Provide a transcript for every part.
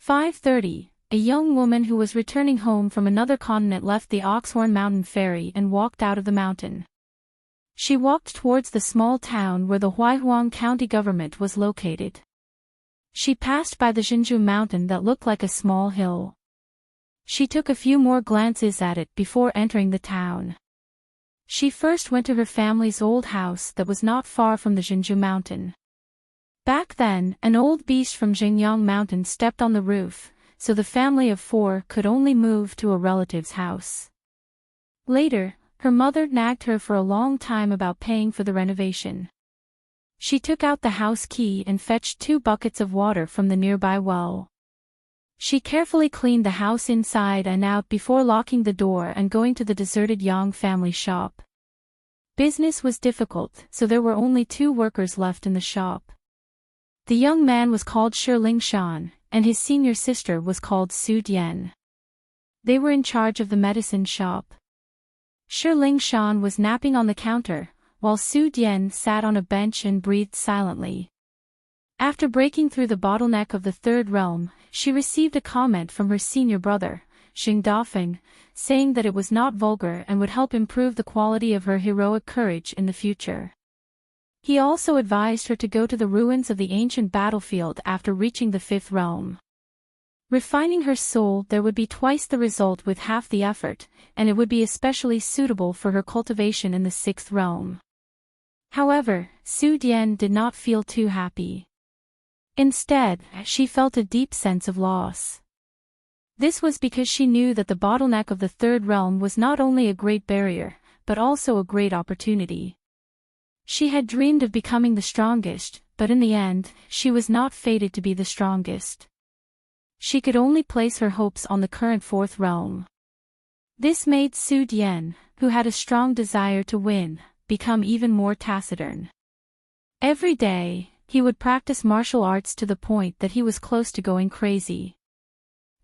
5:30. A young woman who was returning home from another continent left the Oxhorn Mountain Ferry and walked out of the mountain. She walked towards the small town where the Huaihuang County government was located. She passed by the Jinzhou Mountain that looked like a small hill. She took a few more glances at it before entering the town. She first went to her family's old house that was not far from the Jinzhou Mountain. Back then, an old beast from Jingyang Mountain stepped on the roof, so the family of 4 could only move to a relative's house. Later, her mother nagged her for a long time about paying for the renovation. She took out the house key and fetched 2 buckets of water from the nearby well. She carefully cleaned the house inside and out before locking the door and going to the deserted Yang family shop. Business was difficult, so there were only 2 workers left in the shop. The young man was called Shi Lingshan, and his senior sister was called Su Dian. They were in charge of the medicine shop. Shi Lingshan was napping on the counter, while Su Dian sat on a bench and breathed silently. After breaking through the bottleneck of the third realm, she received a comment from her senior brother, Xing Dafeng, saying that it was not vulgar and would help improve the quality of her heroic courage in the future. He also advised her to go to the ruins of the ancient battlefield after reaching the 5th realm. Refining her soul there would be twice the result with half the effort, and it would be especially suitable for her cultivation in the 6th realm. However, Su Dian did not feel too happy. Instead, she felt a deep sense of loss. This was because she knew that the bottleneck of the 3rd realm was not only a great barrier, but also a great opportunity. She had dreamed of becoming the strongest, but in the end, she was not fated to be the strongest. She could only place her hopes on the current 4th realm. This made Su Dian, who had a strong desire to win, become even more taciturn. Every day, he would practice martial arts to the point that he was close to going crazy.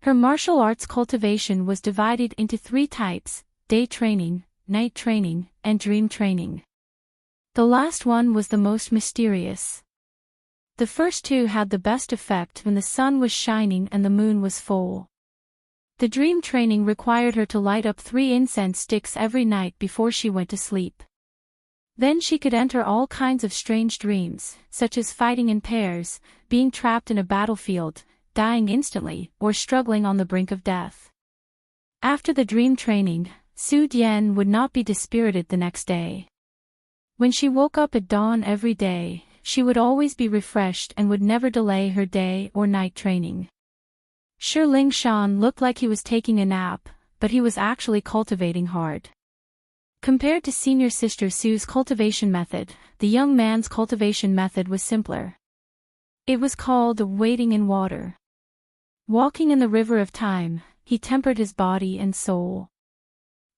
Her martial arts cultivation was divided into 3 types: day training, night training, and dream training. The last one was the most mysterious. The first 2 had the best effect when the sun was shining and the moon was full. The dream training required her to light up 3 incense sticks every night before she went to sleep. Then she could enter all kinds of strange dreams, such as fighting in pairs, being trapped in a battlefield, dying instantly, or struggling on the brink of death. After the dream training, Su Dian would not be dispirited the next day. When she woke up at dawn every day, she would always be refreshed and would never delay her day or night training. Shi Lingshan looked like he was taking a nap, but he was actually cultivating hard. Compared to senior sister Su's cultivation method, the young man's cultivation method was simpler. It was called wading in water. Walking in the river of time, he tempered his body and soul.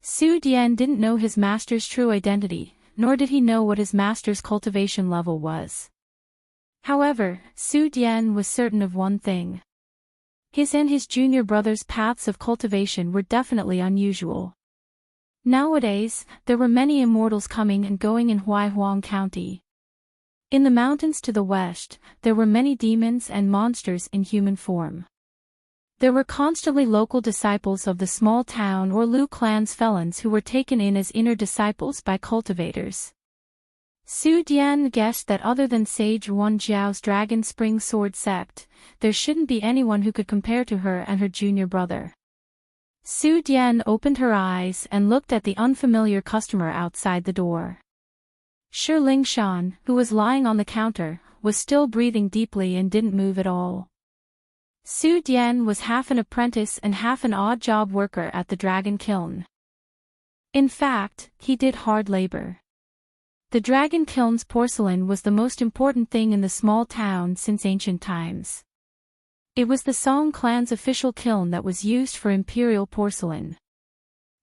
Su Dian didn't know his master's true identity, nor did he know what his master's cultivation level was. However, Su Dian was certain of one thing. His and his junior brother's paths of cultivation were definitely unusual. Nowadays, there were many immortals coming and going in Huaihuang County. In the mountains to the west, there were many demons and monsters in human form. There were constantly local disciples of the small town or Lu clan's felons who were taken in as inner disciples by cultivators. Su Dian guessed that other than Sage Wan Jiao's Dragon Spring Sword sect, there shouldn't be anyone who could compare to her and her junior brother. Su Dian opened her eyes and looked at the unfamiliar customer outside the door. Shi Lingshan, who was lying on the counter, was still breathing deeply and didn't move at all. Su Dian was half an apprentice and half an odd-job worker at the dragon kiln. In fact, he did hard labor. The dragon kiln's porcelain was the most important thing in the small town since ancient times. It was the Song clan's official kiln that was used for imperial porcelain.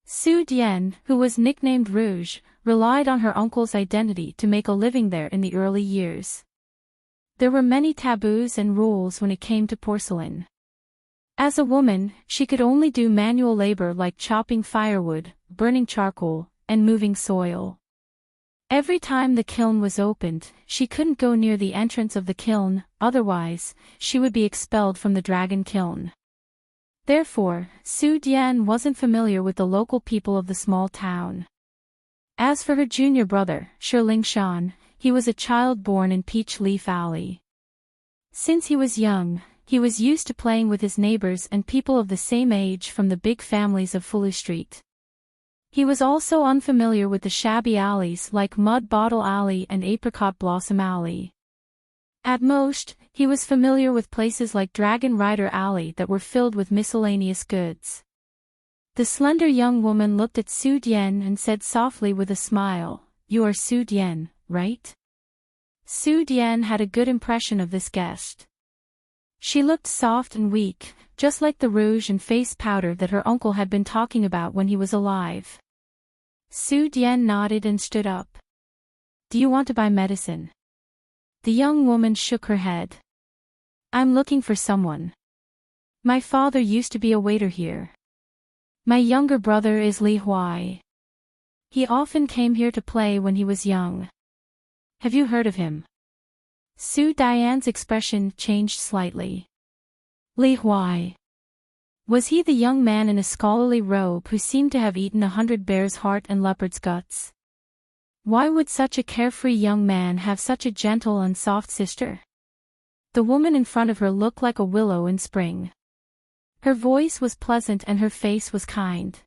Su Dian, who was nicknamed Rouge, relied on her uncle's identity to make a living there in the early years. There were many taboos and rules when it came to porcelain. As a woman, she could only do manual labor like chopping firewood, burning charcoal, and moving soil. Every time the kiln was opened, she couldn't go near the entrance of the kiln, otherwise, she would be expelled from the dragon kiln. Therefore, Su Dian wasn't familiar with the local people of the small town. As for her junior brother, Shirling Shan, he was a child born in Peach Leaf Alley. Since he was young, he was used to playing with his neighbors and people of the same age from the big families of Fulu Street. He was also unfamiliar with the shabby alleys like Mud Bottle Alley and Apricot Blossom Alley. At most, he was familiar with places like Dragon Rider Alley that were filled with miscellaneous goods. The slender young woman looked at Su Dian and said softly with a smile, "You are Su Dian, right?" Su Dian had a good impression of this guest. She looked soft and weak, just like the rouge and face powder that her uncle had been talking about when he was alive. Su Dian nodded and stood up. "Do you want to buy medicine?" The young woman shook her head. "I'm looking for someone. My father used to be a waiter here. My younger brother is Li Huai. He often came here to play when he was young. Have you heard of him?" Su Dian's expression changed slightly. Li Huai. Was he the young man in a scholarly robe who seemed to have eaten 100 bear's heart and leopard's guts? Why would such a carefree young man have such a gentle and soft sister? The woman in front of her looked like a willow in spring. Her voice was pleasant and her face was kind.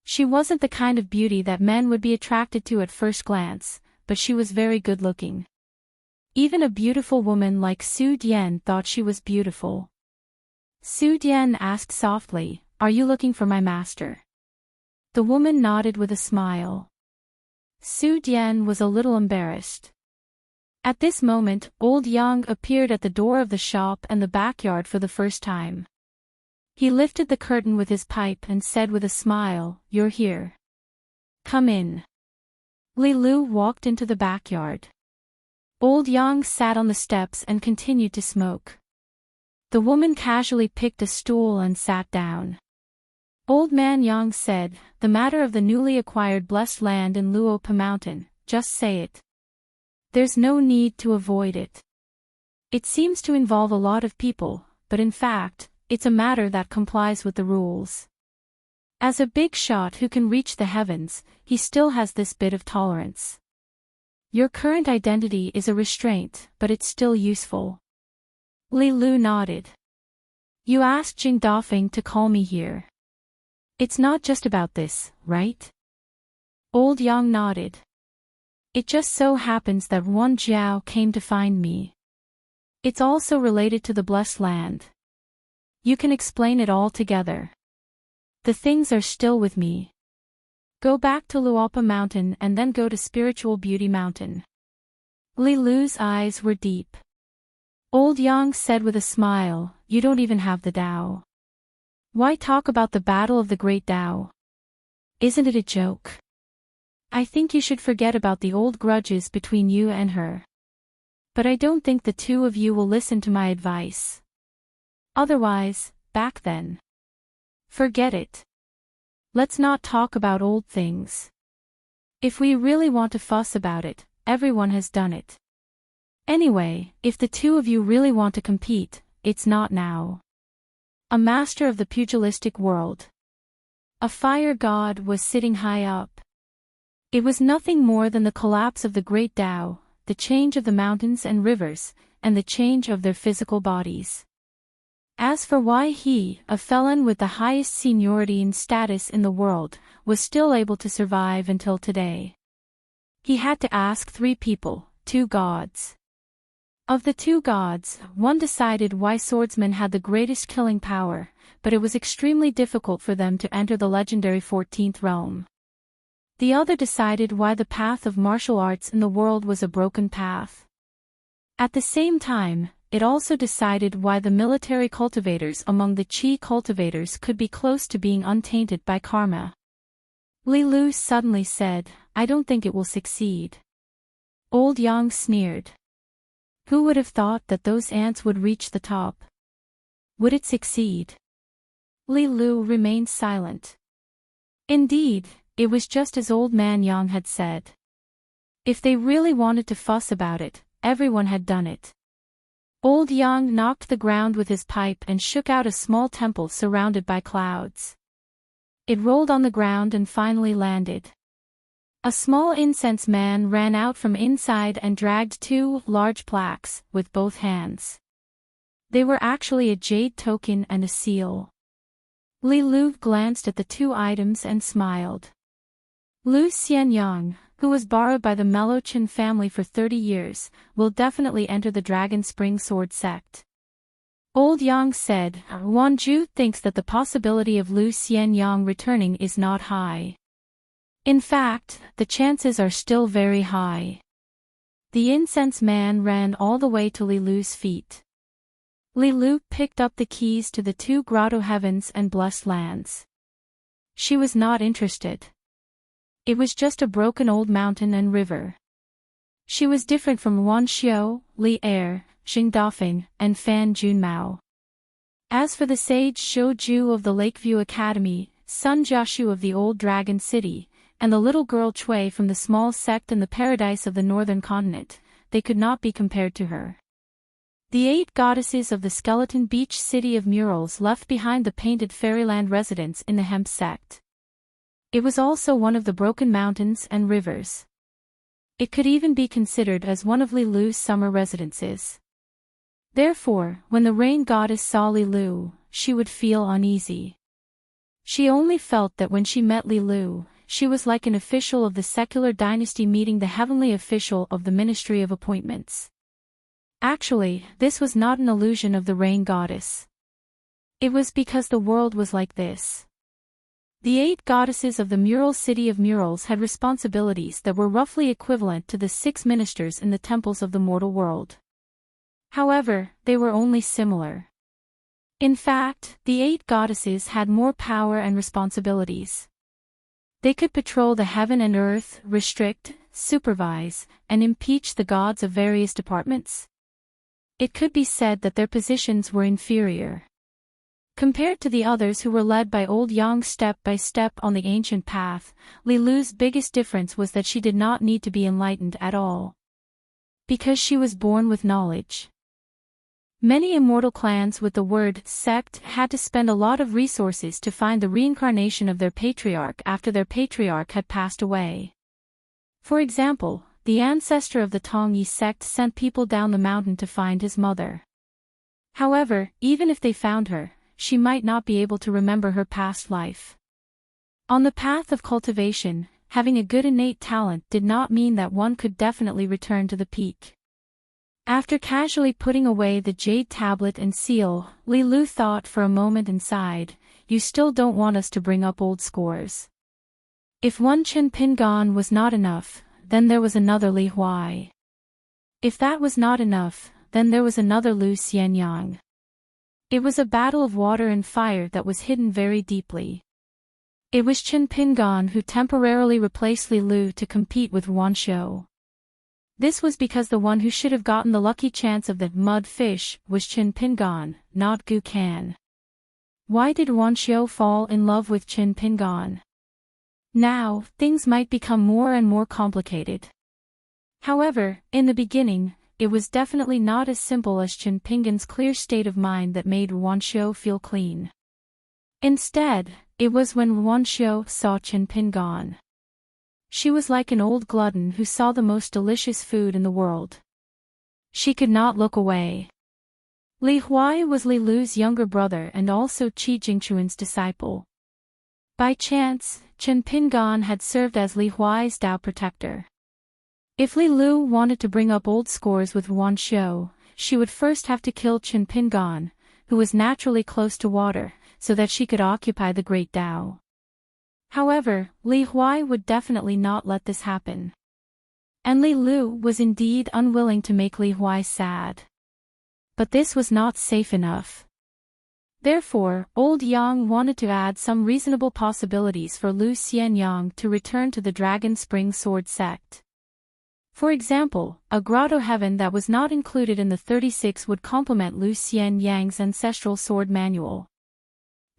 She wasn't the kind of beauty that men would be attracted to at first glance, but she was very good-looking. Even a beautiful woman like Su Dian thought she was beautiful. Su Dian asked softly, "Are you looking for my master?" The woman nodded with a smile. Su Dian was a little embarrassed. At this moment, old Yang appeared at the door of the shop and the backyard for the first time. He lifted the curtain with his pipe and said with a smile, "You're here. Come in." Li Lu walked into the backyard. Old Yang sat on the steps and continued to smoke. The woman casually picked a stool and sat down. Old man Yang said, "The matter of the newly acquired blessed land in Luopa Mountain, just say it. There's no need to avoid it. It seems to involve a lot of people, but in fact, it's a matter that complies with the rules. As a big shot who can reach the heavens, he still has this bit of tolerance. Your current identity is a restraint, but it's still useful." Li Lu nodded. "You asked Jing Dafeng to call me here. It's not just about this, right?" Old Yang nodded. "It just so happens that Wan Jiao came to find me. It's also related to the blessed land. You can explain it all together. The things are still with me. Go back to Luopa Mountain and then go to Spiritual Beauty Mountain." Li Lu's eyes were deep. Old Yang said with a smile, "You don't even have the Tao. Why talk about the battle of the great Tao? Isn't it a joke? I think you should forget about the old grudges between you and her. But I don't think the two of you will listen to my advice. Otherwise, back then. Forget it. Let's not talk about old things. If we really want to fuss about it, everyone has done it. Anyway, if the two of you really want to compete, it's not now." A master of the pugilistic world. A fire god was sitting high up. It was nothing more than the collapse of the great Tao, the change of the mountains and rivers, and the change of their physical bodies. As for why he, a felon with the highest seniority and status in the world, was still able to survive until today, he had to ask 3 people, 2 gods. Of the 2 gods, one decided why swordsmen had the greatest killing power, but it was extremely difficult for them to enter the legendary 14th realm. The other decided why the path of martial arts in the world was a broken path. At the same time, it also decided why the military cultivators among the Qi cultivators could be close to being untainted by karma. Li Lu suddenly said, "I don't think it will succeed." Old Yang sneered. Who would have thought that those ants would reach the top? Would it succeed? Li Lu remained silent. Indeed, it was just as old man Yang had said. If they really wanted to fuss about it, everyone had done it. Old Yang knocked the ground with his pipe and shook out a small temple surrounded by clouds. It rolled on the ground and finally landed. A small incense man ran out from inside and dragged two large plaques with both hands. They were actually a jade token and a seal. Li Lu glanced at the two items and smiled. Lu Xianyang, who was borrowed by the Melochen family for 30 years, will definitely enter the Dragon Spring Sword sect. Old Yang said, Wan Ju thinks that the possibility of Lu Xianyang returning is not high. In fact, the chances are still very high. The incense man ran all the way to Li Lu's feet. Li Lu picked up the keys to the two grotto heavens and blessed lands. She was not interested. It was just a broken old mountain and river. She was different from Wan Xiu, Li Er, Xing Dafeng, and Fan Junmao. As for the sage Shou Ju of the Lakeview Academy, Sun Jiashu of the Old Dragon City, and the little girl Cui from the small sect in the paradise of the northern continent, they could not be compared to her. The 8 goddesses of the Skeleton Beach City of Murals left behind the painted fairyland residence in the Hemp sect. It was also one of the broken mountains and rivers. It could even be considered as one of Li Lu's summer residences. Therefore, when the rain goddess saw Li Lu, she would feel uneasy. She only felt that when she met Li Lu, she was like an official of the secular dynasty meeting the heavenly official of the Ministry of Appointments. Actually, this was not an illusion of the rain goddess. It was because the world was like this. The 8 goddesses of the Mural City of Murals had responsibilities that were roughly equivalent to the 6 ministers in the temples of the mortal world. However, they were only similar. In fact, the 8 goddesses had more power and responsibilities. They could patrol the heaven and earth, restrict, supervise, and impeach the gods of various departments. It could be said that their positions were inferior. Compared to the others who were led by Old Yang step by step on the ancient path, Li Lu's biggest difference was that she did not need to be enlightened at all. Because she was born with knowledge. Many immortal clans with the word sect had to spend a lot of resources to find the reincarnation of their patriarch after their patriarch had passed away. For example, the ancestor of the Tongyi sect sent people down the mountain to find his mother. However, even if they found her, she might not be able to remember her past life. On the path of cultivation, having a good innate talent did not mean that one could definitely return to the peak. After casually putting away the jade tablet and seal, Li Lu thought for a moment and sighed, "You still don't want us to bring up old scores." If one Chen Pingan was not enough, then there was another Li Huai. If that was not enough, then there was another Lu Xianyang. It was a battle of water and fire that was hidden very deeply. It was Chen Pingan who temporarily replaced Li Lu to compete with Wan Shou. This was because the one who should have gotten the lucky chance of the mud fish was Chen Pingan, not Gu Kan. Why did Wan Shou fall in love with Chen Pingan? Now, things might become more and more complicated. However, in the beginning, it was definitely not as simple as Chen Pingan's clear state of mind that made Wan Shou feel clean. Instead, it was when Wan Shou saw Chen Pingan. She was like an old glutton who saw the most delicious food in the world. She could not look away. Li Huai was Li Lu's younger brother and also Qi Jingchuan's disciple. By chance, Chen Pingan had served as Li Huai's Dao protector. If Li Lu wanted to bring up old scores with Wan Shou, she would first have to kill Chen Pingan, who was naturally close to water, so that she could occupy the Great Dao. However, Li Huai would definitely not let this happen. And Li Lu was indeed unwilling to make Li Huai sad. But this was not safe enough. Therefore, Old Yang wanted to add some reasonable possibilities for Lu Xianyang to return to the Dragon Spring Sword sect. For example, a grotto heaven that was not included in the 36 would complement Lu Xianyang's ancestral sword manual.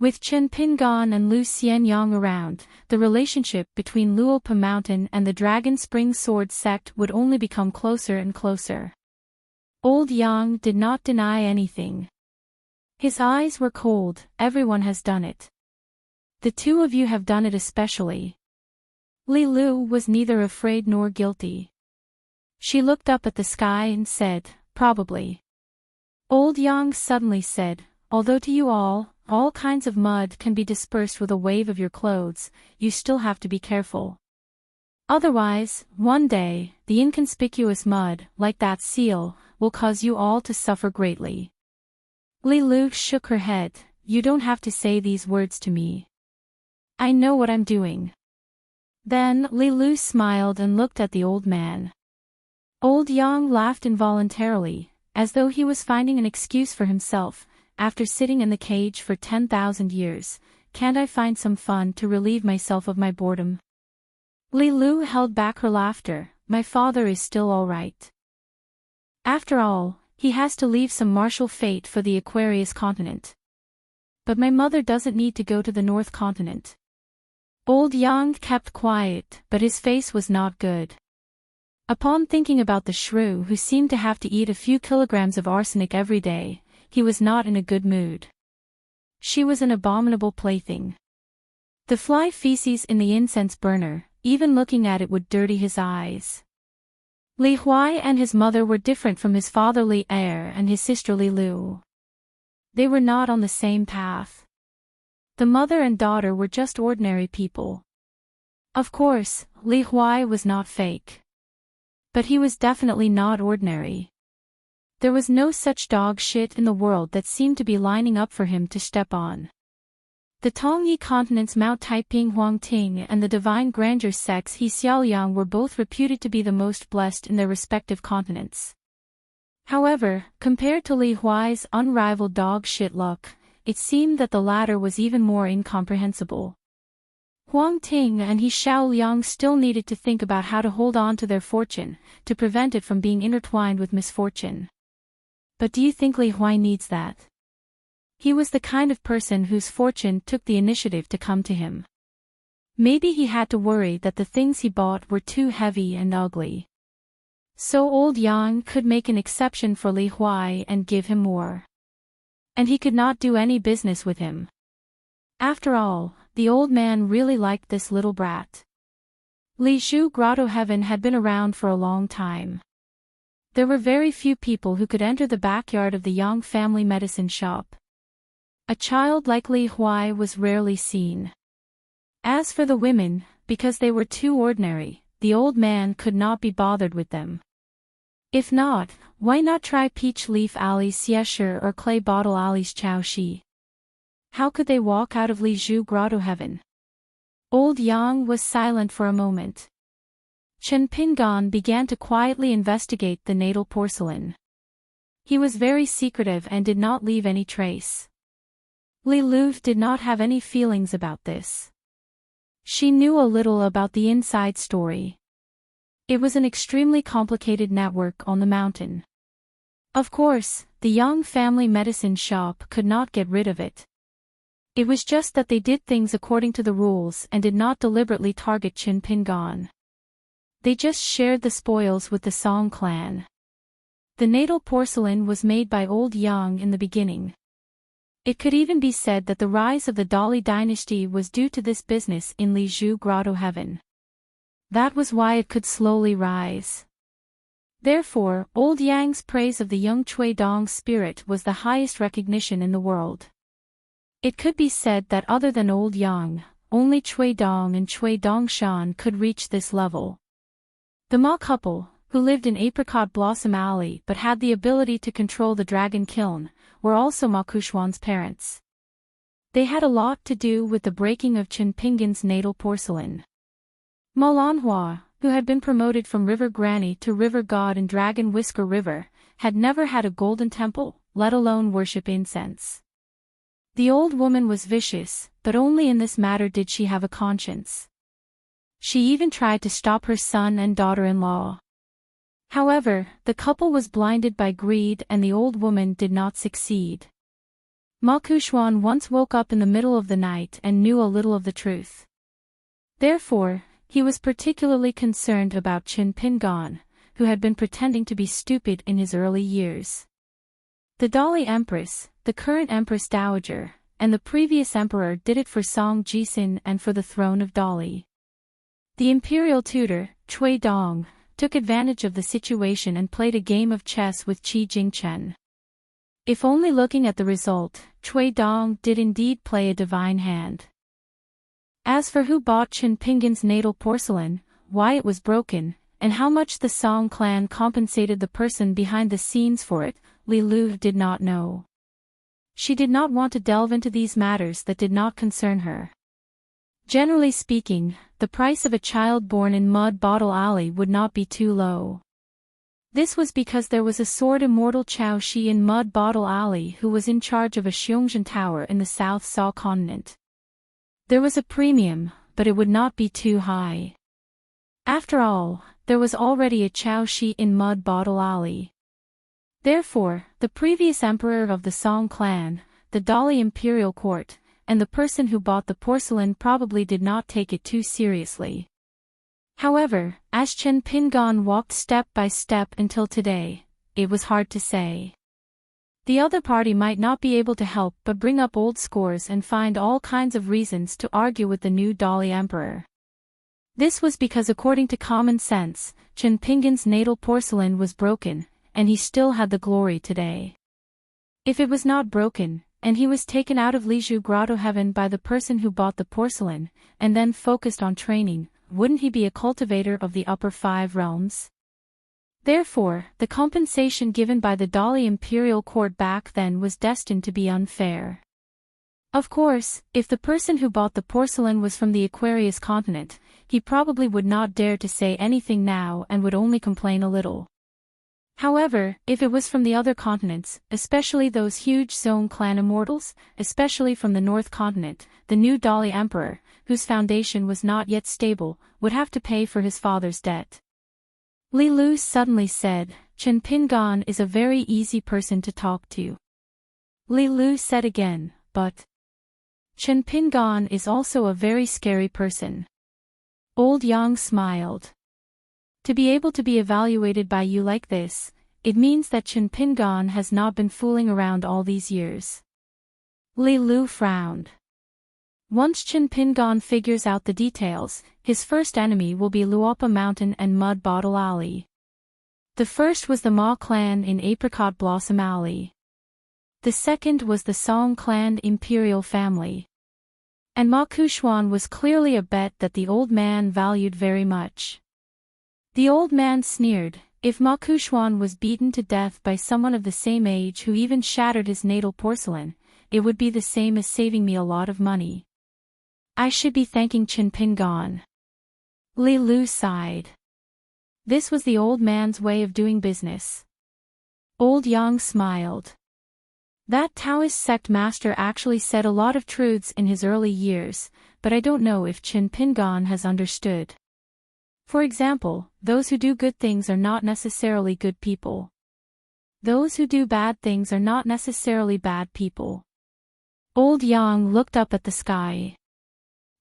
With Chen Pingan and Lu Xianyang around, the relationship between Luopa Mountain and the Dragon Spring Sword sect would only become closer and closer. Old Yang did not deny anything. His eyes were cold. Everyone has done it. The two of you have done it especially. Li Lu was neither afraid nor guilty. She looked up at the sky and said, probably. Old Yang suddenly said, although to you all kinds of mud can be dispersed with a wave of your clothes, you still have to be careful. Otherwise, one day, the inconspicuous mud, like that seal, will cause you all to suffer greatly. Li Lu shook her head. You don't have to say these words to me. I know what I'm doing. Then Li Lu smiled and looked at the old man. Old Yang laughed involuntarily, as though he was finding an excuse for himself. After sitting in the cage for 10,000 years, can't I find some fun to relieve myself of my boredom? Li Lu held back her laughter. My father is still all right. After all, he has to leave some martial fate for the Aquarius continent. But my mother doesn't need to go to the North continent. Old Yang kept quiet, but his face was not good. Upon thinking about the shrew who seemed to have to eat a few kilograms of arsenic every day, he was not in a good mood. She was an abominable plaything. The fly feces in the incense burner, even looking at it would dirty his eyes. Li Huai and his mother were different from his father Li Er and his sister Li Lu. They were not on the same path. The mother and daughter were just ordinary people. Of course, Li Huai was not fake. But he was definitely not ordinary. There was no such dog shit in the world that seemed to be lining up for him to step on. The Tongyi continent's Mount Taiping Huangting and the Divine Grandeur sects He Xiaoliang were both reputed to be the most blessed in their respective continents. However, compared to Li Huai's unrivaled dog shit luck, it seemed that the latter was even more incomprehensible. Huang Ting and He Xiaoliang still needed to think about how to hold on to their fortune, to prevent it from being intertwined with misfortune. But do you think Li Huai needs that? He was the kind of person whose fortune took the initiative to come to him. Maybe he had to worry that the things he bought were too heavy and ugly. So old Yang could make an exception for Li Huai and give him more. And he could not do any business with him. After all, the old man really liked this little brat. Li Zhu Grotto Heaven had been around for a long time. There were very few people who could enter the backyard of the Yang family medicine shop. A child like Li Huai was rarely seen. As for the women, because they were too ordinary, the old man could not be bothered with them. If not, why not try Peach Leaf Ali's Xiesher or Clay Bottle Ali's Chao Shi? How could they walk out of Li Zhu Grotto Heaven? Old Yang was silent for a moment. Chen Pingan began to quietly investigate the natal porcelain. He was very secretive and did not leave any trace. Li Lu did not have any feelings about this. She knew a little about the inside story. It was an extremely complicated network on the mountain. Of course, the Yang family medicine shop could not get rid of it. It was just that they did things according to the rules and did not deliberately target Chen Pingan. They just shared the spoils with the Song clan. The natal porcelain was made by old Yang in the beginning. It could even be said that the rise of the Dali dynasty was due to this business in Li Zhu Grotto Heaven. That was why it could slowly rise. Therefore, old Yang's praise of the young Cui Dong's spirit was the highest recognition in the world. It could be said that other than old Yang, only Cui Dong and Cui Dongshan could reach this level. The Ma couple, who lived in Apricot Blossom Alley but had the ability to control the dragon kiln, were also Ma Kuxuan's parents. They had a lot to do with the breaking of Chen Pingan's natal porcelain. Ma Lanhua, who had been promoted from River Granny to River God in Dragon Whisker River, had never had a golden temple, let alone worship incense. The old woman was vicious, but only in this matter did she have a conscience. She even tried to stop her son and daughter-in-law. However, the couple was blinded by greed and the old woman did not succeed. Ma Kuxuan once woke up in the middle of the night and knew a little of the truth. Therefore, he was particularly concerned about Qin Pingan, who had been pretending to be stupid in his early years. The Dali Empress, the current Empress Dowager, and the previous emperor did it for Song Jisin and for the throne of Dali. The imperial tutor, Cui Dong, took advantage of the situation and played a game of chess with Qi Jingchen. If only looking at the result, Cui Dong did indeed play a divine hand. As for who bought Qin Pingan's natal porcelain, why it was broken, and how much the Song clan compensated the person behind the scenes for it, Li Lu did not know. She did not want to delve into these matters that did not concern her. Generally speaking, the price of a child born in Mud Bottle Alley would not be too low. This was because there was a sword immortal Chao Shi in Mud Bottle Alley who was in charge of a Xiongzhen tower in the South Saw continent. There was a premium, but it would not be too high. After all, there was already a Chao Shi in Mud Bottle Alley. Therefore, the previous emperor of the Song clan, the Dali imperial court, and the person who bought the porcelain probably did not take it too seriously. However, as Qin Pingan walked step by step until today, it was hard to say. The other party might not be able to help but bring up old scores and find all kinds of reasons to argue with the new Dali emperor. This was because according to common sense, Qin Pingan's natal porcelain was broken, and he still had the glory today. If it was not broken, and he was taken out of Liju Grotto Heaven by the person who bought the porcelain, and then focused on training, wouldn't he be a cultivator of the upper 5 realms? Therefore, the compensation given by the Dali imperial court back then was destined to be unfair. Of course, if the person who bought the porcelain was from the Aquarius continent, he probably would not dare to say anything now and would only complain a little. However, if it was from the other continents, especially those huge Zone clan immortals, especially from the North continent, the new Dali emperor, whose foundation was not yet stable, would have to pay for his father's debt. Li Lu suddenly said, Qin Pingan is a very easy person to talk to. Li Lu said again, but Qin Pingan is also a very scary person. Old Yang smiled. To be able to be evaluated by you like this, it means that Qin Pingan has not been fooling around all these years. Li Lu frowned. Once Qin Pingan figures out the details, his first enemy will be Luopa Mountain and Mud Bottle Alley. The first was the Ma clan in Apricot Blossom Alley. The second was the Song clan imperial family. And Ma Kuxuan was clearly a bet that the old man valued very much. The old man sneered, if Ma Kuxuan was beaten to death by someone of the same age who even shattered his natal porcelain, it would be the same as saving me a lot of money. I should be thanking Qin Pingan. Li Lu sighed. This was the old man's way of doing business. Old Yang smiled. That Taoist sect master actually said a lot of truths in his early years, but I don't know if Qin Pingan has understood. For example, those who do good things are not necessarily good people. Those who do bad things are not necessarily bad people. Old Yang looked up at the sky.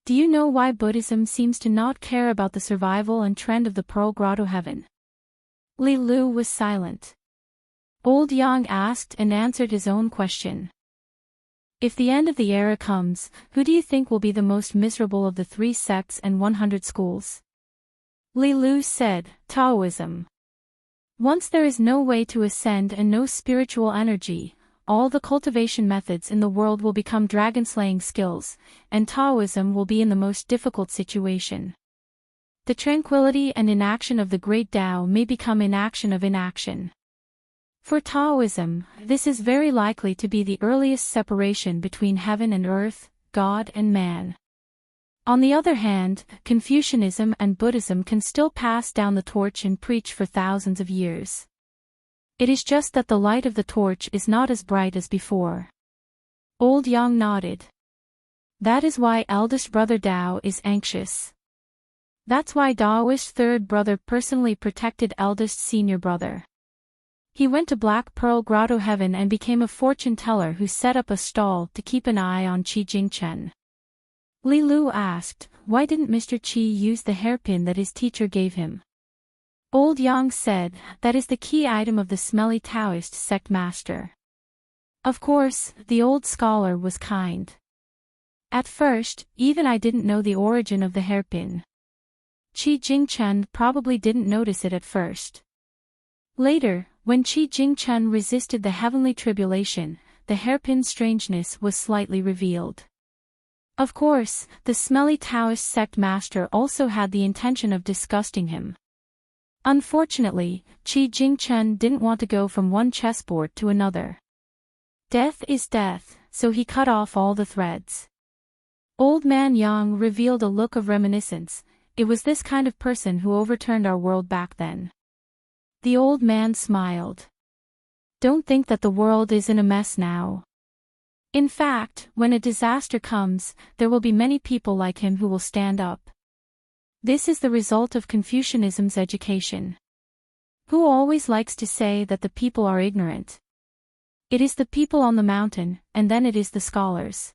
Do you know why Buddhism seems to not care about the survival and trend of the Pearl Grotto Heaven? Li Lu was silent. Old Yang asked and answered his own question. If the end of the era comes, who do you think will be the most miserable of the 3 sects and 100 schools? Li Lu said, Taoism. Once there is no way to ascend and no spiritual energy, all the cultivation methods in the world will become dragon-slaying skills, and Taoism will be in the most difficult situation. The tranquility and inaction of the great Tao may become inaction of inaction. For Taoism, this is very likely to be the earliest separation between heaven and earth, God and man. On the other hand, Confucianism and Buddhism can still pass down the torch and preach for thousands of years. It is just that the light of the torch is not as bright as before. Old Yang nodded. That is why eldest brother Dao is anxious. That's why Daoist third brother personally protected eldest senior brother. He went to Black Pearl Grotto Heaven and became a fortune teller who set up a stall to keep an eye on Qi Jingchen. Li Lu asked, why didn't Mr. Qi use the hairpin that his teacher gave him? Old Yang said, that is the key item of the smelly Taoist sect master. Of course, the old scholar was kind. At first, even I didn't know the origin of the hairpin. Qi Jingchen probably didn't notice it at first. Later, when Qi Jingchen resisted the heavenly tribulation, the hairpin's strangeness was slightly revealed. Of course, the smelly Taoist sect master also had the intention of disgusting him. Unfortunately, Qi Jingchen didn't want to go from one chessboard to another. Death is death, so he cut off all the threads. Old Man Yang revealed a look of reminiscence. It was this kind of person who overturned our world back then. The old man smiled. Don't think that the world is in a mess now. In fact, when a disaster comes, there will be many people like him who will stand up. This is the result of Confucianism's education. Who always likes to say that the people are ignorant? It is the people on the mountain, and then it is the scholars.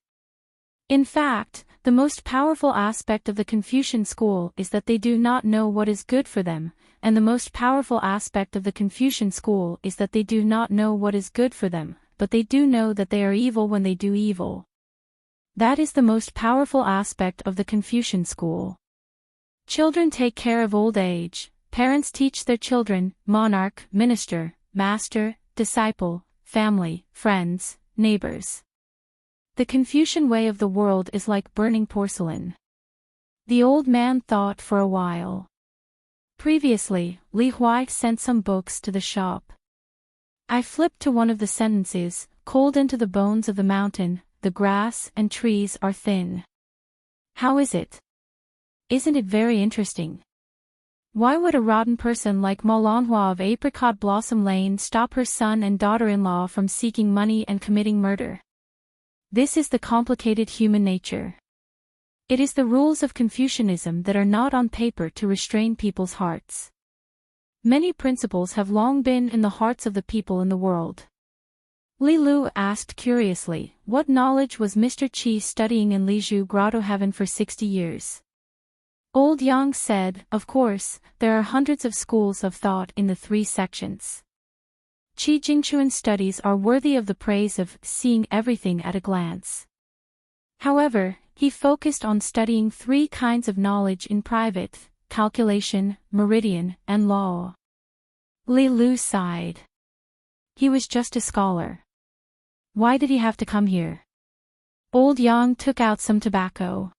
In fact, the most powerful aspect of the Confucian school is that they do not know what is good for them, and the most powerful aspect of the Confucian school is that they do not know what is good for them, but they do know that they are evil when they do evil. That is the most powerful aspect of the Confucian school. Children take care of old age, parents teach their children, monarch, minister, master, disciple, family, friends, neighbors. The Confucian way of the world is like burning porcelain. The old man thought for a while. Previously, Li Huai sent some books to the shop. I flipped to one of the sentences, cold into the bones of the mountain, the grass and trees are thin. How is it? Isn't it very interesting? Why would a rotten person like Malanhua of Apricot Blossom Lane stop her son and daughter-in-law from seeking money and committing murder? This is the complicated human nature. It is the rules of Confucianism that are not on paper to restrain people's hearts. Many principles have long been in the hearts of the people in the world. Li Lu asked curiously, what knowledge was Mr. Qi studying in Lizhu Grotto Heaven for 60 years? Old Yang said, of course, there are hundreds of schools of thought in the 3 sections. Qi Jingchuan's studies are worthy of the praise of seeing everything at a glance. However, he focused on studying 3 kinds of knowledge in private: calculation, meridian, and law. Li Lu sighed. He was just a scholar. Why did he have to come here? Old Yang took out some tobacco.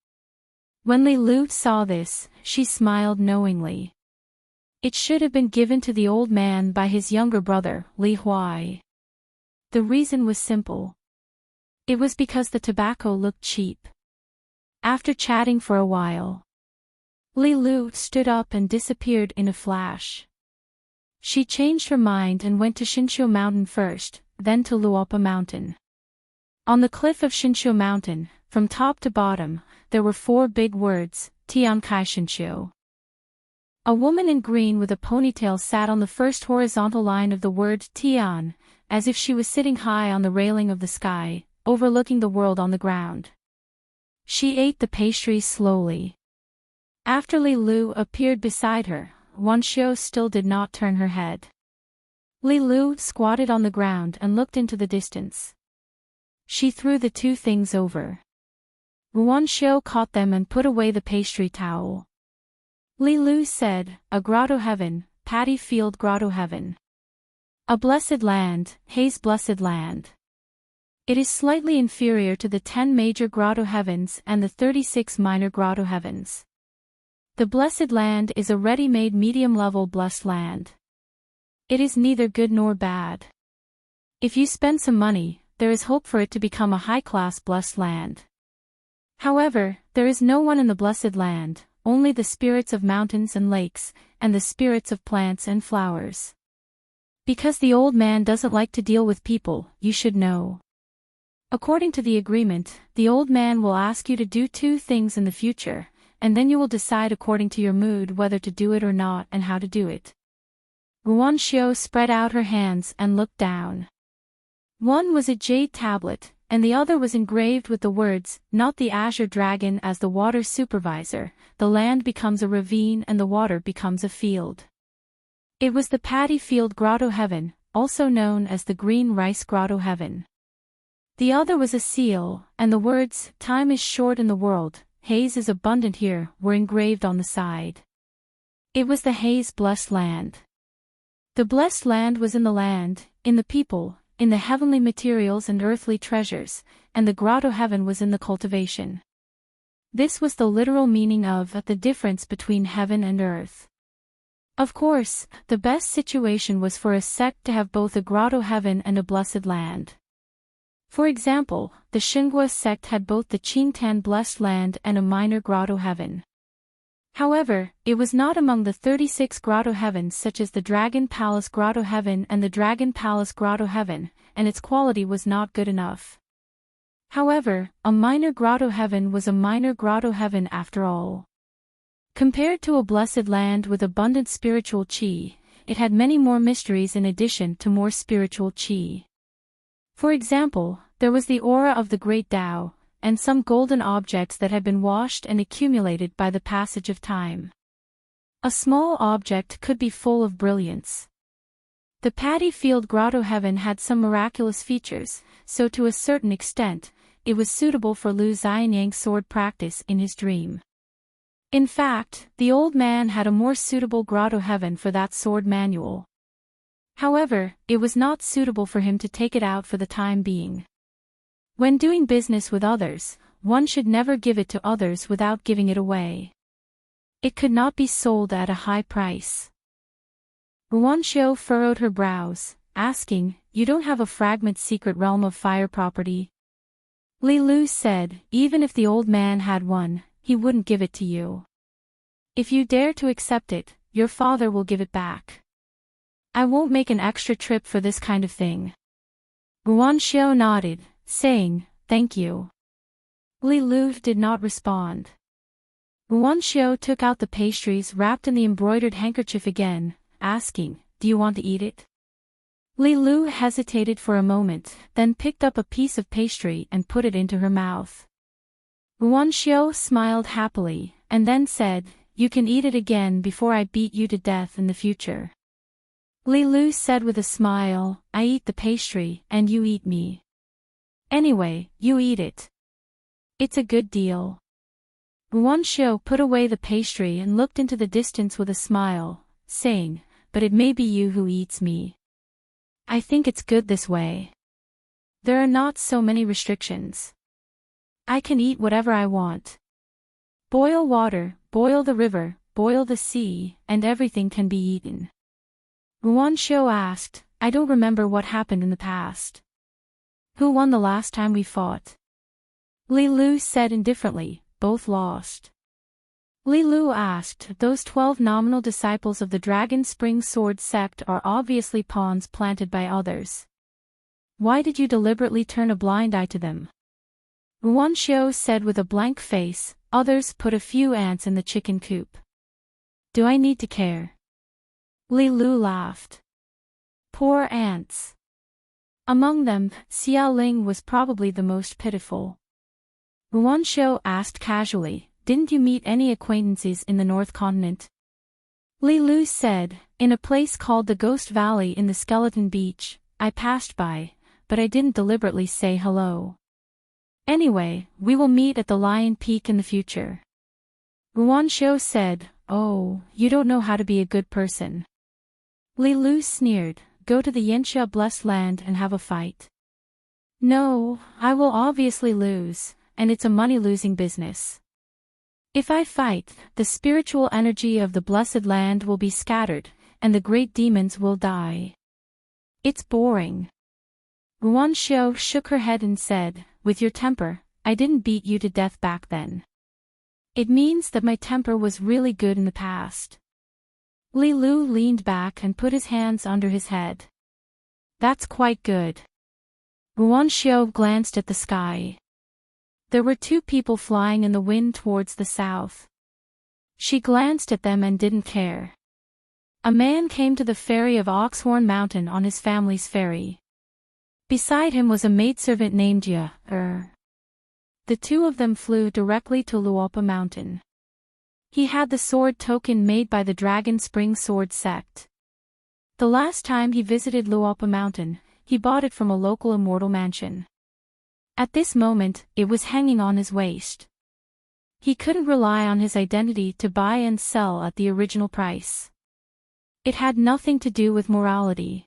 When Li Lu saw this, she smiled knowingly. It should have been given to the old man by his younger brother, Li Huai. The reason was simple. It was because the tobacco looked cheap. After chatting for a while, Li Lu stood up and disappeared in a flash. She changed her mind and went to Shinshu Mountain first, then to Luopa Mountain. On the cliff of Shinshu Mountain, from top to bottom, there were 4 big words, Tian Kai Shinshu. A woman in green with a ponytail sat on the first horizontal line of the word Tian, as if she was sitting high on the railing of the sky, overlooking the world on the ground. She ate the pastry slowly. After Li Lu appeared beside her, Wan Xiu still did not turn her head. Li Lu squatted on the ground and looked into the distance. She threw the 2 things over. Wan Xiu caught them and put away the pastry towel. Li Lu said, a grotto heaven, paddy field grotto heaven. A blessed land, Hayes blessed land. It is slightly inferior to the 10 major grotto heavens and the 36 minor grotto heavens. The blessed land is a ready-made medium-level blessed land. It is neither good nor bad. If you spend some money, there is hope for it to become a high-class blessed land. However, there is no one in the blessed land, only the spirits of mountains and lakes, and the spirits of plants and flowers. Because the old man doesn't like to deal with people, you should know. According to the agreement, the old man will ask you to do 2 things in the future, and then you will decide according to your mood whether to do it or not and how to do it. Ruan Xiao spread out her hands and looked down. One was a jade tablet, and the other was engraved with the words, "Not the Azure Dragon as the water supervisor, the land becomes a ravine and the water becomes a field." It was the Paddy Field Grotto Heaven, also known as the Green Rice Grotto Heaven. The other was a seal, and the words, "Time is short in the world, haze is abundant here," were engraved on the side. It was the Haze Blessed Land. The blessed land was in the land, in the people, in the heavenly materials and earthly treasures, and the grotto heaven was in the cultivation. This was the literal meaning of the difference between heaven and earth. Of course, the best situation was for a sect to have both a grotto heaven and a blessed land. For example, the Xinhua sect had both the Qingtan blessed land and a minor grotto heaven. However, it was not among the 36 grotto heavens such as the Dragon Palace Grotto Heaven and the Dragon Palace Grotto Heaven, and its quality was not good enough. However, a minor grotto heaven was a minor grotto heaven after all. Compared to a blessed land with abundant spiritual qi, it had many more mysteries in addition to more spiritual qi. For example, there was the aura of the Great Tao, and some golden objects that had been washed and accumulated by the passage of time. A small object could be full of brilliance. The Paddy Field Grotto Heaven had some miraculous features, so to a certain extent, it was suitable for Lu Xianyang's sword practice in his dream. In fact, the old man had a more suitable grotto heaven for that sword manual. However, it was not suitable for him to take it out for the time being. When doing business with others, one should never give it to others without giving it away. It could not be sold at a high price. Ruan Xiao furrowed her brows, asking, "You don't have a fragment secret realm of fire property?" Li Lu said, "Even if the old man had one, he wouldn't give it to you. If you dare to accept it, your father will give it back. I won't make an extra trip for this kind of thing." Ruan Xiao nodded, saying, "Thank you." Li Lu did not respond. Ruan Xiao took out the pastries wrapped in the embroidered handkerchief again, asking, "Do you want to eat it?" Li Lu hesitated for a moment, then picked up a piece of pastry and put it into her mouth. Ruan Xiao smiled happily, and then said, "You can eat it again before I beat you to death in the future." Li Lu said with a smile, "I eat the pastry, and you eat me. Anyway, you eat it. It's a good deal." Ruan Xiao put away the pastry and looked into the distance with a smile, saying, "But it may be you who eats me. I think it's good this way. There are not so many restrictions. I can eat whatever I want. Boil water, boil the river, boil the sea, and everything can be eaten." Ruan Xiao asked, "I don't remember what happened in the past. Who won the last time we fought?" Li Lu said indifferently, "Both lost." Li Lu asked, "Those 12 nominal disciples of the Dragon Spring Sword sect are obviously pawns planted by others. Why did you deliberately turn a blind eye to them?" Ruan Xiao said with a blank face, "Others put a few ants in the chicken coop. Do I need to care?" Li Lu laughed. Poor ants. Among them, Xia Ling was probably the most pitiful. Ruan Xiao asked casually, "Didn't you meet any acquaintances in the North Continent?" Li Lu said, "In a place called the Ghost Valley in the Skeleton Beach, I passed by, but I didn't deliberately say hello. Anyway, we will meet at the Lion Peak in the future." Ruan Xiao said, "Oh, you don't know how to be a good person." Li Lu sneered, "Go to the Yanxia Blessed Land and have a fight." "No, I will obviously lose, and it's a money-losing business. If I fight, the spiritual energy of the Blessed Land will be scattered, and the great demons will die. It's boring." Ruan Xiao shook her head and said, "With your temper, I didn't beat you to death back then. It means that my temper was really good in the past." Li Lu leaned back and put his hands under his head. "That's quite good." Ruan Xiao glanced at the sky. There were 2 people flying in the wind towards the south. She glanced at them and didn't care. A man came to the ferry of Oxhorn Mountain on his family's ferry. Beside him was a maidservant named Ye. The two of them flew directly to Luopa Mountain. He had the sword token made by the Dragon Spring Sword sect. The last time he visited Luopa Mountain, he bought it from a local immortal mansion. At this moment, it was hanging on his waist. He couldn't rely on his identity to buy and sell at the original price. It had nothing to do with morality.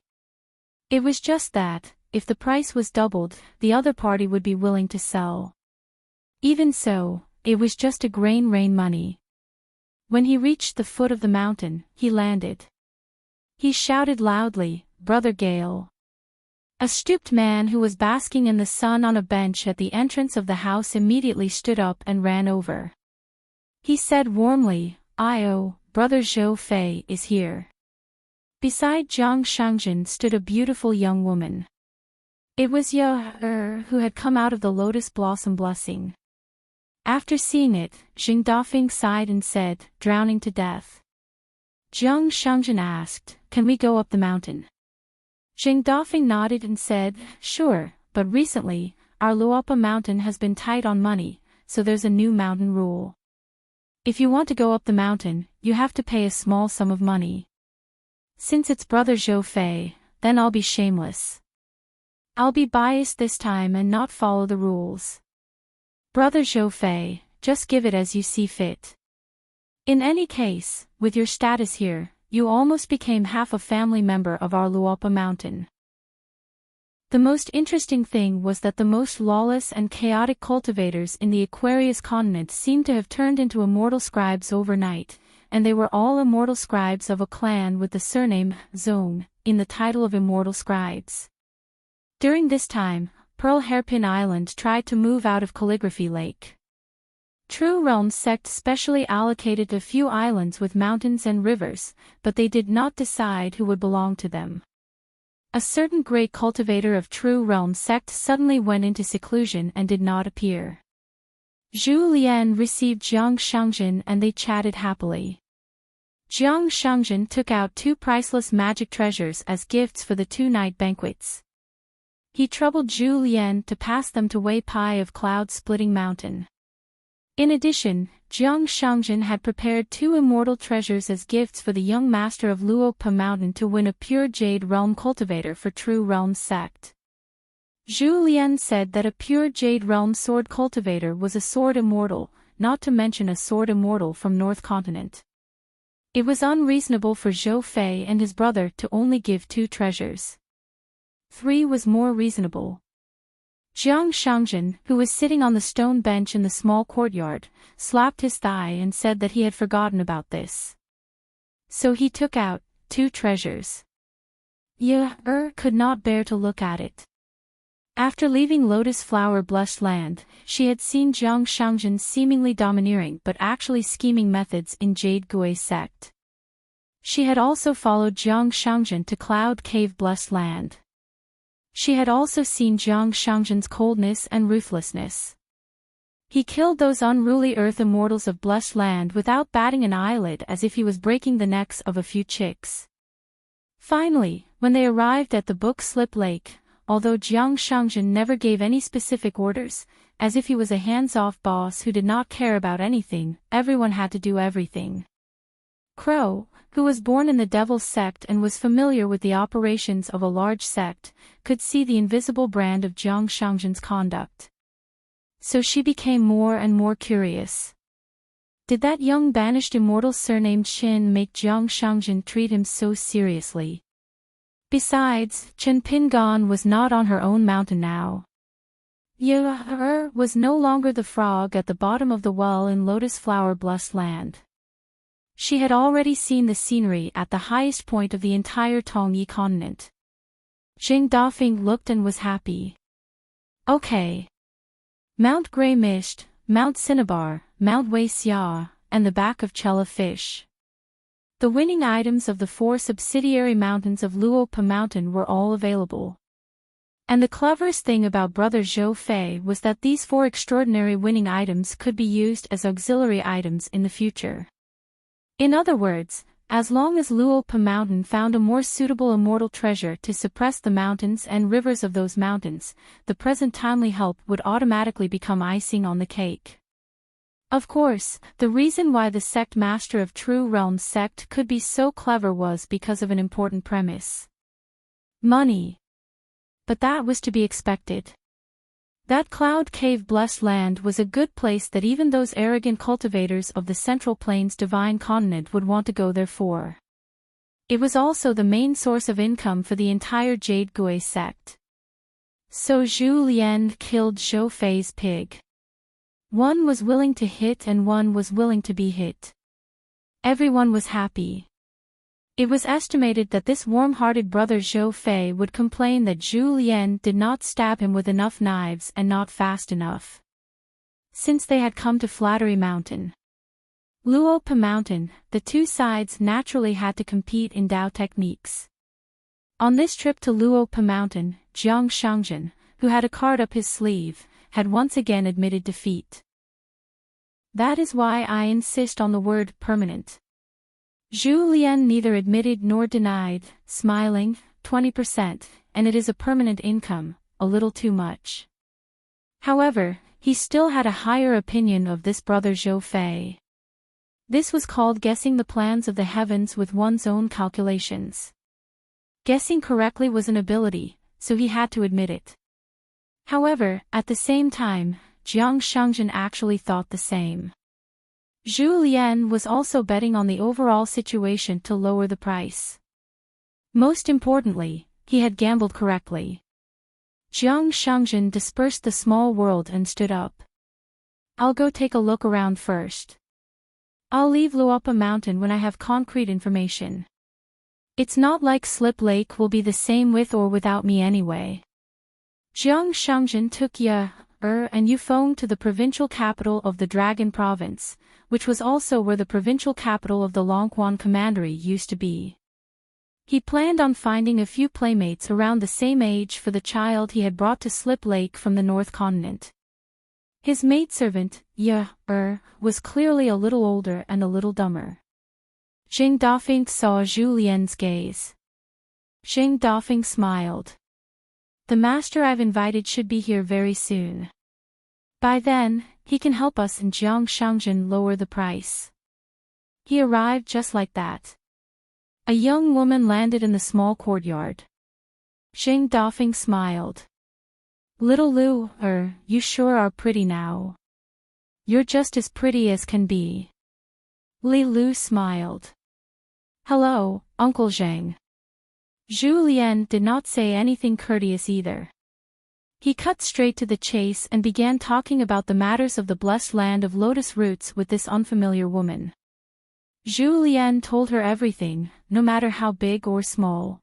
It was just that, if the price was doubled, the other party would be willing to sell. Even so, it was just a rain money. When he reached the foot of the mountain, he landed. He shouted loudly, "Brother Gale!" A stooped man who was basking in the sun on a bench at the entrance of the house immediately stood up and ran over. He said warmly, Brother Zhou Fei is here." Beside Jiang Shangjin stood a beautiful young woman. It was Ye who had come out of the lotus blossom blessing. After seeing it, Jing Dafeng sighed and said, "Drowning to death." Jiang Shangjin asked, "Can we go up the mountain?" Jing Dafeng nodded and said, "Sure, but recently, our Luopa mountain has been tight on money, so there's a new mountain rule. If you want to go up the mountain, you have to pay a small sum of money. Since it's Brother Zhou Fei, then I'll be shameless. I'll be biased this time and not follow the rules. Brother Zhou Fei, just give it as you see fit. In any case, with your status here, you almost became half a family member of our Luopa mountain." The most interesting thing was that the most lawless and chaotic cultivators in the Aquarius continent seemed to have turned into immortal scribes overnight, and they were all immortal scribes of a clan with the surname Zong in the title of immortal scribes. During this time, Pearl Hairpin Island tried to move out of Calligraphy Lake. True Realm sect specially allocated a few islands with mountains and rivers, but they did not decide who would belong to them. A certain great cultivator of True Realm sect suddenly went into seclusion and did not appear. Zhu Lian received Jiang Shangjin and they chatted happily. Jiang Shangjin took out 2 priceless magic treasures as gifts for the 2-night banquets. He troubled Zhu Lian to pass them to Wei Pai of Cloud-Splitting Mountain. In addition, Jiang Shangjin had prepared 2 immortal treasures as gifts for the young master of Luopa Mountain to win a pure Jade Realm cultivator for True Realm sect. Zhu Lian said that a pure Jade Realm sword cultivator was a sword immortal, not to mention a sword immortal from North Continent. It was unreasonable for Zhou Fei and his brother to only give 2 treasures. 3 was more reasonable. Jiang Shangjin, who was sitting on the stone bench in the small courtyard, slapped his thigh and said that he had forgotten about this. So he took out 2 treasures. Ye could not bear to look at it. After leaving Lotus Flower Blushed Land, she had seen Jiang Shangjin's seemingly domineering but actually scheming methods in Jade Gui sect. She had also followed Jiang Shangjin to Cloud Cave Blushed Land. She had also seen Jiang Shangjin's coldness and ruthlessness. He killed those unruly earth immortals of Blushed Land without batting an eyelid as if he was breaking the necks of a few chicks. Finally, when they arrived at the Book Slip Lake, although Jiang Shangjin never gave any specific orders, as if he was a hands-off boss who did not care about anything, everyone had to do everything. Crow, who was born in the Devil's sect and was familiar with the operations of a large sect, could see the invisible brand of Jiang Shangjin's conduct. So she became more and more curious. Did that young banished immortal surnamed Qin make Jiang Shangjin treat him so seriously? Besides, Chen Pingan was not on her own mountain now. Ye was no longer the frog at the bottom of the well in Lotus Flower Blushed Land. She had already seen the scenery at the highest point of the entire Tongyi continent. Jing Dafeng looked and was happy. Okay. Mount Grey Mist, Mount Cinnabar, Mount Wei Xia, and the back of Chella Fish. The winning items of the 4 subsidiary mountains of Luopa Mountain were all available. And the cleverest thing about Brother Zhou Fei was that these 4 extraordinary winning items could be used as auxiliary items in the future. In other words, As long as Luopa Mountain found a more suitable immortal treasure to suppress the mountains and rivers of those mountains, the present timely help would automatically become icing on the cake. Of course, the reason why the sect master of True Realms sect could be so clever was because of an important premise. Money. But that was to be expected. That Cloud Cave blessed land was a good place that even those arrogant cultivators of the Central Plains divine continent would want to go there for. It was also the main source of income for the entire Jade Gui sect. So Zhu Lian killed Zhou Fei's pig. One was willing to hit and one was willing to be hit. Everyone was happy. It was estimated that this warm-hearted brother Zhou Fei would complain that Zhu Lian did not stab him with enough knives and not fast enough. Since they had come to Flattery Mountain, Luopa Mountain, the two sides naturally had to compete in Dao techniques. On this trip to Luopa Mountain, Jiang Shangjin, who had a card up his sleeve, had once again admitted defeat. That is why I insist on the word permanent. Zhu Lian neither admitted nor denied, smiling, 20%, and it is a permanent income, a little too much. However, he still had a higher opinion of this brother Zhou Fei. This was called guessing the plans of the heavens with one's own calculations. Guessing correctly was an ability, so he had to admit it. However, at the same time, Jiang Shangjin actually thought the same. Zhu Lian was also betting on the overall situation to lower the price. Most importantly, he had gambled correctly. Jiang Shangjin dispersed the small world and stood up. I'll go take a look around first. I'll leave Luopa Mountain when I have concrete information. It's not like Slip Lake will be the same with or without me anyway. Jiang Shangjin took Ye, and Yufeng to the provincial capital of the Dragon Province, which was also where the provincial capital of the Longquan Commandery used to be. He planned on finding a few playmates around the same age for the child he had brought to Slip Lake from the North Continent. His maidservant, Ye, was clearly a little older and a little dumber. Jing Dafeng saw Zhu Lian's gaze. Jing Dafeng smiled. The master I've invited should be here very soon. By then, he can help us and Jiang Shangjin lower the price. He arrived just like that. A young woman landed in the small courtyard. Jing Dafeng smiled. Little Lu, you sure are pretty now. You're just as pretty as can be. Li Lu smiled. Hello, Uncle Zhang. Zhu Lian did not say anything courteous either. He cut straight to the chase and began talking about the matters of the blessed land of lotus roots with this unfamiliar woman. Zhu Lian told her everything, no matter how big or small.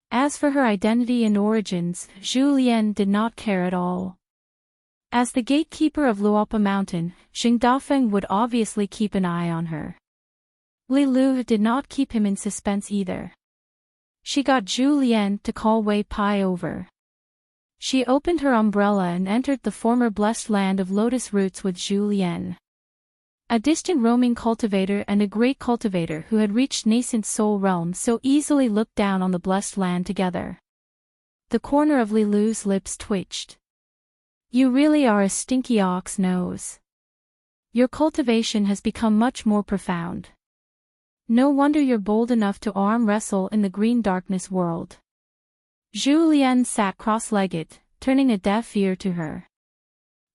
As for her identity and origins, Zhu Lian did not care at all. As the gatekeeper of Luopa Mountain, Jing Dafeng would obviously keep an eye on her. Li Lu did not keep him in suspense either. She got Zhu Lian to call Wei Pai over. She opened her umbrella and entered the former blessed land of lotus roots with Zhu Lian. A distant roaming cultivator and a great cultivator who had reached nascent soul realm so easily looked down on the blessed land together. The corner of Li Lu's lips twitched. You really are a stinky ox nose. Your cultivation has become much more profound. No wonder you're bold enough to arm wrestle in the green darkness world. Zhu Lian sat cross-legged, turning a deaf ear to her.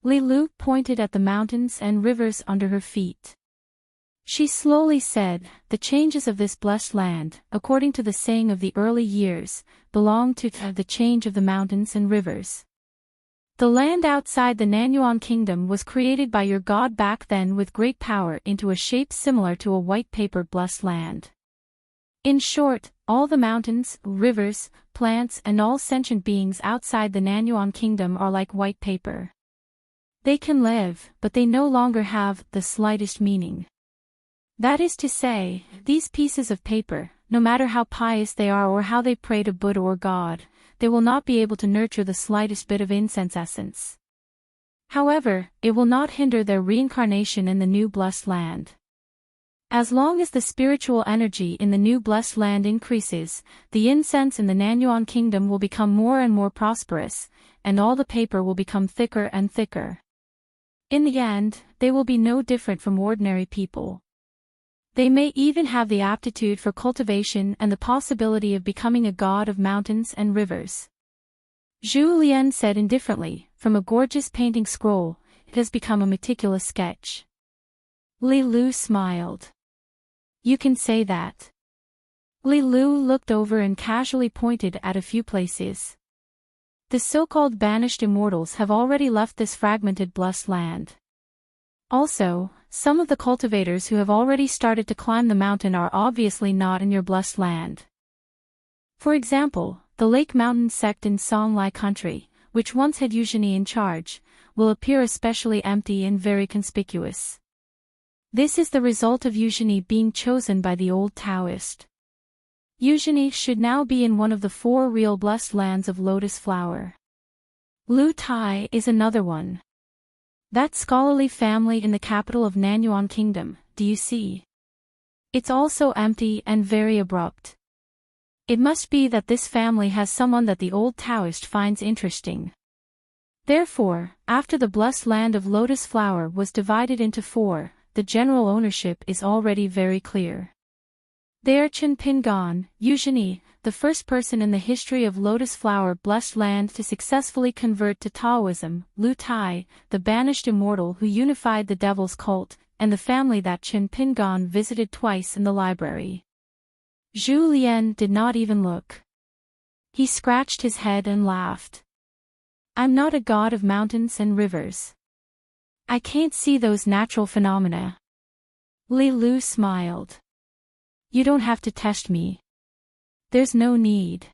Li Lu pointed at the mountains and rivers under her feet. She slowly said, the changes of this blessed land, according to the saying of the early years, belong to the change of the mountains and rivers. The land outside the Nanyuan kingdom was created by your god back then with great power into a shape similar to a white paper blessed land. In short, all the mountains, rivers, plants and all sentient beings outside the Nanyuan kingdom are like white paper. They can live, but they no longer have the slightest meaning. That is to say, these pieces of paper, no matter how pious they are or how they pray to Buddha or God, they will not be able to nurture the slightest bit of incense essence. However, it will not hinder their reincarnation in the new blessed land. As long as the spiritual energy in the new blessed land increases, the incense in the Nanyuan kingdom will become more and more prosperous, and all the paper will become thicker and thicker. In the end, they will be no different from ordinary people. They may even have the aptitude for cultivation and the possibility of becoming a god of mountains and rivers. Zhu Lian said indifferently, from a gorgeous painting scroll, it has become a meticulous sketch. Li Lu smiled. You can say that. Li Lu looked over and casually pointed at a few places. The so-called banished immortals have already left this fragmented blessed land. Also, some of the cultivators who have already started to climb the mountain are obviously not in your blessed land. For example, the Lake Mountain sect in Songlai country, which once had Eugenie in charge, will appear especially empty and very conspicuous. This is the result of Eugenie being chosen by the old Taoist. Eugenie should now be in one of the 4 real blessed lands of lotus flower. Lu Tai is another one. That scholarly family in the capital of Nanyuan Kingdom, do you see? It's also empty and very abrupt. It must be that this family has someone that the old Taoist finds interesting. Therefore, after the blessed land of lotus flower was divided into 4, the general ownership is already very clear. They are Chen Pingan, Eugenie, the first person in the history of lotus flower blessed land to successfully convert to Taoism, Lu Tai, the banished immortal who unified the devil's cult, and the family that Chen Pingan visited twice in the library. Zhu Lian did not even look. He scratched his head and laughed. I'm not a god of mountains and rivers. I can't see those natural phenomena. Li Lu smiled. You don't have to test me. There's no need.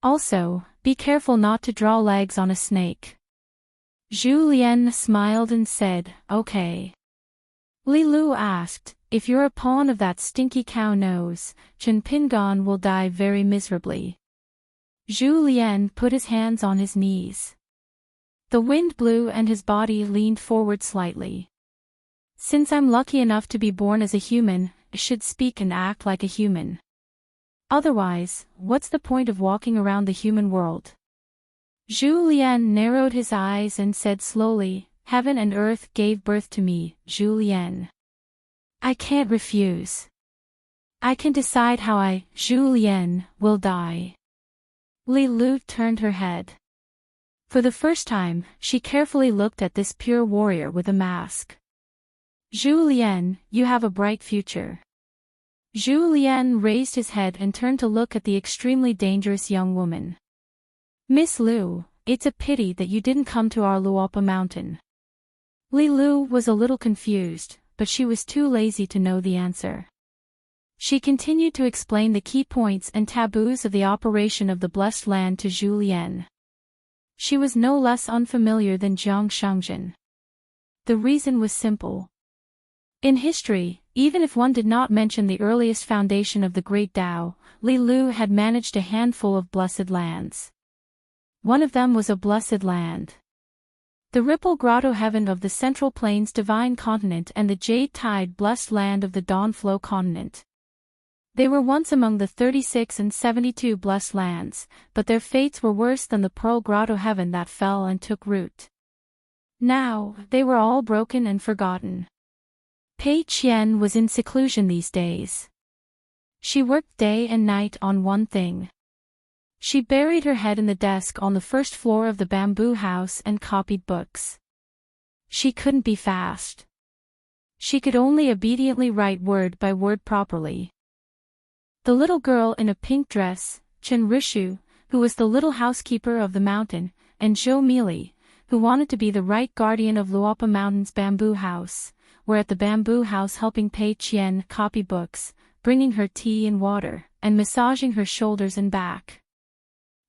Also, be careful not to draw legs on a snake. Zhu Lian smiled and said, okay. Li Lu asked, if you're a pawn of that stinky cow nose, Chen Pingan will die very miserably. Zhu Lian put his hands on his knees. The wind blew and his body leaned forward slightly. Since I'm lucky enough to be born as a human, I should speak and act like a human. Otherwise, what's the point of walking around the human world? Zhu Lian narrowed his eyes and said slowly, Heaven and earth gave birth to me, Zhu Lian. I can't refuse. I can decide how I, Zhu Lian, will die. Li Lu turned her head. For the first time, she carefully looked at this pure warrior with a mask. Zhu Lian, you have a bright future. Zhu Lian raised his head and turned to look at the extremely dangerous young woman. Miss Lu, it's a pity that you didn't come to our Luopa mountain. Li Lu was a little confused, but she was too lazy to know the answer. She continued to explain the key points and taboos of the operation of the blessed land to Zhu Lian. She was no less unfamiliar than Jiang Shangjin. The reason was simple. In history, even if one did not mention the earliest foundation of the Great Tao, Li Lu had managed a handful of blessed lands. One of them was a blessed land. The Ripple Grotto Heaven of the Central Plains Divine Continent and the Jade Tide Blessed Land of the Dawn Flow Continent. They were once among the 36 and 72 blessed lands, but their fates were worse than the Pearl Grotto Heaven that fell and took root. Now, they were all broken and forgotten. Pei Qian was in seclusion these days. She worked day and night on one thing. She buried her head in the desk on the first floor of the bamboo house and copied books. She couldn't be fast. She could only obediently write word by word properly. The little girl in a pink dress, Chen Rishu, who was the little housekeeper of the mountain, and Zhou Mili, who wanted to be the right guardian of Luopa Mountain's bamboo house, were at the bamboo house helping Pei Qian copy books, bringing her tea and water, and massaging her shoulders and back.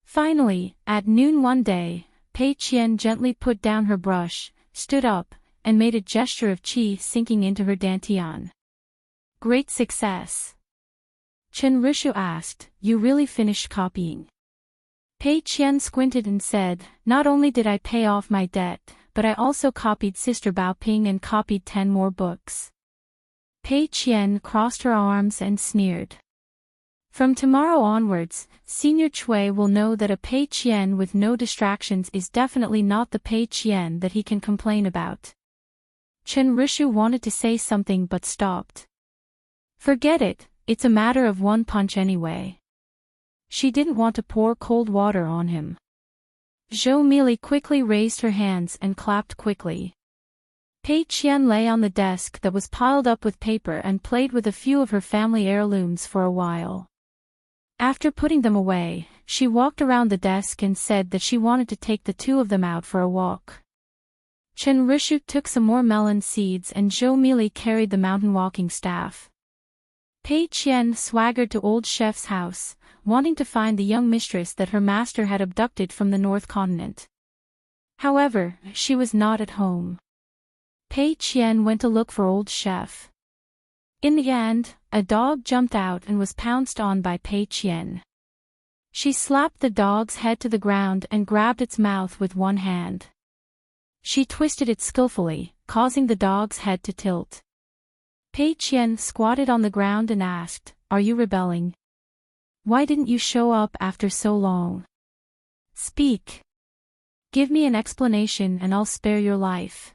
Finally, at noon one day, Pei Qian gently put down her brush, stood up, and made a gesture of qi sinking into her dantian. Great success. Chen Rishu asked, You really finished copying? Pei Qian squinted and said, Not only did I pay off my debt, but I also copied Sister Bao Ping and copied 10 more books. Pei Qian crossed her arms and sneered. From tomorrow onwards, Senior Chui will know that a Pei Qian with no distractions is definitely not the Pei Qian that he can complain about. Chen Rishu wanted to say something but stopped. Forget it, it's a matter of one punch anyway. She didn't want to pour cold water on him. Zhou Mili quickly raised her hands and clapped quickly. Pei Qian lay on the desk that was piled up with paper and played with a few of her family heirlooms for a while. After putting them away, she walked around the desk and said that she wanted to take the two of them out for a walk. Chen Rishu took some more melon seeds and Zhou Mili carried the mountain walking staff. Pei Qian swaggered to old chef's house, wanting to find the young mistress that her master had abducted from the North Continent. However, she was not at home. Pei Qian went to look for old chef. In the end, a dog jumped out and was pounced on by Pei Qian. She slapped the dog's head to the ground and grabbed its mouth with one hand. She twisted it skillfully, causing the dog's head to tilt. Pei Qian squatted on the ground and asked, "Are you rebelling? Why didn't you show up after so long? Speak. Give me an explanation and I'll spare your life."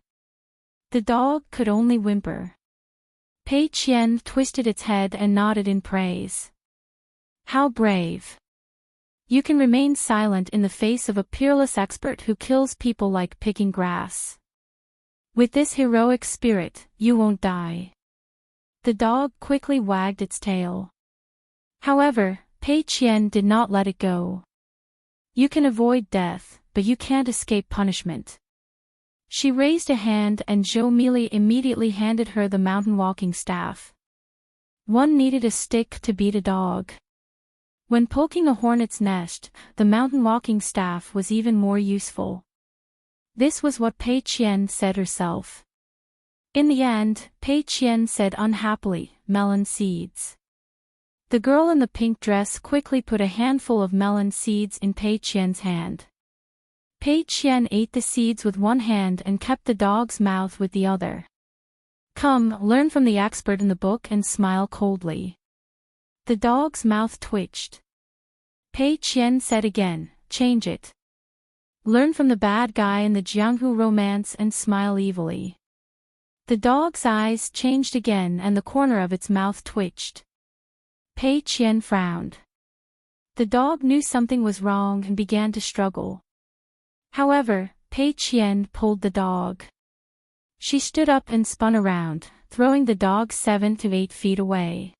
The dog could only whimper. Pei Qian twisted its head and nodded in praise. "How brave. You can remain silent in the face of a peerless expert who kills people like picking grass. With this heroic spirit, you won't die." The dog quickly wagged its tail. However, Pei Qian did not let it go. "You can avoid death, but you can't escape punishment." She raised a hand and Zhou Mili immediately handed her the mountain walking staff. One needed a stick to beat a dog. When poking a hornet's nest, the mountain walking staff was even more useful. This was what Pei Qian said herself. In the end, Pei Qian said unhappily, "Melon seeds." The girl in the pink dress quickly put a handful of melon seeds in Pei Qian's hand. Pei Qian ate the seeds with one hand and kept the dog's mouth with the other. "Come, learn from the expert in the book and smile coldly." The dog's mouth twitched. Pei Qian said again, "Change it. Learn from the bad guy in the Jianghu romance and smile evilly." The dog's eyes changed again and the corner of its mouth twitched. Pei Qian frowned. The dog knew something was wrong and began to struggle. However, Pei Qian pulled the dog. She stood up and spun around, throwing the dog 7 to 8 feet away.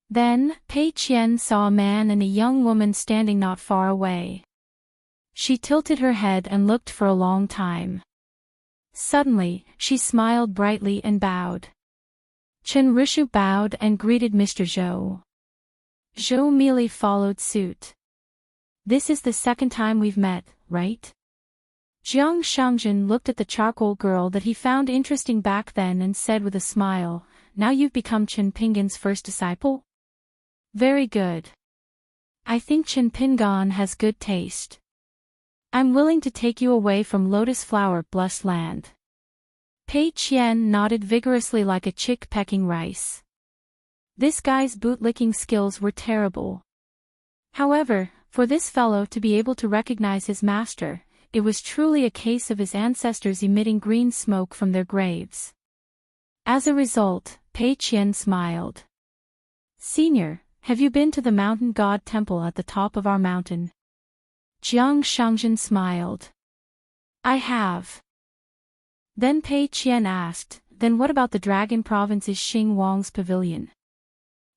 Then, Pei Qian saw a man and a young woman standing not far away. She tilted her head and looked for a long time. Suddenly, she smiled brightly and bowed. Chen Rishu bowed and greeted Mr. Zhou. Zhou Mili followed suit. "This is the second time we've met, right?" Jiang Shangjin looked at the charcoal girl that he found interesting back then and said with a smile, "Now you've become Chen Pingan's first disciple? Very good. I think Chen Pingan has good taste. I'm willing to take you away from Lotus Flower Blessed Land." Pei Qian nodded vigorously like a chick pecking rice. This guy's bootlicking skills were terrible. However, for this fellow to be able to recognize his master, it was truly a case of his ancestors emitting green smoke from their graves. As a result, Pei Qian smiled. "Senior, have you been to the mountain god temple at the top of our mountain?" Jiang Shangjin smiled. "I have." Then Pei Qian asked, "Then what about the dragon province's Xing Wang's pavilion?"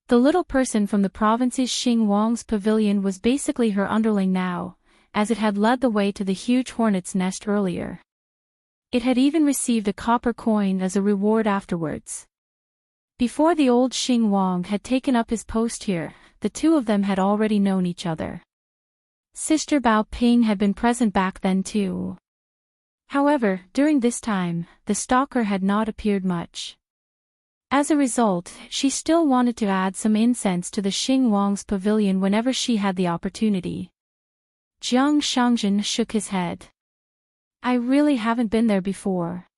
The little person from the province's Xing Wang's pavilion was basically her underling now, as it had led the way to the huge hornet's nest earlier. It had even received a copper coin as a reward afterwards. Before the old Xing Wang had taken up his post here, the two of them had already known each other. Sister Bao Ping had been present back then too. However, during this time, the stalker had not appeared much. As a result, she still wanted to add some incense to the Xing Wang's pavilion whenever she had the opportunity. Jiang Shangjin shook his head. "I really haven't been there before."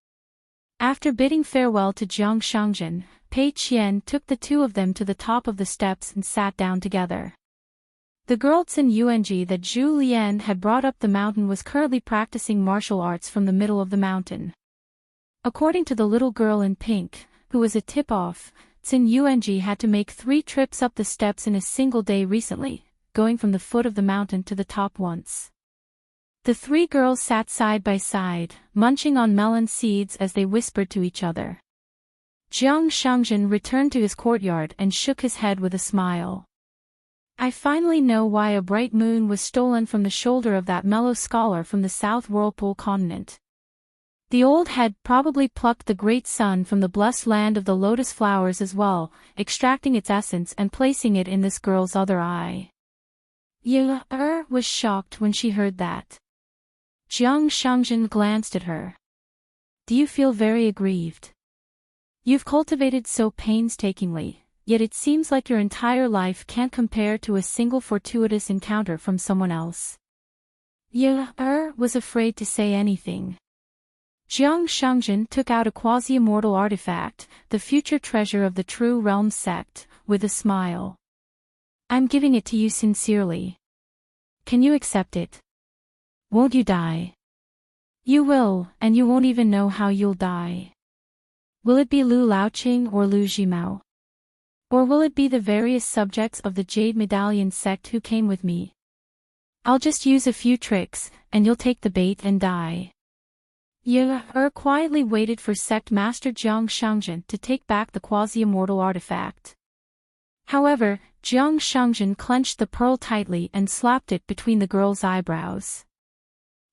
After bidding farewell to Jiang Shangjin, Pei Qian took the two of them to the top of the steps and sat down together. The girl Qin Yuanji that Zhu Lian had brought up the mountain was currently practicing martial arts from the middle of the mountain. According to the little girl in pink, who was a tip-off, Qin Yuanji had to make 3 trips up the steps in a single day recently, going from the foot of the mountain to the top once. The 3 girls sat side by side, munching on melon seeds as they whispered to each other. Jiang Shangjin returned to his courtyard and shook his head with a smile. I finally know why a bright moon was stolen from the shoulder of that mellow scholar from the South Whirlpool continent. The old head probably plucked the great sun from the blessed land of the lotus flowers as well, extracting its essence and placing it in this girl's other eye. Ye was shocked when she heard that. Jiang Shangjin glanced at her. Do you feel very aggrieved? You've cultivated so painstakingly, yet it seems like your entire life can't compare to a single fortuitous encounter from someone else. Ye was afraid to say anything. Jiang Shangjin took out a quasi-immortal artifact, the future treasure of the True Realm sect, with a smile. I'm giving it to you sincerely. Can you accept it? Won't you die? You will, and you won't even know how you'll die. Will it be Lu Laoqing or Lu Jimao? Or will it be the various subjects of the Jade Medallion sect who came with me? I'll just use a few tricks, and you'll take the bait and die. Ye quietly waited for sect master Jiang Shangjin to take back the quasi-immortal artifact. However, Jiang Shangjin clenched the pearl tightly and slapped it between the girl's eyebrows.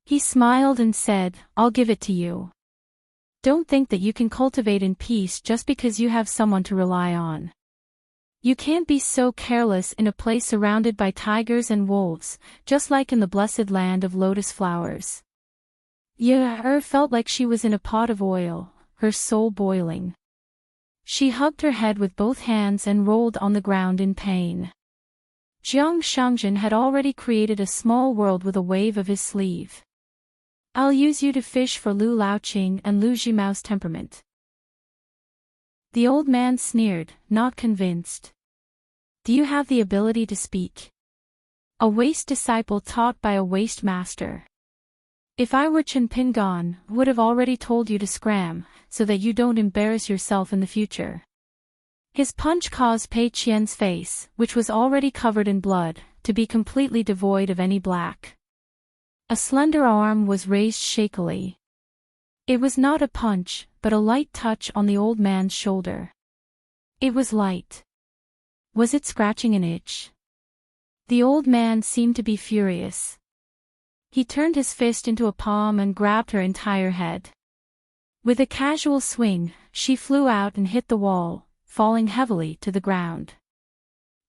He smiled and said, I'll give it to you. Don't think that you can cultivate in peace just because you have someone to rely on. You can't be so careless in a place surrounded by tigers and wolves, just like in the blessed land of lotus flowers. Ye felt like she was in a pot of oil, her soul boiling. She hugged her head with both hands and rolled on the ground in pain. Jiang Shangjin had already created a small world with a wave of his sleeve. I'll use you to fish for Lu Laoqing and Lu Jimao's temperament. The old man sneered, not convinced. Do you have the ability to speak? A waste disciple taught by a waste master. If I were Chen Pingon, would have already told you to scram, so that you don't embarrass yourself in the future. His punch caused Pei Qian's face, which was already covered in blood, to be completely devoid of any black. A slender arm was raised shakily. It was not a punch, but a light touch on the old man's shoulder. It was light. Was it scratching an itch? The old man seemed to be furious. He turned his fist into a palm and grabbed her entire head. With a casual swing, she flew out and hit the wall, falling heavily to the ground.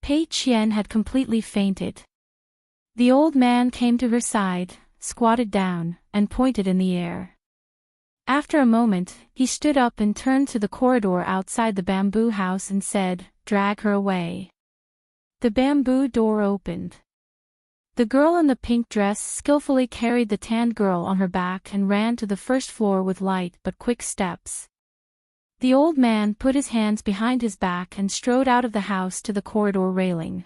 Pei Qian had completely fainted. The old man came to her side, squatted down, and pointed in the air. After a moment, he stood up and turned to the corridor outside the bamboo house and said, "Drag her away." The bamboo door opened. The girl in the pink dress skillfully carried the tanned girl on her back and ran to the first floor with light but quick steps. The old man put his hands behind his back and strode out of the house to the corridor railing.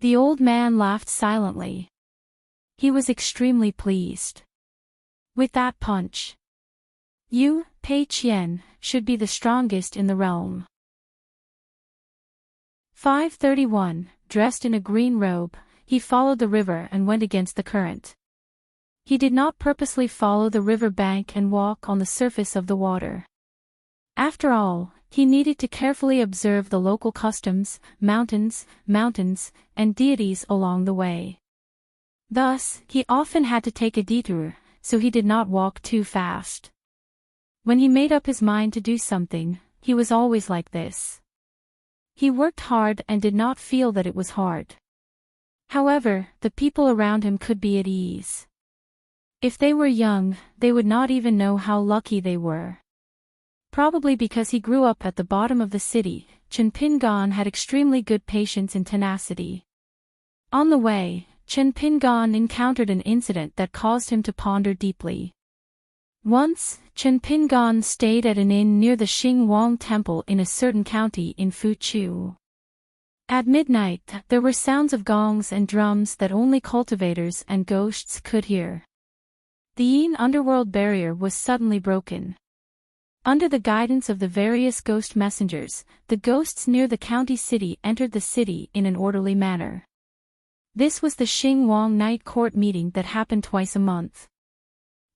The old man laughed silently. He was extremely pleased. With that punch, you, Pei Qian, should be the strongest in the realm. 531, dressed in a green robe, he followed the river and went against the current. He did not purposely follow the river bank and walk on the surface of the water. After all, he needed to carefully observe the local customs, mountains, and deities along the way. Thus, he often had to take a detour, so he did not walk too fast. When he made up his mind to do something, he was always like this. He worked hard and did not feel that it was hard. However, the people around him could be at ease. If they were young, they would not even know how lucky they were. Probably because he grew up at the bottom of the city, Chen Pingon had extremely good patience and tenacity. On the way, Chen Pingon encountered an incident that caused him to ponder deeply. Once, Chen Pingan stayed at an inn near the Xing Wang Temple in a certain county in Fuchu. At midnight, there were sounds of gongs and drums that only cultivators and ghosts could hear. The Yin underworld barrier was suddenly broken. Under the guidance of the various ghost messengers, the ghosts near the county city entered the city in an orderly manner. This was the Xing Wang Night Court meeting that happened twice a month.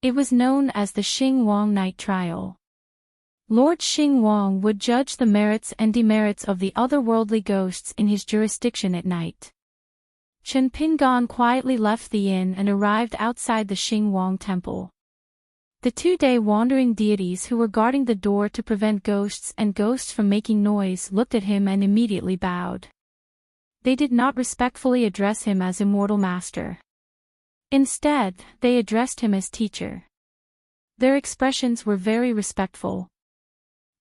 It was known as the Xing Wang Night Trial. Lord Xing Wang would judge the merits and demerits of the otherworldly ghosts in his jurisdiction at night. Chen Pingan quietly left the inn and arrived outside the Xing Wang temple. The 2-day wandering deities who were guarding the door to prevent ghosts from making noise looked at him and immediately bowed. They did not respectfully address him as immortal master. Instead, they addressed him as teacher. Their expressions were very respectful.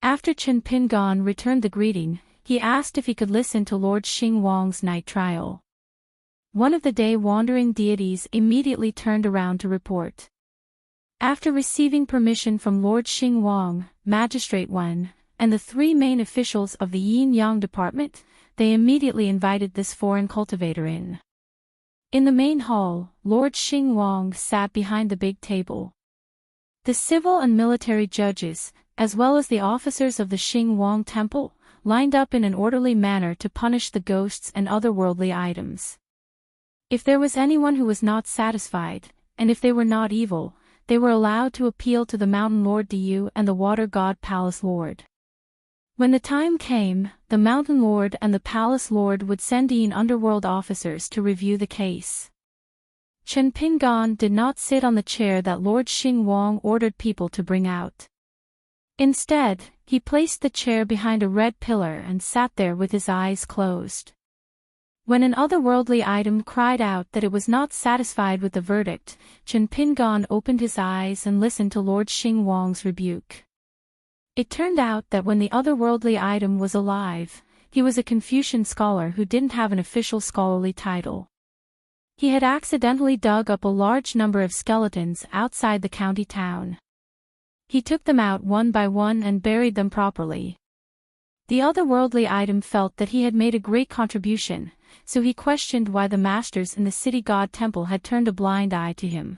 After Chen Pingan returned the greeting, he asked if he could listen to Lord Xing Wang's night trial. One of the day-wandering deities immediately turned around to report. After receiving permission from Lord Xing Wang, Magistrate Wen, and the 3 main officials of the Yin-Yang department, they immediately invited this foreign cultivator in. In the main hall, Lord Xing Wang sat behind the big table. The civil and military judges, as well as the officers of the Xing Wang temple, lined up in an orderly manner to punish the ghosts and otherworldly items. If there was anyone who was not satisfied, and if they were not evil, they were allowed to appeal to the Mountain Lord Diyu and the Water God Palace Lord. When the time came, the Mountain Lord and the Palace Lord would send Yin underworld officers to review the case. Chen Pingan did not sit on the chair that Lord Xing Wang ordered people to bring out. Instead, he placed the chair behind a red pillar and sat there with his eyes closed. When an otherworldly item cried out that it was not satisfied with the verdict, Chen Pingan opened his eyes and listened to Lord Xing Wang's rebuke. It turned out that when the otherworldly item was alive, he was a Confucian scholar who didn't have an official scholarly title. He had accidentally dug up a large number of skeletons outside the county town. He took them out one by one and buried them properly. The otherworldly item felt that he had made a great contribution, so he questioned why the masters in the city god temple had turned a blind eye to him.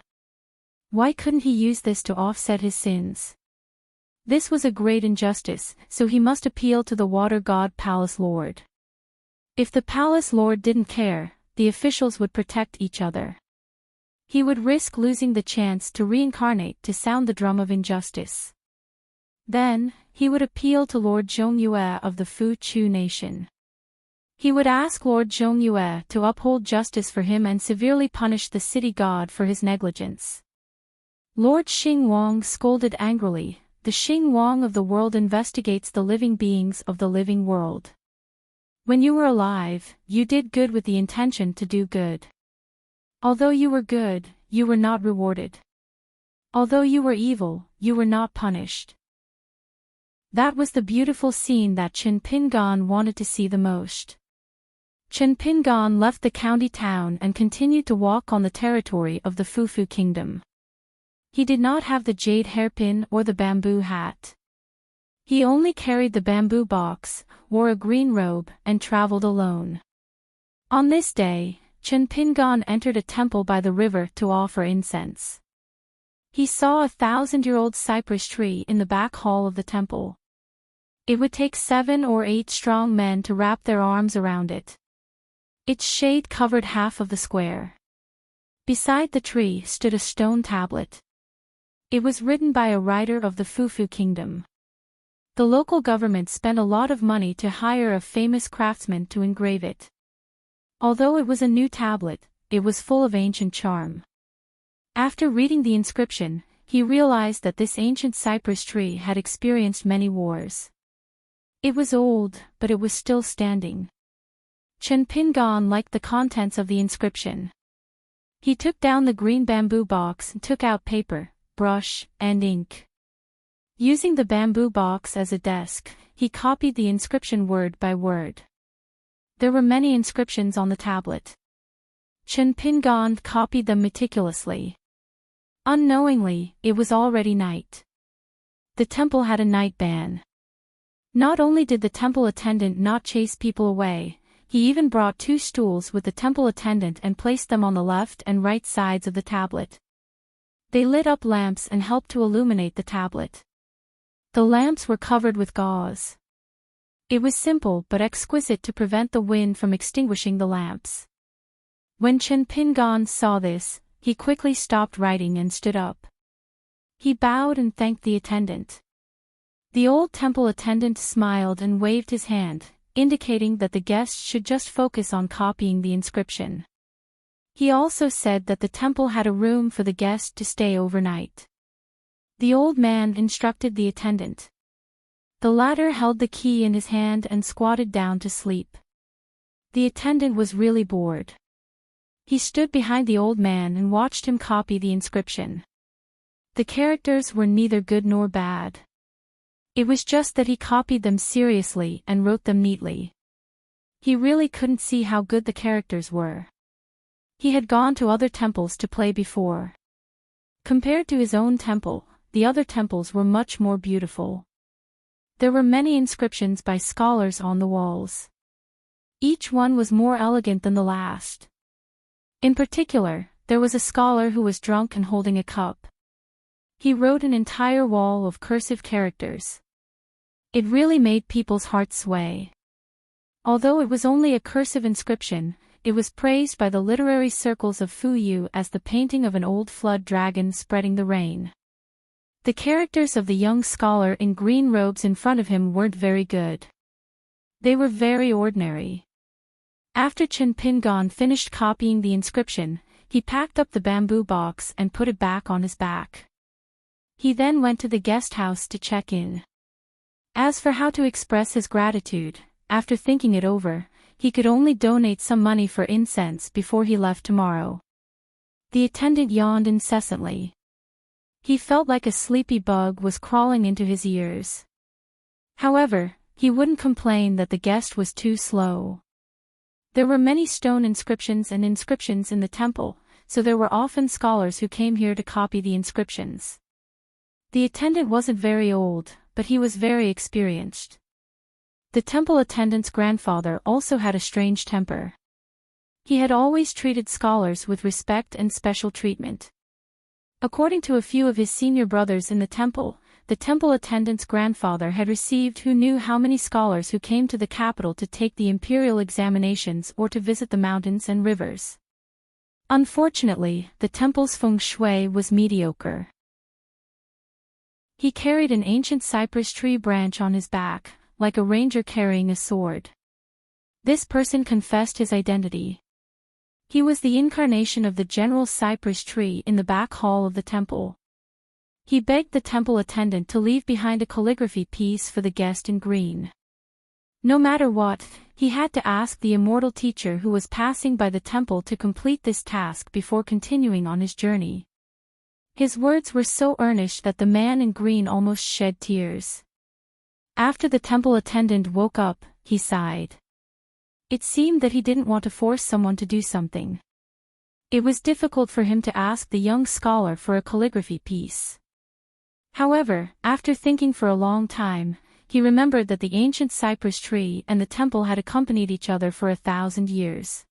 Why couldn't he use this to offset his sins? This was a great injustice, so he must appeal to the Water God Palace Lord. If the Palace Lord didn't care, the officials would protect each other. He would risk losing the chance to reincarnate to sound the drum of injustice. Then, he would appeal to Lord Zhongyue of the Fu Chu nation. He would ask Lord Zhongyue to uphold justice for him and severely punish the city god for his negligence. Lord Xing Wang scolded angrily. The Xing Wang of the world investigates the living beings of the living world. When you were alive, you did good with the intention to do good. Although you were good, you were not rewarded. Although you were evil, you were not punished. That was the beautiful scene that Chen Pingan wanted to see the most. Chen Pingan left the county town and continued to walk on the territory of the Fufu kingdom. He did not have the jade hairpin or the bamboo hat. He only carried the bamboo box, wore a green robe, and traveled alone. On this day, Chen Pingan entered a temple by the river to offer incense. He saw a 1,000-year-old cypress tree in the back hall of the temple. It would take 7 or 8 strong men to wrap their arms around it. Its shade covered half of the square. Beside the tree stood a stone tablet. It was written by a writer of the Fufu kingdom. The local government spent a lot of money to hire a famous craftsman to engrave it. Although it was a new tablet, it was full of ancient charm. After reading the inscription, he realized that this ancient cypress tree had experienced many wars. It was old, but it was still standing. Chen Pingan liked the contents of the inscription. He took down the green bamboo box and took out paper, brush, and ink. Using the bamboo box as a desk, he copied the inscription word by word. There were many inscriptions on the tablet. Chen Pingan copied them meticulously. Unknowingly, it was already night. The temple had a night ban. Not only did the temple attendant not chase people away, he even brought 2 stools with the temple attendant and placed them on the left and right sides of the tablet. They lit up lamps and helped to illuminate the tablet. The lamps were covered with gauze. It was simple but exquisite to prevent the wind from extinguishing the lamps. When Chen Pingan saw this, he quickly stopped writing and stood up. He bowed and thanked the attendant. The old temple attendant smiled and waved his hand, indicating that the guest should just focus on copying the inscription. He also said that the temple had a room for the guest to stay overnight. The old man instructed the attendant. The latter held the key in his hand and squatted down to sleep. The attendant was really bored. He stood behind the old man and watched him copy the inscription. The characters were neither good nor bad. It was just that he copied them seriously and wrote them neatly. He really couldn't see how good the characters were. He had gone to other temples to play before. Compared to his own temple, the other temples were much more beautiful. There were many inscriptions by scholars on the walls. Each one was more elegant than the last. In particular, there was a scholar who was drunk and holding a cup. He wrote an entire wall of cursive characters. It really made people's hearts sway. Although it was only a cursive inscription, it was praised by the literary circles of Fuyu as the painting of an old flood dragon spreading the rain. The characters of the young scholar in green robes in front of him weren't very good. They were very ordinary. After Chen Pingan finished copying the inscription, he packed up the bamboo box and put it back on his back. He then went to the guest house to check in. As for how to express his gratitude, after thinking it over, he could only donate some money for incense before he left tomorrow. The attendant yawned incessantly. He felt like a sleepy bug was crawling into his ears. However, he wouldn't complain that the guest was too slow. There were many stone inscriptions and inscriptions in the temple, so there were often scholars who came here to copy the inscriptions. The attendant wasn't very old, but he was very experienced. The temple attendant's grandfather also had a strange temper. He had always treated scholars with respect and special treatment. According to a few of his senior brothers in the temple attendant's grandfather had received who knew how many scholars who came to the capital to take the imperial examinations or to visit the mountains and rivers. Unfortunately, the temple's feng shui was mediocre. He carried an ancient cypress tree branch on his back, like a ranger carrying a sword. This person confessed his identity. He was the incarnation of the general cypress tree in the back hall of the temple. He begged the temple attendant to leave behind a calligraphy piece for the guest in green. No matter what, he had to ask the immortal teacher who was passing by the temple to complete this task before continuing on his journey. His words were so earnest that the man in green almost shed tears. After the temple attendant woke up, he sighed. It seemed that he didn't want to force someone to do something. It was difficult for him to ask the young scholar for a calligraphy piece. However, after thinking for a long time, he remembered that the ancient cypress tree and the temple had accompanied each other for 1,000 years.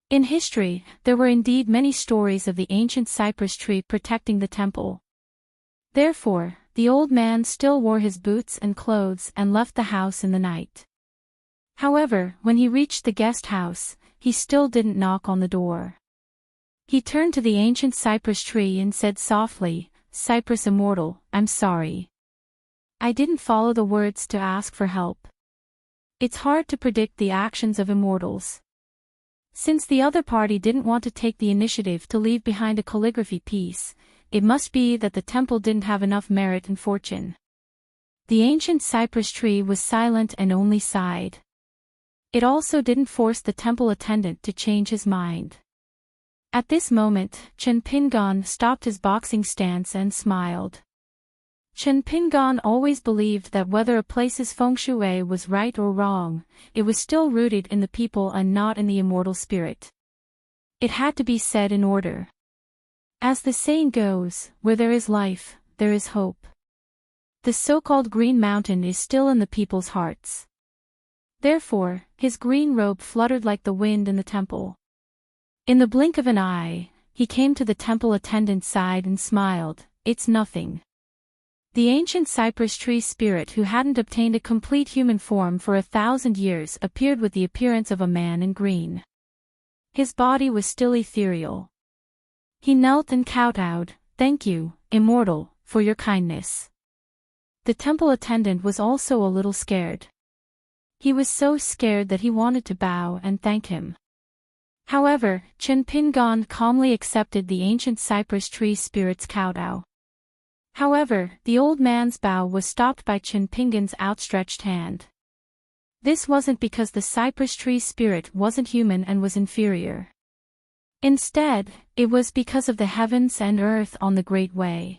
In history, there were indeed many stories of the ancient cypress tree protecting the temple. Therefore, the old man still wore his boots and clothes and left the house in the night. However, when he reached the guest house, he still didn't knock on the door. He turned to the ancient cypress tree and said softly, "Cypress immortal, I'm sorry. I didn't follow the words to ask for help." It's hard to predict the actions of immortals. Since the other party didn't want to take the initiative to leave behind a calligraphy piece, it must be that the temple didn't have enough merit and fortune. The ancient cypress tree was silent and only sighed. It also didn't force the temple attendant to change his mind. At this moment, Chen Pingan stopped his boxing stance and smiled. Chen Pingan always believed that whether a place's feng shui was right or wrong, it was still rooted in the people and not in the immortal spirit. It had to be said in order. As the saying goes, where there is life, there is hope. The so-called Green Mountain is still in the people's hearts. Therefore, his green robe fluttered like the wind in the temple. In the blink of an eye, he came to the temple attendant's side and smiled. "It's nothing." The ancient cypress tree spirit who hadn't obtained a complete human form for 1,000 years appeared with the appearance of a man in green. His body was still ethereal. He knelt and kowtowed, "Thank you, immortal, for your kindness." The temple attendant was also a little scared. He was so scared that he wanted to bow and thank him. However, Chinpingan calmly accepted the ancient cypress tree spirit's kowtow. However, the old man's bow was stopped by Chinpingan's outstretched hand. This wasn't because the cypress tree spirit wasn't human and was inferior. Instead, it was because of the heavens and earth on the Great Way.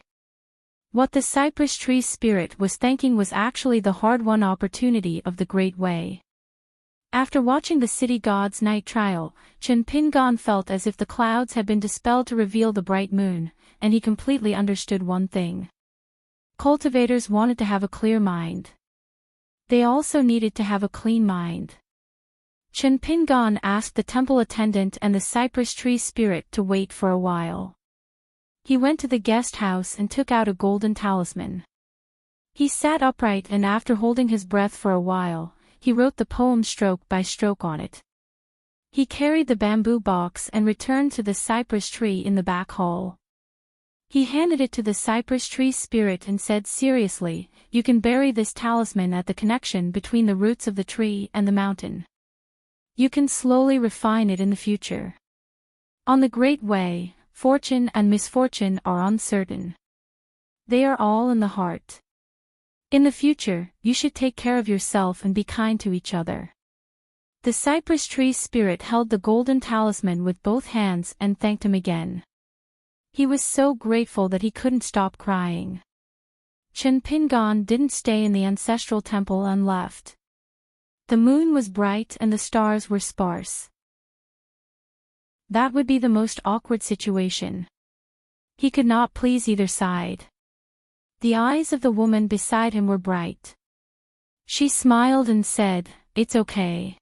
What the cypress tree spirit was thanking was actually the hard-won opportunity of the Great Way. After watching the city god's night trial, Chinpingan felt as if the clouds had been dispelled to reveal the bright moon, and he completely understood one thing. Cultivators wanted to have a clear mind. They also needed to have a clean mind. Chinpingan asked the temple attendant and the cypress tree spirit to wait for a while. He went to the guest house and took out a golden talisman. He sat upright and after holding his breath for a while, he wrote the poem stroke by stroke on it. He carried the bamboo box and returned to the cypress tree in the back hall. He handed it to the cypress tree spirit and said seriously, "You can bury this talisman at the connection between the roots of the tree and the mountain. You can slowly refine it in the future. On the Great Way, fortune and misfortune are uncertain. They are all in the heart. In the future, you should take care of yourself and be kind to each other." The cypress tree spirit held the golden talisman with both hands and thanked him again. He was so grateful that he couldn't stop crying. Chinpingan didn't stay in the ancestral temple and left. The moon was bright and the stars were sparse. That would be the most awkward situation. He could not please either side. The eyes of the woman beside him were bright. She smiled and said, "It's okay.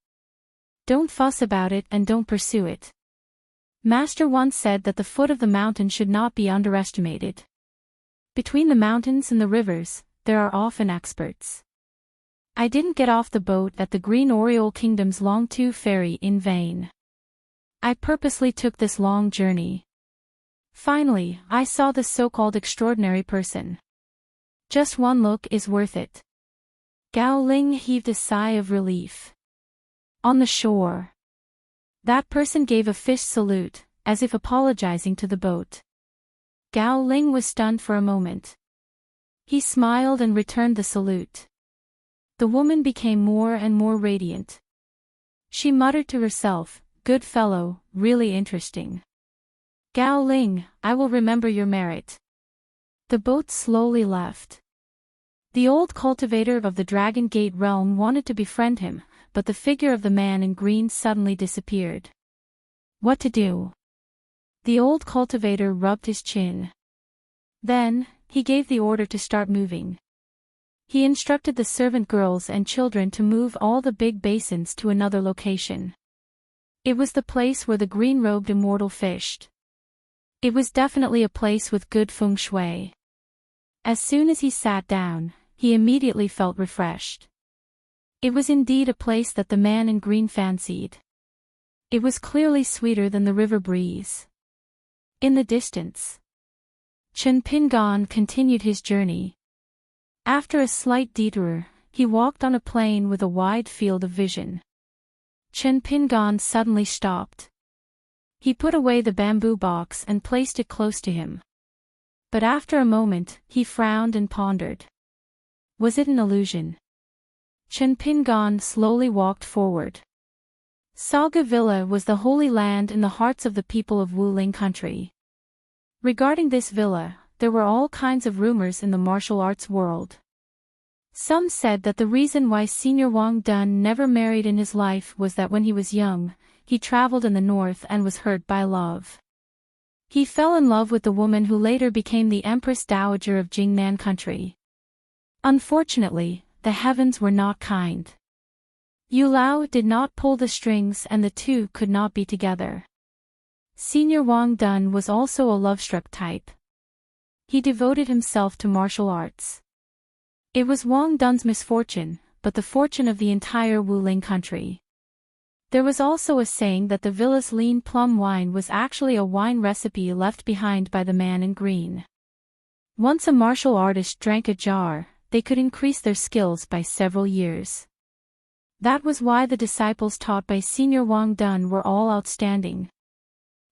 Don't fuss about it and don't pursue it. Master once said that the foot of the mountain should not be underestimated. Between the mountains and the rivers, there are often experts. I didn't get off the boat at the Green Oriole Kingdom's Longtu ferry in vain. I purposely took this long journey. Finally, I saw the so-called extraordinary person. Just one look is worth it." Gao Ling heaved a sigh of relief. On the shore, that person gave a fish salute, as if apologizing to the boat. Gao Ling was stunned for a moment. He smiled and returned the salute. The woman became more and more radiant. She muttered to herself, "Good fellow, really interesting. Gao Ling, I will remember your merit." The boat slowly left. The old cultivator of the Dragon Gate realm wanted to befriend him, but the figure of the man in green suddenly disappeared. What to do? The old cultivator rubbed his chin. Then, he gave the order to start moving. He instructed the servant girls and children to move all the big basins to another location. It was the place where the green-robed immortal fished. It was definitely a place with good feng shui. As soon as he sat down, he immediately felt refreshed. It was indeed a place that the man in green fancied. It was clearly sweeter than the river breeze. In the distance, Chinpingan continued his journey. After a slight detour, he walked on a plain with a wide field of vision. Chinpingan suddenly stopped. He put away the bamboo box and placed it close to him. But after a moment, he frowned and pondered. Was it an illusion? Chinpingan slowly walked forward. Saga Villa was the holy land in the hearts of the people of Wuling country. Regarding this villa, there were all kinds of rumors in the martial arts world. Some said that the reason why Senior Wang Dun never married in his life was that when he was young, he traveled in the north and was hurt by love. He fell in love with the woman who later became the Empress Dowager of Jingnan country. Unfortunately, the heavens were not kind. Yu Lao did not pull the strings and the two could not be together. Senior Wang Dun was also a love-struck type. He devoted himself to martial arts. It was Wang Dun's misfortune, but the fortune of the entire Wuling country. There was also a saying that the Vilas lean plum wine was actually a wine recipe left behind by the man in green. Once a martial artist drank a jar, they could increase their skills by several years. That was why the disciples taught by Senior Wang Dun were all outstanding.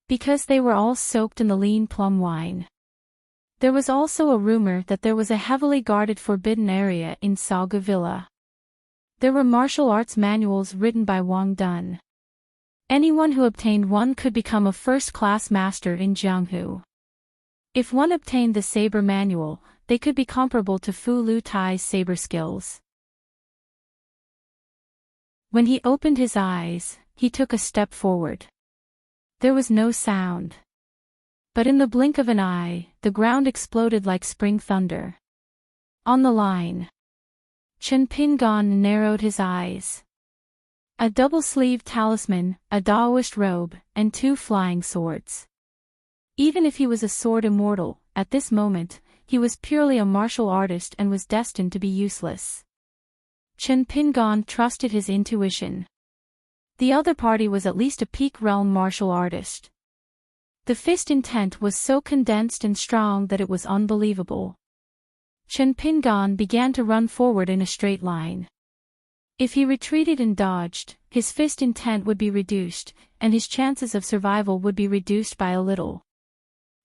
Because they were all soaked in the lean plum wine. There was also a rumor that there was a heavily guarded forbidden area in Saga Villa. There were martial arts manuals written by Wang Dun. Anyone who obtained one could become a first-class master in Jianghu. If one obtained the saber manual, they could be comparable to Fu Lu Tai's saber skills. When he opened his eyes, he took a step forward. There was no sound. But in the blink of an eye, the ground exploded like spring thunder. On the line. Chen Pingan narrowed his eyes. A double-sleeved talisman, a Daoist robe, and 2 flying swords. Even if he was a sword immortal, at this moment, he was purely a martial artist and was destined to be useless. Chen Pingan trusted his intuition. The other party was at least a peak realm martial artist. The fist intent was so condensed and strong that it was unbelievable. Chen Pingan began to run forward in a straight line. If he retreated and dodged, his fist intent would be reduced, and his chances of survival would be reduced by a little.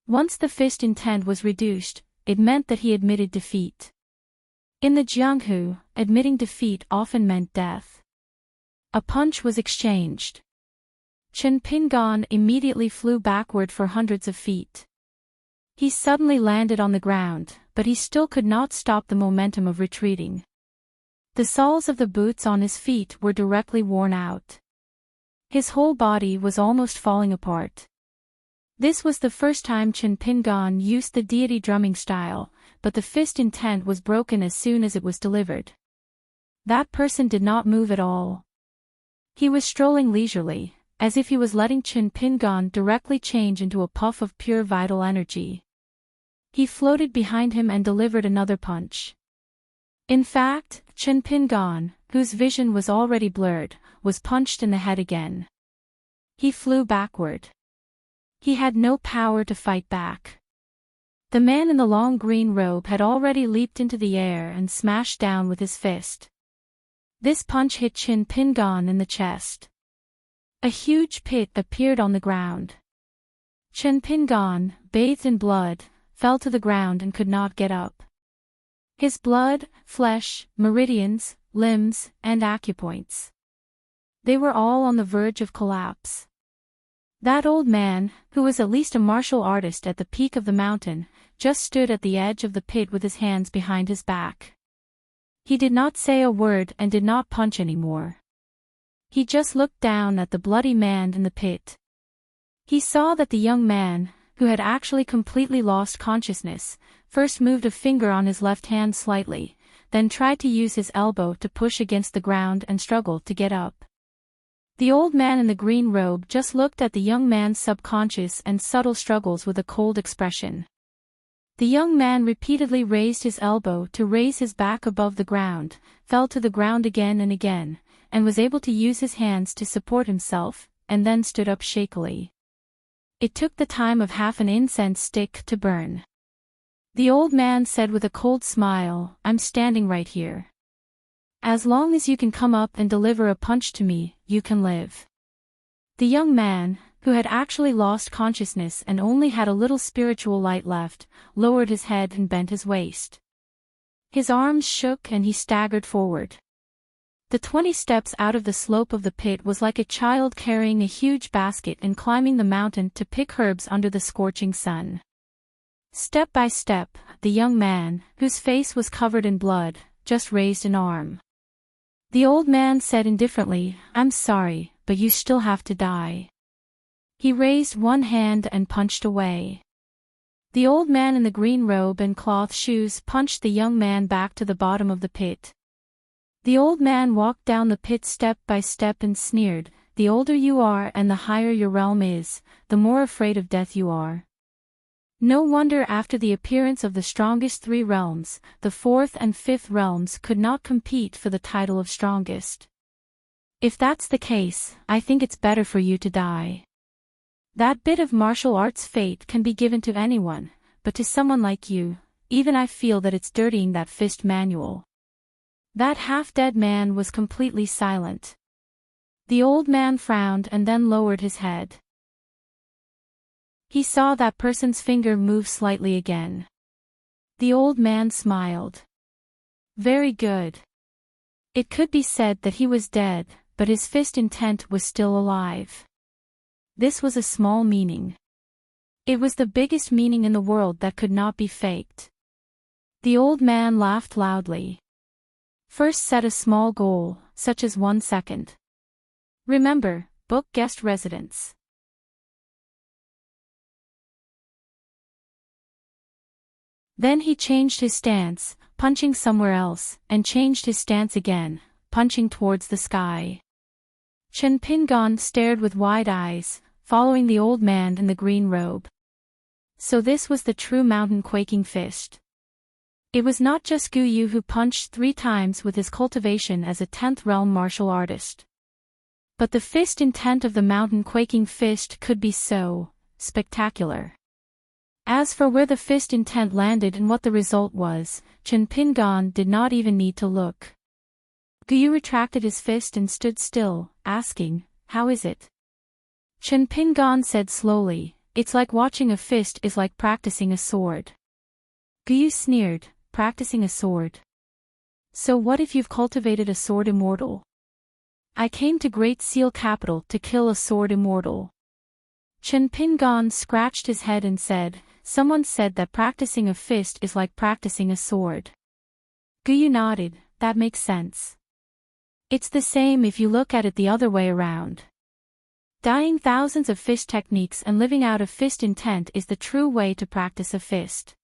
Once the fist intent was reduced, it meant that he admitted defeat. In the Jianghu, admitting defeat often meant death. A punch was exchanged. Chen Pingan immediately flew backward for hundreds of feet. He suddenly landed on the ground, but he still could not stop the momentum of retreating. The soles of the boots on his feet were directly worn out. His whole body was almost falling apart. This was the first time Chen Pingan used the deity drumming style, but the fist intent was broken as soon as it was delivered. That person did not move at all. He was strolling leisurely, as if he was letting Chen Pingan directly change into a puff of pure vital energy. He floated behind him and delivered another punch. In fact, Chen Pingan, whose vision was already blurred, was punched in the head again. He flew backward. He had no power to fight back. The man in the long green robe had already leaped into the air and smashed down with his fist. This punch hit Chen Pingan in the chest. A huge pit appeared on the ground. Chen Pingan, bathed in blood, fell to the ground and could not get up. His blood, flesh, meridians, limbs, and acupoints. They were all on the verge of collapse. That old man, who was at least a martial artist at the peak of the mountain, just stood at the edge of the pit with his hands behind his back. He did not say a word and did not punch anymore. He just looked down at the bloody man in the pit. He saw that the young man, who had actually completely lost consciousness, first moved a finger on his left hand slightly, then tried to use his elbow to push against the ground and struggled to get up. The old man in the green robe just looked at the young man's subconscious and subtle struggles with a cold expression. The young man repeatedly raised his elbow to raise his back above the ground, fell to the ground again and again, and was able to use his hands to support himself, and then stood up shakily. It took the time of half an incense stick to burn. The old man said with a cold smile, "I'm standing right here. As long as you can come up and deliver a punch to me, you can live." The young man, who had actually lost consciousness and only had a little spiritual light left, lowered his head and bent his waist. His arms shook and he staggered forward. The 20 steps out of the slope of the pit was like a child carrying a huge basket and climbing the mountain to pick herbs under the scorching sun. Step by step, the young man, whose face was covered in blood, just raised an arm. The old man said indifferently, "I'm sorry, but you still have to die." He raised one hand and punched away. The old man in the green robe and cloth shoes punched the young man back to the bottom of the pit. The old man walked down the pit step by step and sneered, "The older you are and the higher your realm is, the more afraid of death you are." No wonder after the appearance of the strongest three realms, the fourth and fifth realms could not compete for the title of strongest. If that's the case, I think it's better for you to die. That bit of martial arts fate can be given to anyone, but to someone like you, even I feel that it's dirtying that fist manual. That half-dead man was completely silent. The old man frowned and then lowered his head. He saw that person's finger move slightly again. The old man smiled. Very good. It could be said that he was dead, but his fist intent was still alive. This was a small meaning. It was the biggest meaning in the world that could not be faked. The old man laughed loudly. First set a small goal, such as 1 second. Remember, book guest residence. Then he changed his stance, punching somewhere else, and changed his stance again, punching towards the sky. Chen Pingon stared with wide eyes, following the old man in the green robe. So this was the true mountain-quaking fist. It was not just Gu Yu who punched 3 times with his cultivation as a 10th realm martial artist. But the fist intent of the mountain-quaking fist could be so spectacular. As for where the fist intent landed and what the result was, Chen Pingon did not even need to look. Gu Yu retracted his fist and stood still, asking, "How is it?" Chen Pingon said slowly, "It's like watching a fist is like practicing a sword." Gu Yu sneered, "Practicing a sword? So what if you've cultivated a sword immortal?" "I came to Great Seal Capital to kill a sword immortal." Chen Pingon scratched his head and said, "Someone said that practicing a fist is like practicing a sword." Gu Yu nodded, "That makes sense. It's the same if you look at it the other way around. Dying thousands of fist techniques and living out a fist intent is the true way to practice a fist."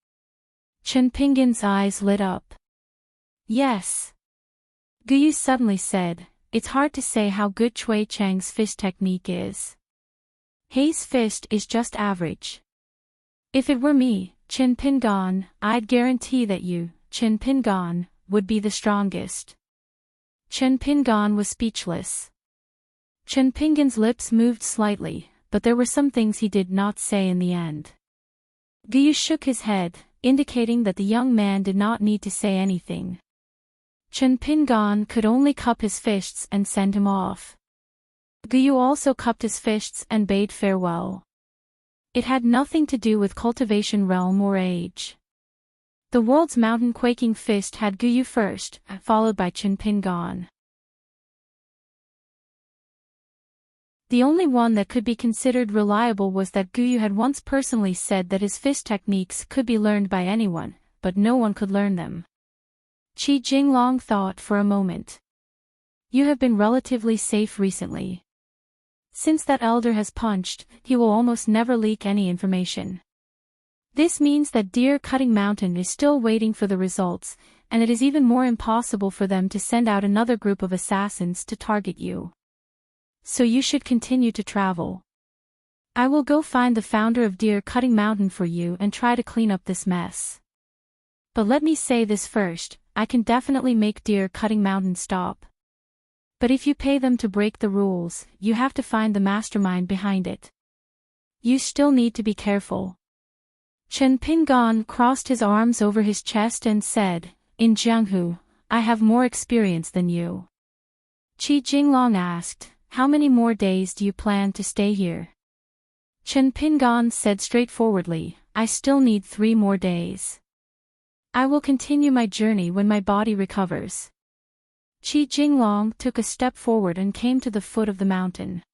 Chen Pingon's eyes lit up. "Yes." Gu Yu suddenly said, "It's hard to say how good Cui Chang's fist technique is. Hei's fist is just average. If it were me, Chen Pingon, I'd guarantee that you, Chen Pingon, would be the strongest." Chen Pingon was speechless. Chen Pingon's lips moved slightly, but there were some things he did not say in the end. Gu Yu shook his head, indicating that the young man did not need to say anything. Chen Pingon could only cup his fists and send him off. Gu Yu also cupped his fists and bade farewell. It had nothing to do with cultivation realm or age. The world's mountain-quaking fist had Gu Yu first, followed by Chen Pingon. The only one that could be considered reliable was that Gu Yu had once personally said that his fist techniques could be learned by anyone, but no one could learn them. Qi Jinglong thought for a moment. "You have been relatively safe recently. Since that elder has punched, he will almost never leak any information. This means that Deer Cutting Mountain is still waiting for the results, and it is even more impossible for them to send out another group of assassins to target you. So you should continue to travel. I will go find the founder of Deer Cutting Mountain for you and try to clean up this mess. But let me say this first, I can definitely make Deer Cutting Mountain stop. But if you pay them to break the rules, you have to find the mastermind behind it. You still need to be careful." Chen Pingon crossed his arms over his chest and said, "In Jianghu, I have more experience than you." Qi Jinglong asked, "How many more days do you plan to stay here?" Chen Pingon said straightforwardly, "I still need 3 more days. I will continue my journey when my body recovers." Qi Jinglong took a step forward and came to the foot of the mountain.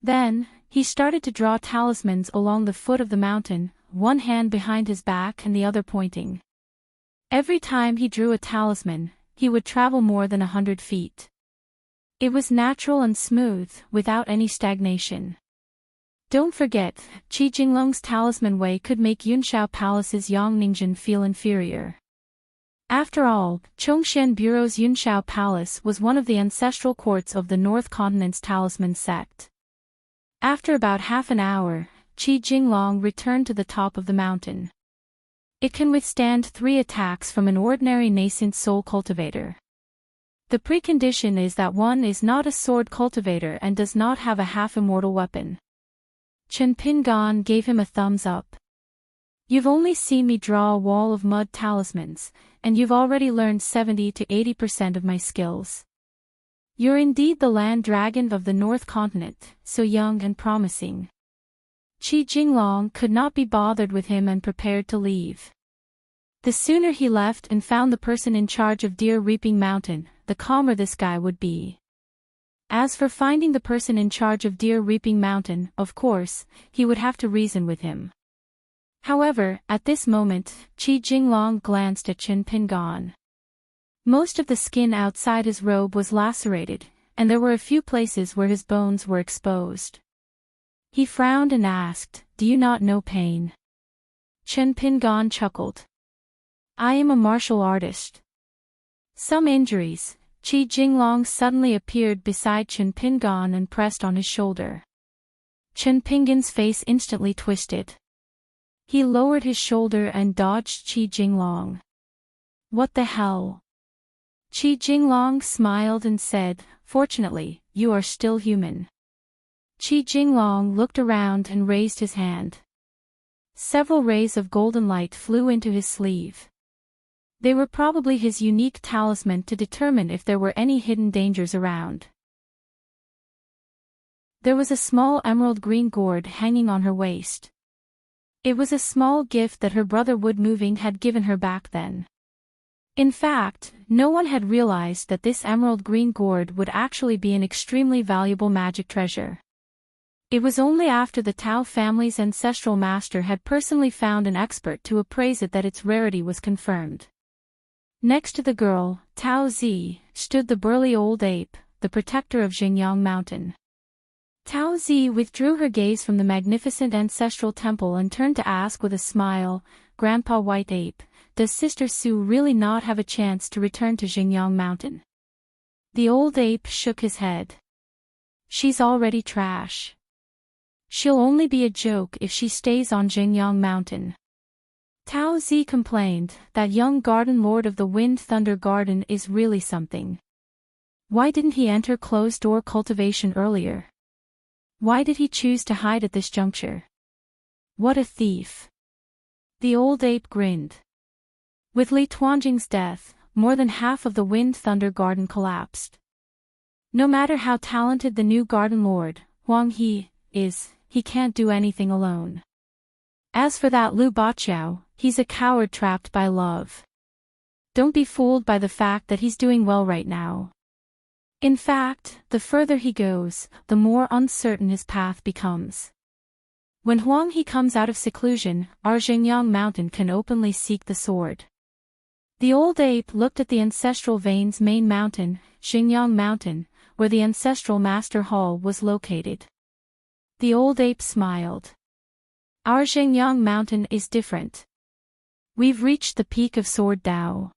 Then, he started to draw talismans along the foot of the mountain, one hand behind his back and the other pointing. Every time he drew a talisman, he would travel more than 100 feet. It was natural and smooth, without any stagnation. Don't forget, Qi Jinglong's talisman Wei could make Yunshao Palace's Yongningzhen feel inferior. After all, Chongxian Bureau's Yunshao Palace was one of the ancestral courts of the North Continent's talisman sect. After about half an hour, Qi Jinglong returned to the top of the mountain. It can withstand 3 attacks from an ordinary nascent soul cultivator. The precondition is that one is not a sword cultivator and does not have a half-immortal weapon. Chen Pingan gave him a thumbs up. You've only seen me draw a wall of mud talismans, and you've already learned 70 to 80% of my skills. You're indeed the land dragon of the North Continent, so young and promising. Qi Jinglong could not be bothered with him and prepared to leave. The sooner he left and found the person in charge of Deer Reaping Mountain, the calmer this guy would be. As for finding the person in charge of Deer Reaping Mountain, of course, he would have to reason with him. However, at this moment, Qi Jinglong glanced at Chen Pingan. Most of the skin outside his robe was lacerated, and there were a few places where his bones were exposed. He frowned and asked, "Do you not know pain?" Chen Pingan chuckled. "I am a martial artist." Some injuries. Qi Jinglong suddenly appeared beside Chen Pingan and pressed on his shoulder. Chen Pingan's face instantly twisted. He lowered his shoulder and dodged Qi Jinglong. "What the hell?" Qi Jinglong smiled and said, "Fortunately, you are still human." Qi Jinglong looked around and raised his hand. Several rays of golden light flew into his sleeve. They were probably his unique talisman to determine if there were any hidden dangers around. There was a small emerald green gourd hanging on her waist. It was a small gift that her brother Wood Moving had given her back then. In fact, no one had realized that this emerald green gourd would actually be an extremely valuable magic treasure. It was only after the Tao family's ancestral master had personally found an expert to appraise it that its rarity was confirmed. Next to the girl, Tao Zi, stood the burly old ape, the protector of Xingyang Mountain. Tao Zi withdrew her gaze from the magnificent ancestral temple and turned to ask with a smile, "Grandpa White Ape, does Sister Sue really not have a chance to return to Xingyang Mountain?" The old ape shook his head. "She's already trash. She'll only be a joke if she stays on Xingyang Mountain." Tao Zi complained, "That young garden lord of the Wind Thunder Garden is really something. Why didn't he enter closed-door cultivation earlier? Why did he choose to hide at this juncture? What a thief." The old ape grinned. With Li Tuanjing's death, more than half of the Wind Thunder Garden collapsed. No matter how talented the new garden lord, Huang He, is, he can't do anything alone. As for that Lu Baqiao, he's a coward trapped by love. Don't be fooled by the fact that he's doing well right now. In fact, the further he goes, the more uncertain his path becomes. When Huang He comes out of seclusion, our Xingyang Mountain can openly seek the sword. The old ape looked at the ancestral vein's main mountain, Xingyang Mountain, where the ancestral master hall was located. The old ape smiled. Our Xingyang Mountain is different. We've reached the peak of Sword Dao.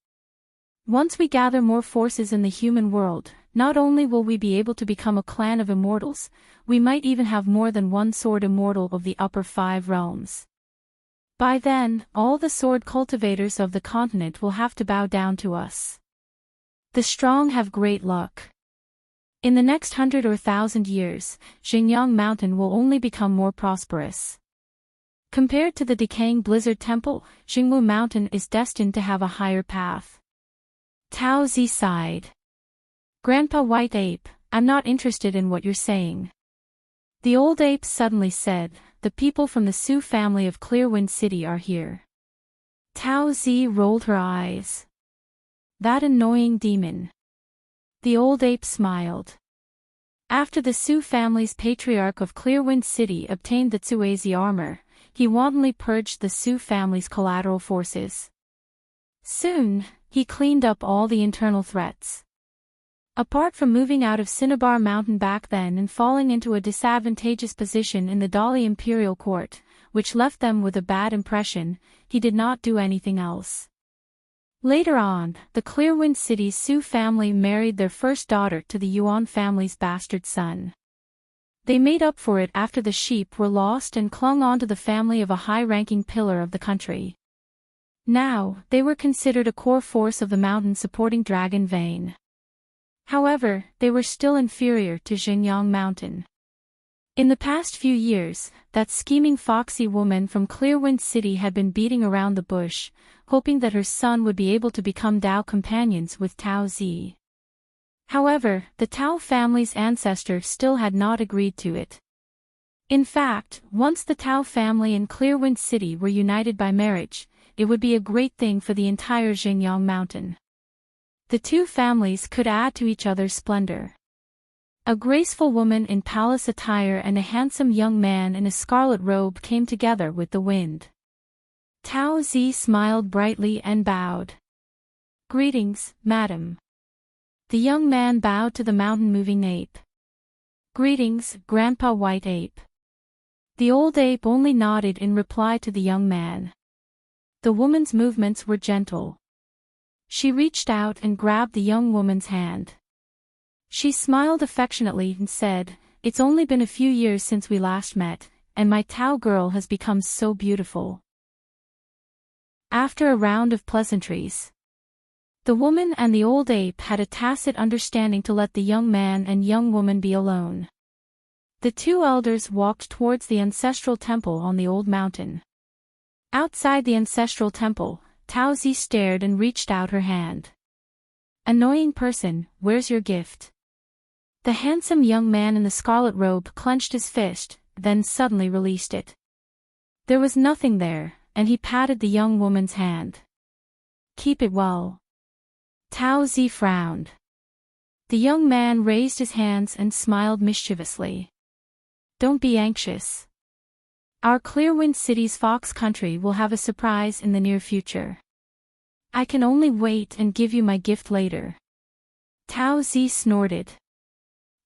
Once we gather more forces in the human world, not only will we be able to become a clan of immortals, we might even have more than one sword immortal of the upper 5 realms. By then, all the sword cultivators of the continent will have to bow down to us. The strong have great luck. In the next 100 or 1,000 years, Xingyang Mountain will only become more prosperous. Compared to the decaying Blizzard Temple, Xingwu Mountain is destined to have a higher path. Tao Zi sighed. "Grandpa White Ape, I'm not interested in what you're saying." The old ape suddenly said, "The people from the Sioux family of Clearwind City are here." Tao Zi rolled her eyes. "That annoying demon." The old ape smiled. After the Sioux family's patriarch of Clearwind City obtained the Tsuezi armor, he wantonly purged the Sioux family's collateral forces. Soon, he cleaned up all the internal threats. Apart from moving out of Cinnabar Mountain back then and falling into a disadvantageous position in the Dali imperial court, which left them with a bad impression, he did not do anything else. Later on, the Clearwind City's Sioux family married their first daughter to the Yuan family's bastard son. They made up for it after the sheep were lost and clung on to the family of a high-ranking pillar of the country. Now, they were considered a core force of the mountain-supporting dragon vein. However, they were still inferior to Xingyang Mountain. In the past few years, that scheming foxy woman from Clearwind City had been beating around the bush, hoping that her son would be able to become Tao companions with Tao Zi. However, the Tao family's ancestor still had not agreed to it. In fact, once the Tao family and Clearwind City were united by marriage, it would be a great thing for the entire Xingyang Mountain. The two families could add to each other's splendor. A graceful woman in palace attire and a handsome young man in a scarlet robe came together with the wind. Tao Zi smiled brightly and bowed. "Greetings, madam." The young man bowed to the mountain-moving ape. "Greetings, Grandpa White Ape." The old ape only nodded in reply to the young man. The woman's movements were gentle. She reached out and grabbed the young woman's hand. She smiled affectionately and said, "It's only been a few years since we last met, and my Tao girl has become so beautiful." After a round of pleasantries, the woman and the old ape had a tacit understanding to let the young man and young woman be alone. The two elders walked towards the ancestral temple on the old mountain. Outside the ancestral temple, Tao Zi stared and reached out her hand. "Annoying person, where's your gift?" The handsome young man in the scarlet robe clenched his fist, then suddenly released it. There was nothing there, and he patted the young woman's hand. "Keep it well." Tao Zi frowned. The young man raised his hands and smiled mischievously. "Don't be anxious. Our Clearwind City's Fox Country will have a surprise in the near future. I can only wait and give you my gift later." Tao Zi snorted.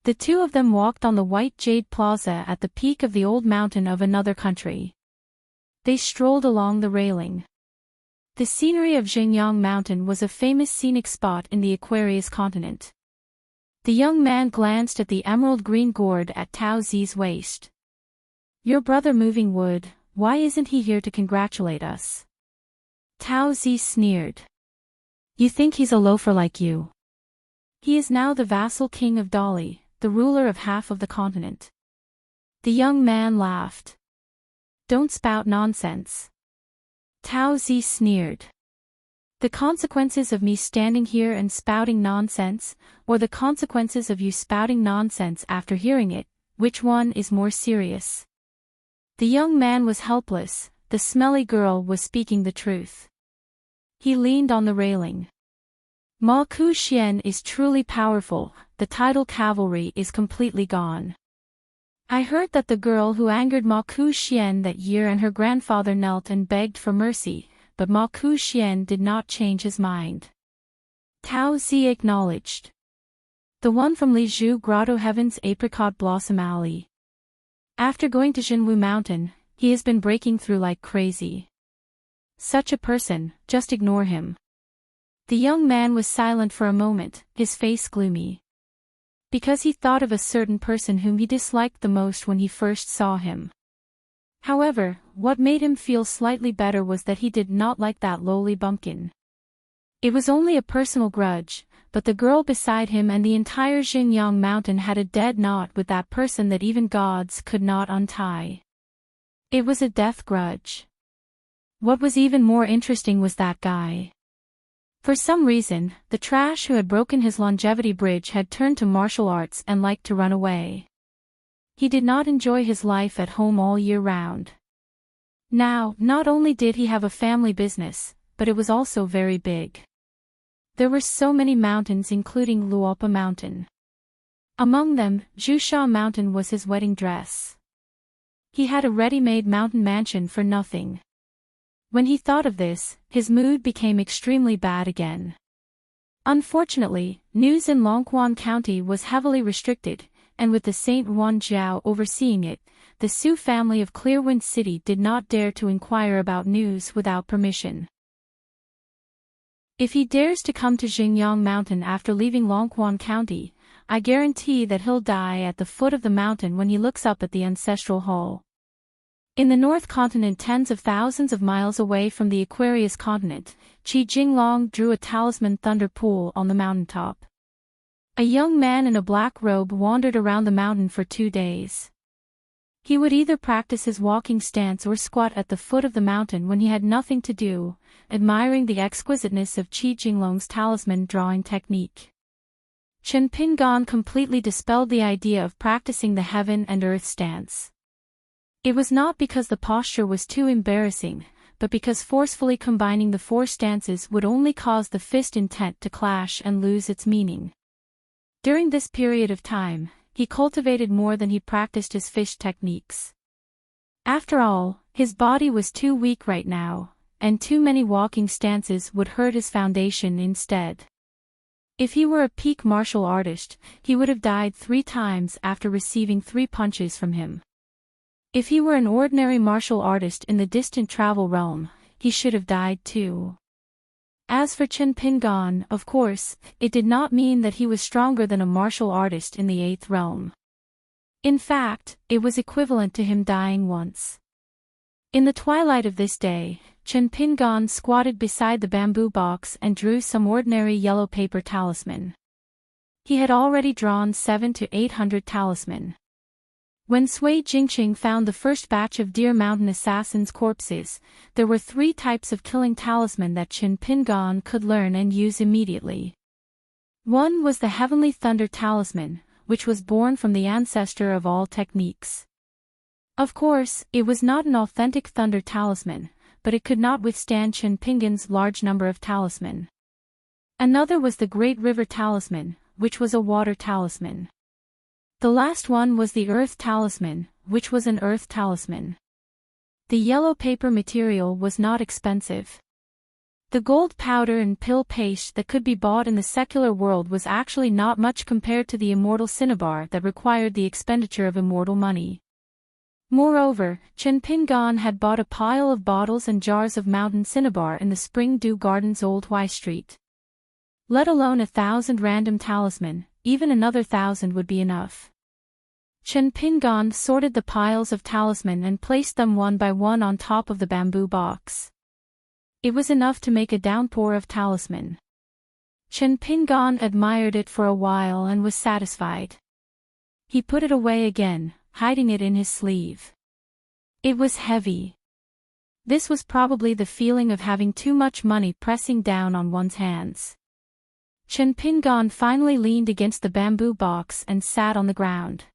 The two of them walked on the white jade plaza at the peak of the old mountain of another country. They strolled along the railing. The scenery of Xingyang Mountain was a famous scenic spot in the Aquarius continent. The young man glanced at the emerald-green gourd at Tao Zi's waist. "Your brother moving wood, why isn't he here to congratulate us?" Tao Zi sneered. "You think he's a loafer like you? He is now the vassal king of Dali, the ruler of half of the continent." The young man laughed. "Don't spout nonsense." Tao Zi sneered. "The consequences of me standing here and spouting nonsense, or the consequences of you spouting nonsense after hearing it, which one is more serious?" The young man was helpless, the smelly girl was speaking the truth. He leaned on the railing. "Ma Ku Xian is truly powerful, the tidal cavalry is completely gone. I heard that the girl who angered Ma Ku Xian that year and her grandfather knelt and begged for mercy, but Ma Ku Xian did not change his mind." Tao Zi acknowledged. "The one from Li Zhu Grotto Heaven's Apricot Blossom Alley. After going to Xinwu Mountain, he has been breaking through like crazy. Such a person, just ignore him." The young man was silent for a moment, his face gloomy. Because he thought of a certain person whom he disliked the most when he first saw him. However, what made him feel slightly better was that he did not like that lowly bumpkin. It was only a personal grudge, but the girl beside him and the entire Xingyang Mountain had a dead knot with that person that even gods could not untie. It was a death grudge. What was even more interesting was that guy. For some reason, the trash who had broken his longevity bridge had turned to martial arts and liked to run away. He did not enjoy his life at home all year round. Now, not only did he have a family business, but it was also very big. There were so many mountains including Luopa Mountain. Among them, Zhusha Mountain was his wedding dress. He had a ready-made mountain mansion for nothing. When he thought of this, his mood became extremely bad again. Unfortunately, news in Longquan County was heavily restricted, and with the Saint Juan Jiao overseeing it, the Sioux family of Clearwind City did not dare to inquire about news without permission. If he dares to come to Xingyang Mountain after leaving Longquan County, I guarantee that he'll die at the foot of the mountain when he looks up at the ancestral hall. In the North Continent, tens of thousands of miles away from the Aquarius continent, Qi Jinglong drew a talisman thunder pool on the mountaintop. A young man in a black robe wandered around the mountain for 2 days. He would either practice his walking stance or squat at the foot of the mountain when he had nothing to do, admiring the exquisiteness of Qi Jinglong's talisman drawing technique. Chen Pingan completely dispelled the idea of practicing the heaven and earth stance. It was not because the posture was too embarrassing, but because forcefully combining the 4 stances would only cause the fist intent to clash and lose its meaning. During this period of time, he cultivated more than he practiced his fish techniques. After all, his body was too weak right now, and too many walking stances would hurt his foundation instead. If he were a peak martial artist, he would have died 3 times after receiving 3 punches from him. If he were an ordinary martial artist in the distant travel realm, he should have died too. As for Chen Pingan, of course, it did not mean that he was stronger than a martial artist in the 8th realm. In fact, it was equivalent to him dying once. In the twilight of this day, Chen Pingan squatted beside the bamboo box and drew some ordinary yellow paper talisman. He had already drawn 700 to 800 talisman. When Sui Jingqing found the first batch of Deer Mountain assassins' corpses, there were 3 types of killing talisman that Chen Pingan could learn and use immediately. One was the Heavenly Thunder Talisman, which was born from the ancestor of all techniques. Of course, it was not an authentic thunder talisman, but it could not withstand Chen Pingan's large number of talisman. Another was the Great River Talisman, which was a water talisman. The last one was the Earth Talisman, which was an earth talisman. The yellow paper material was not expensive. The gold powder and pill paste that could be bought in the secular world was actually not much compared to the immortal cinnabar that required the expenditure of immortal money. Moreover, Chen Pingan had bought a pile of bottles and jars of mountain cinnabar in the Spring Dew Gardens Old High Street. Let alone 1,000 random talisman, even another 1,000 would be enough. Chen Pingan sorted the piles of talisman and placed them one by one on top of the bamboo box. It was enough to make a downpour of talisman. Chen Pingan admired it for a while and was satisfied. He put it away again, hiding it in his sleeve. It was heavy. This was probably the feeling of having too much money pressing down on one's hands. Chen Pingan finally leaned against the bamboo box and sat on the ground.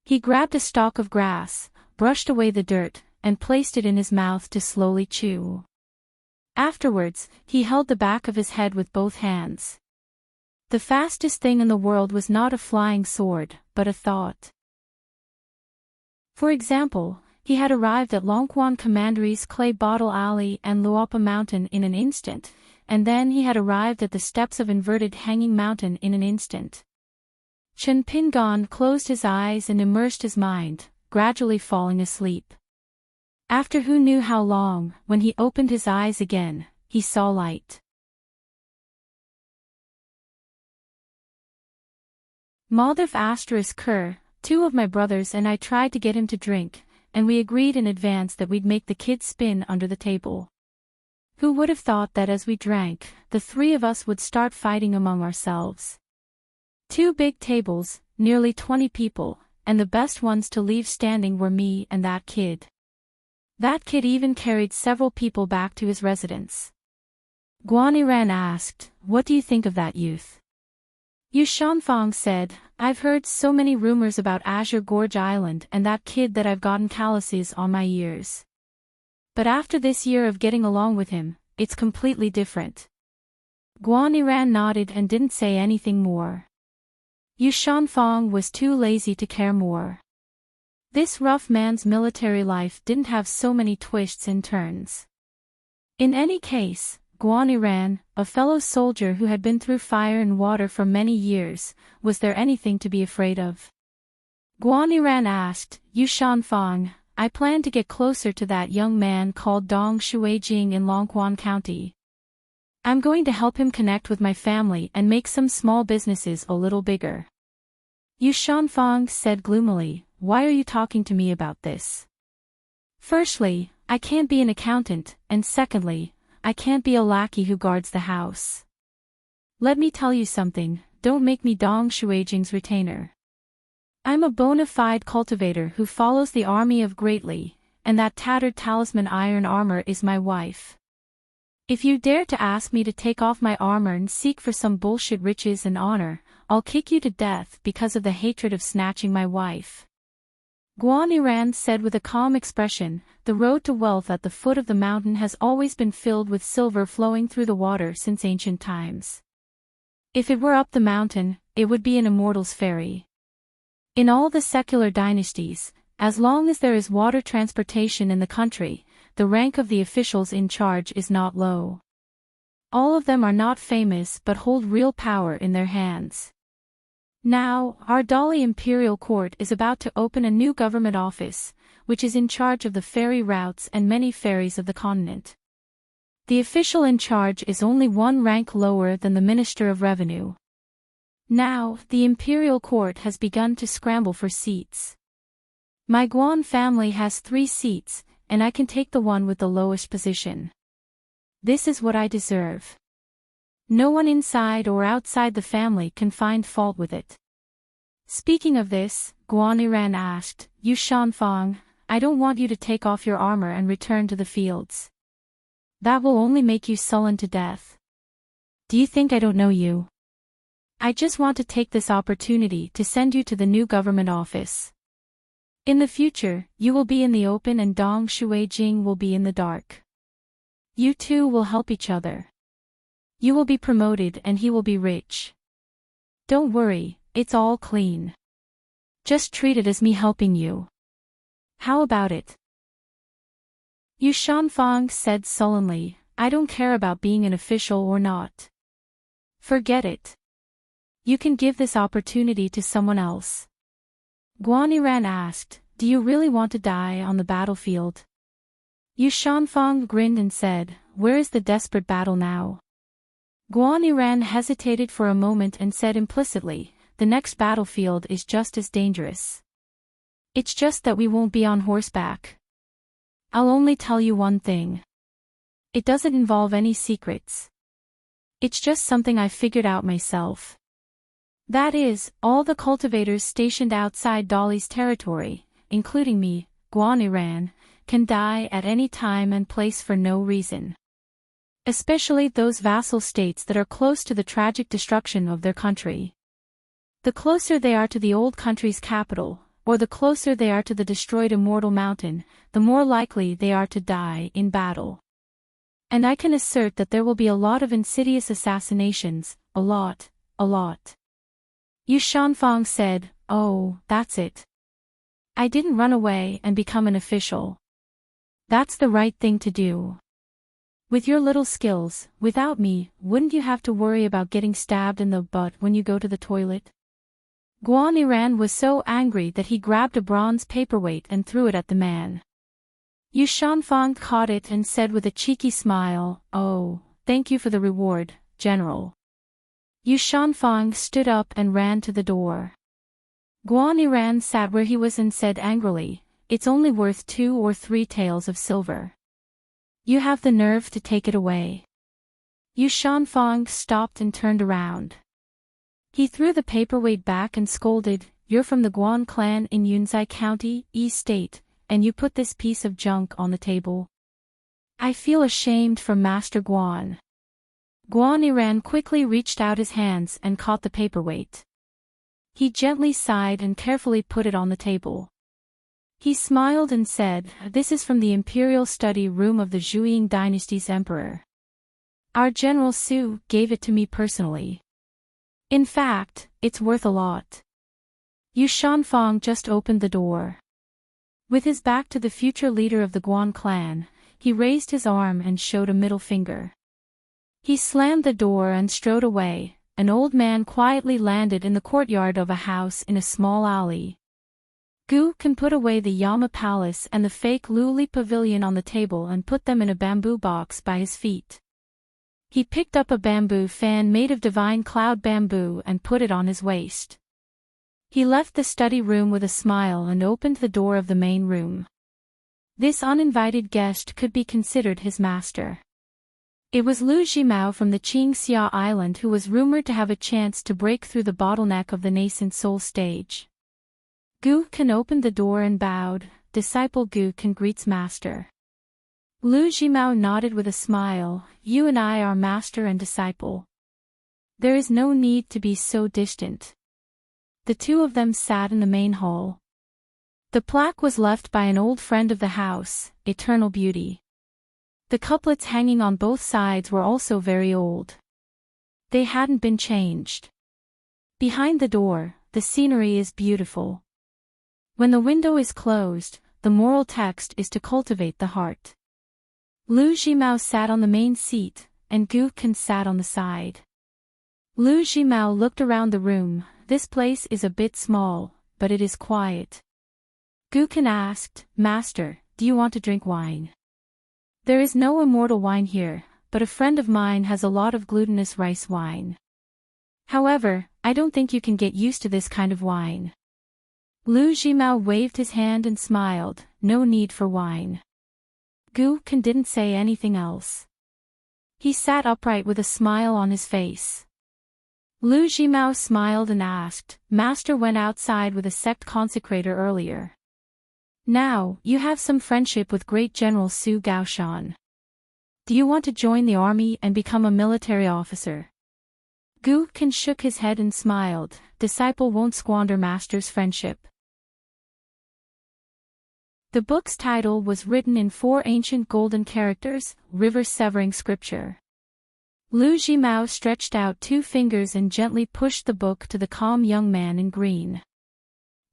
He grabbed a stalk of grass, brushed away the dirt, and placed it in his mouth to slowly chew. Afterwards, he held the back of his head with both hands. The fastest thing in the world was not a flying sword, but a thought. For example, he had arrived at Longquan Commandery's Clay Bottle Alley and Luapa Mountain in an instant, and then he had arrived at the steps of Inverted Hanging Mountain in an instant. Chen Pingan closed his eyes and immersed his mind, gradually falling asleep. After who knew how long, when he opened his eyes again, he saw light. Mother Ker, 2 of my brothers and I tried to get him to drink, and we agreed in advance that we'd make the kid spin under the table. Who would have thought that as we drank, the 3 of us would start fighting among ourselves? 2 big tables, nearly 20 people, and the best ones to leave standing were me and that kid. That kid even carried several people back to his residence. Guaniran asked, "What do you think of that youth?" Yu Shanfang said, "I've heard so many rumors about Azure Gorge Island and that kid that I've gotten calluses on my ears. But after this year of getting along with him, it's completely different." Guaniran nodded and didn't say anything more. Yu Shanfang was too lazy to care more. This rough man's military life didn't have so many twists and turns. In any case, Guan Ran, a fellow soldier who had been through fire and water for many years, was there anything to be afraid of? Guan Ran asked, Yu Shanfang, I plan to get closer to that young man called Dong Shuijing in Longquan County. I'm going to help him connect with my family and make some small businesses a little bigger. Yu Shanfang said gloomily, Why are you talking to me about this? Firstly, I can't be an accountant, and secondly, I can't be a lackey who guards the house. Let me tell you something, don't make me Dong Shuijing's retainer. I'm a bona fide cultivator who follows the army of greatly, and that tattered talisman iron armor is my wife. If you dare to ask me to take off my armor and seek for some bullshit riches and honor, I'll kick you to death because of the hatred of snatching my wife. Guan Iran said with a calm expression, the road to wealth at the foot of the mountain has always been filled with silver flowing through the water since ancient times. If it were up the mountain, it would be an immortal's ferry. In all the secular dynasties, as long as there is water transportation in the country, the rank of the officials in charge is not low. All of them are not famous but hold real power in their hands. Now, our Dali Imperial Court is about to open a new government office, which is in charge of the ferry routes and many ferries of the continent. The official in charge is only one rank lower than the Minister of Revenue. Now, the Imperial Court has begun to scramble for seats. My Guan family has 3 seats, and I can take the one with the lowest position. This is what I deserve. No one inside or outside the family can find fault with it. Speaking of this, Guan Iran asked, Yu Shanfang, I don't want you to take off your armor and return to the fields. That will only make you sullen to death. Do you think I don't know you? I just want to take this opportunity to send you to the new government office. In the future, you will be in the open and Dong Shuijing will be in the dark. You two will help each other. You will be promoted and he will be rich. Don't worry, it's all clean. Just treat it as me helping you. How about it? Yu Shanfang said sullenly, I don't care about being an official or not. Forget it. You can give this opportunity to someone else. Guan Iran asked, Do you really want to die on the battlefield? Yu Shanfang grinned and said, Where is the desperate battle now? Guan Iran hesitated for a moment and said implicitly, The next battlefield is just as dangerous. It's just that we won't be on horseback. I'll only tell you one thing. It doesn't involve any secrets. It's just something I figured out myself. That is, all the cultivators stationed outside Dali's territory, including me, Guan Iran, can die at any time and place for no reason. Especially those vassal states that are close to the tragic destruction of their country. The closer they are to the old country's capital, or the closer they are to the destroyed immortal mountain, the more likely they are to die in battle. And I can assert that there will be a lot of insidious assassinations, a lot. Yu Shanfang said, Oh, that's it. I didn't run away and become an official. That's the right thing to do. With your little skills, without me, wouldn't you have to worry about getting stabbed in the butt when you go to the toilet? Guan Iran was so angry that he grabbed a bronze paperweight and threw it at the man. Yu Shanfang caught it and said with a cheeky smile, Oh, thank you for the reward, General. Yu Shanfang stood up and ran to the door. Guan Iran sat where he was and said angrily, It's only worth 2 or 3 taels of silver. You have the nerve to take it away. Yu Shanfang stopped and turned around. He threw the paperweight back and scolded, You're from the Guan clan in Yunzai County, Yi State, and you put this piece of junk on the table. I feel ashamed for Master Guan. Guan Iran quickly reached out his hands and caught the paperweight. He gently sighed and carefully put it on the table. He smiled and said, This is from the imperial study room of the Zhuiying dynasty's emperor. Our General Su gave it to me personally. In fact, it's worth a lot. Yu Shanfang just opened the door. With his back to the future leader of the Guan clan, he raised his arm and showed a middle finger. He slammed the door and strode away. An old man quietly landed in the courtyard of a house in a small alley. Gu can put away the Yama Palace and the fake Luli Pavilion on the table and put them in a bamboo box by his feet. He picked up a bamboo fan made of divine cloud bamboo and put it on his waist. He left the study room with a smile and opened the door of the main room. This uninvited guest could be considered his master. It was Lu Jimao from the Qingxia Island who was rumored to have a chance to break through the bottleneck of the nascent soul stage. Gu Kan opened the door and bowed. Disciple Gu Kan greets master. Lu Jimao nodded with a smile. You and I are master and disciple. There is no need to be so distant. The two of them sat in the main hall. The plaque was left by an old friend of the house, Eternal Beauty. The couplets hanging on both sides were also very old. They hadn't been changed. Behind the door, the scenery is beautiful. When the window is closed, the moral text is to cultivate the heart. Lu Jimao sat on the main seat, and Gu Kan sat on the side. Lu Jimao looked around the room. This place is a bit small, but it is quiet. Gu Kan asked, Master, do you want to drink wine? There is no immortal wine here, but a friend of mine has a lot of glutinous rice wine. However, I don't think you can get used to this kind of wine. Lu Jimao waved his hand and smiled. No need for wine. Gu Kan didn't say anything else. He sat upright with a smile on his face. Lu Jimao smiled and asked, Master went outside with a sect consecrator earlier. Now, you have some friendship with great General Su Gaoshan. Do you want to join the army and become a military officer? Gu Kan shook his head and smiled. Disciple won't squander master's friendship. The book's title was written in 4 ancient golden characters, river-severing scripture. Lu Jimao stretched out 2 fingers and gently pushed the book to the calm young man in green.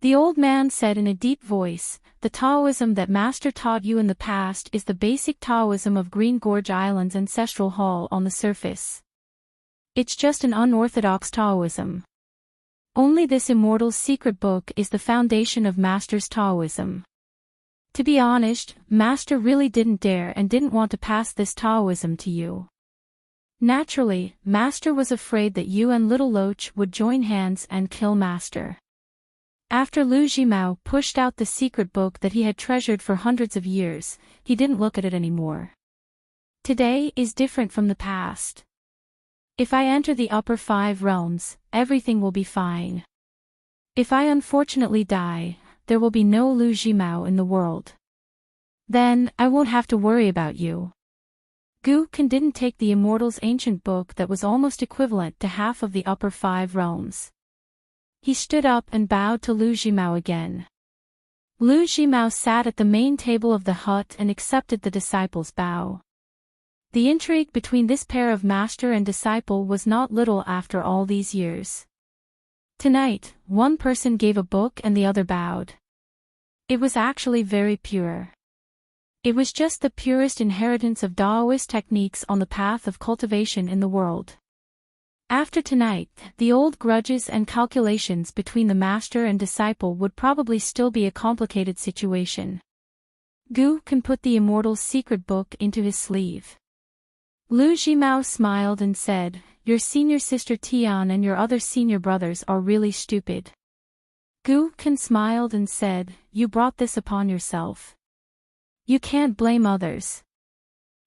The old man said in a deep voice, The Taoism that Master taught you in the past is the basic Taoism of Green Gorge Island's ancestral hall on the surface. It's just an unorthodox Taoism. Only this immortal secret book is the foundation of Master's Taoism. To be honest, Master really didn't dare and didn't want to pass this Taoism to you. Naturally, Master was afraid that you and Little Loach would join hands and kill Master. After Lu Jimao pushed out the secret book that he had treasured for hundreds of years, he didn't look at it anymore. Today is different from the past. If I enter the upper 5 realms, everything will be fine. If I unfortunately die, there will be no Lu Jimao in the world. Then, I won't have to worry about you. Gu Kan didn't take the Immortal's ancient book that was almost equivalent to half of the upper 5 realms. He stood up and bowed to Lu Jimao again. Lu Jimao sat at the main table of the hut and accepted the disciple's bow. The intrigue between this pair of master and disciple was not little after all these years. Tonight, one person gave a book and the other bowed. It was actually very pure. It was just the purest inheritance of Taoist techniques on the path of cultivation in the world. After tonight, the old grudges and calculations between the master and disciple would probably still be a complicated situation. Gu Kan put the Immortal's secret book into his sleeve. Lu Jimao smiled and said, Your senior sister Tian and your other senior brothers are really stupid. Gu Kan smiled and said, You brought this upon yourself. You can't blame others.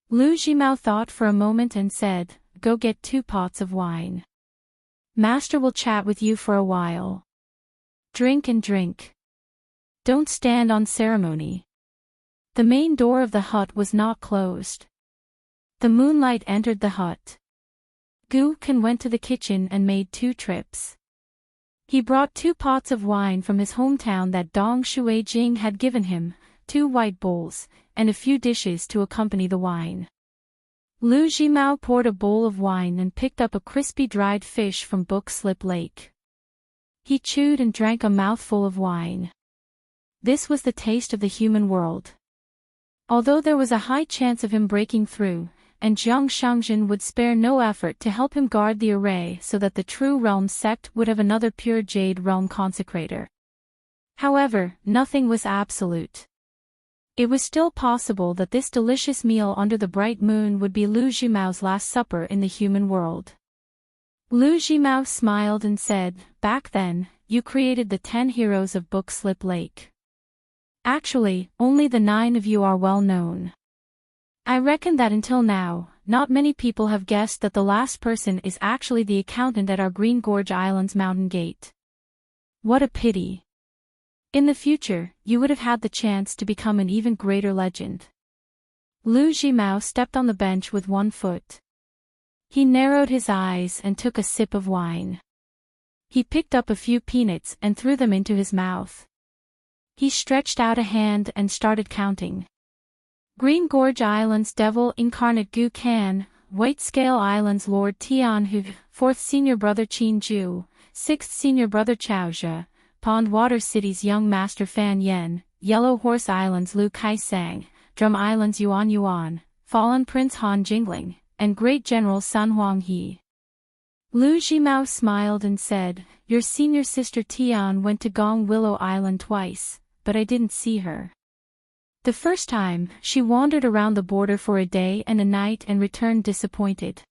Lu Jimao thought for a moment and said, Go get 2 pots of wine. Master will chat with you for a while. Drink and drink. Don't stand on ceremony. The main door of the hut was not closed. The moonlight entered the hut. Gu Kan went to the kitchen and made 2 trips. He brought 2 pots of wine from his hometown that Dong Shui Jing had given him, 2 white bowls, and a few dishes to accompany the wine. Lu Jimao poured a bowl of wine and picked up a crispy dried fish from Book Slip Lake. He chewed and drank a mouthful of wine. This was the taste of the human world. Although there was a high chance of him breaking through, and Jiang Shangjin would spare no effort to help him guard the array so that the True Realm sect would have another pure Jade Realm consecrator. However, nothing was absolute. It was still possible that this delicious meal under the bright moon would be Lu Jimao's last supper in the human world. Lu Jimao smiled and said, "Back then, you created the 10 heroes of Book Slip Lake. Actually, only the 9 of you are well known. I reckon that until now, not many people have guessed that the last person is actually the accountant at our Green Gorge Island's mountain gate. What a pity. In the future, you would have had the chance to become an even greater legend." Lu Jimao stepped on the bench with one foot. He narrowed his eyes and took a sip of wine. He picked up a few peanuts and threw them into his mouth. He stretched out a hand and started counting. Green Gorge Island's Devil Incarnate Gu Kan, White Scale Island's Lord Tian Hu, 4th Senior Brother Qin Ju, 6th Senior Brother Chao Zhe, Pond Water City's Young Master Fan Yen, Yellow Horse Island's Lu Kai Sang, Drum Island's Yuan Yuan, Fallen Prince Han Jingling, and Great General Sun Huang He. Lu Jimao smiled and said, "Your senior sister Tian went to Gong Willow Island twice, but I didn't see her. The first time, she wandered around the border for a day and a night and returned disappointed.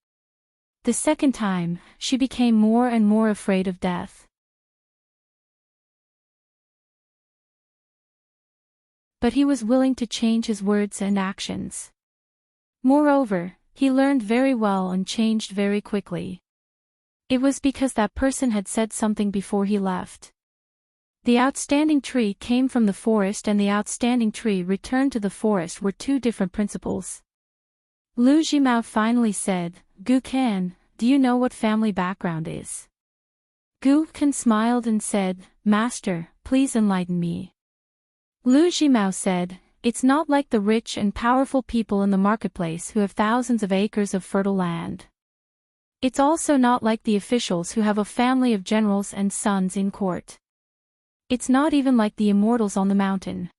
The second time, she became more and more afraid of death. But he was willing to change his words and actions. Moreover, he learned very well and changed very quickly. It was because that person had said something before he left. The outstanding tree came from the forest and the outstanding tree returned to the forest were two different principles." Lu Jimao finally said, "Gu Kan, do you know what family background is?" Gu Kan smiled and said, "Master, please enlighten me." Lu Jimao said, "It's not like the rich and powerful people in the marketplace who have thousands of acres of fertile land. It's also not like the officials who have a family of generals and sons in court. It's not even like the immortals on the mountain."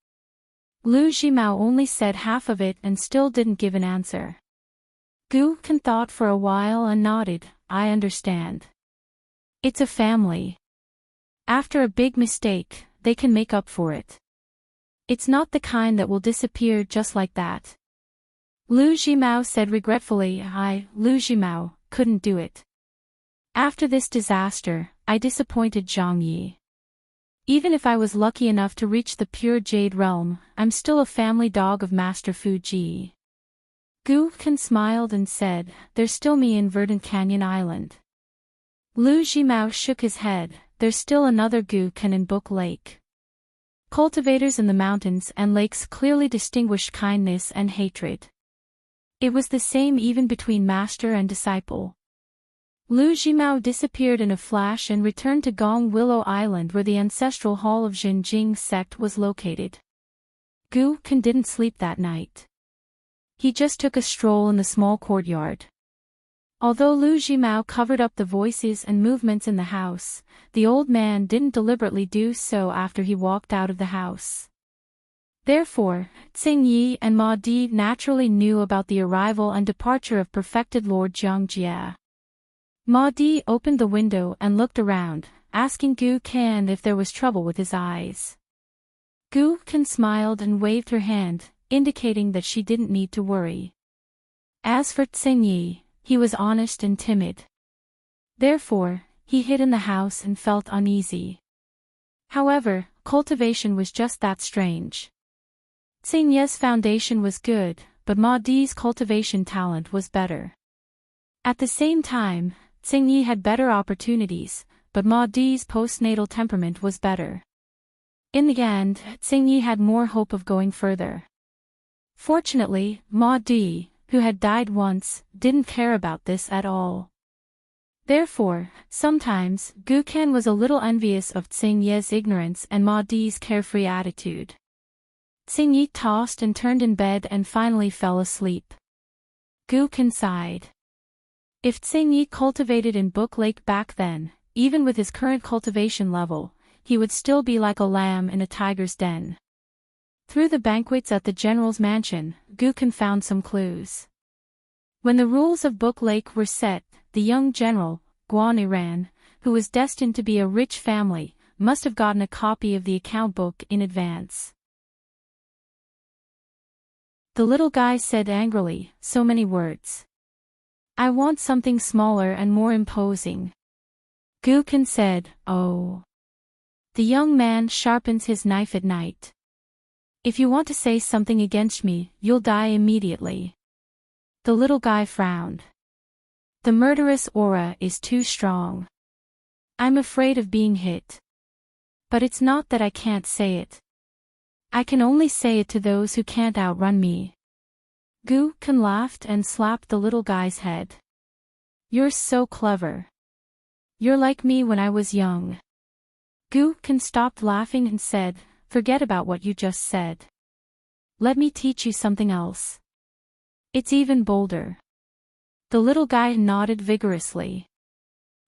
Lu Jimao only said half of it and still didn't give an answer. Gu Kan thought for a while and nodded, "I understand. It's a family. After a big mistake, they can make up for it. It's not the kind that will disappear just like that." Lu Jimao said regretfully, Lu Jimao, couldn't do it. After this disaster, I disappointed Zhang Yi. Even if I was lucky enough to reach the pure Jade Realm, I'm still a family dog of Master Fu Ji. Gu Kan smiled and said, "There's still me in Verdant Canyon Island." Lu Jimao shook his head, "There's still another Gu Kan in Book Lake." Cultivators in the mountains and lakes clearly distinguished kindness and hatred. It was the same even between master and disciple. Lu Jimao disappeared in a flash and returned to Gong Willow Island where the ancestral hall of Jinjing sect was located. Gu Kan didn't sleep that night. He just took a stroll in the small courtyard. Although Lu Jimao covered up the voices and movements in the house, the old man didn't deliberately do so after he walked out of the house. Therefore, Tsing Yi and Ma Di naturally knew about the arrival and departure of perfected Lord Jiang Jia. Ma Di opened the window and looked around, asking Gu Kan if there was trouble with his eyes. Gu Kan smiled and waved her hand, indicating that she didn't need to worry. As for Tsing Yi, he was honest and timid. Therefore, he hid in the house and felt uneasy. However, cultivation was just that strange. Tsing Yi's foundation was good, but Ma Di's cultivation talent was better. At the same time, Tsing Yi had better opportunities, but Ma Di's postnatal temperament was better. In the end, Tsing Yi had more hope of going further. Fortunately, Ma Di, who had died once, didn't care about this at all. Therefore, sometimes, Gu Kan was a little envious of Tsing Yi's ignorance and Ma Di's carefree attitude. Tsing Yi tossed and turned in bed and finally fell asleep. Gu Kan sighed. If Tsing Yi cultivated in Book Lake back then, even with his current cultivation level, he would still be like a lamb in a tiger's den. Through the banquets at the general's mansion, Gu Kan found some clues. When the rules of Book Lake were set, the young general, Guan Iran, who was destined to be a rich family, must have gotten a copy of the account book in advance. The little guy said angrily, "So many words. I want something smaller and more imposing." Gukan said, "Oh. The young man sharpens his knife at night. If you want to say something against me, you'll die immediately." The little guy frowned. "The murderous aura is too strong. I'm afraid of being hit. But it's not that I can't say it. I can only say it to those who can't outrun me." Gukan laughed and slapped the little guy's head. "You're so clever. You're like me when I was young." Gukan stopped laughing and said, "Forget about what you just said. Let me teach you something else. It's even bolder." The little guy nodded vigorously.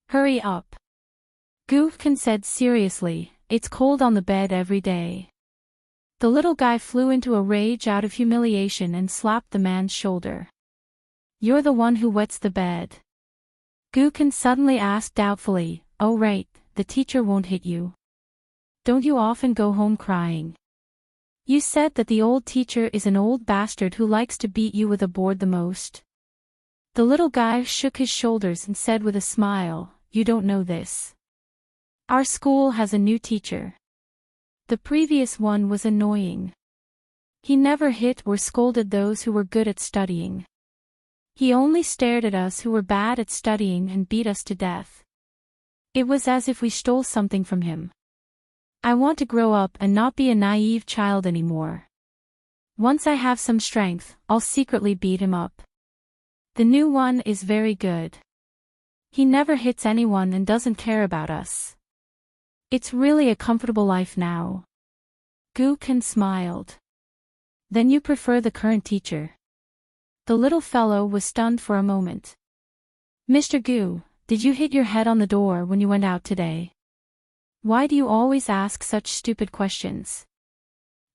"Hurry up." Gukan said seriously, "It's cold on the bed every day." The little guy flew into a rage out of humiliation and slapped the man's shoulder. "You're the one who wets the bed." Gukan suddenly asked doubtfully, "Oh right, the teacher won't hit you. Don't you often go home crying? You said that the old teacher is an old bastard who likes to beat you with a board the most." The little guy shook his shoulders and said with a smile, "You don't know this. Our school has a new teacher. The previous one was annoying. He never hit or scolded those who were good at studying. He only stared at us who were bad at studying and beat us to death. It was as if we stole something from him. I want to grow up and not be a naive child anymore. Once I have some strength, I'll secretly beat him up. The new one is very good. He never hits anyone and doesn't care about us. It's really a comfortable life now." Gukan smiled. "Then you prefer the current teacher?" The little fellow was stunned for a moment. "Mr. Gu, did you hit your head on the door when you went out today? Why do you always ask such stupid questions?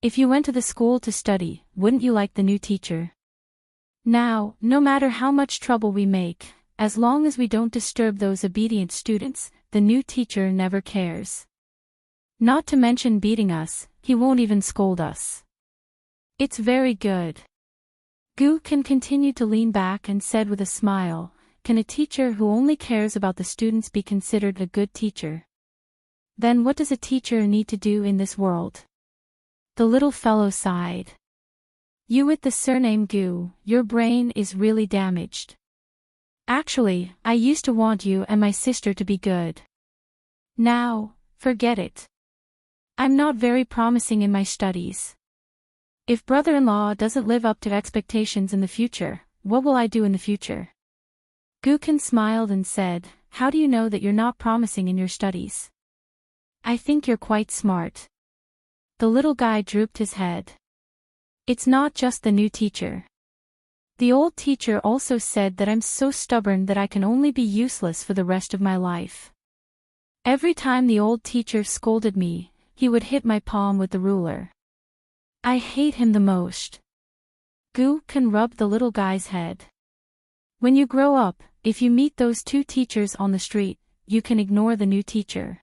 If you went to the school to study, wouldn't you like the new teacher? Now, no matter how much trouble we make, as long as we don't disturb those obedient students, the new teacher never cares. Not to mention beating us, he won't even scold us. It's very good." Gukan continued to lean back and said with a smile, "Can a teacher who only cares about the students be considered a good teacher? Then what does a teacher need to do in this world?" The little fellow sighed. "You with the surname Gu, your brain is really damaged. Actually, I used to want you and my sister to be good. Now, forget it. I'm not very promising in my studies. If brother-in-law doesn't live up to expectations in the future, what will I do in the future?" Gukan smiled and said, "How do you know that you're not promising in your studies? I think you're quite smart." The little guy drooped his head. "It's not just the new teacher. The old teacher also said that I'm so stubborn that I can only be useless for the rest of my life. Every time the old teacher scolded me, he would hit my palm with the ruler. I hate him the most." Gukan rubbed the little guy's head. "When you grow up, if you meet those two teachers on the street, you can ignore the new teacher.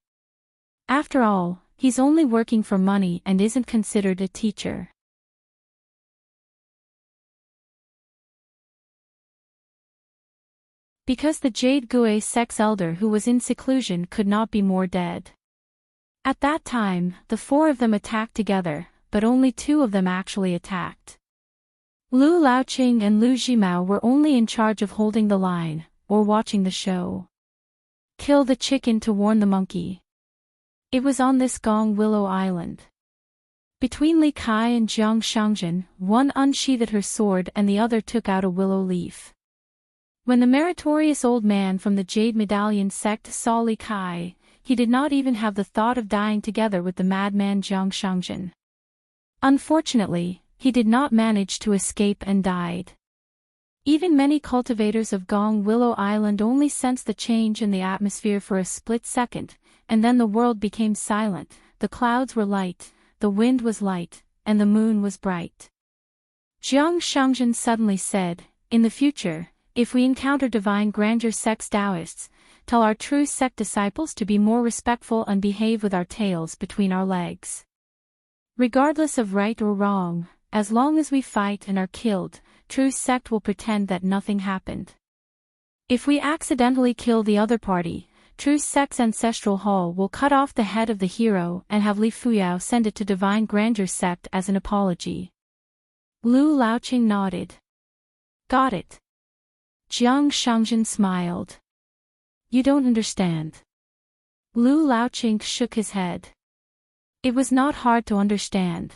After all, he's only working for money and isn't considered a teacher." Because the Jade Gue sex elder who was in seclusion could not be more dead. At that time, the four of them attacked together, but only two of them actually attacked. Lu Laoqing and Lu Jimao were only in charge of holding the line, or watching the show. Kill the chicken to warn the monkey. It was on this Gong Willow Island. Between Li Kai and Jiang Shangzhen, one unsheathed her sword and the other took out a willow leaf. When the meritorious old man from the Jade Medallion sect saw Li Kai, he did not even have the thought of dying together with the madman Jiang Shangzhen. Unfortunately, he did not manage to escape and died. Even many cultivators of Gong Willow Island only sensed the change in the atmosphere for a split second, and then the world became silent, the clouds were light, the wind was light, and the moon was bright. Jiang Shangzhen suddenly said, "In the future, if we encounter divine grandeur sect's Taoists, tell our true sect disciples to be more respectful and behave with our tails between our legs. Regardless of right or wrong, as long as we fight and are killed, true sect will pretend that nothing happened. If we accidentally kill the other party, true sect's ancestral hall will cut off the head of the hero and have Li Fuyao send it to divine grandeur sect as an apology. Lu Laoqing nodded. Got it. Jiang Shangjin smiled. You don't understand. Lu Laoqing shook his head. It was not hard to understand.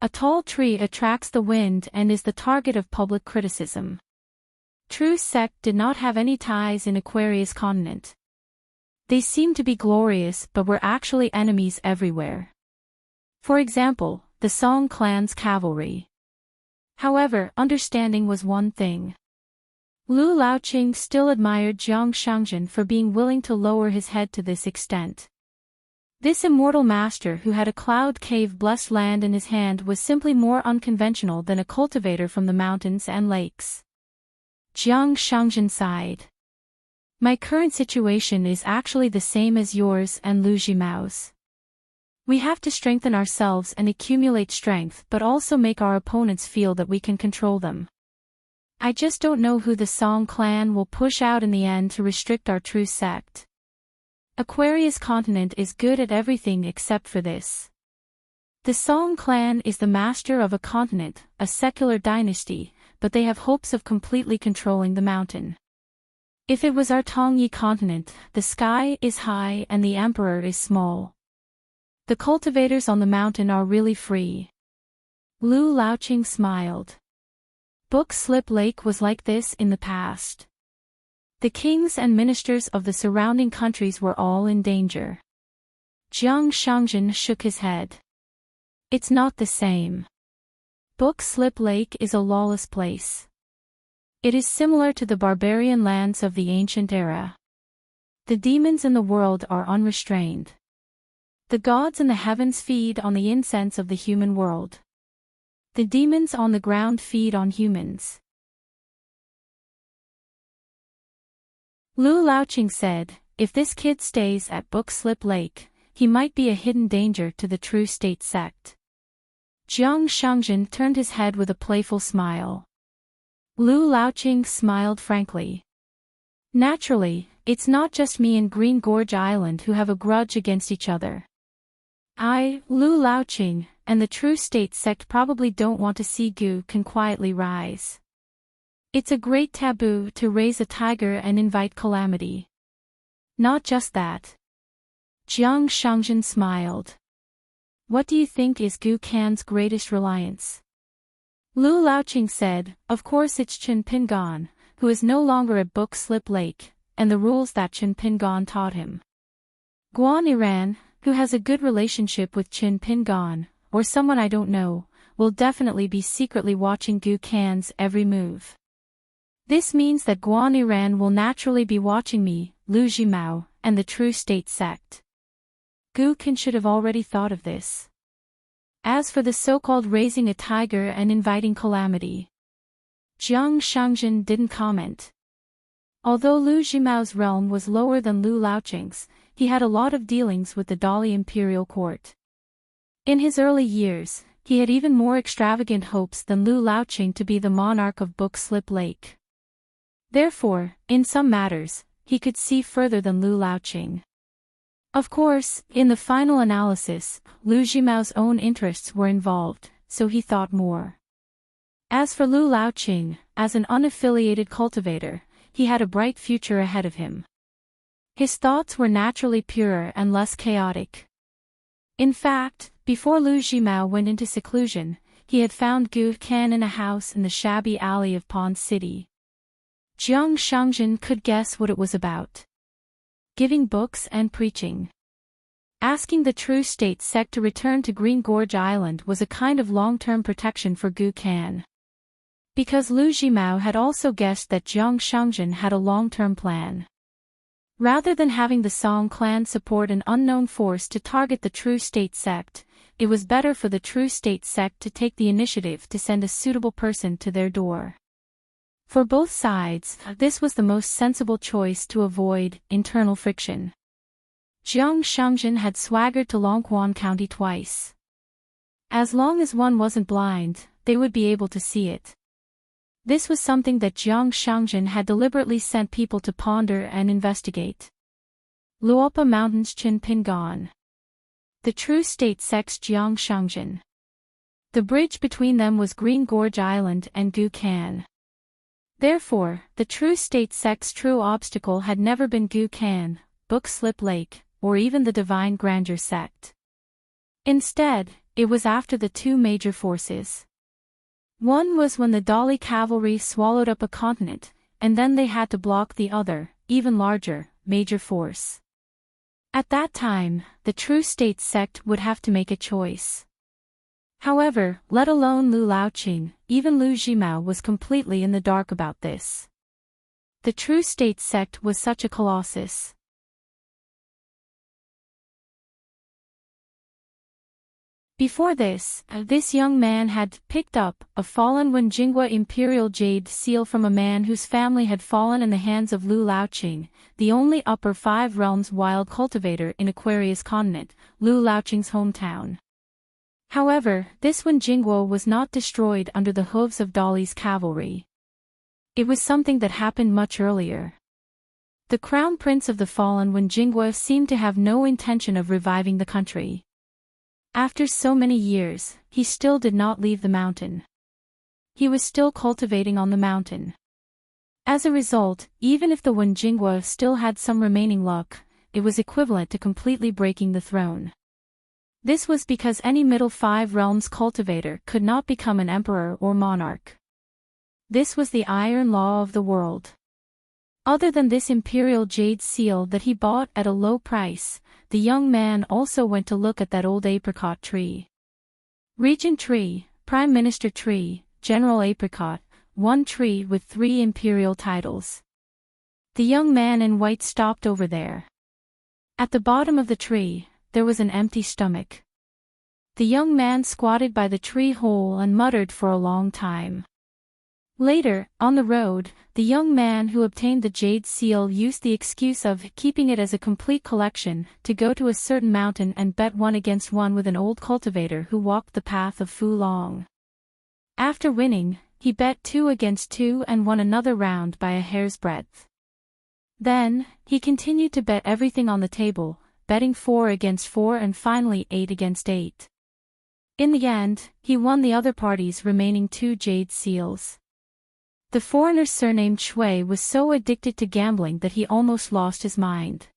A tall tree attracts the wind and is the target of public criticism. True sect did not have any ties in Aquarius continent. They seemed to be glorious but were actually enemies everywhere. For example, the Song clan's cavalry. However, understanding was one thing. Lu Laoqing still admired Jiang Shangjin for being willing to lower his head to this extent. This immortal master who had a cloud cave-blessed land in his hand was simply more unconventional than a cultivator from the mountains and lakes. Jiang Shangjin sighed. My current situation is actually the same as yours and Lu Jimao's. We have to strengthen ourselves and accumulate strength but also make our opponents feel that we can control them. I just don't know who the Song clan will push out in the end to restrict our true sect. Aquarius continent is good at everything except for this. The Song clan is the master of a continent, a secular dynasty, but they have hopes of completely controlling the mountain. If it was our Tongyi continent, the sky is high and the emperor is small. The cultivators on the mountain are really free. Lu Laoqing smiled. Book Slip Lake was like this in the past. The kings and ministers of the surrounding countries were all in danger. Jiang Shangjin shook his head. It's not the same. Book Slip Lake is a lawless place. It is similar to the barbarian lands of the ancient era. The demons in the world are unrestrained. The gods in the heavens feed on the incense of the human world. The demons on the ground feed on humans. Lu Laoqing said, if this kid stays at Book Slip Lake, he might be a hidden danger to the true state sect. Jiang Shangjin turned his head with a playful smile. Lu Laoqing smiled frankly. Naturally, it's not just me and Green Gorge Island who have a grudge against each other. I, Lu Laoqing, and the true state sect probably don't want to see Gu can quietly rise. It's a great taboo to raise a tiger and invite calamity. Not just that. Jiang Shangjin smiled. What do you think is Gu Kan's greatest reliance? Lu Laoqing said, of course it's Chen Pingan, who is no longer at Book Slip Lake, and the rules that Chen Pingan taught him. Guan Iran, who has a good relationship with Chen Pingan, or someone I don't know, will definitely be secretly watching Gu Kan's every move. This means that Guan Iran will naturally be watching me, Lu Jimao, and the true state sect. Gu Kan should have already thought of this. As for the so-called raising a tiger and inviting calamity, Jiang Shangjin didn't comment. Although Lu Jimao's realm was lower than Lu Laoqing's, he had a lot of dealings with the Dali imperial court. In his early years, he had even more extravagant hopes than Lu Laoqing to be the monarch of Book Slip Lake. Therefore, in some matters, he could see further than Lu Laoqing. Of course, in the final analysis, Lu Jimao's own interests were involved, so he thought more. As for Lu Laoqing, as an unaffiliated cultivator, he had a bright future ahead of him. His thoughts were naturally purer and less chaotic. In fact, before Lu Jimao went into seclusion, he had found Gu Kan in a house in the shabby alley of Pond City. Jiang Shangjin could guess what it was about. Giving books and preaching. Asking the true state sect to return to Green Gorge Island was a kind of long-term protection for Gu Kan. Because Lu Jimao had also guessed that Jiang Shangjin had a long-term plan. Rather than having the Song clan support an unknown force to target the true state sect, it was better for the true state sect to take the initiative to send a suitable person to their door. For both sides, this was the most sensible choice to avoid internal friction. Jiang Shangzhen had swaggered to Longquan County twice. As long as one wasn't blind, they would be able to see it. This was something that Jiang Shangzhen had deliberately sent people to ponder and investigate. Luopa Mountains Chin Pingan. The true state sects Jiang Shangzhen. The bridge between them was Green Gorge Island and Gu Kan. Therefore, the true state sect's true obstacle had never been Gu Kan, Book Slip Lake, or even the Divine Grandeur sect. Instead, it was after the two major forces. One was when the Dali cavalry swallowed up a continent, and then they had to block the other, even larger, major force. At that time, the true state sect would have to make a choice. However, let alone Lu Laoqing, even Lu Zhimao was completely in the dark about this. The true state sect was such a colossus. Before this young man had picked up a fallen Wenjingwa imperial jade seal from a man whose family had fallen in the hands of Lu Laoqing, the only upper five realms wild cultivator in Aquarius continent, Lu Laoqing's hometown. However, this Wenjingwa was not destroyed under the hooves of Dali's cavalry. It was something that happened much earlier. The crown prince of the fallen Wenjingwa seemed to have no intention of reviving the country. After so many years, he still did not leave the mountain. He was still cultivating on the mountain. As a result, even if the Wenjingwa still had some remaining luck, it was equivalent to completely breaking the throne. This was because any Middle Five Realms cultivator could not become an emperor or monarch. This was the iron law of the world. Other than this imperial jade seal that he bought at a low price, the young man also went to look at that old apricot tree. Regent tree, Prime Minister tree, General apricot, one tree with 3 imperial titles. The young man in white stopped over there. At the bottom of the tree, there was an empty stomach. The young man squatted by the tree hole and muttered for a long time. Later, on the road, the young man who obtained the jade seal used the excuse of keeping it as a complete collection to go to a certain mountain and bet 1 against 1 with an old cultivator who walked the path of Fu Long. After winning, he bet 2 against 2 and won another round by a hair's breadth. Then, he continued to bet everything on the table, betting 4 against 4 and finally 8 against 8. In the end, he won the other party's remaining 2 jade seals. The foreigner surnamed Shui was so addicted to gambling that he almost lost his mind.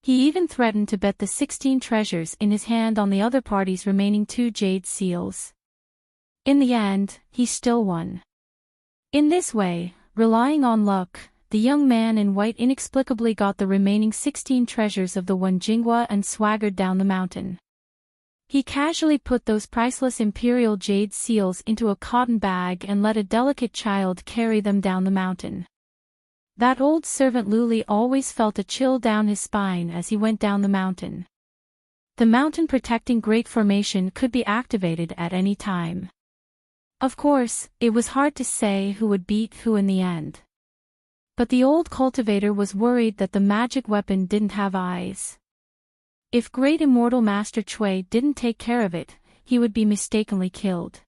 He even threatened to bet the 16 treasures in his hand on the other party's remaining 2 jade seals. In the end, he still won. In this way, relying on luck, the young man in white inexplicably got the remaining 16 treasures of the Wenjingwa and swaggered down the mountain. He casually put those priceless imperial jade seals into a cotton bag and let a delicate child carry them down the mountain. That old servant Luli always felt a chill down his spine as he went down the mountain. The mountain protecting Great Formation could be activated at any time. Of course, it was hard to say who would beat who in the end. But the old cultivator was worried that the magic weapon didn't have eyes. If Great Immortal Master Chui didn't take care of it, he would be mistakenly killed.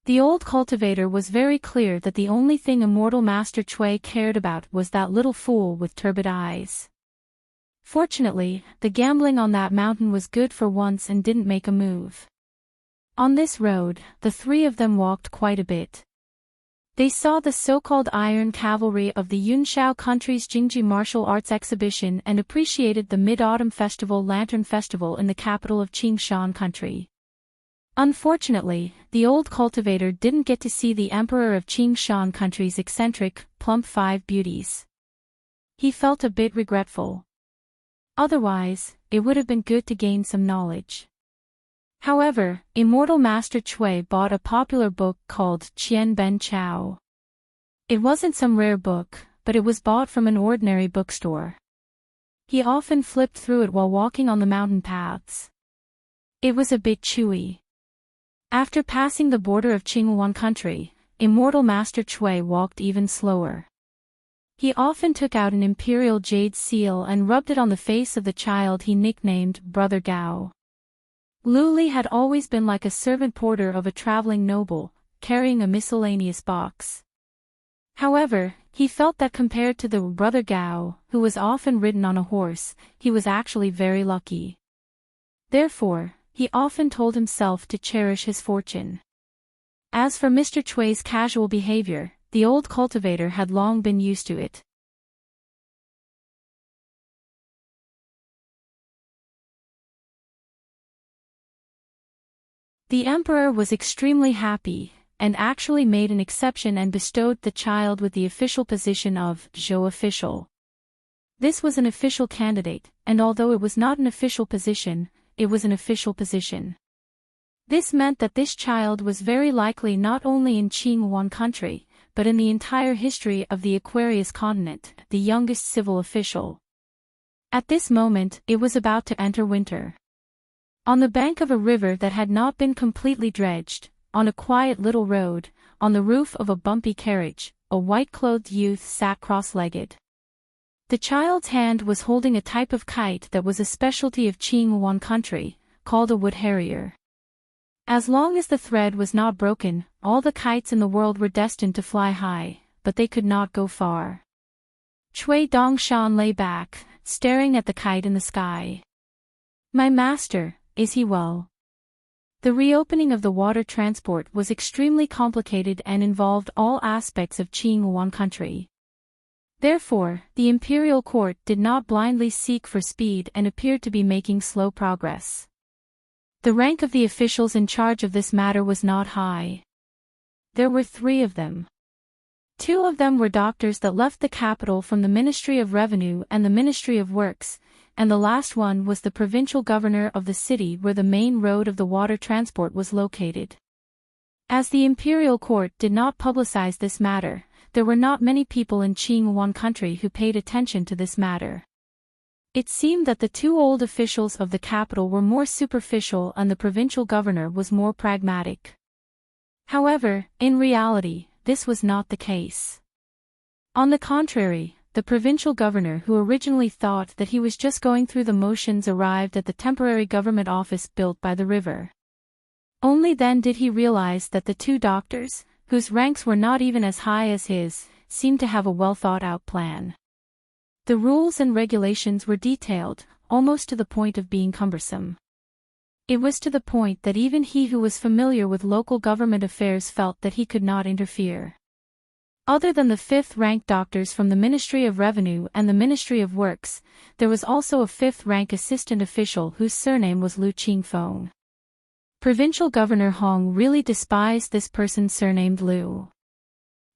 The old cultivator was very clear that the only thing Immortal Master Chui cared about was that little fool with turbid eyes. Fortunately, the gambling on that mountain was good for once and didn't make a move. On this road, the 3 of them walked quite a bit. They saw the so-called Iron Cavalry of the Yunshao country's Jingji Martial Arts Exhibition and appreciated the Mid-Autumn Festival Lantern Festival in the capital of Qingshan country. Unfortunately, the old cultivator didn't get to see the Emperor of Qingshan country's eccentric, plump 5 beauties. He felt a bit regretful. Otherwise, it would have been good to gain some knowledge. However, Immortal Master Chui bought a popular book called Qian Ben Chao. It wasn't some rare book, but it was bought from an ordinary bookstore. He often flipped through it while walking on the mountain paths. It was a bit chewy. After passing the border of Qinghuan country, immortal Master Chui walked even slower. He often took out an imperial jade seal and rubbed it on the face of the child he nicknamed Brother Gao. Lu Li had always been like a servant porter of a traveling noble, carrying a miscellaneous box. However, he felt that compared to the Brother Gao, who was often ridden on a horse, he was actually very lucky. Therefore, he often told himself to cherish his fortune. As for Mr. Chui's casual behavior, the old cultivator had long been used to it. The emperor was extremely happy, and actually made an exception and bestowed the child with the official position of Zhou official. This was an official candidate, and although it was not an official position, it was an official position. This meant that this child was very likely not only in Qingyuan country, but in the entire history of the Aquarius continent, the youngest civil official. At this moment, it was about to enter winter. On the bank of a river that had not been completely dredged, on a quiet little road, on the roof of a bumpy carriage, a white-clothed youth sat cross-legged. The child's hand was holding a type of kite that was a specialty of Qingyuan country, called a wood harrier. As long as the thread was not broken, all the kites in the world were destined to fly high, but they could not go far. Cui Dongshan lay back, staring at the kite in the sky. "My master, is he well?" The reopening of the water transport was extremely complicated and involved all aspects of Qingyuan country. Therefore, the imperial court did not blindly seek for speed and appeared to be making slow progress. The rank of the officials in charge of this matter was not high. There were 3 of them. 2 of them were doctors that left the capital from the Ministry of Revenue and the Ministry of Works, and the last one was the provincial governor of the city where the main road of the water transport was located. As the imperial court did not publicize this matter, there were not many people in Qingyuan country who paid attention to this matter. It seemed that the 2 old officials of the capital were more superficial and the provincial governor was more pragmatic. However, in reality, this was not the case. On the contrary, the provincial governor who originally thought that he was just going through the motions arrived at the temporary government office built by the river. Only then did he realize that the 2 doctors, whose ranks were not even as high as his, seemed to have a well-thought-out plan. The rules and regulations were detailed, almost to the point of being cumbersome. It was to the point that even he who was familiar with local government affairs felt that he could not interfere. Other than the 5th-rank doctors from the Ministry of Revenue and the Ministry of Works, there was also a 5th-rank assistant official whose surname was Lu Qingfeng. Provincial Governor Hong really despised this person surnamed Lu.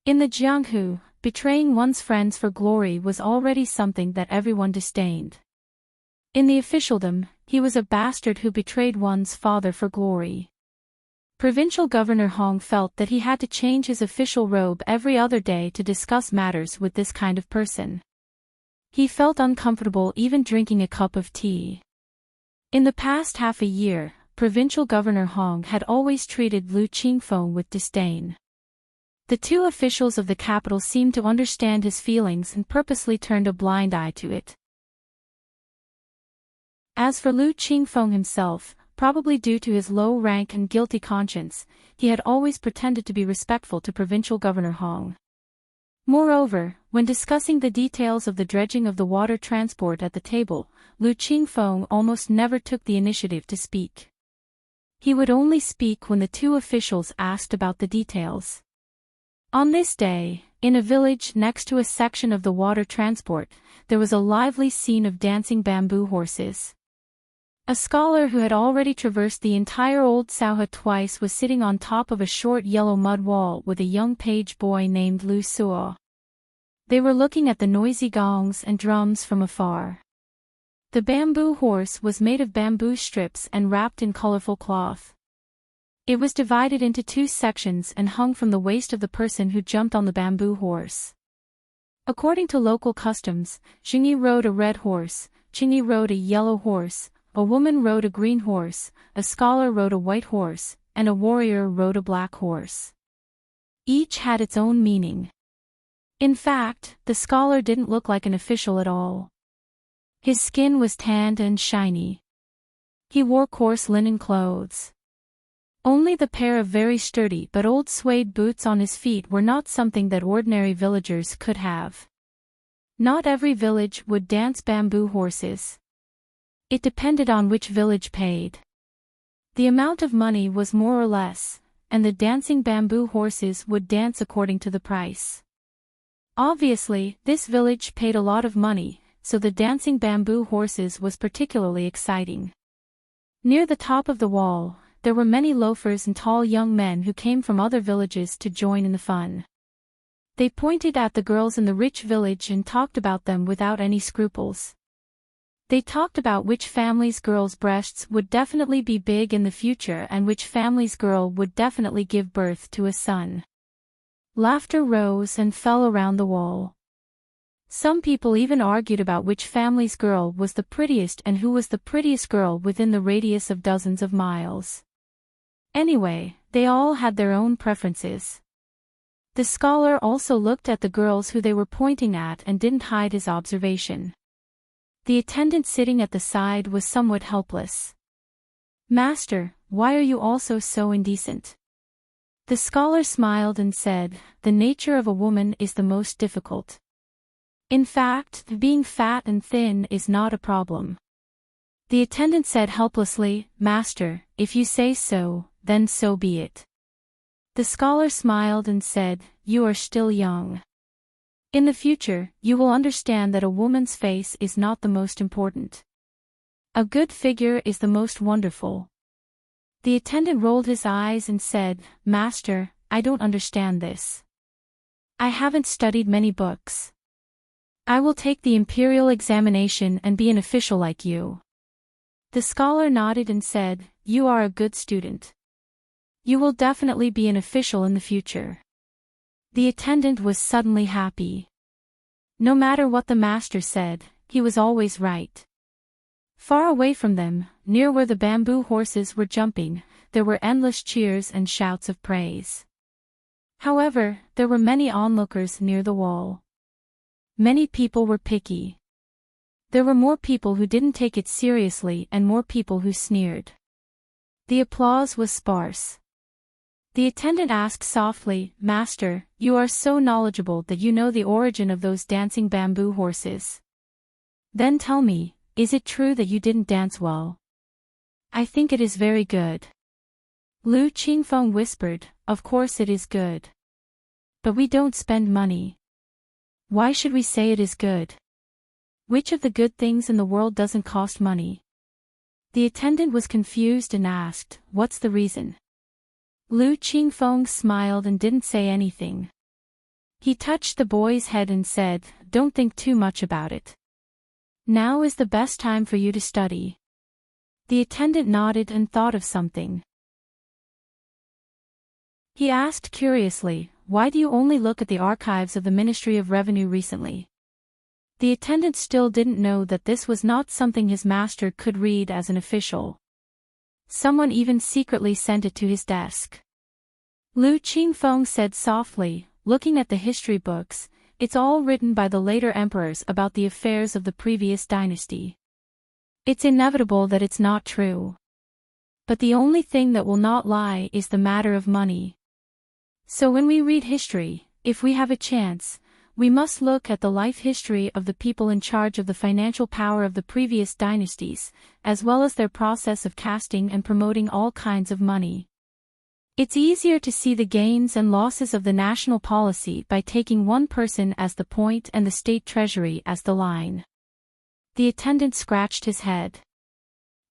In the Jianghu, betraying one's friends for glory was already something that everyone disdained. In the officialdom, he was a bastard who betrayed one's father for glory. Provincial Governor Hong felt that he had to change his official robe every other day to discuss matters with this kind of person. He felt uncomfortable even drinking a cup of tea. In the past half a year, Provincial Governor Hong had always treated Lu Qingfeng with disdain. The 2 officials of the capital seemed to understand his feelings and purposely turned a blind eye to it. As for Lu Qingfeng himself, probably due to his low rank and guilty conscience, he had always pretended to be respectful to Provincial Governor Hong. Moreover, when discussing the details of the dredging of the water transport at the table, Lu Qingfeng almost never took the initiative to speak. He would only speak when the 2 officials asked about the details. On this day, in a village next to a section of the water transport, there was a lively scene of dancing bamboo horses. A scholar who had already traversed the entire old Sauha twice was sitting on top of a short yellow mud wall with a young page boy named Lu Suo. They were looking at the noisy gongs and drums from afar. The bamboo horse was made of bamboo strips and wrapped in colorful cloth. It was divided into 2 sections and hung from the waist of the person who jumped on the bamboo horse. According to local customs, Xingyi rode a red horse, Qingyi rode a yellow horse, a woman rode a green horse, a scholar rode a white horse, and a warrior rode a black horse. Each had its own meaning. In fact, the scholar didn't look like an official at all. His skin was tanned and shiny. He wore coarse linen clothes. Only the pair of very sturdy but old suede boots on his feet were not something that ordinary villagers could have. Not every village would dance bamboo horses. It depended on which village paid. The amount of money was more or less, and the dancing bamboo horses would dance according to the price. Obviously, this village paid a lot of money, so the dancing bamboo horses was particularly exciting. Near the top of the wall, there were many loafers and tall young men who came from other villages to join in the fun. They pointed at the girls in the rich village and talked about them without any scruples. They talked about which family's girl's breasts would definitely be big in the future and which family's girl would definitely give birth to a son. Laughter rose and fell around the wall. Some people even argued about which family's girl was the prettiest and who was the prettiest girl within the radius of dozens of miles. Anyway, they all had their own preferences. The scholar also looked at the girls who they were pointing at and didn't hide his observation. The attendant sitting at the side was somewhat helpless. "Master, why are you also so indecent?" The scholar smiled and said, "The nature of a woman is the most difficult. In fact, being fat and thin is not a problem." The attendant said helplessly, "Master, if you say so, then so be it." The scholar smiled and said, "You are still young. In the future, you will understand that a woman's face is not the most important. A good figure is the most wonderful." The attendant rolled his eyes and said, "Master, I don't understand this. I haven't studied many books. I will take the imperial examination and be an official like you." The scholar nodded and said, "You are a good student. You will definitely be an official in the future." The attendant was suddenly happy. No matter what the master said, he was always right. Far away from them, near where the bamboo horses were jumping, there were endless cheers and shouts of praise. However, there were many onlookers near the wall. Many people were picky. There were more people who didn't take it seriously and more people who sneered. The applause was sparse. The attendant asked softly, "Master, you are so knowledgeable that you know the origin of those dancing bamboo horses. Then tell me, is it true that you didn't dance well?" "I think it is very good." Lu Qingfeng whispered, "Of course it is good. But we don't spend money. Why should we say it is good? Which of the good things in the world doesn't cost money?" The attendant was confused and asked, "What's the reason?" Lu Qingfeng smiled and didn't say anything. He touched the boy's head and said, "Don't think too much about it. Now is the best time for you to study." The attendant nodded and thought of something. He asked curiously, "Why do you only look at the archives of the Ministry of Revenue recently?" The attendant still didn't know that this was not something his master could read as an official. Someone even secretly sent it to his desk. Lu Qingfeng said softly, looking at the history books, "It's all written by the later emperors about the affairs of the previous dynasty. It's inevitable that it's not true. But the only thing that will not lie is the matter of money. So when we read history, if we have a chance, we must look at the life history of the people in charge of the financial power of the previous dynasties, as well as their process of casting and promoting all kinds of money. It's easier to see the gains and losses of the national policy by taking one person as the point and the state treasury as the line." The attendant scratched his head.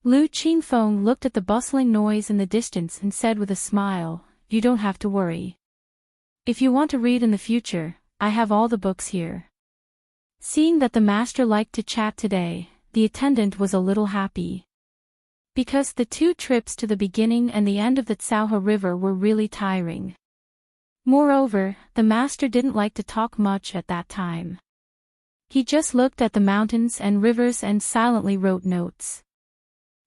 Lu Qingfeng looked at the bustling noise in the distance and said with a smile, "You don't have to worry. If you want to read in the future, I have all the books here." Seeing that the master liked to chat today, the attendant was a little happy. Because the 2 trips to the beginning and the end of the Tsauha River were really tiring. Moreover, the master didn't like to talk much at that time. He just looked at the mountains and rivers and silently wrote notes.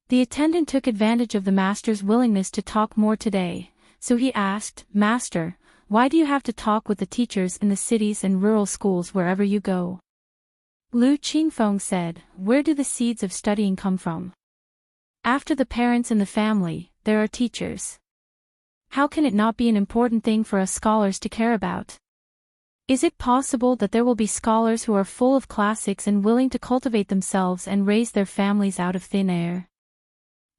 The attendant took advantage of the master's willingness to talk more today, so he asked, "Master, Why do you have to talk with the teachers in the cities and rural schools wherever you go? Lu Qingfeng said, where do the seeds of studying come from? After the parents and the family, there are teachers. How can it not be an important thing for us scholars to care about? Is it possible that there will be scholars who are full of classics and willing to cultivate themselves and raise their families out of thin air?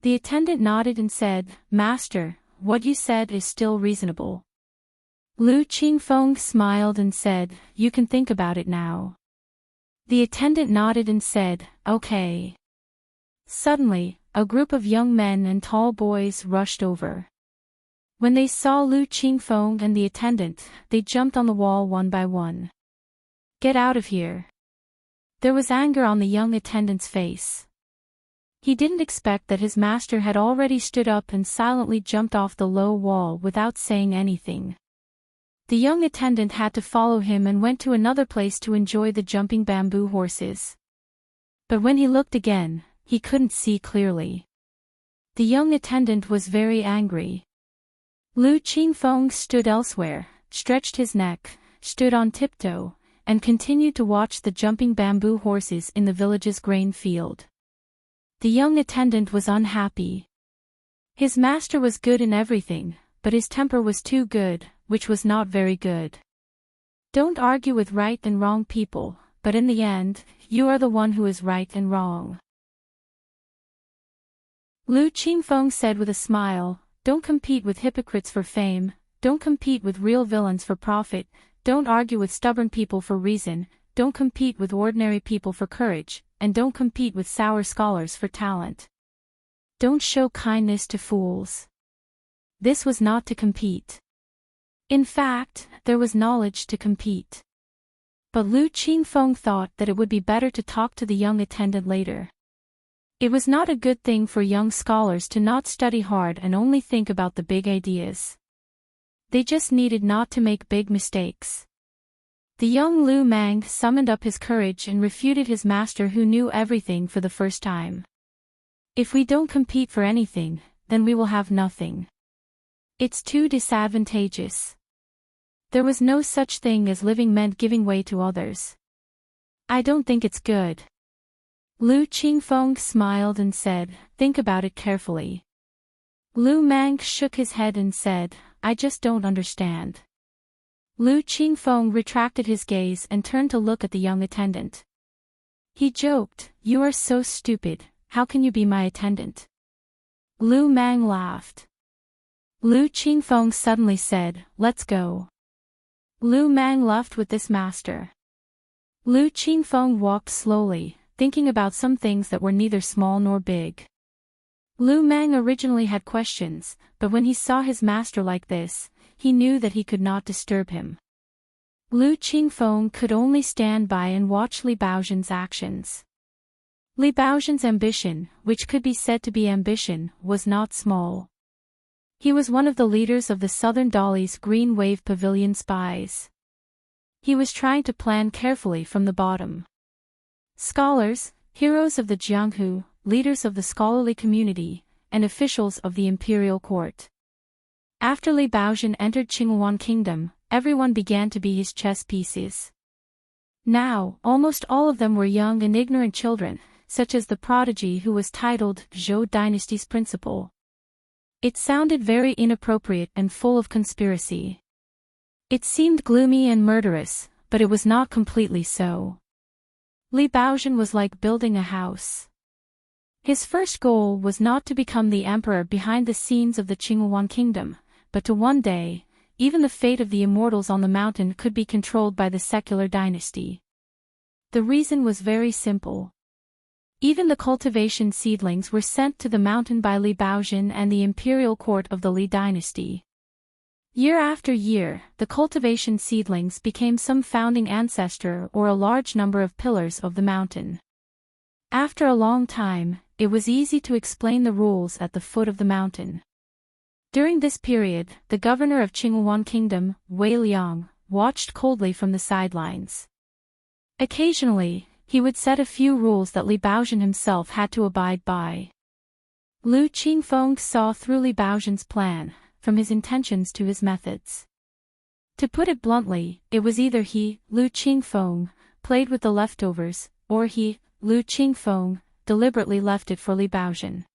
The attendant nodded and said, Master, what you said is still reasonable. Lu Qingfeng smiled and said, you can think about it now. The attendant nodded and said, okay. Suddenly, a group of young men and tall boys rushed over. When they saw Lu Qingfeng and the attendant, they jumped on the wall one by one. Get out of here. There was anger on the young attendant's face. He didn't expect that his master had already stood up and silently jumped off the low wall without saying anything. The young attendant had to follow him and went to another place to enjoy the jumping bamboo horses. But when he looked again, he couldn't see clearly. The young attendant was very angry. Lu Qingfeng stood elsewhere, stretched his neck, stood on tiptoe, and continued to watch the jumping bamboo horses in the village's grain field. The young attendant was unhappy. His master was good in everything, but his temper was too good, which was not very good. Don't argue with right and wrong people, but in the end, you are the one who is right and wrong. Lu Qingfeng said with a smile, don't compete with hypocrites for fame, don't compete with real villains for profit, don't argue with stubborn people for reason, don't compete with ordinary people for courage, and don't compete with sour scholars for talent. Don't show kindness to fools. This was not to compete. In fact, there was knowledge to compete. But Lu Qingfeng thought that it would be better to talk to the young attendant later. It was not a good thing for young scholars to not study hard and only think about the big ideas. They just needed not to make big mistakes. The young Lu Mang summoned up his courage and refuted his master who knew everything for the first time. If we don't compete for anything, then we will have nothing. It's too disadvantageous. There was no such thing as living meant giving way to others. I don't think it's good. Lu Qingfeng smiled and said, think about it carefully. Lu Mang shook his head and said, I just don't understand. Lu Qingfeng retracted his gaze and turned to look at the young attendant. He joked, you are so stupid, how can you be my attendant? Lu Mang laughed. Lu Qingfeng suddenly said, let's go. Lu Mang left with this master. Lu Qingfeng walked slowly, thinking about some things that were neither small nor big. Lu Mang originally had questions, but when he saw his master like this, he knew that he could not disturb him. Lu Qingfeng could only stand by and watch Li Baozhen's actions. Li Baozhen's ambition, which could be said to be ambition, was not small. He was one of the leaders of the Southern Dali's Green Wave Pavilion spies. He was trying to plan carefully from the bottom. Scholars, heroes of the Jianghu, leaders of the scholarly community, and officials of the imperial court. After Li Baozhen entered Qinghuan Kingdom, everyone began to be his chess pieces. Now, almost all of them were young and ignorant children, such as the prodigy who was titled Zhou Dynasty's principal. It sounded very inappropriate and full of conspiracy. It seemed gloomy and murderous, but it was not completely so. Li Baozhen was like building a house. His first goal was not to become the emperor behind the scenes of the Qinghuan kingdom, but to one day, even the fate of the immortals on the mountain could be controlled by the secular dynasty. The reason was very simple. Even the cultivation seedlings were sent to the mountain by Li Baozhen and the imperial court of the Li dynasty. Year after year, the cultivation seedlings became some founding ancestor or a large number of pillars of the mountain. After a long time, it was easy to explain the rules at the foot of the mountain. During this period, the governor of Qinghuan Kingdom, Wei Liang, watched coldly from the sidelines. Occasionally, he would set a few rules that Li Baozhen himself had to abide by. Lu Qingfeng saw through Li Baozhen's plan, from his intentions to his methods. To put it bluntly, it was either he, Lu Qingfeng, played with the leftovers, or he, Lu Qingfeng, deliberately left it for Li Baozhen.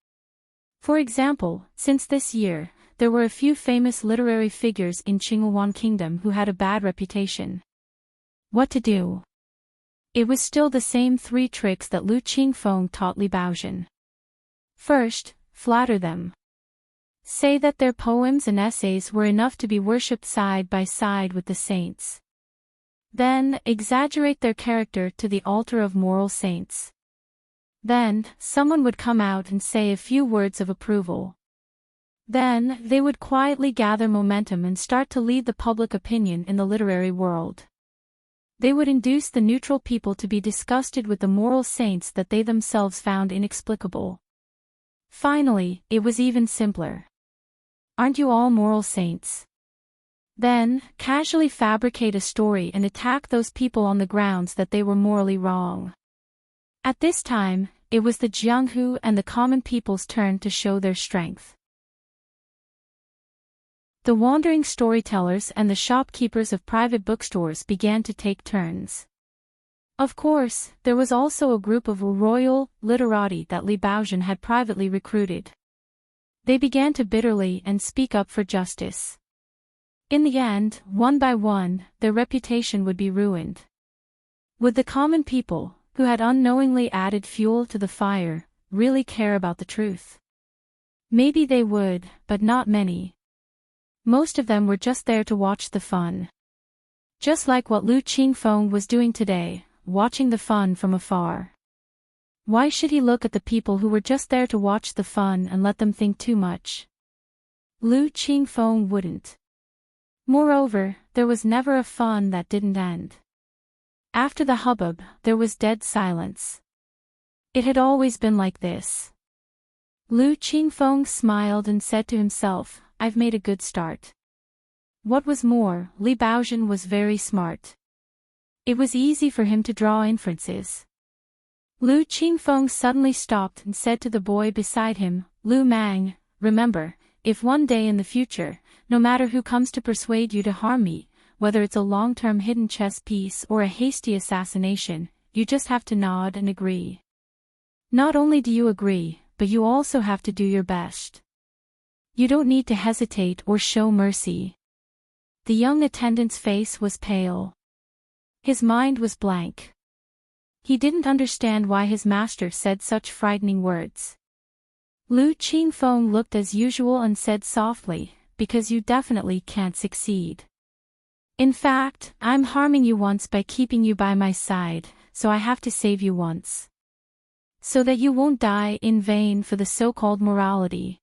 For example, since this year, there were a few famous literary figures in Qingyuan Kingdom who had a bad reputation. What to do? It was still the same 3 tricks that Lu Qingfeng taught Li Baozhen. First, flatter them. Say that their poems and essays were enough to be worshipped side by side with the saints. Then, exaggerate their character to the altar of moral saints. Then, someone would come out and say a few words of approval. Then, they would quietly gather momentum and start to lead the public opinion in the literary world. They would induce the neutral people to be disgusted with the moral saints that they themselves found inexplicable. Finally, it was even simpler. Aren't you all moral saints? Then, casually fabricate a story and attack those people on the grounds that they were morally wrong. At this time, it was the Jianghu and the common people's turn to show their strength. The wandering storytellers and the shopkeepers of private bookstores began to take turns. Of course, there was also a group of royal literati that Li Baozhen had privately recruited. They began to bitterly and speak up for justice. In the end, one by one, their reputation would be ruined. Would the common people, who had unknowingly added fuel to the fire, really care about the truth? Maybe they would, but not many. Most of them were just there to watch the fun. Just like what Lu Qingfeng was doing today, watching the fun from afar. Why should he look at the people who were just there to watch the fun and let them think too much? Lu Qingfeng wouldn't. Moreover, there was never a fun that didn't end. After the hubbub, there was dead silence. It had always been like this. Lu Qingfeng smiled and said to himself, I've made a good start. What was more, Li Baozhen was very smart. It was easy for him to draw inferences. Lu Qingfeng suddenly stopped and said to the boy beside him, Lu Mang, remember, if one day in the future, no matter who comes to persuade you to harm me, whether it's a long-term hidden chess piece or a hasty assassination, you just have to nod and agree. Not only do you agree, but you also have to do your best. You don't need to hesitate or show mercy. The young attendant's face was pale. His mind was blank. He didn't understand why his master said such frightening words. Lu Qingfeng looked as usual and said softly, because you definitely can't succeed. In fact, I'm harming you once by keeping you by my side, so I have to save you once. So that you won't die in vain for the so-called morality.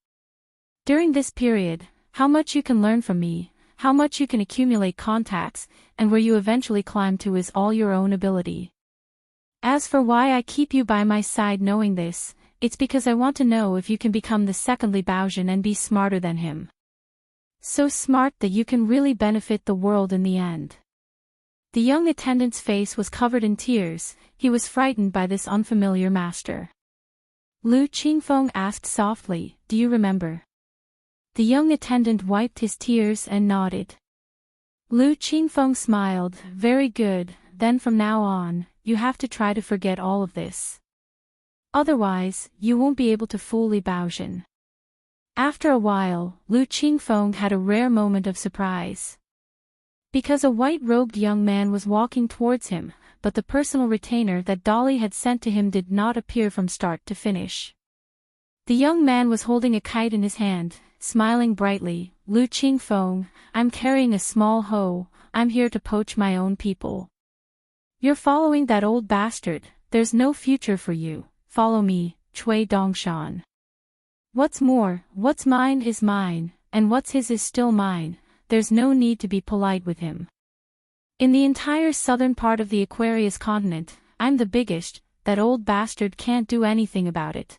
During this period, how much you can learn from me, how much you can accumulate contacts, and where you eventually climb to is all your own ability. As for why I keep you by my side knowing this, it's because I want to know if you can become the second Li Baozhen and be smarter than him. So smart that you can really benefit the world in the end. The young attendant's face was covered in tears, he was frightened by this unfamiliar master. Lu Qingfeng asked softly, do you remember? The young attendant wiped his tears and nodded. Lu Qingfeng smiled, very good, then from now on, you have to try to forget all of this. Otherwise, you won't be able to fool Li Baozhen. After a while, Lu Qingfeng had a rare moment of surprise. Because a white-robed young man was walking towards him, but the personal retainer that Dolly had sent to him did not appear from start to finish. The young man was holding a kite in his hand, smiling brightly. Lu Qingfeng, I'm carrying a small hoe, I'm here to poach my own people. You're following that old bastard, there's no future for you, follow me, Cui Dongshan. What's more, what's mine is mine, and what's his is still mine, there's no need to be polite with him. In the entire southern part of the Aquarius continent, I'm the biggest, that old bastard can't do anything about it.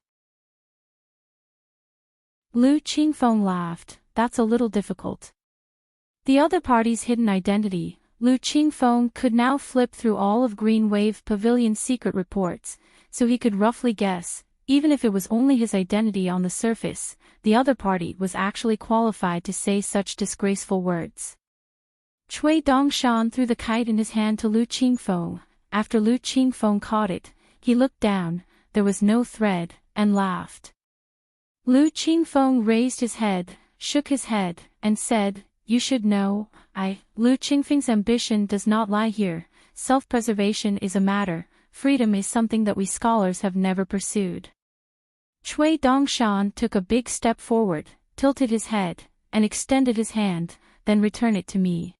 Lu Qingfeng laughed, that's a little difficult. The other party's hidden identity, Lu Qingfeng could now flip through all of Green Wave Pavilion's secret reports, so he could roughly guess, even if it was only his identity on the surface, the other party was actually qualified to say such disgraceful words. Cui Dongshan threw the kite in his hand to Lu Qingfeng. After Lu Qingfeng caught it, he looked down, there was no thread, and laughed. Lu Qingfeng raised his head, shook his head, and said, "You should know, Lu Qingfeng's ambition does not lie here. Self-preservation is a matter, freedom is something that we scholars have never pursued." Cui Dongshan took a big step forward, tilted his head, and extended his hand, then returned it to me.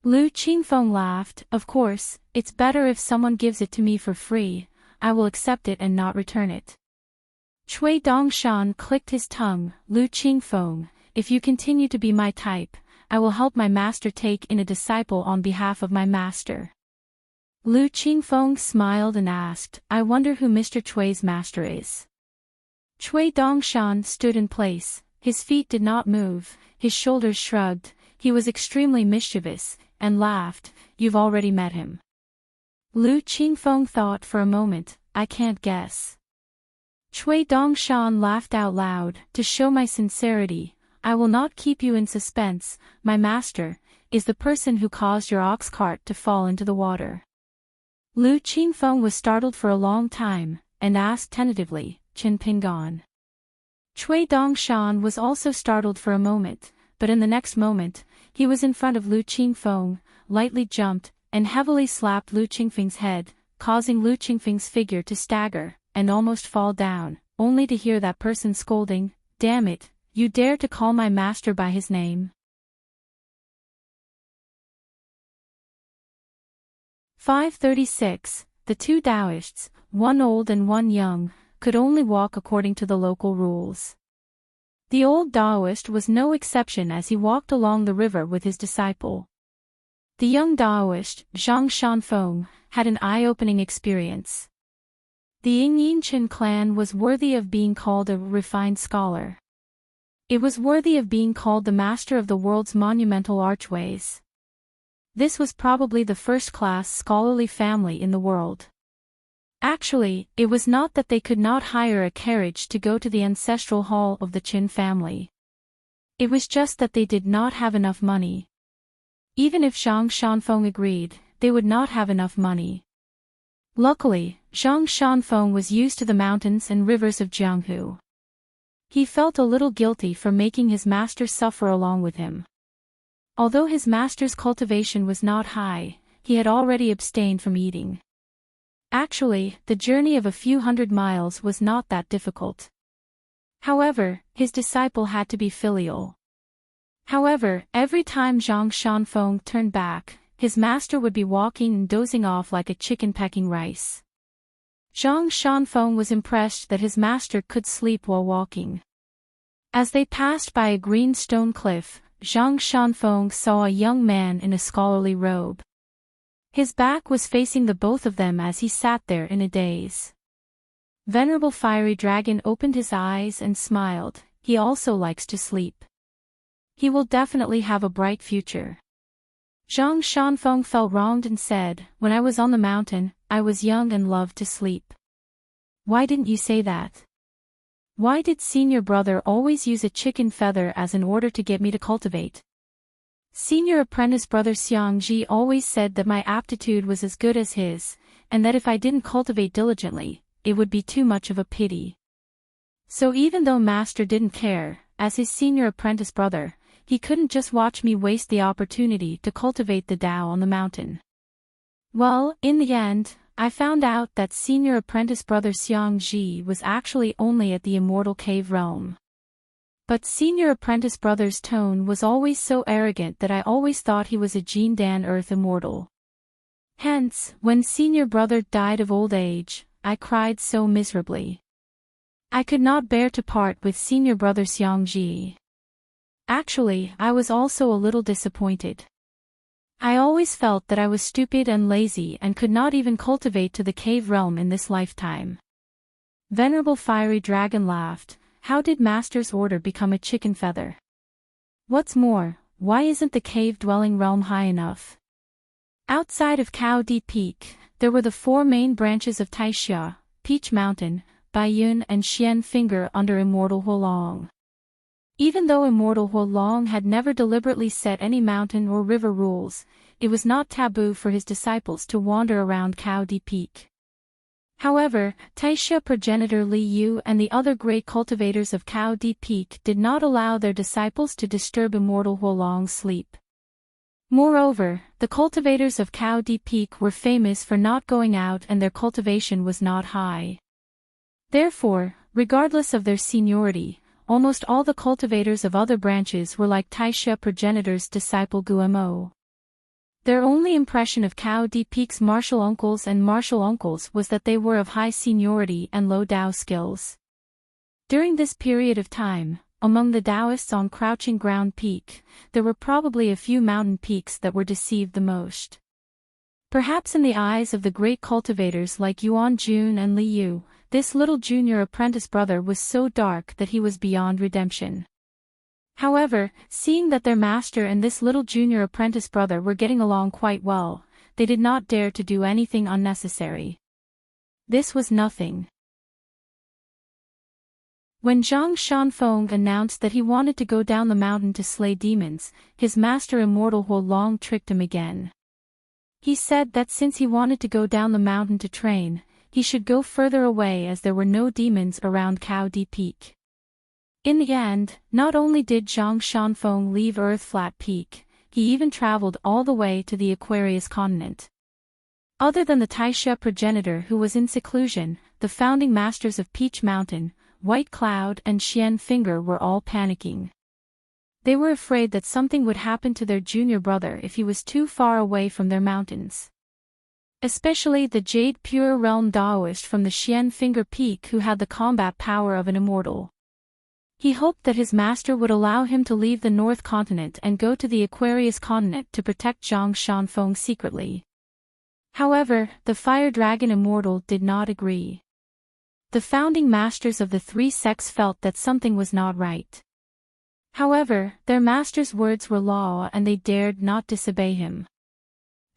Lu Qingfeng laughed. "Of course, it's better if someone gives it to me for free. I will accept it and not return it." Cui Dongshan clicked his tongue. "Lu Qingfeng, if you continue to be my type, I will help my master take in a disciple on behalf of my master." Lu Qingfeng smiled and asked, "I wonder who Mr. Cui's master is." Cui Dongshan stood in place, his feet did not move, his shoulders shrugged, he was extremely mischievous, and laughed. "You've already met him." Lu Qingfeng thought for a moment, "I can't guess." Cui Dongshan laughed out loud. "To show my sincerity, I will not keep you in suspense. My master is the person who caused your ox cart to fall into the water." Lu Qingfeng was startled for a long time, and asked tentatively, "Qin Pingan?" Cui Dongshan was also startled for a moment, but in the next moment, he was in front of Lu Qingfeng, lightly jumped, and heavily slapped Lu Qingfeng's head, causing Lu Qingfeng's figure to stagger, and almost fall down, only to hear that person scolding, "Damn it, you dare to call my master by his name?" 536. The two Taoists, one old and one young, could only walk according to the local rules. The old Taoist was no exception as he walked along the river with his disciple. The young Taoist, Zhang Shanfeng, had an eye-opening experience. The Yinchen clan was worthy of being called a refined scholar. It was worthy of being called the master of the world's monumental archways. This was probably the first-class scholarly family in the world. Actually, it was not that they could not hire a carriage to go to the ancestral hall of the Qin family. It was just that they did not have enough money. Even if Zhang Shanfeng agreed, they would not have enough money. Luckily, Zhang Shanfeng was used to the mountains and rivers of Jianghu. He felt a little guilty for making his master suffer along with him. Although his master's cultivation was not high, he had already abstained from eating. Actually, the journey of a few hundred miles was not that difficult. However, his disciple had to be filial. However, every time Zhang Shanfeng turned back, his master would be walking and dozing off like a chicken pecking rice. Zhang Shanfeng was impressed that his master could sleep while walking. As they passed by a green stone cliff, Zhang Shanfeng saw a young man in a scholarly robe. His back was facing the both of them as he sat there in a daze. Venerable Fiery Dragon opened his eyes and smiled. He also likes to sleep. He will definitely have a bright future. Zhang Shanfeng felt wronged and said, "When I was on the mountain, I was young and loved to sleep." "Why didn't you say that? Why did senior brother always use a chicken feather as an order to get me to cultivate?" Senior apprentice brother Xiangji always said that my aptitude was as good as his, and that if I didn't cultivate diligently, it would be too much of a pity. So even though master didn't care, as his senior apprentice brother, he couldn't just watch me waste the opportunity to cultivate the Tao on the mountain. Well, in the end, I found out that senior apprentice brother Xiangji was actually only at the immortal cave realm. But senior apprentice brother's tone was always so arrogant that I always thought he was a Jin Dan Earth immortal. Hence, when senior brother died of old age, I cried so miserably. I could not bear to part with senior brother Xiangji. Actually, I was also a little disappointed. I always felt that I was stupid and lazy and could not even cultivate to the cave realm in this lifetime. Venerable Fiery Dragon laughed. "How did master's order become a chicken feather? What's more, why isn't the cave-dwelling realm high enough?" Outside of Cao Di Peak, there were the four main branches of Taixia, Peach Mountain, Baiyun and Xian Finger under immortal Huolong. Even though immortal Huolong had never deliberately set any mountain or river rules, it was not taboo for his disciples to wander around Cao Di Peak. However, Taisha progenitor Li Yu and the other great cultivators of Cao Di Peak did not allow their disciples to disturb immortal Huolong's sleep. Moreover, the cultivators of Cao Di Peak were famous for not going out and their cultivation was not high. Therefore, regardless of their seniority, almost all the cultivators of other branches were like Taisha progenitor's disciple Gumo. Their only impression of Cao Di Peak's martial uncles was that they were of high seniority and low Dao skills. During this period of time, among the Taoists on Crouching Ground Peak, there were probably a few mountain peaks that were deceived the most. Perhaps in the eyes of the great cultivators like Yuan Jun and Li Yu, this little junior apprentice brother was so dark that he was beyond redemption. However, seeing that their master and this little junior apprentice brother were getting along quite well, they did not dare to do anything unnecessary. This was nothing. When Zhang Shanfeng announced that he wanted to go down the mountain to slay demons, his master immortal Huolong tricked him again. He said that since he wanted to go down the mountain to train, he should go further away as there were no demons around Cao Di Peak. In the end, not only did Zhang Shanfeng leave Earth Flat Peak, he even traveled all the way to the Aquarius continent. Other than the Taisha progenitor who was in seclusion, the founding masters of Peach Mountain, White Cloud and Xian Finger were all panicking. They were afraid that something would happen to their junior brother if he was too far away from their mountains. Especially the Jade Pure Realm Daoist from the Xian Finger Peak who had the combat power of an immortal. He hoped that his master would allow him to leave the North Continent and go to the Aquarius continent to protect Zhang Shanfeng secretly. However, the Fire Dragon Immortal did not agree. The founding masters of the three sects felt that something was not right. However, their master's words were law and they dared not disobey him.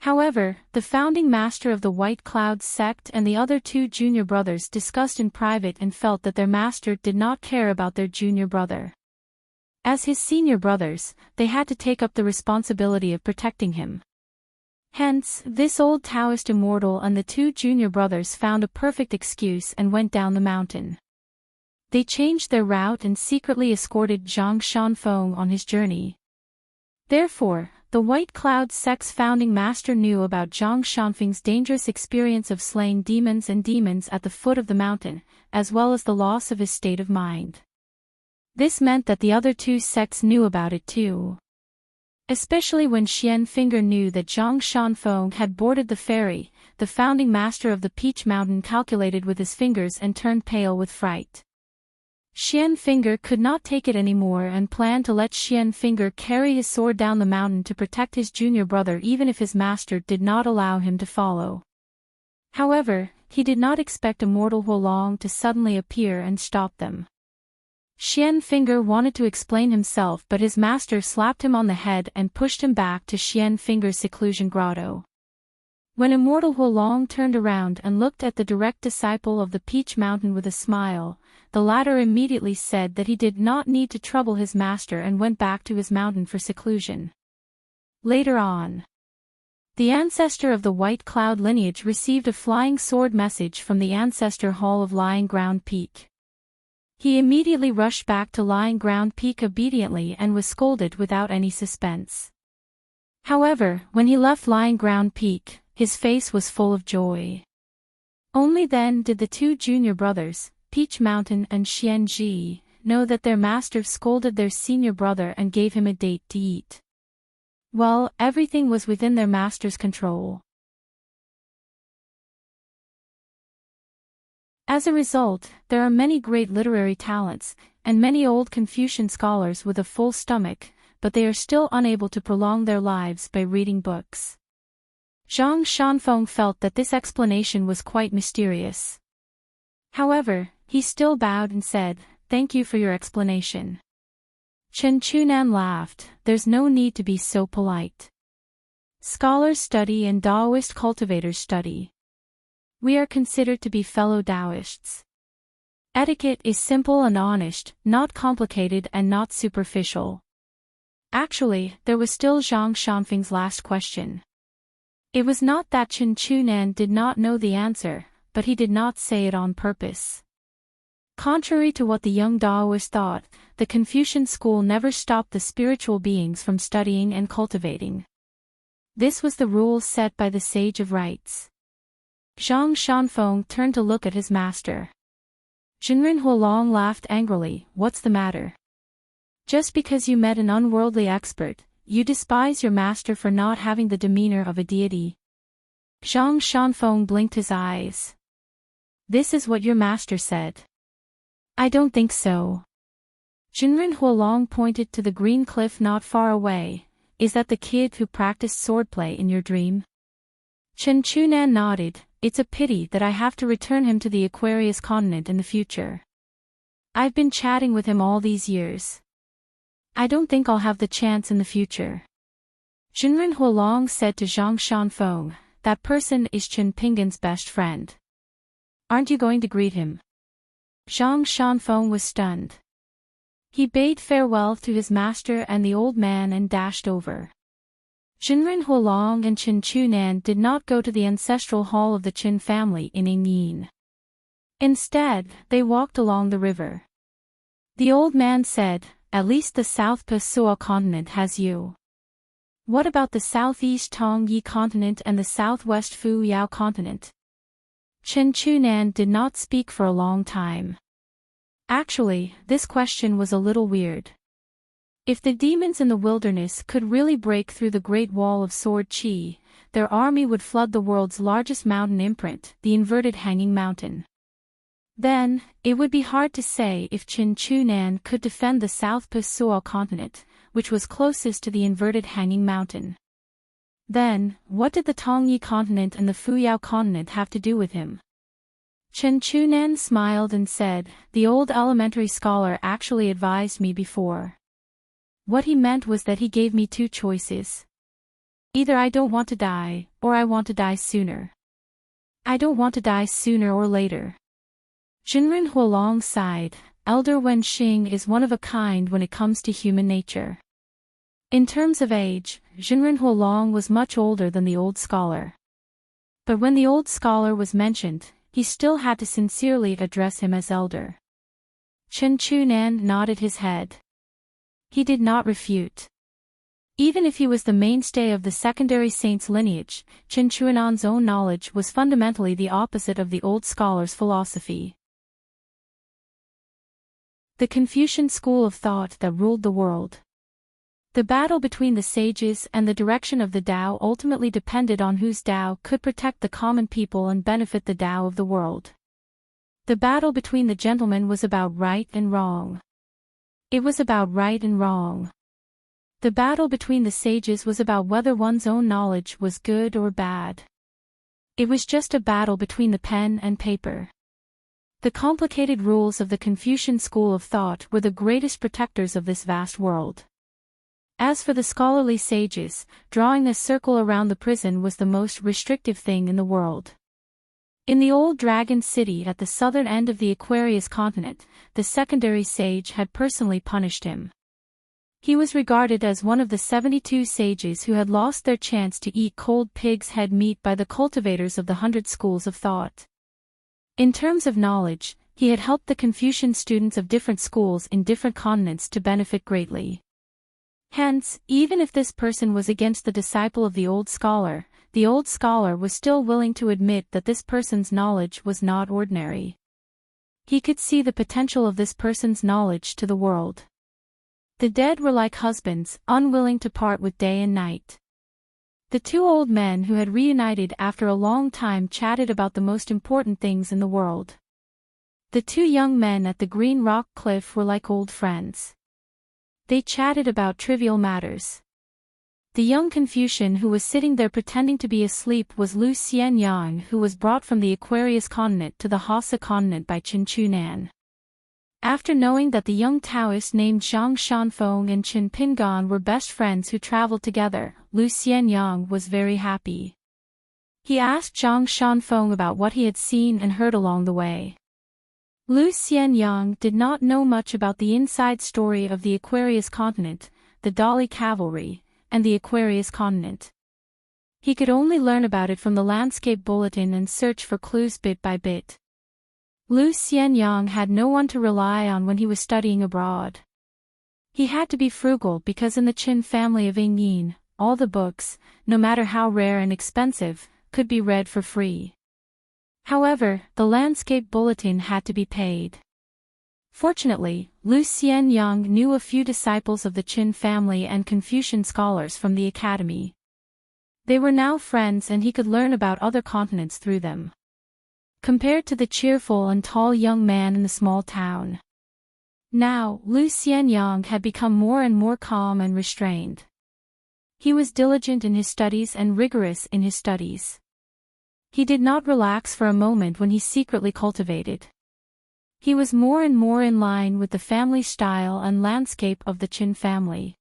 However, the founding master of the White Cloud sect and the other two junior brothers discussed in private and felt that their master did not care about their junior brother. As his senior brothers, they had to take up the responsibility of protecting him. Hence, this old Taoist immortal and the two junior brothers found a perfect excuse and went down the mountain. They changed their route and secretly escorted Zhang Shanfeng on his journey. Therefore, the White Cloud sect's founding master knew about Zhang Shanfeng's dangerous experience of slaying demons at the foot of the mountain, as well as the loss of his state of mind. This meant that the other two sects knew about it too. Especially when Xian Finger knew that Zhang Shanfeng had boarded the ferry, the founding master of the Peach Mountain calculated with his fingers and turned pale with fright. Xian Finger could not take it anymore and planned to let Xian Finger carry his sword down the mountain to protect his junior brother even if his master did not allow him to follow. However, he did not expect immortal Huolong to suddenly appear and stop them. Xian Finger wanted to explain himself but his master slapped him on the head and pushed him back to Xian Finger's seclusion grotto. When immortal Huolong turned around and looked at the direct disciple of the Peach Mountain with a smile, the latter immediately said that he did not need to trouble his master and went back to his mountain for seclusion. Later on, the ancestor of the White Cloud lineage received a flying sword message from the ancestor hall of Lying Ground Peak. He immediately rushed back to Lying Ground Peak obediently and was scolded without any suspense. However, when he left Lying Ground Peak, his face was full of joy. Only then did the two junior brothers, Peach Mountain and Xian Ji, know that their master scolded their senior brother and gave him a date to eat. Well, everything was within their master's control. As a result, there are many great literary talents, and many old Confucian scholars with a full stomach, but they are still unable to prolong their lives by reading books. Zhang Shanfeng felt that this explanation was quite mysterious. However, he still bowed and said, "Thank you for your explanation." Chen Chunan laughed, "There's no need to be so polite. Scholars study and Taoist cultivators study. We are considered to be fellow Taoists. Etiquette is simple and honest, not complicated and not superficial. Actually, there was still Zhang Shanfeng's last question. It was not that Chen Chunan did not know the answer, but he did not say it on purpose. Contrary to what the young Taoists thought, the Confucian school never stopped the spiritual beings from studying and cultivating. This was the rule set by the Sage of Rites. Zhang Shanfeng turned to look at his master. Jinren Huolong laughed angrily. What's the matter? Just because you met an unworldly expert, you despise your master for not having the demeanor of a deity. Zhang Shanfeng blinked his eyes. This is what your master said. I don't think so. Jinren Huolong pointed to the green cliff not far away. Is that the kid who practiced swordplay in your dream? Chen Chunan nodded. It's a pity that I have to return him to the Aquarius continent in the future. I've been chatting with him all these years. I don't think I'll have the chance in the future. Jinren Huolong said to Zhang Shanfeng, that person is Chen Pingan's best friend. Aren't you going to greet him? Zhang Shanfeng was stunned. He bade farewell to his master and the old man and dashed over. Jinren Huolong and Chen Chunan did not go to the ancestral hall of the Qin family in Yingyin. Instead, they walked along the river. The old man said, at least the South Pasua continent has you. What about the Southeast Tongyi continent and the Southwest Fuyao continent? Chen Chunan did not speak for a long time. Actually, this question was a little weird. If the demons in the wilderness could really break through the Great Wall of Sword Qi, their army would flood the world's largest mountain imprint, the inverted hanging mountain. Then, it would be hard to say if Chen Chunan could defend the South Pasua continent, which was closest to the inverted hanging mountain. Then, what did the Tongyi continent and the Fuyao continent have to do with him? Chen Chunan smiled and said, the old elementary scholar actually advised me before. What he meant was that he gave me two choices. Either I don't want to die, or I want to die sooner. I don't want to die sooner or later. Jinren Huolong sighed. Elder Wenxing is one of a kind when it comes to human nature. In terms of age, Jinren Huolong was much older than the old scholar. But when the old scholar was mentioned, he still had to sincerely address him as elder. Chen Chunan nodded his head. He did not refute. Even if he was the mainstay of the secondary saint's lineage, Chen Chuanan's own knowledge was fundamentally the opposite of the old scholar's philosophy. The Confucian school of thought that ruled the world. The battle between the sages and the direction of the Tao ultimately depended on whose Tao could protect the common people and benefit the Tao of the world. The battle between the gentlemen was about right and wrong. It was about right and wrong. The battle between the sages was about whether one's own knowledge was good or bad. It was just a battle between the pen and paper. The complicated rules of the Confucian school of thought were the greatest protectors of this vast world. As for the scholarly sages, drawing a circle around the prison was the most restrictive thing in the world. In the old dragon city at the southern end of the Aquarius continent, the secondary sage had personally punished him. He was regarded as one of the 72 sages who had lost their chance to eat cold pig's head meat by the cultivators of the 100 schools of thought. In terms of knowledge, he had helped the Confucian students of different schools in different continents to benefit greatly. Hence, even if this person was against the disciple of the old scholar was still willing to admit that this person's knowledge was not ordinary. He could see the potential of this person's knowledge to the world. The dead were like husbands, unwilling to part with day and night. The two old men who had reunited after a long time chatted about the most important things in the world. The two young men at the Green Rock Cliff were like old friends. They chatted about trivial matters. The young Confucian who was sitting there pretending to be asleep was Lu Xianyang, who was brought from the Aquarius continent to the Hassa continent by Chen Chunan. After knowing that the young Taoist named Zhang Shanfeng and Chen Pingan were best friends who traveled together, Lu Xianyang was very happy. He asked Zhang Shanfeng about what he had seen and heard along the way. Lu Xianyang did not know much about the inside story of the Aquarius continent, the Dali cavalry, and the Aquarius continent. He could only learn about it from the landscape bulletin and search for clues bit by bit. Lu Xianyang had no one to rely on when he was studying abroad. He had to be frugal because in the Qin family of Yingyin, all the books, no matter how rare and expensive, could be read for free. However, the landscape bulletin had to be paid. Fortunately, Lu Xianyang knew a few disciples of the Qin family and Confucian scholars from the academy. They were now friends and he could learn about other continents through them. Compared to the cheerful and tall young man in the small town. Now, Lu Xianyang had become more and more calm and restrained. He was diligent in his studies and rigorous in his studies. He did not relax for a moment when he secretly cultivated. He was more and more in line with the family style and landscape of the Qin family.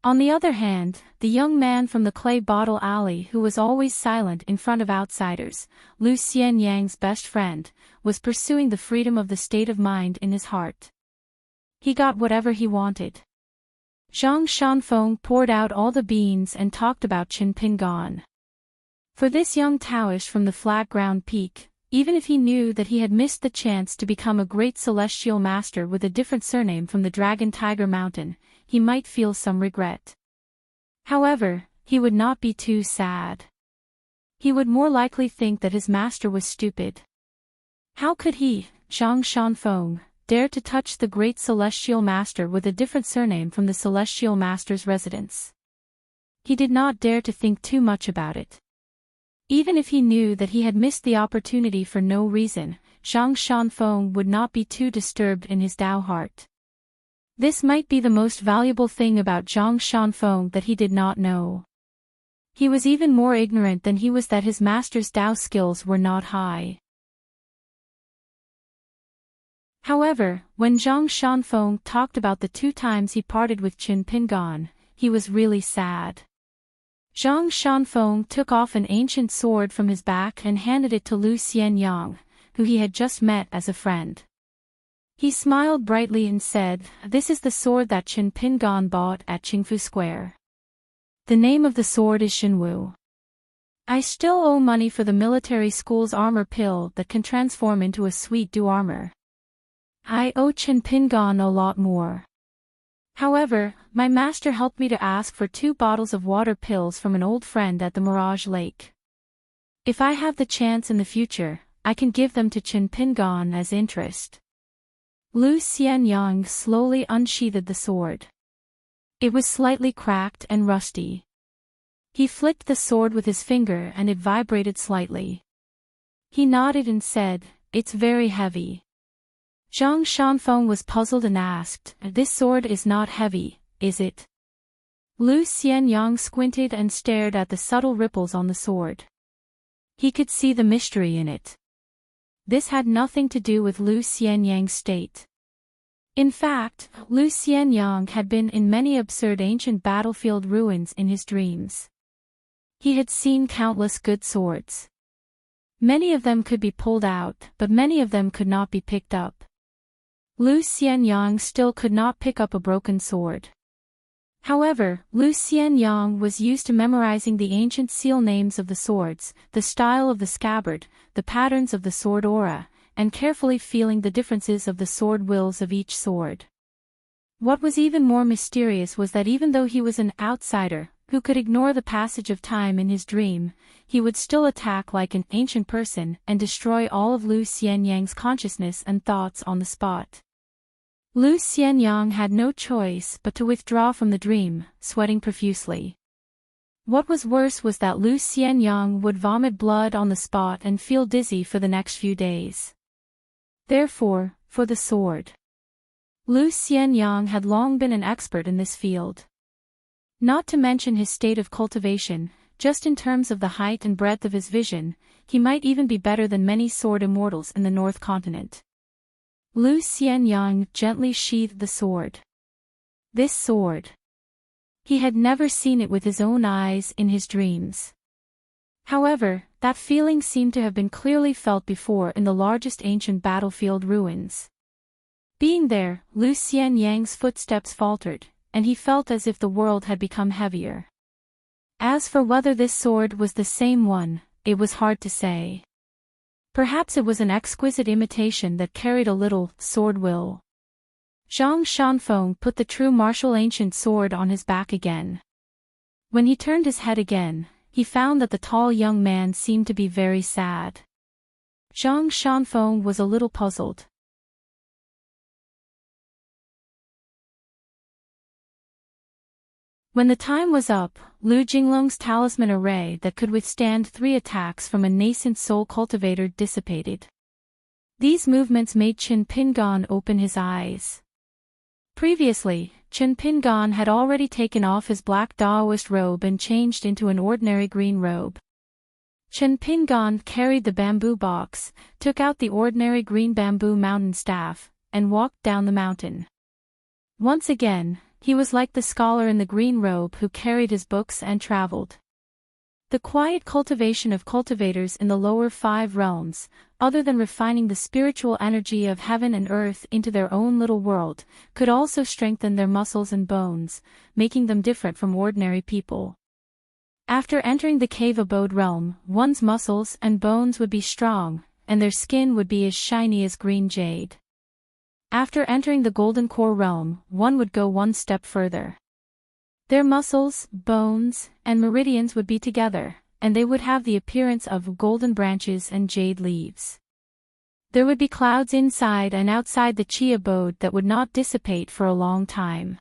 On the other hand, the young man from the clay bottle alley who was always silent in front of outsiders, Lu Xianyang's best friend, was pursuing the freedom of the state of mind in his heart. He got whatever he wanted. Zhang Shanfeng poured out all the beans and talked about Qin Pingan. For this young Taoish from the flat ground peak, even if he knew that he had missed the chance to become a great celestial master with a different surname from the Dragon Tiger Mountain, he might feel some regret. However, he would not be too sad. He would more likely think that his master was stupid. How could he, Zhang Shanfeng, dare to touch the great celestial master with a different surname from the celestial master's residence? He did not dare to think too much about it. Even if he knew that he had missed the opportunity for no reason, Zhang Shanfeng would not be too disturbed in his Tao heart. This might be the most valuable thing about Zhang Shanfeng that he did not know. He was even more ignorant than he was that his master's Tao skills were not high. However, when Zhang Shanfeng talked about the 2 times he parted with Qin Pingan, he was really sad. Zhang Shanfeng took off an ancient sword from his back and handed it to Lu Xianyang, who he had just met as a friend. He smiled brightly and said, "This is the sword that Qin Pingan bought at Qingfu Square. The name of the sword is Xinwu. I still owe money for the military school's armor pill that can transform into a sweet dew armor. I owe Qin Pingan a lot more. However, my master helped me to ask for 2 bottles of water pills from an old friend at the Mirage Lake. If I have the chance in the future, I can give them to Qin Pingan as interest." Lu Xianyang slowly unsheathed the sword. It was slightly cracked and rusty. He flicked the sword with his finger and it vibrated slightly. He nodded and said, "It's very heavy." Zhang Shanfeng was puzzled and asked, "This sword is not heavy, is it?" Lu Xianyang squinted and stared at the subtle ripples on the sword. He could see the mystery in it. This had nothing to do with Lu Xianyang's state. In fact, Lu Xianyang had been in many absurd ancient battlefield ruins in his dreams. He had seen countless good swords. Many of them could be pulled out, but many of them could not be picked up. Lu Xianyang still could not pick up a broken sword. However, Lu Xianyang was used to memorizing the ancient seal names of the swords, the style of the scabbard, the patterns of the sword aura, and carefully feeling the differences of the sword wills of each sword. What was even more mysterious was that even though he was an outsider, who could ignore the passage of time in his dream, he would still attack like an ancient person and destroy all of Lu Xianyang's consciousness and thoughts on the spot. Lu Xianyang had no choice but to withdraw from the dream, sweating profusely. What was worse was that Lu Xianyang would vomit blood on the spot and feel dizzy for the next few days. Therefore, for the sword. Lu Xianyang had long been an expert in this field. Not to mention his state of cultivation, just in terms of the height and breadth of his vision, he might even be better than many sword immortals in the North Continent. Lu Xianyang gently sheathed the sword. This sword. He had never seen it with his own eyes in his dreams. However, That feeling seemed to have been clearly felt before in the largest ancient battlefield ruins. Being there, Lu Xianyang's footsteps faltered, and he felt as if the world had become heavier. As for whether this sword was the same one, it was hard to say. Perhaps it was an exquisite imitation that carried a little sword will. Zhang Shanfeng put the true martial ancient sword on his back again. When he turned his head again, he found that the tall young man seemed to be very sad. Zhang Shanfeng was a little puzzled. When the time was up, Lu Jinglong's talisman array that could withstand 3 attacks from a nascent soul cultivator dissipated. These movements made Chen Pingan open his eyes. Previously, Chen Pingan had already taken off his black Daoist robe and changed into an ordinary green robe. Chen Pingan carried the bamboo box, took out the ordinary green bamboo mountain staff, and walked down the mountain. Once again, he was like the scholar in the green robe who carried his books and traveled. The quiet cultivation of cultivators in the lower 5 realms, other than refining the spiritual energy of heaven and earth into their own little world, could also strengthen their muscles and bones, making them different from ordinary people. After entering the cave abode realm, one's muscles and bones would be strong, and their skin would be as shiny as green jade. After entering the golden core realm, one would go one step further. Their muscles, bones, and meridians would be together, and they would have the appearance of golden branches and jade leaves. There would be clouds inside and outside the chi abode that would not dissipate for a long time.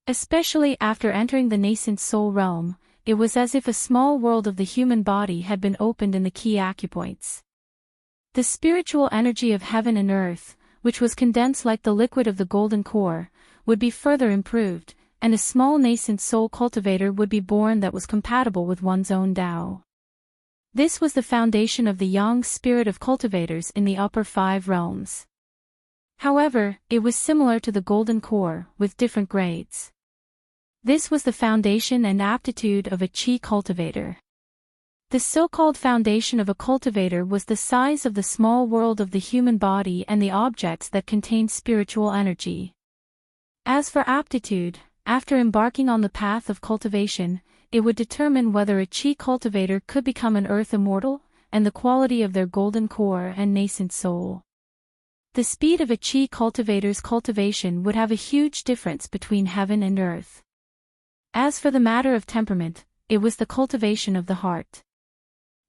Especially after entering the nascent soul realm, it was as if a small world of the human body had been opened in the key acupoints. The spiritual energy of heaven and earth, which was condensed like the liquid of the golden core, would be further improved, and a small nascent soul cultivator would be born that was compatible with one's own Tao. This was the foundation of the yang spirit of cultivators in the upper 5 realms. However, it was similar to the golden core, with different grades. This was the foundation and aptitude of a chi cultivator. The so-called foundation of a cultivator was the size of the small world of the human body and the objects that contained spiritual energy. As for aptitude, after embarking on the path of cultivation, it would determine whether a chi cultivator could become an earth immortal, and the quality of their golden core and nascent soul. The speed of a chi cultivator's cultivation would have a huge difference between heaven and earth. As for the matter of temperament, it was the cultivation of the heart.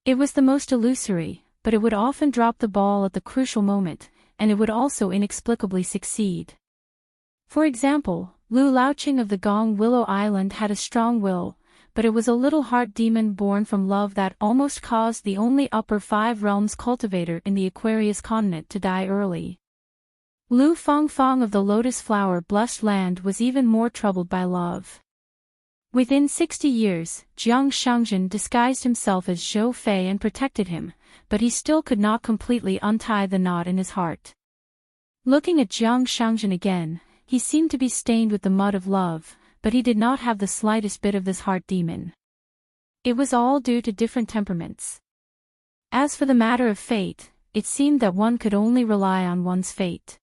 It was the most illusory, but it would often drop the ball at the crucial moment, and it would also inexplicably succeed. For example, Lu Laoqing of the Gong Willow Island had a strong will, but it was a little heart demon born from love that almost caused the only upper 5 realms cultivator in the Aquarius continent to die early. Lu Fangfang of the Lotus Flower blessed land was even more troubled by love. Within 60 years, Jiang Shangzhen disguised himself as Zhou Fei and protected him, but he still could not completely untie the knot in his heart. Looking at Jiang Shangzhen again, he seemed to be stained with the mud of love, but he did not have the slightest bit of this heart demon. It was all due to different temperaments. As for the matter of fate, it seemed that one could only rely on one's fate.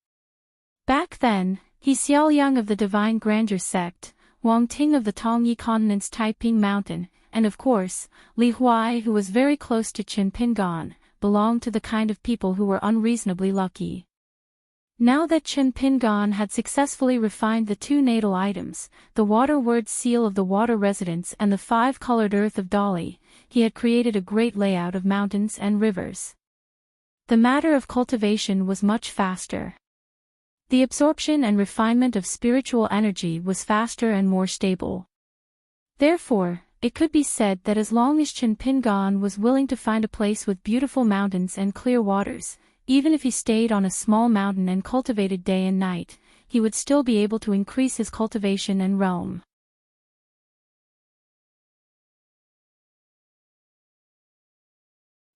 Back then, He Xiaoliang of the Divine Grandeur sect, Wang Ting of the Tongyi Continent's Taiping Mountain, and of course, Li Huai, who was very close to Chen Pingan, belonged to the kind of people who were unreasonably lucky. Now that Chen Pingan had successfully refined the 2 natal items, the water word seal of the water residence and the 5-colored earth of Dali, he had created a great layout of mountains and rivers. The matter of cultivation was much faster. The absorption and refinement of spiritual energy was faster and more stable. Therefore, it could be said that as long as Chen Pingan was willing to find a place with beautiful mountains and clear waters, even if he stayed on a small mountain and cultivated day and night, he would still be able to increase his cultivation and realm.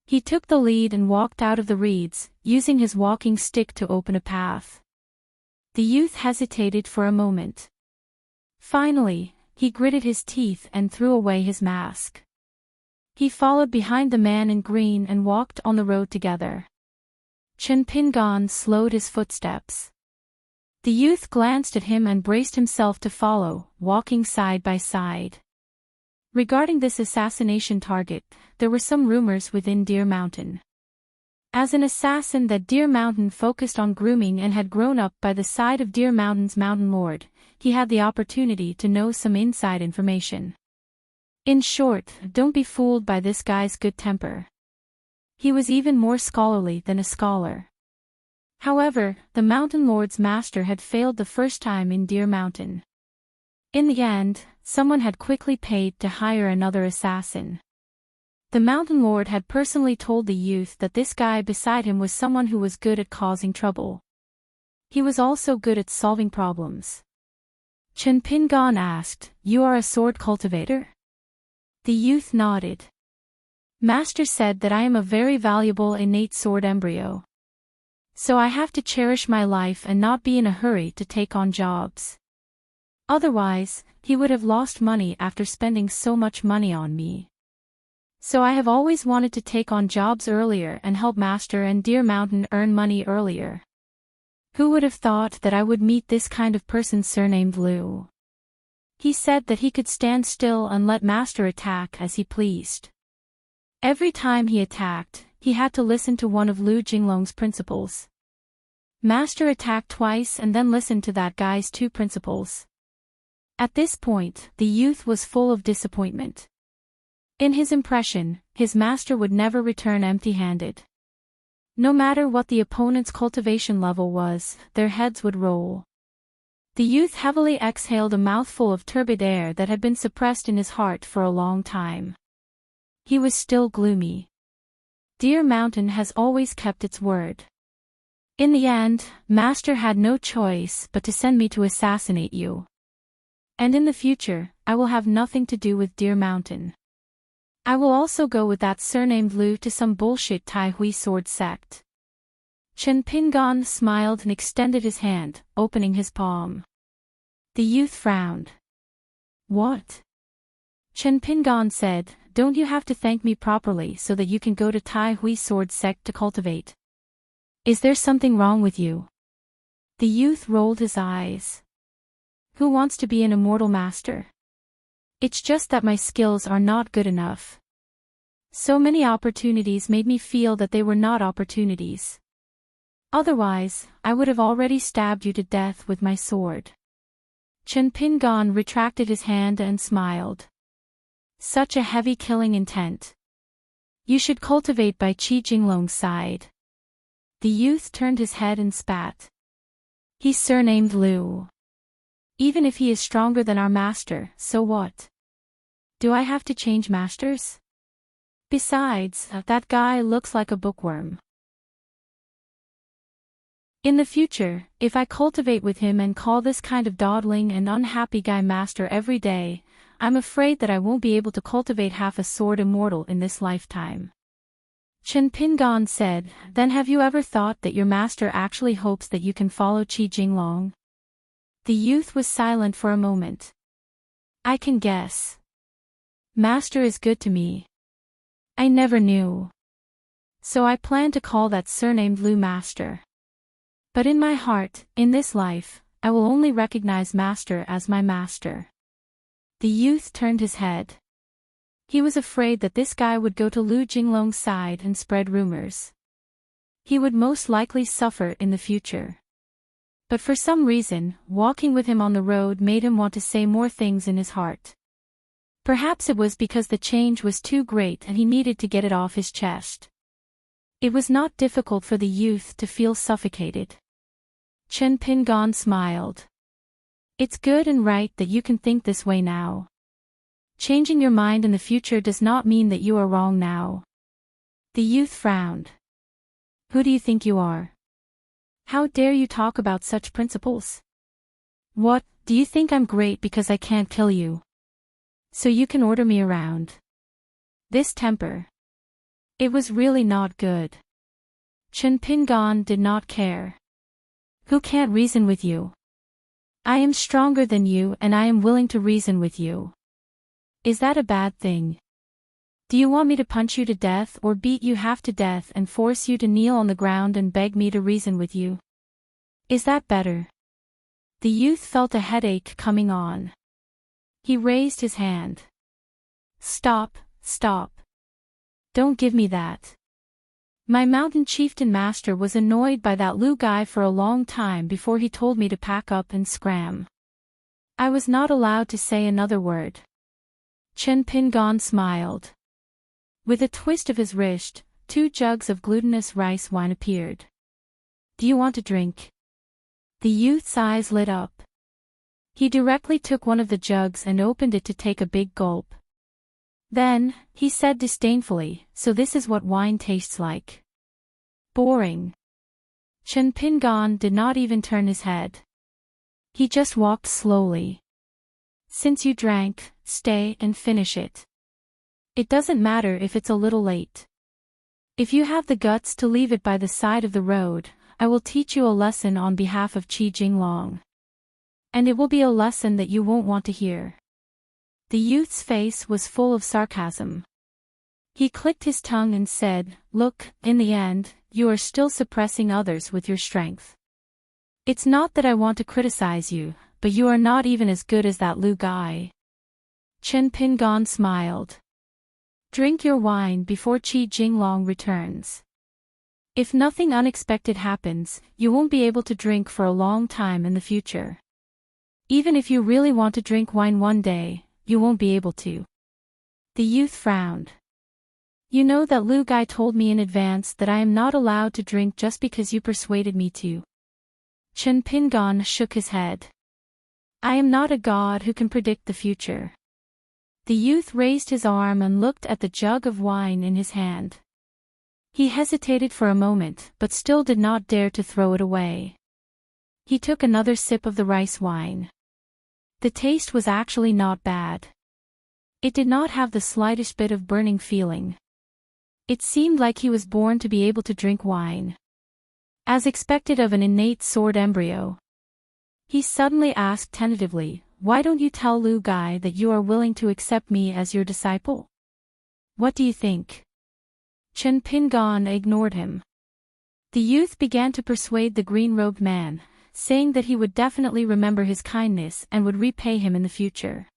He took the lead and walked out of the reeds, using his walking stick to open a path. The youth hesitated for a moment. Finally, he gritted his teeth and threw away his mask. He followed behind the man in green and walked on the road together. Chen Pingan slowed his footsteps. The youth glanced at him and braced himself to follow, walking side by side. Regarding this assassination target, there were some rumors within Deer Mountain. As an assassin that Deer Mountain focused on grooming and had grown up by the side of Deer Mountain's mountain lord, he had the opportunity to know some inside information. In short, don't be fooled by this guy's good temper. He was even more scholarly than a scholar. However, the mountain lord's master had failed the first time in Deer Mountain. In the end, someone had quickly paid to hire another assassin. The mountain lord had personally told the youth that this guy beside him was someone who was good at causing trouble. He was also good at solving problems. Chen Pingan asked, "You are a sword cultivator?" The youth nodded. Master said that I am a very valuable innate sword embryo. So I have to cherish my life and not be in a hurry to take on jobs. Otherwise, he would have lost money after spending so much money on me. So I have always wanted to take on jobs earlier and help Master and Deer Mountain earn money earlier. Who would have thought that I would meet this kind of person surnamed Liu? He said that he could stand still and let Master attack as he pleased. Every time he attacked, he had to listen to one of Liu Jinglong's principles. Master attacked twice and then listened to that guy's two principles. At this point, the youth was full of disappointment. In his impression, his master would never return empty-handed. No matter what the opponent's cultivation level was, their heads would roll. The youth heavily exhaled a mouthful of turbid air that had been suppressed in his heart for a long time. He was still gloomy. Deer Mountain has always kept its word. In the end, Master had no choice but to send me to assassinate you. And in the future, I will have nothing to do with Deer Mountain. I will also go with that surnamed Liu to some bullshit Tai Hui sword sect. Chen Pingan smiled and extended his hand, opening his palm. The youth frowned. What? Chen Pingan said, "Don't you have to thank me properly so that you can go to Tai Hui sword sect to cultivate? Is there something wrong with you?" The youth rolled his eyes. Who wants to be an immortal master? It's just that my skills are not good enough. So many opportunities made me feel that they were not opportunities. Otherwise, I would have already stabbed you to death with my sword. Chen Pingan retracted his hand and smiled. Such a heavy killing intent. You should cultivate by Qi Jinglong's side. The youth turned his head and spat. He's surnamed Liu. Even if he is stronger than our master, so what? Do I have to change masters? Besides, that guy looks like a bookworm. In the future, if I cultivate with him and call this kind of dawdling and unhappy guy master every day, I'm afraid that I won't be able to cultivate half a sword immortal in this lifetime. Chen Pingan said, "Then have you ever thought that your master actually hopes that you can follow Qi Jinglong?" The youth was silent for a moment. I can guess. Master is good to me. I never knew. So I plan to call that surnamed Liu master. But in my heart, in this life, I will only recognize master as my master. The youth turned his head. He was afraid that this guy would go to Liu Jinglong's side and spread rumors. He would most likely suffer in the future. But for some reason, walking with him on the road made him want to say more things in his heart. Perhaps it was because the change was too great and he needed to get it off his chest. It was not difficult for the youth to feel suffocated. Chen Pingan smiled. It's good and right that you can think this way now. Changing your mind in the future does not mean that you are wrong now. The youth frowned. Who do you think you are? How dare you talk about such principles? What, do you think I'm great because I can't kill you? So you can order me around. This temper. It was really not good. Chen Pingan did not care. Who can't reason with you? I am stronger than you and I am willing to reason with you. Is that a bad thing? Do you want me to punch you to death or beat you half to death and force you to kneel on the ground and beg me to reason with you? Is that better? The youth felt a headache coming on. He raised his hand. Stop, stop. Don't give me that. My mountain chieftain master was annoyed by that Lu guy for a long time before he told me to pack up and scram. I was not allowed to say another word. Chen Pingon smiled. With a twist of his wrist, 2 jugs of glutinous rice wine appeared. Do you want to drink? The youth's eyes lit up. He directly took one of the jugs and opened it to take a big gulp. Then, he said disdainfully, so this is what wine tastes like. Boring. Chen Pingon did not even turn his head. He just walked slowly. Since you drank, stay and finish it. It doesn't matter if it's a little late. If you have the guts to leave it by the side of the road, I will teach you a lesson on behalf of Qi Jinglong. And it will be a lesson that you won't want to hear. The youth's face was full of sarcasm. He clicked his tongue and said, Look, in the end, you are still suppressing others with your strength. It's not that I want to criticize you, but you are not even as good as that Lu guy. Chen Pingon smiled. Drink your wine before Qi Jinglong returns. If nothing unexpected happens, you won't be able to drink for a long time in the future. Even if you really want to drink wine one day, you won't be able to. The youth frowned. You know that Lu guy told me in advance that I am not allowed to drink just because you persuaded me to. Chen Pingon shook his head. I am not a god who can predict the future. The youth raised his arm and looked at the jug of wine in his hand. He hesitated for a moment but still did not dare to throw it away. He took another sip of the rice wine. The taste was actually not bad. It did not have the slightest bit of burning feeling. It seemed like he was born to be able to drink wine. As expected of an innate sword embryo. He suddenly asked tentatively, Why don't you tell Lu guy that you are willing to accept me as your disciple? What do you think? Chen Pingon ignored him. The youth began to persuade the green-robed man, saying that he would definitely remember his kindness and would repay him in the future.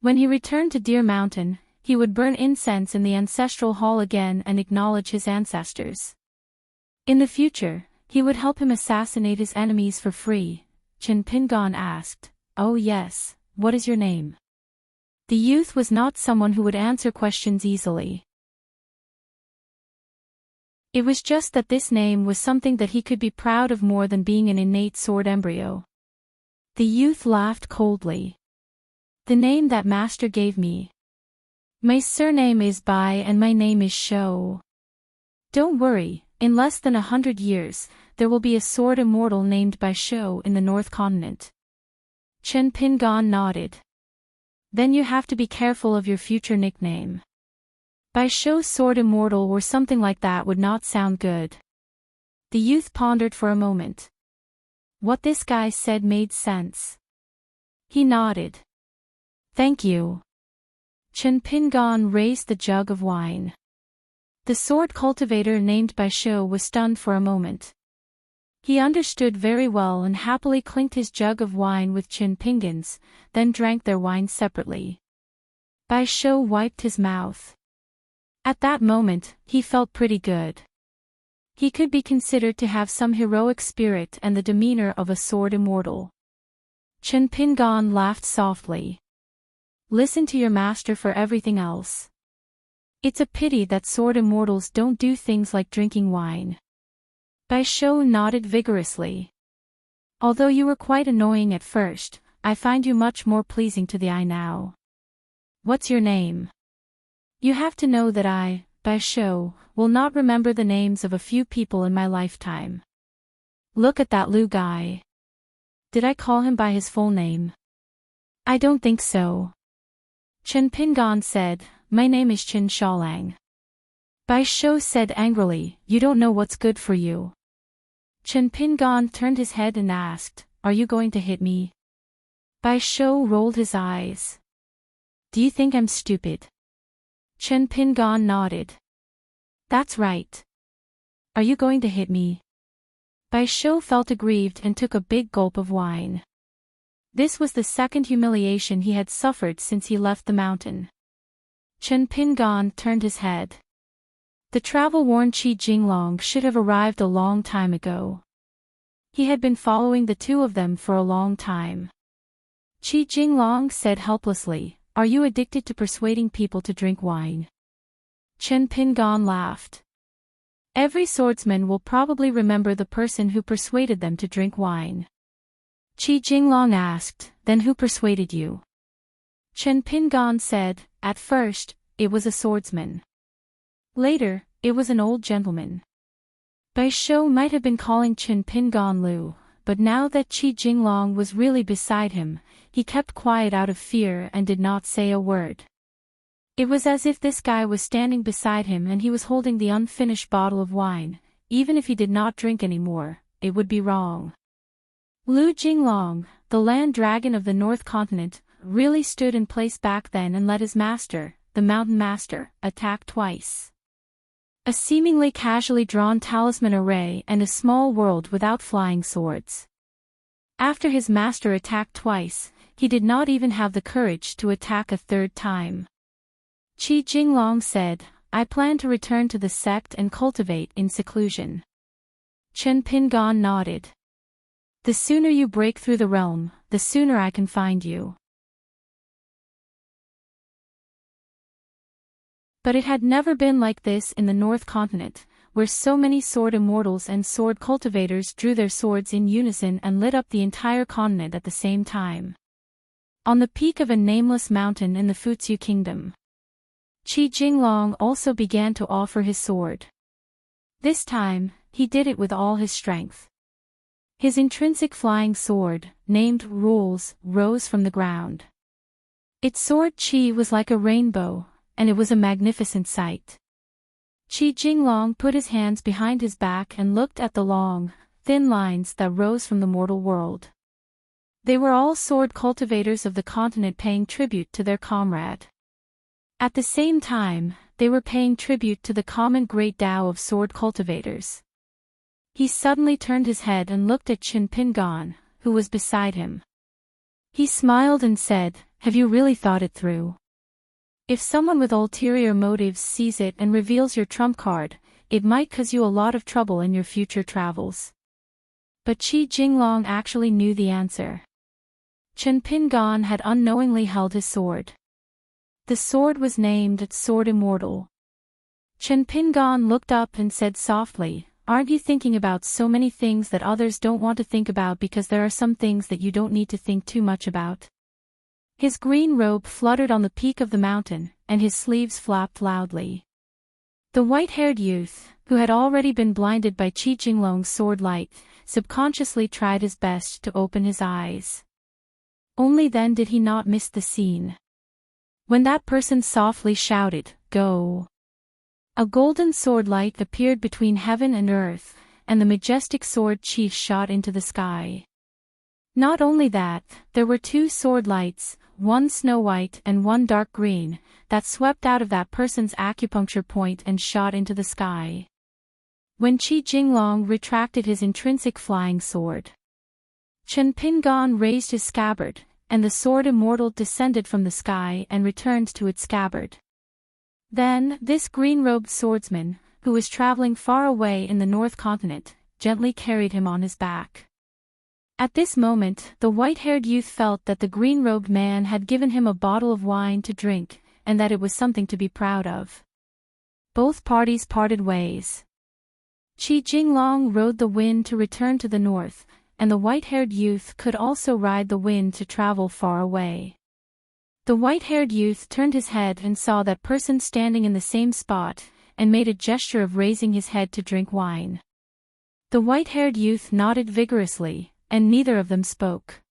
When he returned to Deer Mountain, he would burn incense in the ancestral hall again and acknowledge his ancestors. In the future, he would help him assassinate his enemies for free. Chen Pingon asked, Oh yes, what is your name? The youth was not someone who would answer questions easily. It was just that this name was something that he could be proud of more than being an innate sword embryo. The youth laughed coldly. The name that master gave me. My surname is Bai and my name is Shou. Don't worry, in less than 100 years, there will be a sword immortal named Bai Shou in the North Continent. Chen Pingon nodded. Then you have to be careful of your future nickname. Bai Shou sword immortal or something like that would not sound good. The youth pondered for a moment. What this guy said made sense. He nodded. Thank you. Chen Pingon raised the jug of wine. The sword cultivator named Bai Shou was stunned for a moment. He understood very well and happily clinked his jug of wine with Chen Pingon's, then drank their wine separately. Bai Shou wiped his mouth. At that moment, he felt pretty good. He could be considered to have some heroic spirit and the demeanor of a sword immortal. Chen Pingon laughed softly. Listen to your master for everything else. It's a pity that sword immortals don't do things like drinking wine. Bai Shou nodded vigorously. Although you were quite annoying at first, I find you much more pleasing to the eye now. What's your name? You have to know that I, Bai Shou, will not remember the names of a few people in my lifetime. Look at that Lu guy. Did I call him by his full name? I don't think so. Chen Pingon said, My name is Qin Shaolang. Bai Shou said angrily, You don't know what's good for you. Chen Pingon turned his head and asked, Are you going to hit me? Bai Shou rolled his eyes. Do you think I'm stupid? Chen Pingan nodded. That's right. Are you going to hit me? Bai Shou felt aggrieved and took a big gulp of wine. This was the second humiliation he had suffered since he left the mountain. Chen Pingan turned his head. The travel-worn Qi Jinglong should have arrived a long time ago. He had been following the two of them for a long time. Qi Jinglong said helplessly, "Are you addicted to persuading people to drink wine?" Chen Pingan laughed. Every swordsman will probably remember the person who persuaded them to drink wine. Qi Jinglong asked, "Then who persuaded you?" Chen Pingan said, "At first, it was a swordsman. Later, it was an old gentleman." Bai Shou might have been calling Chen Pingan Lu, but now that Qi Jinglong was really beside him, he kept quiet out of fear and did not say a word. It was as if this guy was standing beside him and he was holding the unfinished bottle of wine. Even if he did not drink any more, it would be wrong. Lu Jinglong, the land dragon of the North Continent, really stood in place back then and let his master, the Mountain Master, attack twice. A seemingly casually drawn talisman array and a small world without flying swords. After his master attacked twice, he did not even have the courage to attack a third time. Qi Jinglong said, "I plan to return to the sect and cultivate in seclusion." Chen Pingan nodded. "The sooner you break through the realm, the sooner I can find you." But it had never been like this in the North Continent, where so many sword immortals and sword cultivators drew their swords in unison and lit up the entire continent at the same time. On the peak of a nameless mountain in the Futsu Kingdom, Qi Jinglong also began to offer his sword. This time, he did it with all his strength. His intrinsic flying sword, named Rules, rose from the ground. Its sword Qi was like a rainbow, and it was a magnificent sight. Qi Jinglong put his hands behind his back and looked at the long, thin lines that rose from the mortal world. They were all sword cultivators of the continent paying tribute to their comrade. At the same time, they were paying tribute to the common great Tao of sword cultivators. He suddenly turned his head and looked at Chen Pingan, who was beside him. He smiled and said, "Have you really thought it through? If someone with ulterior motives sees it and reveals your trump card, it might cause you a lot of trouble in your future travels." But Qi Jinglong actually knew the answer. Chen Pingan had unknowingly held his sword. The sword was named Sword Immortal. Chen Pingan looked up and said softly, "Aren't you thinking about so many things that others don't want to think about because there are some things that you don't need to think too much about?" His green robe fluttered on the peak of the mountain, and his sleeves flapped loudly. The white-haired youth, who had already been blinded by Qi Jinglong's sword light, subconsciously tried his best to open his eyes. Only then did he not miss the scene. When that person softly shouted, "Go!" a golden sword light appeared between heaven and earth, and the majestic sword chief shot into the sky. Not only that, there were two sword lights, one snow white and one dark green, that swept out of that person's acupuncture point and shot into the sky. When Qi Jinglong retracted his intrinsic flying sword, Chen Pingan raised his scabbard, and the sword immortal descended from the sky and returned to its scabbard. Then, this green-robed swordsman, who was traveling far away in the North Continent, gently carried him on his back. At this moment, the white-haired youth felt that the green-robed man had given him a bottle of wine to drink, and that it was something to be proud of. Both parties parted ways. Qi Jinglong rode the wind to return to the north, and the white-haired youth could also ride the wind to travel far away. The white-haired youth turned his head and saw that person standing in the same spot, and made a gesture of raising his head to drink wine. The white-haired youth nodded vigorously, and neither of them spoke.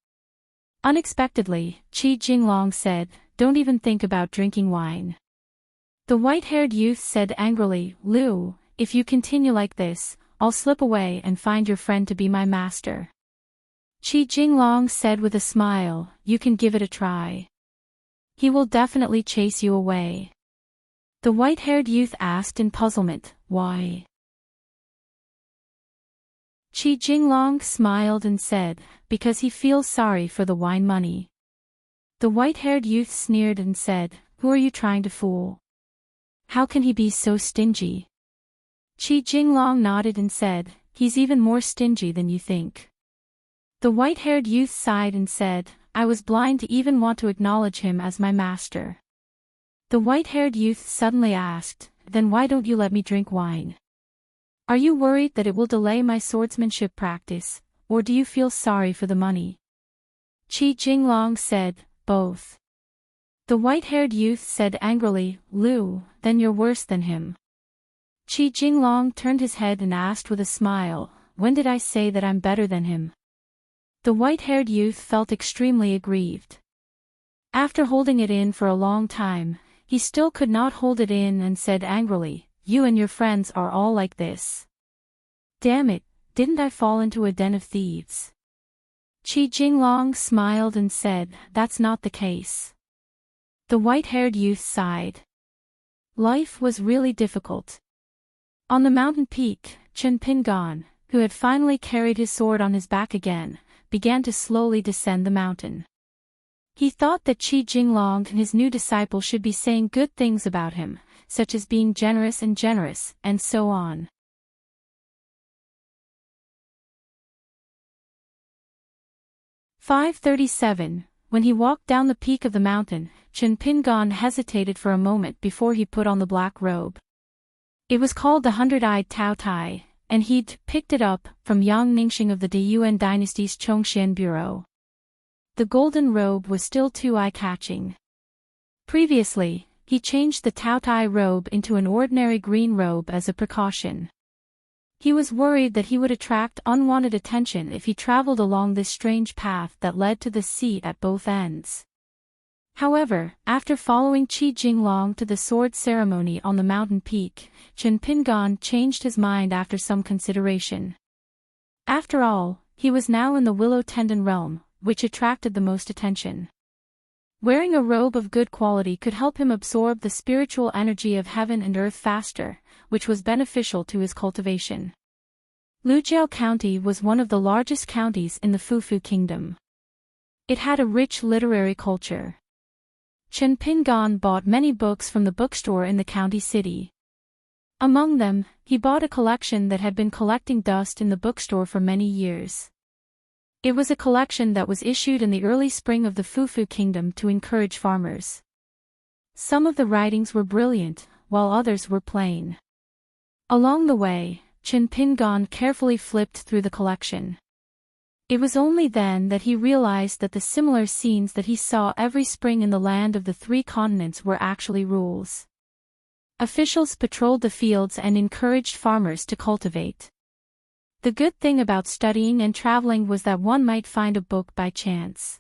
Unexpectedly, Qi Jinglong said, "Don't even think about drinking wine." The white-haired youth said angrily, "Lu, if you continue like this, I'll slip away and find your friend to be my master." Qi Jinglong said with a smile, "You can give it a try. He will definitely chase you away." The white-haired youth asked in puzzlement, "Why?" Qi Jinglong smiled and said, "Because he feels sorry for the wine money." The white-haired youth sneered and said, "Who are you trying to fool? How can he be so stingy?" Qi Jinglong nodded and said, "He's even more stingy than you think." The white-haired youth sighed and said, "I was blind to even want to acknowledge him as my master." The white-haired youth suddenly asked, "Then why don't you let me drink wine? Are you worried that it will delay my swordsmanship practice, or do you feel sorry for the money?" Qi Jinglong said, "Both." The white-haired youth said angrily, "Lu, then you're worse than him." Qi Jinglong turned his head and asked with a smile, "When did I say that I'm better than him?" The white-haired youth felt extremely aggrieved. After holding it in for a long time, he still could not hold it in and said angrily, "You and your friends are all like this. Damn it, didn't I fall into a den of thieves?" Qi Jinglong smiled and said, "That's not the case." The white-haired youth sighed. Life was really difficult. On the mountain peak, Chen Pingan, who had finally carried his sword on his back again, began to slowly descend the mountain. He thought that Qi Jinglong and his new disciple should be saying good things about him, such as being generous, and so on. "537, when he walked down the peak of the mountain, Chen Pingan hesitated for a moment before he put on the black robe. It was called the 100-eyed Tao Tai, and he'd picked it up from Yang Ningxing of the Deyuan dynasty's Chongxian bureau. The golden robe was still too eye-catching. Previously, he changed the Tao Tai robe into an ordinary green robe as a precaution. He was worried that he would attract unwanted attention if he traveled along this strange path that led to the sea at both ends. However, after following Qi Jinglong to the sword ceremony on the mountain peak, Chen Pingan changed his mind after some consideration. After all, he was now in the willow tendon realm, which attracted the most attention. Wearing a robe of good quality could help him absorb the spiritual energy of heaven and earth faster, which was beneficial to his cultivation. Lujiao County was one of the largest counties in the Fufu Kingdom. It had a rich literary culture. Chen Pingan bought many books from the bookstore in the county city. Among them, he bought a collection that had been collecting dust in the bookstore for many years. It was a collection that was issued in the early spring of the Fufu Kingdom to encourage farmers. Some of the writings were brilliant, while others were plain. Along the way, Chen Pingan carefully flipped through the collection. It was only then that he realized that the similar scenes that he saw every spring in the land of the three continents were actually rules. Officials patrolled the fields and encouraged farmers to cultivate. The good thing about studying and traveling was that one might find a book by chance.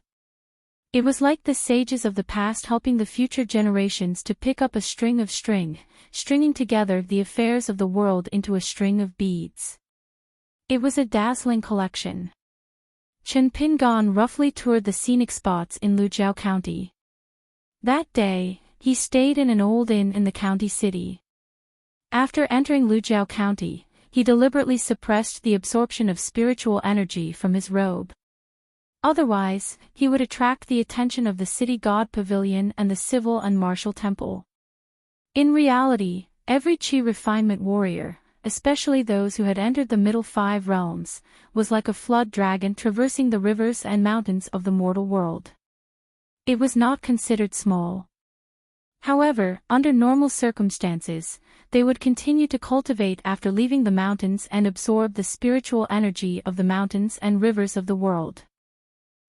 It was like the sages of the past helping the future generations to pick up a string of stringing together the affairs of the world into a string of beads. It was a dazzling collection. Chen Pingan roughly toured the scenic spots in Lujiao County. That day, he stayed in an old inn in the county city. After entering Lujiao County, he deliberately suppressed the absorption of spiritual energy from his robe. Otherwise, he would attract the attention of the city god pavilion and the civil and martial temple. In reality, every Qi refinement warrior, especially those who had entered the middle 5 realms, was like a flood dragon traversing the rivers and mountains of the mortal world. It was not considered small. However, under normal circumstances, they would continue to cultivate after leaving the mountains and absorb the spiritual energy of the mountains and rivers of the world.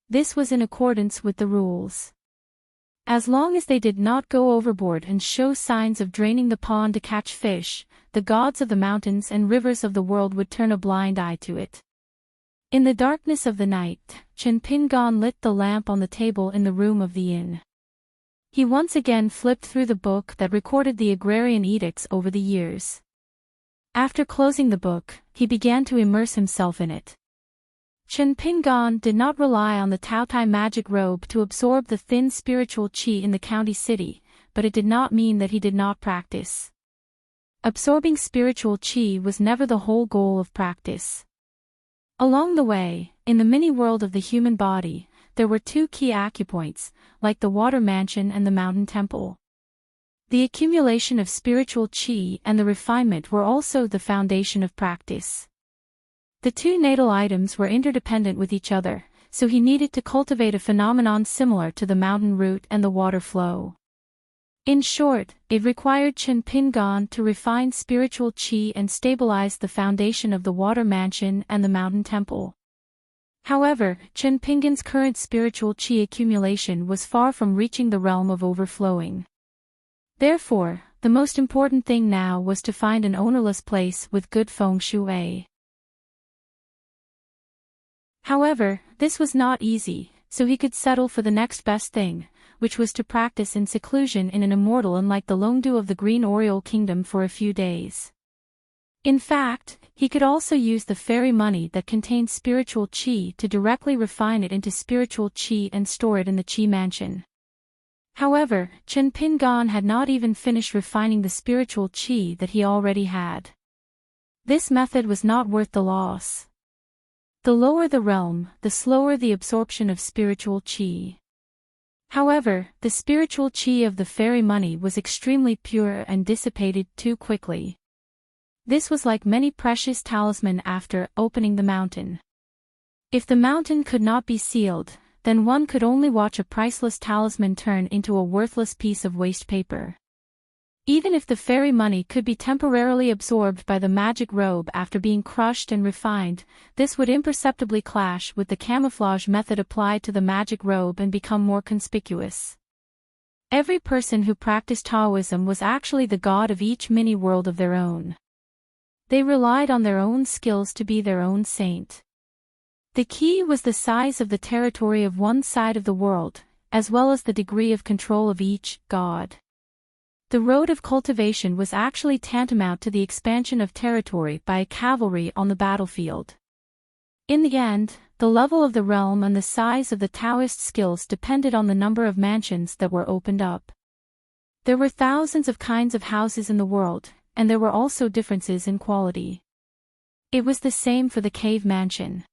This was in accordance with the rules. As long as they did not go overboard and show signs of draining the pond to catch fish, the gods of the mountains and rivers of the world would turn a blind eye to it. In the darkness of the night, Chen Pingan lit the lamp on the table in the room of the inn. He once again flipped through the book that recorded the agrarian edicts over the years. After closing the book, he began to immerse himself in it. Chen Pingan did not rely on the Tao Tai magic robe to absorb the thin spiritual qi in the county city, but it did not mean that he did not practice. Absorbing spiritual chi was never the whole goal of practice. Along the way, in the mini-world of the human body, there were two key acupoints, like the water mansion and the mountain temple. The accumulation of spiritual chi and the refinement were also the foundation of practice. The two natal items were interdependent with each other, so he needed to cultivate a phenomenon similar to the mountain route and the water flow. In short, it required Chen Pingan to refine spiritual chi and stabilize the foundation of the water mansion and the mountain temple. However, Chen Pingan's current spiritual chi accumulation was far from reaching the realm of overflowing. Therefore, the most important thing now was to find an ownerless place with good feng shui. However, this was not easy, so he could settle for the next best thing, which was to practice in seclusion in an immortal and like the Longdu of the Green Oriole Kingdom for a few days. In fact, he could also use the fairy money that contained spiritual chi to directly refine it into spiritual chi and store it in the Chi Mansion. However, Chen Pingan had not even finished refining the spiritual chi that he already had. This method was not worth the loss. The lower the realm, the slower the absorption of spiritual chi. However, the spiritual chi of the fairy money was extremely pure and dissipated too quickly. This was like many precious talismans after opening the mountain. If the mountain could not be sealed, then one could only watch a priceless talisman turn into a worthless piece of waste paper. Even if the fairy money could be temporarily absorbed by the magic robe after being crushed and refined, this would imperceptibly clash with the camouflage method applied to the magic robe and become more conspicuous. Every person who practiced Taoism was actually the god of each mini-world of their own. They relied on their own skills to be their own saint. The key was the size of the territory of one side of the world, as well as the degree of control of each god. The road of cultivation was actually tantamount to the expansion of territory by a cavalry on the battlefield. In the end, the level of the realm and the size of the Taoist skills depended on the number of mansions that were opened up. There were thousands of kinds of houses in the world, and there were also differences in quality. It was the same for the cave mansion.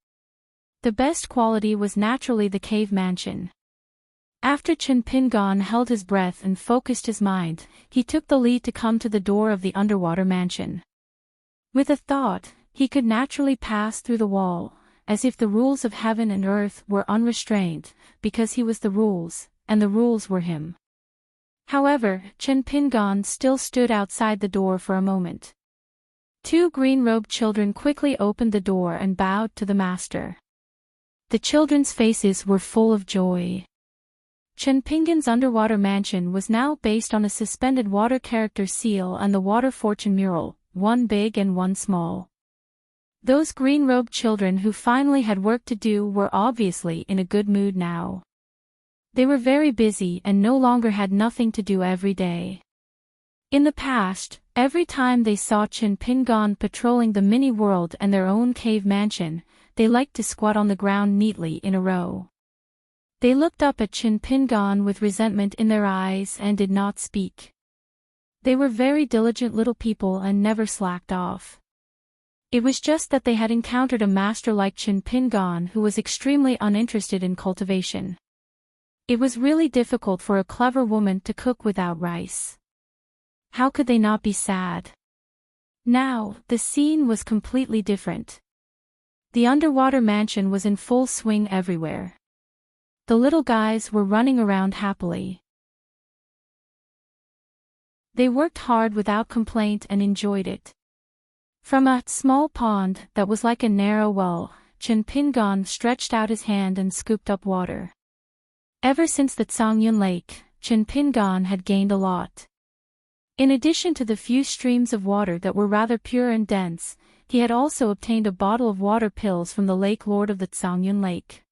The best quality was naturally the cave mansion. After Chen Pingan held his breath and focused his mind, he took the lead to come to the door of the underwater mansion. With a thought, he could naturally pass through the wall, as if the rules of heaven and earth were unrestrained, because he was the rules, and the rules were him. However, Chen Pingan still stood outside the door for a moment. Two green-robed children quickly opened the door and bowed to the master. The children's faces were full of joy. Chen Pingan's underwater mansion was now based on a suspended water character seal and the water fortune mural, one big and one small. Those green-robed children who finally had work to do were obviously in a good mood now. They were very busy and no longer had nothing to do every day. In the past, every time they saw Chen Pingan patrolling the mini-world and their own cave mansion, they liked to squat on the ground neatly in a row. They looked up at Chen Pingan with resentment in their eyes and did not speak. They were very diligent little people and never slacked off. It was just that they had encountered a master like Chen Pingan who was extremely uninterested in cultivation. It was really difficult for a clever woman to cook without rice. How could they not be sad? Now, the scene was completely different. The underwater mansion was in full swing everywhere. The little guys were running around happily. They worked hard without complaint and enjoyed it. From a small pond that was like a narrow well, Chen Pingan stretched out his hand and scooped up water. Ever since the Tsangyun Lake, Chen Pingan had gained a lot. In addition to the few streams of water that were rather pure and dense, he had also obtained a bottle of water pills from the Lake Lord of the Tsangyun Lake.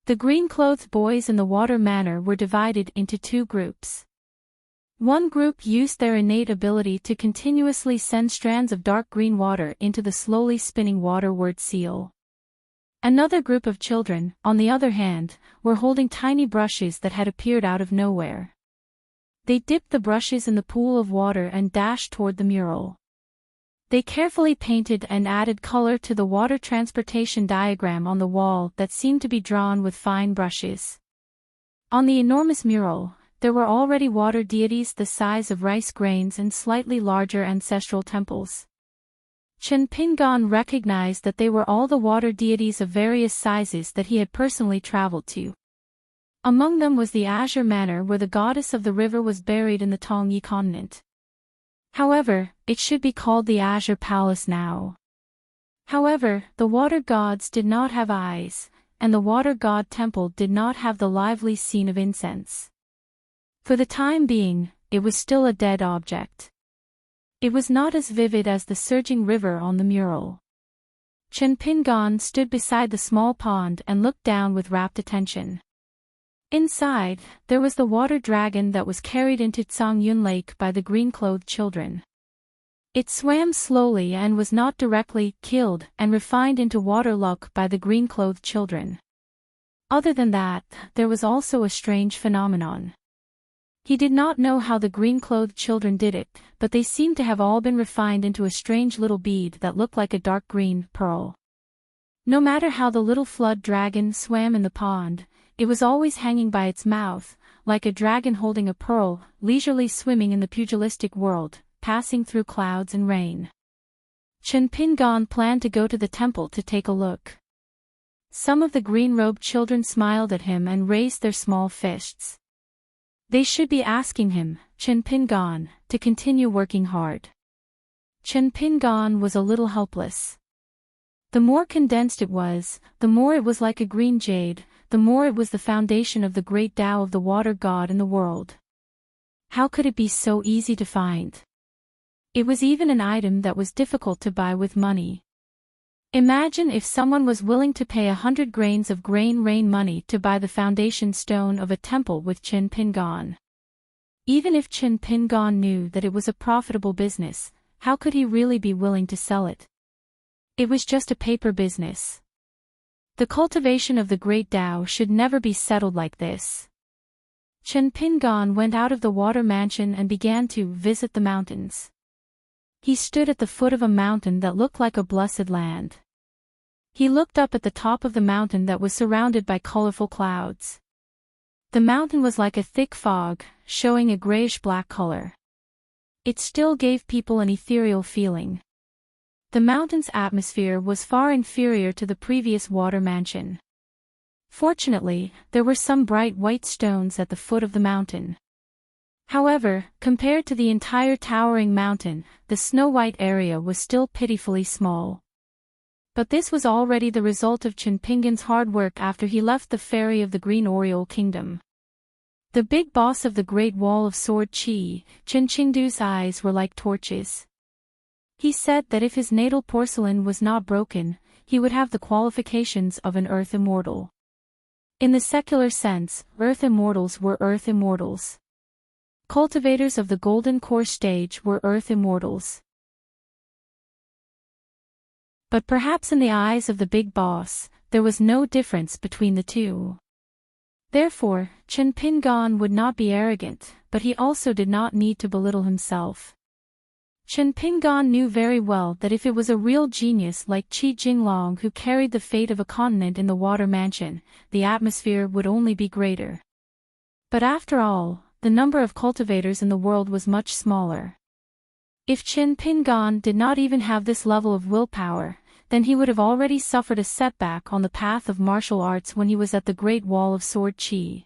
The green-clothed boys in the water manor were divided into two groups. One group used their innate ability to continuously send strands of dark green water into the slowly spinning waterward seal. Another group of children, on the other hand, were holding tiny brushes that had appeared out of nowhere. They dipped the brushes in the pool of water and dashed toward the mural. They carefully painted and added color to the water transportation diagram on the wall that seemed to be drawn with fine brushes. On the enormous mural, there were already water deities the size of rice grains and slightly larger ancestral temples. Chen Pingan recognized that they were all the water deities of various sizes that he had personally traveled to. Among them was the Azure Manor where the goddess of the river was buried in the Tongyi continent. However, it should be called the Azure Palace now. However, the water gods did not have eyes, and the water god temple did not have the lively scene of incense. For the time being, it was still a dead object. It was not as vivid as the surging river on the mural. Chen Pingan stood beside the small pond and looked down with rapt attention. Inside, there was the water dragon that was carried into Zhongyun Lake by the green-clothed children. It swam slowly and was not directly killed and refined into water luck by the green-clothed children. Other than that, there was also a strange phenomenon. He did not know how the green-clothed children did it, but they seemed to have all been refined into a strange little bead that looked like a dark green pearl. No matter how the little flood dragon swam in the pond, it was always hanging by its mouth, like a dragon holding a pearl, leisurely swimming in the pugilistic world, passing through clouds and rain. Chen Pingan planned to go to the temple to take a look. Some of the green-robed children smiled at him and raised their small fists. They should be asking him, Chen Pingan, to continue working hard. Chen Pingan was a little helpless. The more condensed it was, the more it was like a green jade, the more it was the foundation of the great Tao of the water god in the world. How could it be so easy to find? It was even an item that was difficult to buy with money. Imagine if someone was willing to pay 100 grains of grain rain money to buy the foundation stone of a temple with Chen Pingan. Even if Chen Pingan knew that it was a profitable business, how could he really be willing to sell it? It was just a paper business. The cultivation of the great Tao should never be settled like this. Chen Pingan went out of the water mansion and began to visit the mountains. He stood at the foot of a mountain that looked like a blessed land. He looked up at the top of the mountain that was surrounded by colorful clouds. The mountain was like a thick fog, showing a grayish-black color. It still gave people an ethereal feeling. The mountain's atmosphere was far inferior to the previous water mansion. Fortunately, there were some bright white stones at the foot of the mountain. However, compared to the entire towering mountain, the snow-white area was still pitifully small. But this was already the result of Chen Pingan's hard work after he left the ferry of the Green Oriole Kingdom. The big boss of the Great Wall of Sword Chi, Chen Qingdu's eyes were like torches. He said that if his natal porcelain was not broken, he would have the qualifications of an Earth Immortal. In the secular sense, Earth Immortals were Earth Immortals. Cultivators of the Golden Core stage were Earth Immortals. But perhaps in the eyes of the big boss, there was no difference between the two. Therefore, Chen Pingan would not be arrogant, but he also did not need to belittle himself. Chen Pingan knew very well that if it was a real genius like Qi Jinglong who carried the fate of a continent in the water mansion, the atmosphere would only be greater. But after all, the number of cultivators in the world was much smaller. If Chen Pingan did not even have this level of willpower, then he would have already suffered a setback on the path of martial arts when he was at the Great Wall of Sword Chi.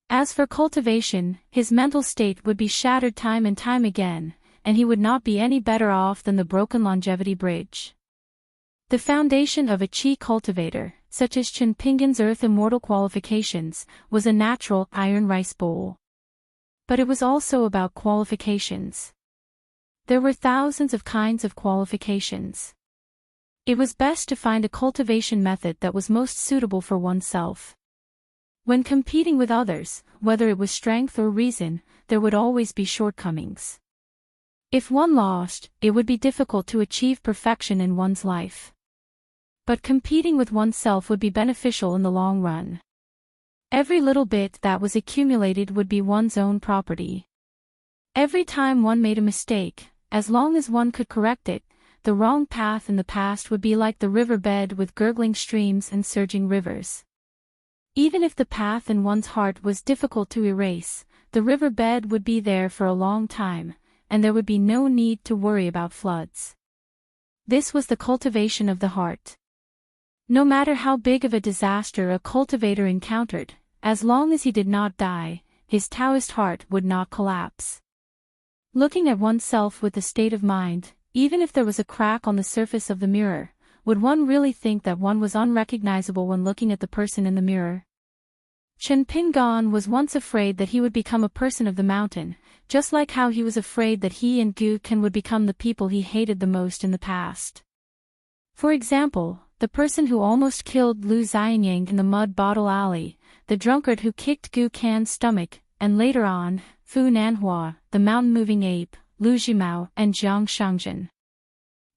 As for cultivation, his mental state would be shattered time and time again, and he would not be any better off than the broken longevity bridge. The foundation of a Qi cultivator, such as Chen Pingan's Earth Immortal qualifications, was a natural iron rice bowl. But it was also about qualifications. There were thousands of kinds of qualifications. It was best to find a cultivation method that was most suitable for oneself. When competing with others, whether it was strength or reason, there would always be shortcomings. If one lost, it would be difficult to achieve perfection in one's life. But competing with oneself would be beneficial in the long run. Every little bit that was accumulated would be one's own property. Every time one made a mistake, as long as one could correct it, the wrong path in the past would be like the riverbed with gurgling streams and surging rivers. Even if the path in one's heart was difficult to erase, the riverbed would be there for a long time, and there would be no need to worry about floods. This was the cultivation of the heart. No matter how big of a disaster a cultivator encountered, as long as he did not die, his Taoist heart would not collapse. Looking at oneself with the state of mind, even if there was a crack on the surface of the mirror, would one really think that one was unrecognizable when looking at the person in the mirror? Chen Pingan was once afraid that he would become a person of the mountain, just like how he was afraid that he and Gu Ken would become the people he hated the most in the past. For example, the person who almost killed Lu Xianyang in the mud bottle alley, the drunkard who kicked Gu Kan's stomach, and later on, Fu Nanhua, the mountain-moving ape, Lu Jimao, and Jiang Shangzhen.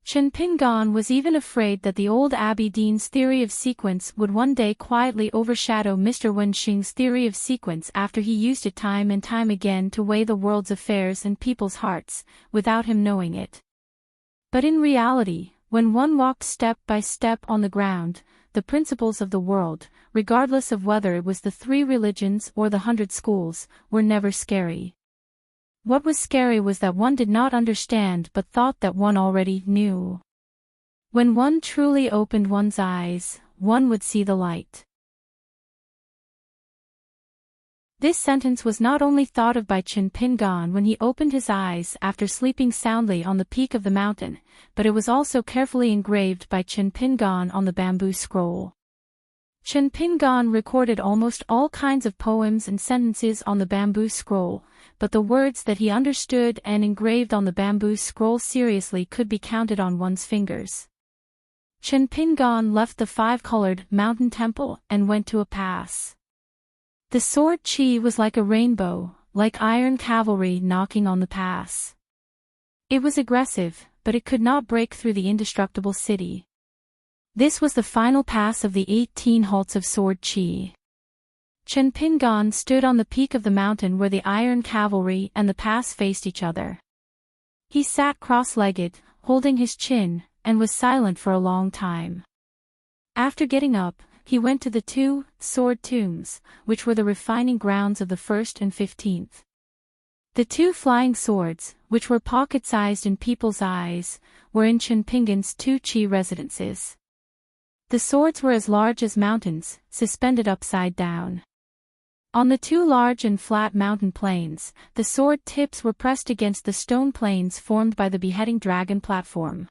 Chen Pingan was even afraid that the old Abbé Dean's theory of sequence would one day quietly overshadow Mr. Wenxing's theory of sequence after he used it time and time again to weigh the world's affairs and people's hearts, without him knowing it. But in reality, when one walked step by step on the ground, the principles of the world, regardless of whether it was the 3 religions or the 100 schools, were never scary. What was scary was that one did not understand but thought that one already knew. When one truly opened one's eyes, one would see the light. This sentence was not only thought of by Chen Pingan when he opened his eyes after sleeping soundly on the peak of the mountain, but it was also carefully engraved by Chen Pingan on the bamboo scroll. Chen Pingan recorded almost all kinds of poems and sentences on the bamboo scroll, but the words that he understood and engraved on the bamboo scroll seriously could be counted on one's fingers. Chen Pingan left the 5-colored mountain temple and went to a pass. The sword Qi was like a rainbow, like iron cavalry knocking on the pass. It was aggressive, but it could not break through the indestructible city. This was the final pass of the 18 halts of sword Qi. Chen Pingan stood on the peak of the mountain where the iron cavalry and the pass faced each other. He sat cross-legged, holding his chin, and was silent for a long time. After getting up, he went to the 2 sword tombs, which were the refining grounds of the 1st and 15th. The 2 flying swords, which were pocket-sized in people's eyes, were in Chen Pingan's 2 Qi residences. The swords were as large as mountains, suspended upside down. On the 2 large and flat mountain plains, the sword tips were pressed against the stone plains formed by the beheading dragon platform.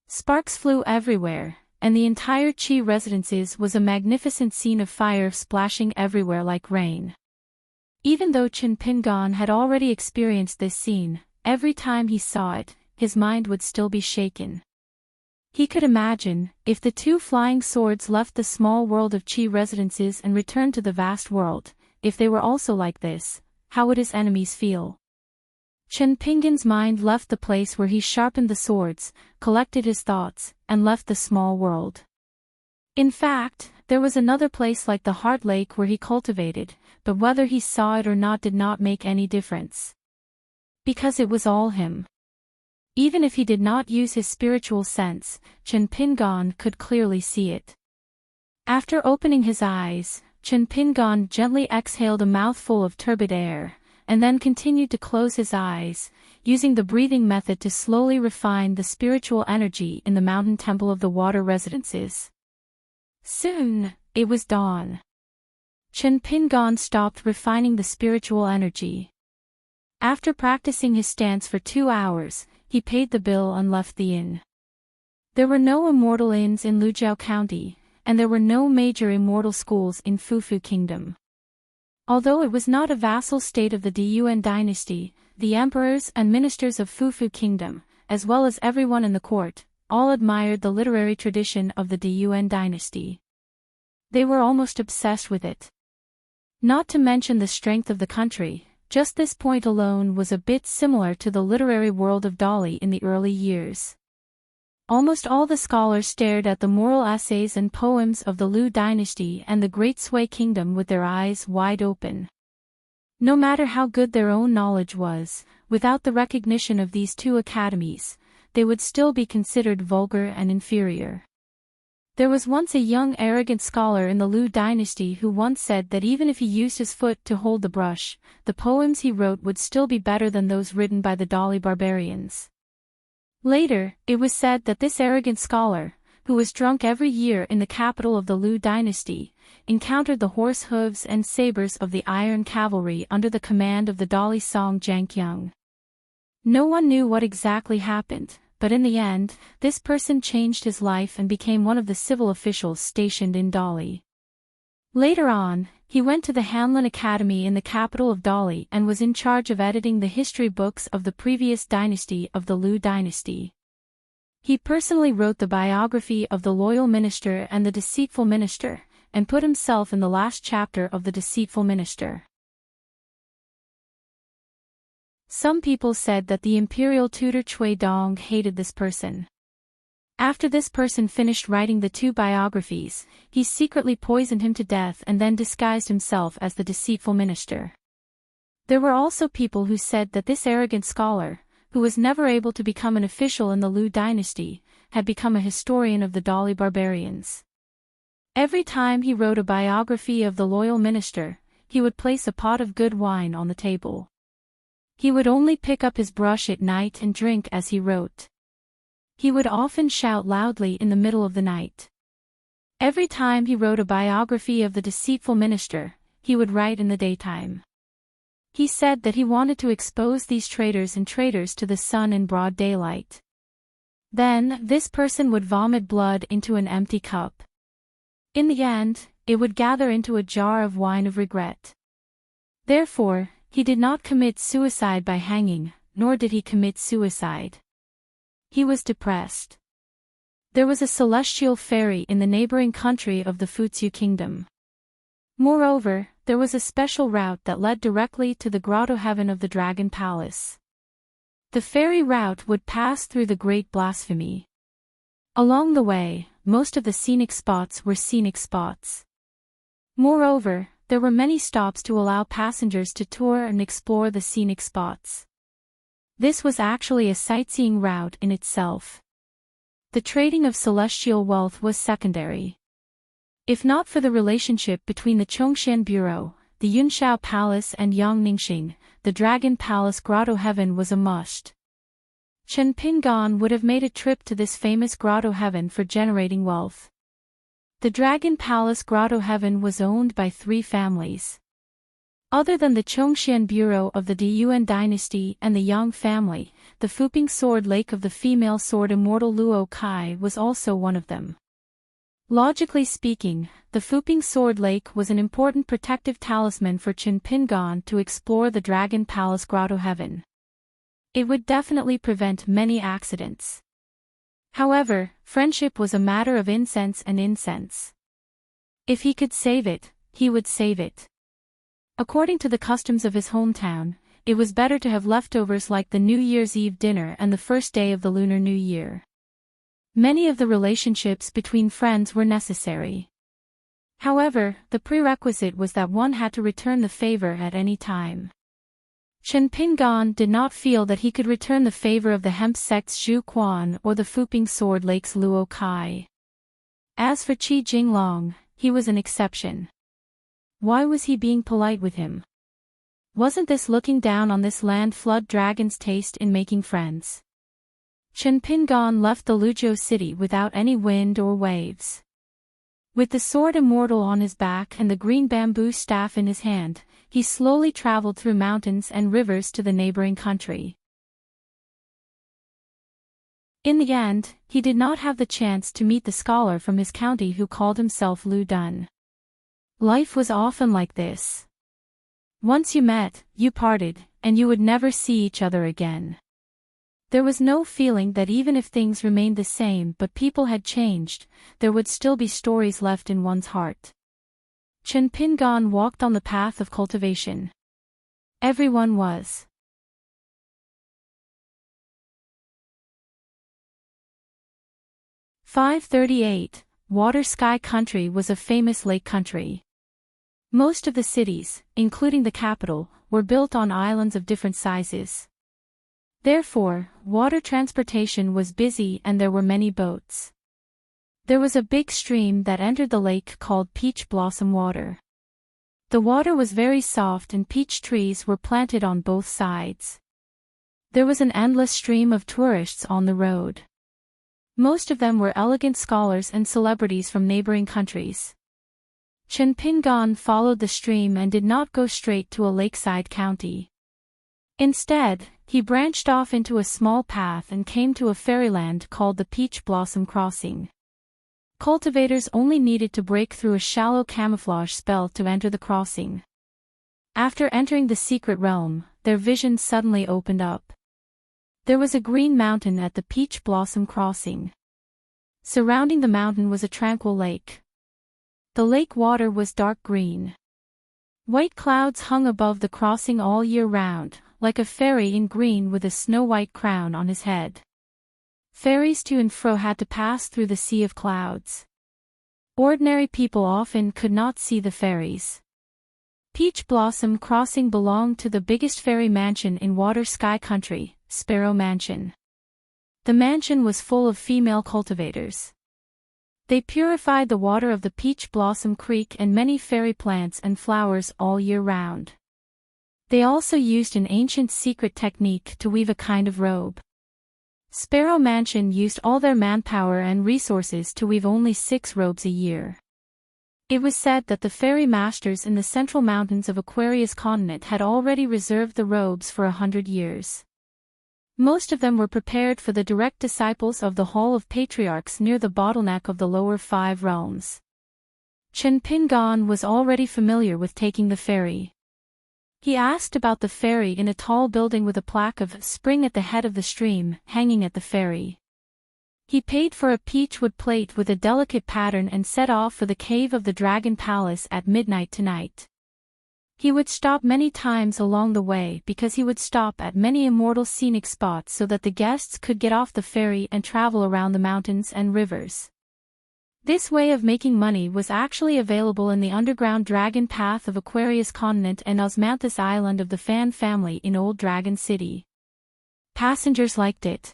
Sparks flew everywhere, and the entire Qi residences was a magnificent scene of fire splashing everywhere like rain. Even though Chen Pingan had already experienced this scene, every time he saw it, his mind would still be shaken. He could imagine, if the 2 flying swords left the small world of Qi residences and returned to the vast world, if they were also like this, how would his enemies feel? Chen Pingan's mind left the place where he sharpened the swords, collected his thoughts, and left the small world. In fact, there was another place like the Heart Lake where he cultivated, but whether he saw it or not did not make any difference. Because it was all him. Even if he did not use his spiritual sense, Chen Pingan could clearly see it. After opening his eyes, Chen Pingan gently exhaled a mouthful of turbid air, and then continued to close his eyes, using the breathing method to slowly refine the spiritual energy in the mountain temple of the water residences. Soon, it was dawn. Chen Pingan stopped refining the spiritual energy. After practicing his stance for 2 hours, he paid the bill and left the inn. There were no immortal inns in Lujiao County, and there were no major immortal schools in Fufu Kingdom. Although it was not a vassal state of the Diyuan dynasty, the emperors and ministers of Fufu Kingdom, as well as everyone in the court, all admired the literary tradition of the Diyuan dynasty. They were almost obsessed with it. Not to mention the strength of the country, just this point alone was a bit similar to the literary world of Dali in the early years. Almost all the scholars stared at the moral essays and poems of the Lu dynasty and the Great Sui Kingdom with their eyes wide open. No matter how good their own knowledge was, without the recognition of these two academies, they would still be considered vulgar and inferior. There was once a young arrogant scholar in the Liu dynasty who once said that even if he used his foot to hold the brush, the poems he wrote would still be better than those written by the Dali barbarians. Later, it was said that this arrogant scholar, who was drunk every year in the capital of the Liu dynasty, encountered the horse hooves and sabers of the iron cavalry under the command of the Dali Song Jianqiang. No one knew what exactly happened, but in the end, this person changed his life and became one of the civil officials stationed in Dali. Later on, he went to the Hanlin Academy in the capital of Dali and was in charge of editing the history books of the previous dynasty of the Liu dynasty. He personally wrote the biography of the loyal minister and the deceitful minister, and put himself in the last chapter of the deceitful minister. Some people said that the imperial tutor Cui Dong hated this person. After this person finished writing the two biographies, he secretly poisoned him to death and then disguised himself as the deceitful minister. There were also people who said that this arrogant scholar, who was never able to become an official in the Liu dynasty, had become a historian of the Dali barbarians. Every time he wrote a biography of the loyal minister, he would place a pot of good wine on the table. He would only pick up his brush at night and drink as he wrote. He would often shout loudly in the middle of the night. Every time he wrote a biography of the deceitful minister, he would write in the daytime. He said that he wanted to expose these traitors and traitors to the sun in broad daylight. Then, this person would vomit blood into an empty cup. In the end, it would gather into a jar of wine of regret. Therefore, he did not commit suicide by hanging, nor did he commit suicide. He was depressed. There was a celestial fairy in the neighboring country of the Futsu kingdom. Moreover, there was a special route that led directly to the grotto heaven of the Dragon Palace. The fairy route would pass through the Great Blasphemy. Along the way, most of the scenic spots were scenic spots. Moreover, there were many stops to allow passengers to tour and explore the scenic spots. This was actually a sightseeing route in itself. The trading of celestial wealth was secondary. If not for the relationship between the Chongshan Bureau, the Yunshao Palace and Yangningsing, the Dragon Palace Grotto Heaven was a must. Chen Pingan would have made a trip to this famous Grotto Heaven for generating wealth. The Dragon Palace Grotto Heaven was owned by 3 families. Other than the Chongshan Bureau of the Diyuan dynasty and the Yang family, the Fuping Sword Lake of the female sword immortal Luo Kai was also one of them. Logically speaking, the Fuping Sword Lake was an important protective talisman for Chen Pingan to explore the Dragon Palace Grotto Heaven. It would definitely prevent many accidents. However, friendship was a matter of incense and incense. If he could save it, he would save it. According to the customs of his hometown, it was better to have leftovers like the New Year's Eve dinner and the first day of the Lunar New Year. Many of the relationships between friends were necessary. However, the prerequisite was that one had to return the favor at any time. Chen Pingan did not feel that he could return the favor of the hemp sect's Zhu Quan or the Fuping Sword Lake's Luo Kai. As for Qi Jinglong, he was an exception. Why was he being polite with him? Wasn't this looking down on this land flood dragon's taste in making friends? Chen Pingan left the Luzhou city without any wind or waves. With the sword immortal on his back and the green bamboo staff in his hand, he slowly traveled through mountains and rivers to the neighboring country. In the end, he did not have the chance to meet the scholar from his county who called himself Lu Dun. Life was often like this. Once you met, you parted, and you would never see each other again. There was no feeling that even if things remained the same but people had changed, there would still be stories left in one's heart. Chen Pingan walked on the path of cultivation. Everyone was. "538, Water Sky Country was a famous lake country. Most of the cities, including the capital, were built on islands of different sizes. Therefore, water transportation was busy and there were many boats. There was a big stream that entered the lake called Peach Blossom Water. The water was very soft and peach trees were planted on both sides. There was an endless stream of tourists on the road. Most of them were elegant scholars and celebrities from neighboring countries. Chen Pingan followed the stream and did not go straight to a lakeside county. Instead, he branched off into a small path and came to a fairyland called the Peach Blossom Crossing. Cultivators only needed to break through a shallow camouflage spell to enter the crossing. After entering the secret realm, their vision suddenly opened up. There was a green mountain at the Peach Blossom Crossing. Surrounding the mountain was a tranquil lake. The lake water was dark green. White clouds hung above the crossing all year round, like a fairy in green with a snow-white crown on his head. Ferries to and fro had to pass through the sea of clouds. Ordinary people often could not see the ferries. Peach Blossom Crossing belonged to the biggest fairy mansion in Water Sky Country, Sparrow Mansion. The mansion was full of female cultivators. They purified the water of the Peach Blossom Creek and many fairy plants and flowers all year round. They also used an ancient secret technique to weave a kind of robe. Sparrow Mansion used all their manpower and resources to weave only 6 robes a year. It was said that the fairy masters in the central mountains of Aquarius continent had already reserved the robes for 100 years. Most of them were prepared for the direct disciples of the Hall of Patriarchs near the bottleneck of the lower 5 realms. Chen Pingan was already familiar with taking the ferry. He asked about the ferry in a tall building with a plaque of "Spring" at the head of the stream, hanging at the ferry. He paid for a peach wood plate with a delicate pattern and set off for the cave of the Dragon Palace at midnight tonight. He would stop many times along the way because he would stop at many immortal scenic spots so that the guests could get off the ferry and travel around the mountains and rivers. This way of making money was actually available in the underground dragon path of Aquarius continent and Osmanthus Island of the Fan family in Old Dragon City. Passengers liked it.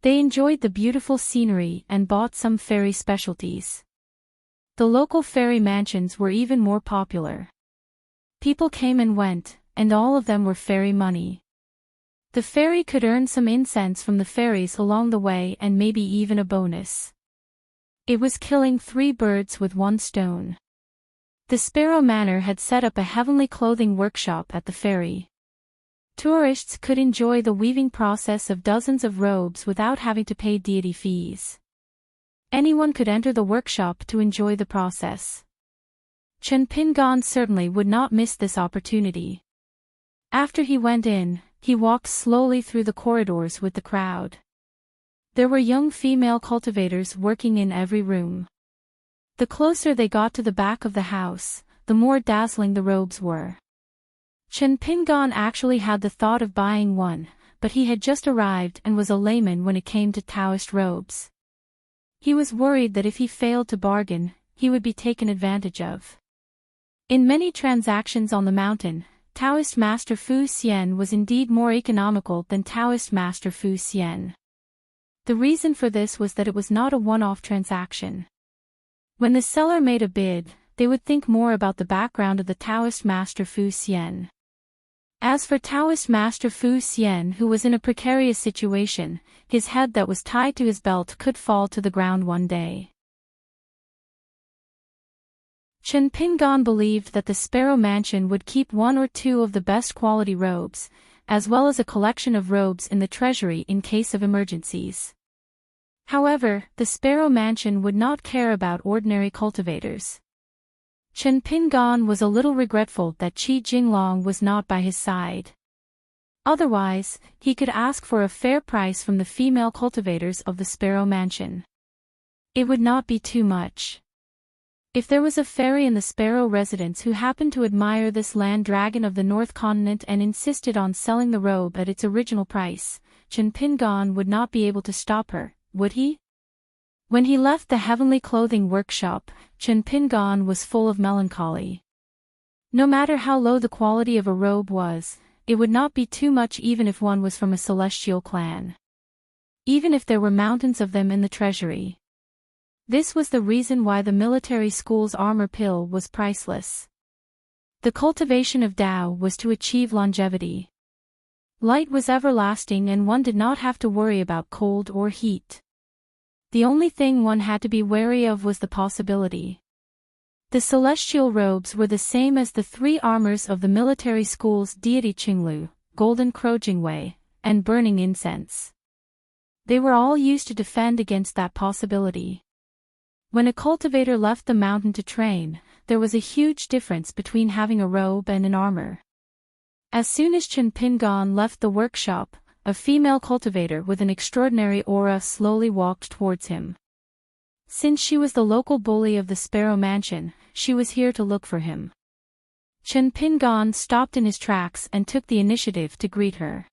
They enjoyed the beautiful scenery and bought some fairy specialties. The local fairy mansions were even more popular. People came and went, and all of them were fairy money. The fairy could earn some incense from the fairies along the way and maybe even a bonus. It was killing 3 birds with 1 stone. The Sparrow Manor had set up a heavenly clothing workshop at the ferry. Tourists could enjoy the weaving process of dozens of robes without having to pay deity fees. Anyone could enter the workshop to enjoy the process. Chen Pingan certainly would not miss this opportunity. After he went in, he walked slowly through the corridors with the crowd. There were young female cultivators working in every room. The closer they got to the back of the house, the more dazzling the robes were. Chen Pingan actually had the thought of buying one, but he had just arrived and was a layman when it came to Taoist robes. He was worried that if he failed to bargain, he would be taken advantage of. In many transactions on the mountain, Taoist Master Fu Xian was indeed more economical than Taoist Master Fu Xian. The reason for this was that it was not a one-off transaction. When the seller made a bid, they would think more about the background of the Taoist Master Fu Xian. As for Taoist Master Fu Xian, who was in a precarious situation, his head that was tied to his belt could fall to the ground one day. Chen Pingan believed that the Sparrow Mansion would keep 1 or 2 of the best quality robes, as well as a collection of robes in the treasury in case of emergencies. However, the Sparrow Mansion would not care about ordinary cultivators. Chen Pingan was a little regretful that Qi Jinglong was not by his side. Otherwise, he could ask for a fair price from the female cultivators of the Sparrow Mansion. It would not be too much. If there was a fairy in the Sparrow residence who happened to admire this land dragon of the North Continent and insisted on selling the robe at its original price, Chen Pingan would not be able to stop her, would he? When he left the heavenly clothing workshop, Chen Pingan was full of melancholy. No matter how low the quality of a robe was, it would not be too much even if one was from a celestial clan. Even if there were mountains of them in the treasury. This was the reason why the military school's armor pill was priceless. The cultivation of Tao was to achieve longevity. Light was everlasting and one did not have to worry about cold or heat. The only thing one had to be wary of was the possibility. The celestial robes were the same as the three armors of the military school's deity Qinglu, golden crow Jingwei, and burning incense. They were all used to defend against that possibility. When a cultivator left the mountain to train, there was a huge difference between having a robe and an armor. As soon as Chen Pingan left the workshop, a female cultivator with an extraordinary aura slowly walked towards him. Since she was the local bully of the Sparrow Mansion, she was here to look for him. Chen Pingan stopped in his tracks and took the initiative to greet her.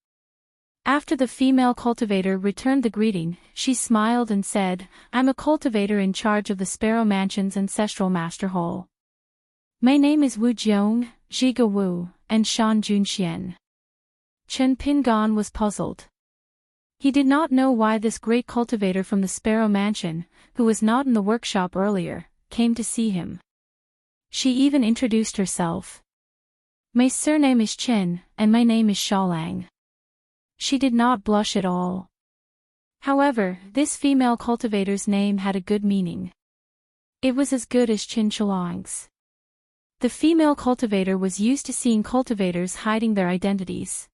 After the female cultivator returned the greeting, she smiled and said, "I'm a cultivator in charge of the Sparrow Mansion's ancestral master hall. My name is Wu Jiong, Zhiga Wu, and Shan Junxian." Chen Pingan was puzzled. He did not know why this great cultivator from the Sparrow Mansion, who was not in the workshop earlier, came to see him. She even introduced herself. "My surname is Chen, and my name is Shaolang." She did not blush at all. However, this female cultivator's name had a good meaning. It was as good as Qin Shalang's. The female cultivator was used to seeing cultivators hiding their identities.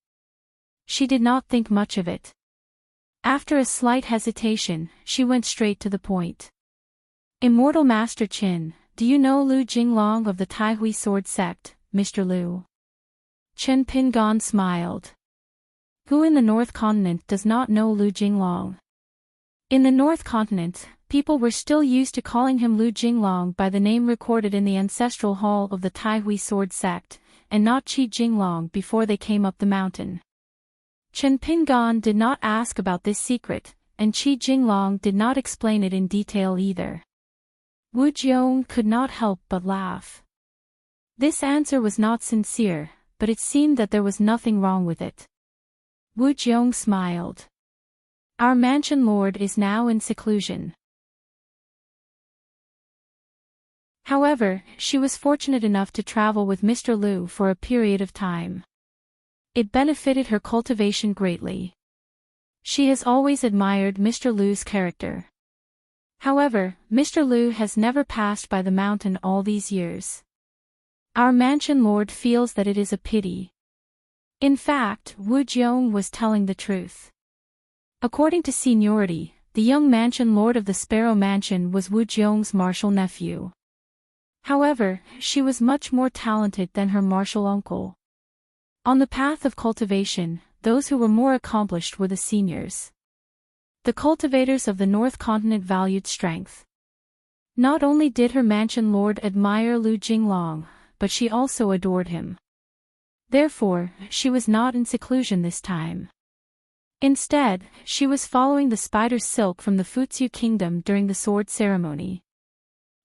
She did not think much of it. After a slight hesitation, she went straight to the point. "Immortal Master Qin, do you know Lu Jinglong of the Taihui Sword Sect, Mr. Lu?" Chen Pingan smiled. Who in the North Continent does not know Lu Jinglong? In the North Continent, people were still used to calling him Lu Jinglong by the name recorded in the ancestral hall of the Taihui Sword Sect, and not Qi Jinglong before they came up the mountain. Chen Pingan did not ask about this secret, and Qi Jinglong did not explain it in detail either. Wu Jiong could not help but laugh. This answer was not sincere, but it seemed that there was nothing wrong with it. Wu Jiong smiled. "Our mansion lord is now in seclusion." However, she was fortunate enough to travel with Mr. Lu for a period of time. It benefited her cultivation greatly. She has always admired Mr. Lu's character. However, Mr. Lu has never passed by the mountain all these years. Our mansion lord feels that it is a pity. In fact, Wu Jiong was telling the truth. According to seniority, the young mansion lord of the Sparrow Mansion was Wu Jiong's martial nephew. However, she was much more talented than her martial uncle. On the path of cultivation, those who were more accomplished were the seniors. The cultivators of the North Continent valued strength. Not only did her mansion lord admire Lu Jinglong, but she also adored him. Therefore, she was not in seclusion this time. Instead, she was following the spider silk from the Futsu kingdom during the sword ceremony.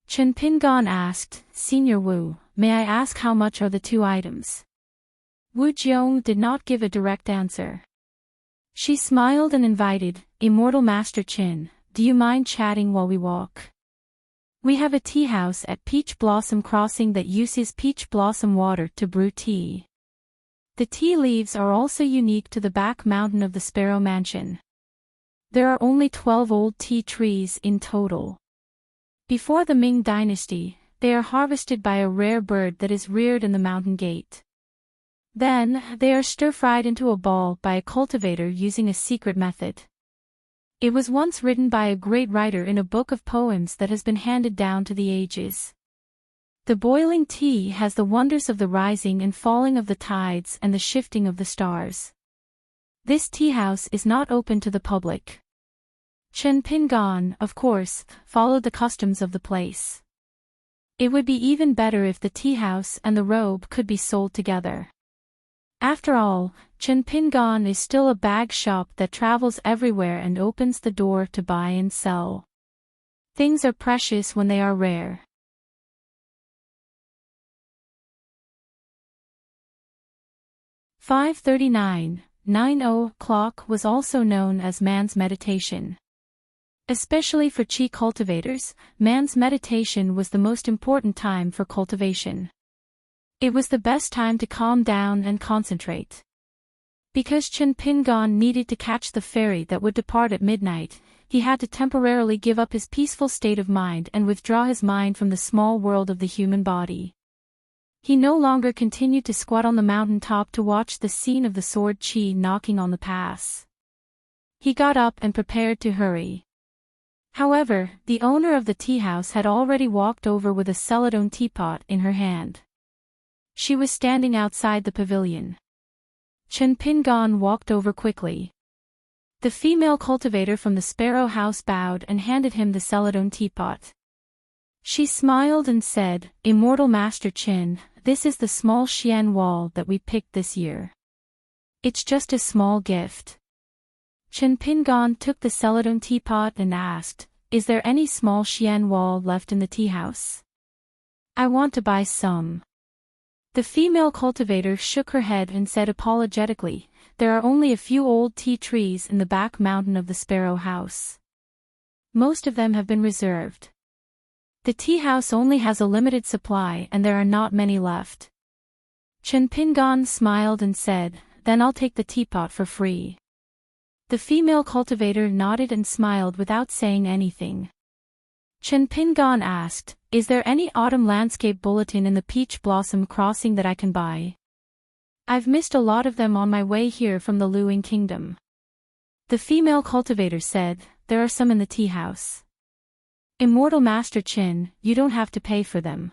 Chen Pingan asked, "Senior Wu, may I ask how much are the two items?" Wu Jiong did not give a direct answer. She smiled and invited, "Immortal Master Qin, do you mind chatting while we walk? We have a tea house at Peach Blossom Crossing that uses peach blossom water to brew tea. The tea leaves are also unique to the back mountain of the Sparrow Mansion. There are only 12 old tea trees in total. Before the Ming Dynasty, they are harvested by a rare bird that is reared in the mountain gate. Then, they are stir-fried into a ball by a cultivator using a secret method. It was once written by a great writer in a book of poems that has been handed down to the ages. The boiling tea has the wonders of the rising and falling of the tides and the shifting of the stars. This tea house is not open to the public. Chen Pingan, of course, followed the customs of the place. It would be even better if the tea house and the robe could be sold together. After all, Chen Pingan is still a bag shop that travels everywhere and opens the door to buy and sell. Things are precious when they are rare. 539, 90 o'clock was also known as man's meditation. Especially for qi cultivators, man's meditation was the most important time for cultivation. It was the best time to calm down and concentrate. Because Chen Pingan needed to catch the ferry that would depart at midnight, he had to temporarily give up his peaceful state of mind and withdraw his mind from the small world of the human body. He no longer continued to squat on the mountain top to watch the scene of the sword qi knocking on the pass. He got up and prepared to hurry. However, the owner of the tea house had already walked over with a celadone teapot in her hand. She was standing outside the pavilion. Chen Pingan walked over quickly. The female cultivator from the sparrow house bowed and handed him the celadone teapot. She smiled and said, "Immortal Master Chen, this is the small Xian wall that we picked this year. It's just a small gift." Chen Pingan took the celadone teapot and asked, "Is there any small Xian wall left in the tea house? I want to buy some." The female cultivator shook her head and said apologetically, "There are only a few old tea trees in the back mountain of the sparrow house. Most of them have been reserved. The tea house only has a limited supply and there are not many left." Chen Pingan smiled and said, "Then I'll take the teapot for free." The female cultivator nodded and smiled without saying anything. Chen Pingan asked, "Is there any autumn landscape bulletin in the peach blossom crossing that I can buy? I've missed a lot of them on my way here from the Luing Kingdom." The female cultivator said, "There are some in the tea house. Immortal Master Qin, you don't have to pay for them.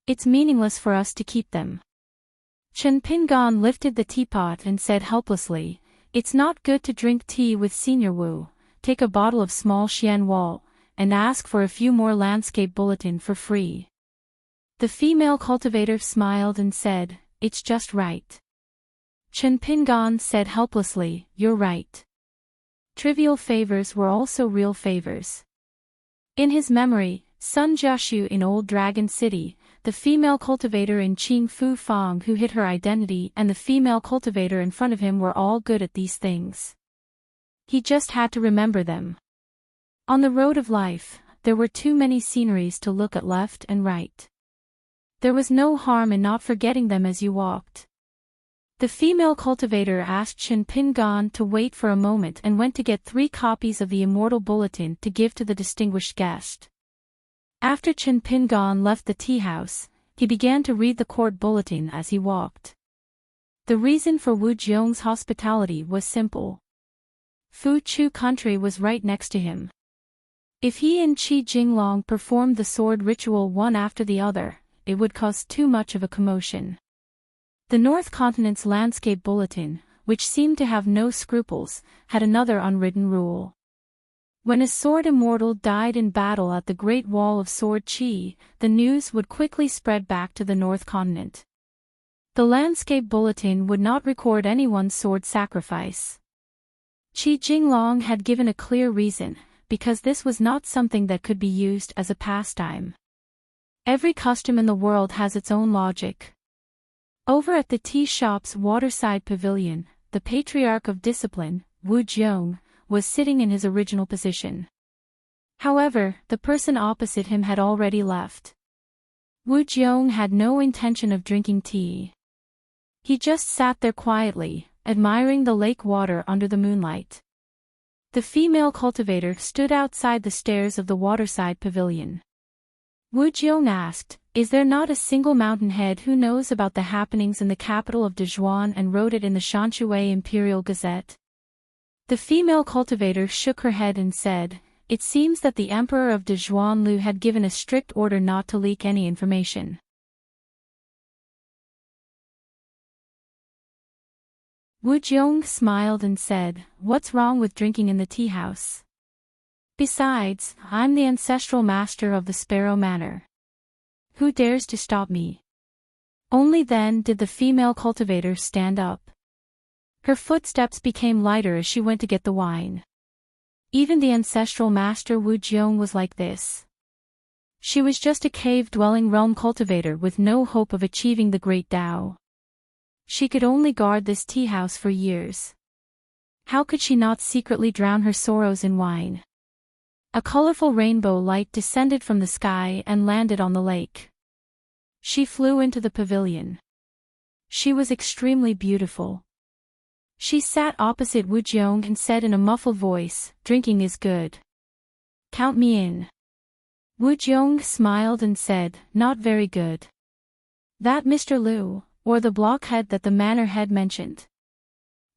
It's meaningless for us to keep them." Chen Pingan lifted the teapot and said helplessly, "It's not good to drink tea with Senior Wu. Take a bottle of small Xian Wall, and ask for a few more landscape bulletin for free." The female cultivator smiled and said, "It's just right." Chen Pingan said helplessly, "You're right." Trivial favors were also real favors. In his memory, Sun Jiashu in Old Dragon City, the female cultivator in Qing Fu Fang who hid her identity and the female cultivator in front of him were all good at these things. He just had to remember them. On the road of life, there were too many sceneries to look at left and right. There was no harm in not forgetting them as you walked. The female cultivator asked Chen Pingan to wait for a moment and went to get 3 copies of the Immortal Bulletin to give to the distinguished guest. After Chen Pingan left the tea house, he began to read the court bulletin as he walked. The reason for Wu Jiong's hospitality was simple. Fu Chu country was right next to him. If he and Qi Jinglong performed the sword ritual one after the other, it would cause too much of a commotion. The North Continent's landscape bulletin, which seemed to have no scruples, had another unwritten rule. When a sword immortal died in battle at the Great Wall of Sword Qi, the news would quickly spread back to the North Continent. The landscape bulletin would not record anyone's sword sacrifice. Qi Jinglong had given a clear reason, because this was not something that could be used as a pastime. Every custom in the world has its own logic. Over at the tea shop's waterside pavilion, the patriarch of discipline, Wu Jiong, was sitting in his original position. However, the person opposite him had already left. Wu Jiong had no intention of drinking tea. He just sat there quietly, admiring the lake water under the moonlight. The female cultivator stood outside the stairs of the waterside pavilion. Wu Jiong asked, "Is there not a single mountainhead who knows about the happenings in the capital of Dezhuan and wrote it in the Shanshui Imperial Gazette?" The female cultivator shook her head and said, "It seems that the Emperor of Dezhuan Lu had given a strict order not to leak any information." Wu Jiong smiled and said, "What's wrong with drinking in the tea house? Besides, I'm the ancestral master of the Sparrow Manor. Who dares to stop me?" Only then did the female cultivator stand up. Her footsteps became lighter as she went to get the wine. Even the ancestral master Wu Jiong was like this. She was just a cave-dwelling realm cultivator with no hope of achieving the great Tao. She could only guard this tea house for years. How could she not secretly drown her sorrows in wine? A colorful rainbow light descended from the sky and landed on the lake. She flew into the pavilion. She was extremely beautiful. She sat opposite Wu Jiong and said in a muffled voice, "Drinking is good. Count me in." Wu Jiong smiled and said, "Not very good." That Mr. Liu, or the blockhead that the manor head mentioned.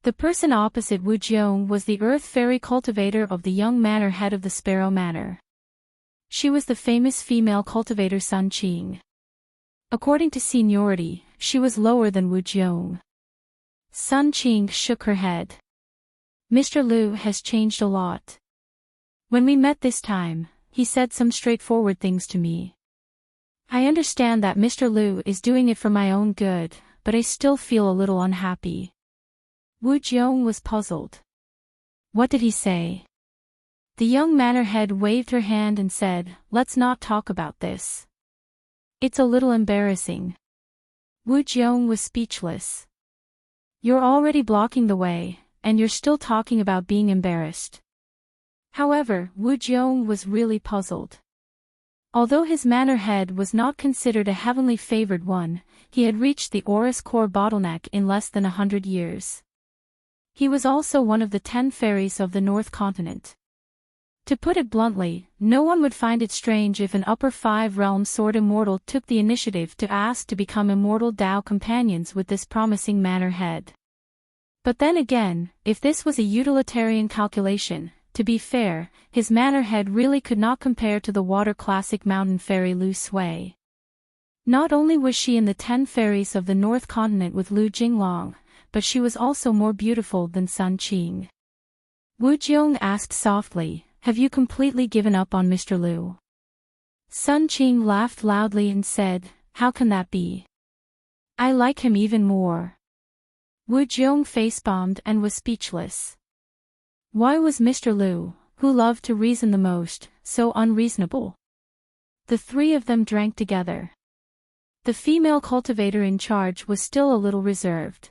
The person opposite Wu Jiong was the earth fairy cultivator of the young manor head of the Sparrow Manor. She was the famous female cultivator Sun Qing. According to seniority, she was lower than Wu Jiong. Sun Qing shook her head. "Mr. Liu has changed a lot. When we met this time, he said some straightforward things to me. I understand that Mr. Liu is doing it for my own good, but I still feel a little unhappy." Wu Jiong was puzzled. "What did he say?" The young manor head waved her hand and said, "Let's not talk about this. It's a little embarrassing." Wu Jiong was speechless. "You're already blocking the way, and you're still talking about being embarrassed." However, Wu Jiong was really puzzled. Although his manor head was not considered a heavenly favored one, he had reached the Oris core bottleneck in less than 100 years. He was also one of the 10 fairies of the North Continent. To put it bluntly, no one would find it strange if an upper 5 realm sword immortal took the initiative to ask to become immortal Tao companions with this promising manor head. But then again, if this was a utilitarian calculation, to be fair, his manor head really could not compare to the water classic mountain fairy Lu Sui. Not only was she in the 10 fairies of the North Continent with Lu Jinglong, but she was also more beautiful than Sun Qing. Wu Jiong asked softly, "Have you completely given up on Mr. Liu?" Sun Qing laughed loudly and said, "How can that be? I like him even more." Wu Jiong face-bombed and was speechless. Why was Mr. Liu, who loved to reason the most, so unreasonable? The three of them drank together. The female cultivator in charge was still a little reserved.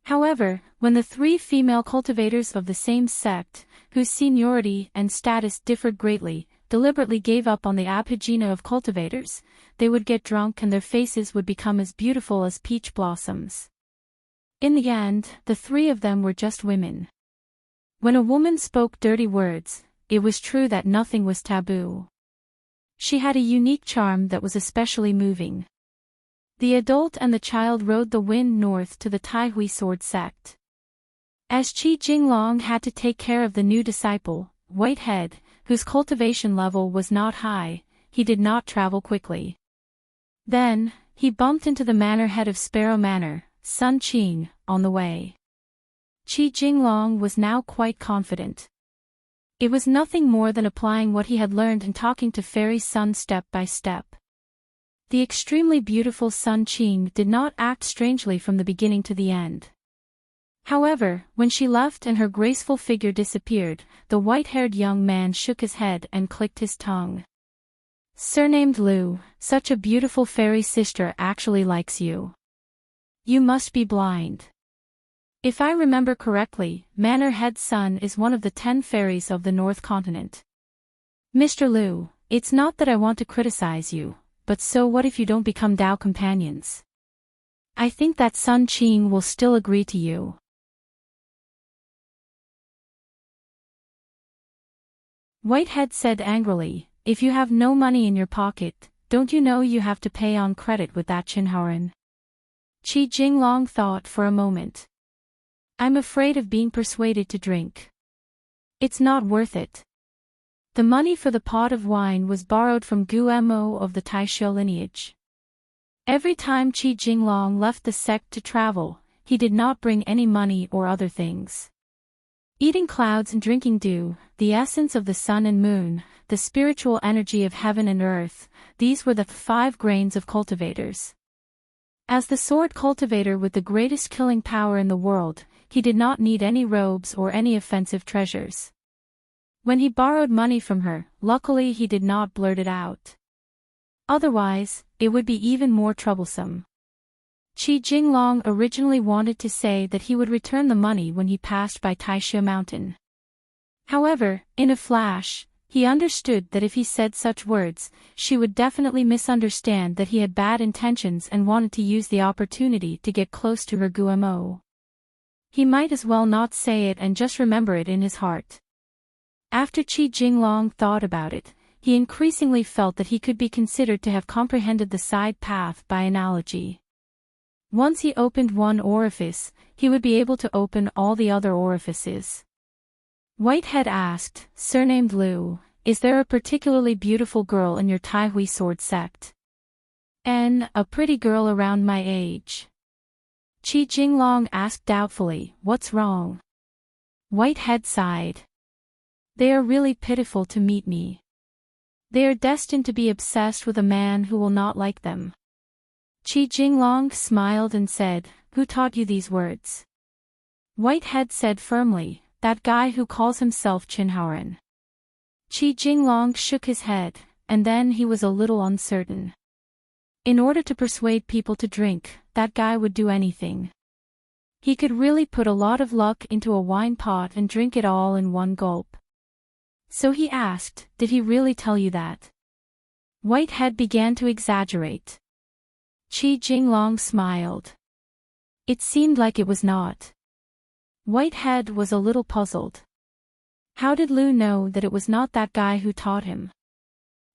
However, when the three female cultivators of the same sect, whose seniority and status differed greatly, deliberately gave up on the abhijna of cultivators, they would get drunk and their faces would become as beautiful as peach blossoms. In the end, the three of them were just women. When a woman spoke dirty words, it was true that nothing was taboo. She had a unique charm that was especially moving. The adult and the child rode the wind north to the Taihui sword sect. As Qi Jinglong had to take care of the new disciple, Whitehead, whose cultivation level was not high, he did not travel quickly. Then, he bumped into the manor head of Sparrow Manor, Sun Qing, on the way. Qi Jinglong was now quite confident. It was nothing more than applying what he had learned and talking to Fairy Sun step by step. The extremely beautiful Sun Qing did not act strangely from the beginning to the end. However, when she left and her graceful figure disappeared, the white-haired young man shook his head and clicked his tongue. "Surnamed Liu, such a beautiful fairy sister actually likes you. You must be blind. If I remember correctly, Manor Head Sun is one of the 10 fairies of the North Continent. Mr. Liu, it's not that I want to criticize you, but so what if you don't become Tao companions? I think that Sun Qing will still agree to you." Whitehead said angrily, "If you have no money in your pocket, don't you know you have to pay on credit with that Qinhaoren?" Qi Jinglong thought for a moment. "I'm afraid of being persuaded to drink. It's not worth it." The money for the pot of wine was borrowed from Gu Mo of the Taisho lineage. Every time Qi Jinglong left the sect to travel, he did not bring any money or other things. Eating clouds and drinking dew, the essence of the sun and moon, the spiritual energy of heaven and earth, these were the 5 grains of cultivators. As the sword cultivator with the greatest killing power in the world, he did not need any robes or any offensive treasures. When he borrowed money from her, luckily he did not blurt it out. Otherwise, it would be even more troublesome. Qi Jinglong originally wanted to say that he would return the money when he passed by Taisha Mountain. However, in a flash, he understood that if he said such words, she would definitely misunderstand that he had bad intentions and wanted to use the opportunity to get close to her Gumo. He might as well not say it and just remember it in his heart. After Qi Jinglong thought about it, he increasingly felt that he could be considered to have comprehended the side path by analogy. Once he opened one orifice, he would be able to open all the other orifices. Whitehead asked, surnamed Liu, is there a particularly beautiful girl in your Taihui sword sect? A pretty girl around my age. Qi Jinglong asked doubtfully, what's wrong? Whitehead sighed. They are really pitiful to meet me. They are destined to be obsessed with a man who will not like them. Qi Jinglong smiled and said, who taught you these words? Whitehead said firmly, that guy who calls himself Qinhaoren. Qi Jinglong shook his head, and then he was a little uncertain. In order to persuade people to drink, that guy would do anything. He could really put a lot of luck into a wine pot and drink it all in one gulp. So he asked, did he really tell you that? Whitehead began to exaggerate. Qi Jinglong smiled. It seemed like it was not. Whitehead was a little puzzled. How did Liu know that it was not that guy who taught him?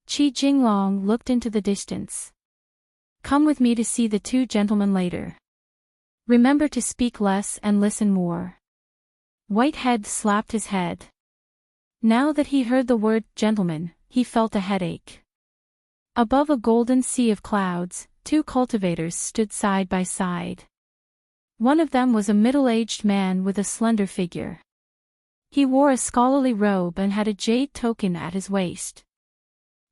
Qi Jinglong looked into the distance. Come with me to see the two gentlemen later. Remember to speak less and listen more. Whitehead slapped his head. Now that he heard the word gentleman, he felt a headache. Above a golden sea of clouds, two cultivators stood side by side. One of them was a middle-aged man with a slender figure. He wore a scholarly robe and had a jade token at his waist.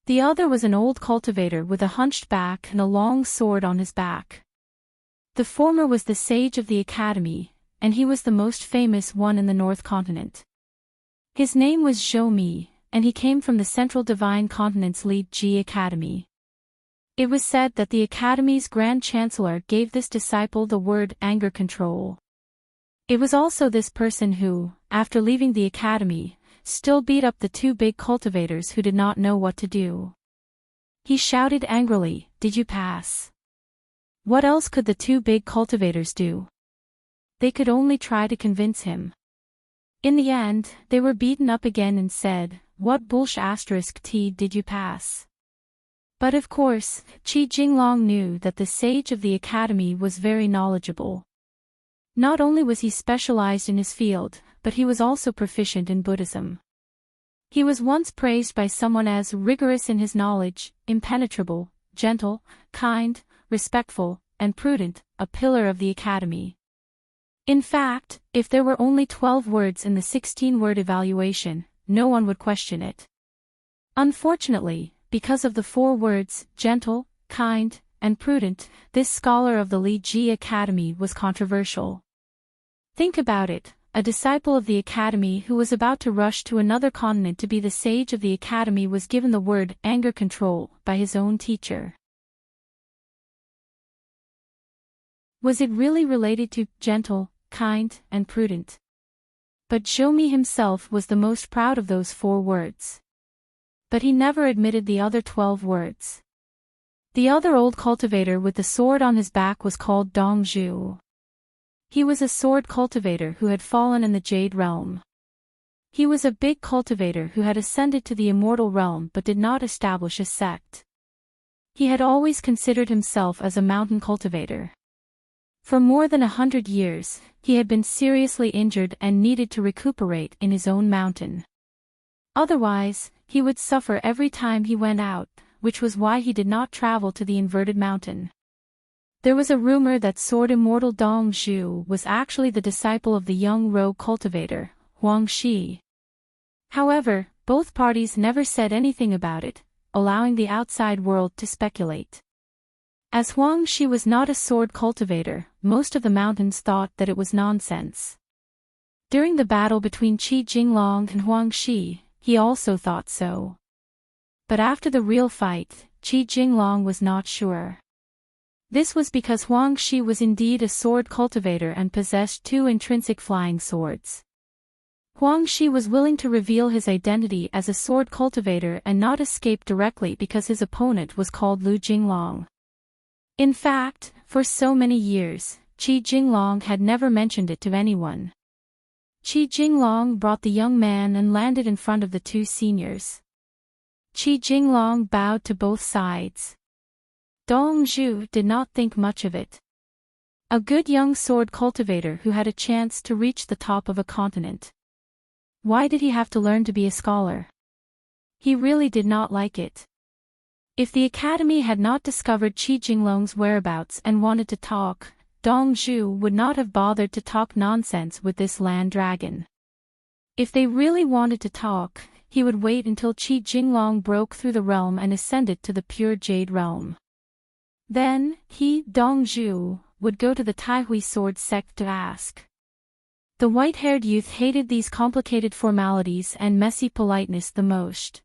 The other was an old cultivator with a hunched back and a long sword on his back. The former was the sage of the academy, and he was the most famous one in the North Continent. His name was Zhou Mi, and he came from the Central Divine Continent's Li Ji Academy. It was said that the Academy's Grand Chancellor gave this disciple the word anger control. It was also this person who, after leaving the Academy, still beat up the two big cultivators who did not know what to do. He shouted angrily, "Did you pass?" What else could the two big cultivators do? They could only try to convince him. In the end, they were beaten up again and said, "What **t did you pass?" But of course, Qi Jinglong knew that the sage of the academy was very knowledgeable. Not only was he specialized in his field, but he was also proficient in Buddhism. He was once praised by someone as rigorous in his knowledge, impenetrable, gentle, kind, respectful, and prudent, a pillar of the academy. In fact, if there were only 12 words in the 16-word evaluation, no one would question it. Unfortunately, because of the 4 words, gentle, kind, and prudent, this scholar of the Li Ji Academy was controversial. Think about it, a disciple of the academy who was about to rush to another continent to be the sage of the academy was given the word anger control by his own teacher. Was it really related to gentle, kind, and prudent? But Zhou Mi himself was the most proud of those 4 words. But he never admitted the other 12 words. The other old cultivator with the sword on his back was called Dong Zhu. He was a sword cultivator who had fallen in the Jade Realm. He was a big cultivator who had ascended to the immortal realm but did not establish a sect. He had always considered himself as a mountain cultivator. For more than 100 years, he had been seriously injured and needed to recuperate in his own mountain. Otherwise, he would suffer every time he went out, which was why he did not travel to the inverted mountain. There was a rumor that sword immortal Dong Zhu was actually the disciple of the young rogue cultivator, Huang Shi. However, both parties never said anything about it, allowing the outside world to speculate. As Huang Shi was not a sword cultivator, most of the mountains thought that it was nonsense. During the battle between Qi Jinglong and Huang Shi, he also thought so. But after the real fight, Qi Jinglong was not sure. This was because Huang Shi was indeed a sword cultivator and possessed 2 intrinsic flying swords. Huang Shi was willing to reveal his identity as a sword cultivator and not escape directly because his opponent was called Lu Jinglong. In fact, for so many years, Qi Jinglong had never mentioned it to anyone. Qi Jinglong brought the young man and landed in front of the 2 seniors. Qi Jinglong bowed to both sides. Dong Zhu did not think much of it. A good young sword cultivator who had a chance to reach the top of a continent. Why did he have to learn to be a scholar? He really did not like it. If the academy had not discovered Qi Jinglong's whereabouts and wanted to talk, Dong Zhu would not have bothered to talk nonsense with this land dragon. If they really wanted to talk, he would wait until Qi Jinglong broke through the realm and ascended to the pure Jade realm. Then, he, Dong Zhu, would go to the Taihui sword sect to ask. The white-haired youth hated these complicated formalities and messy politeness the most.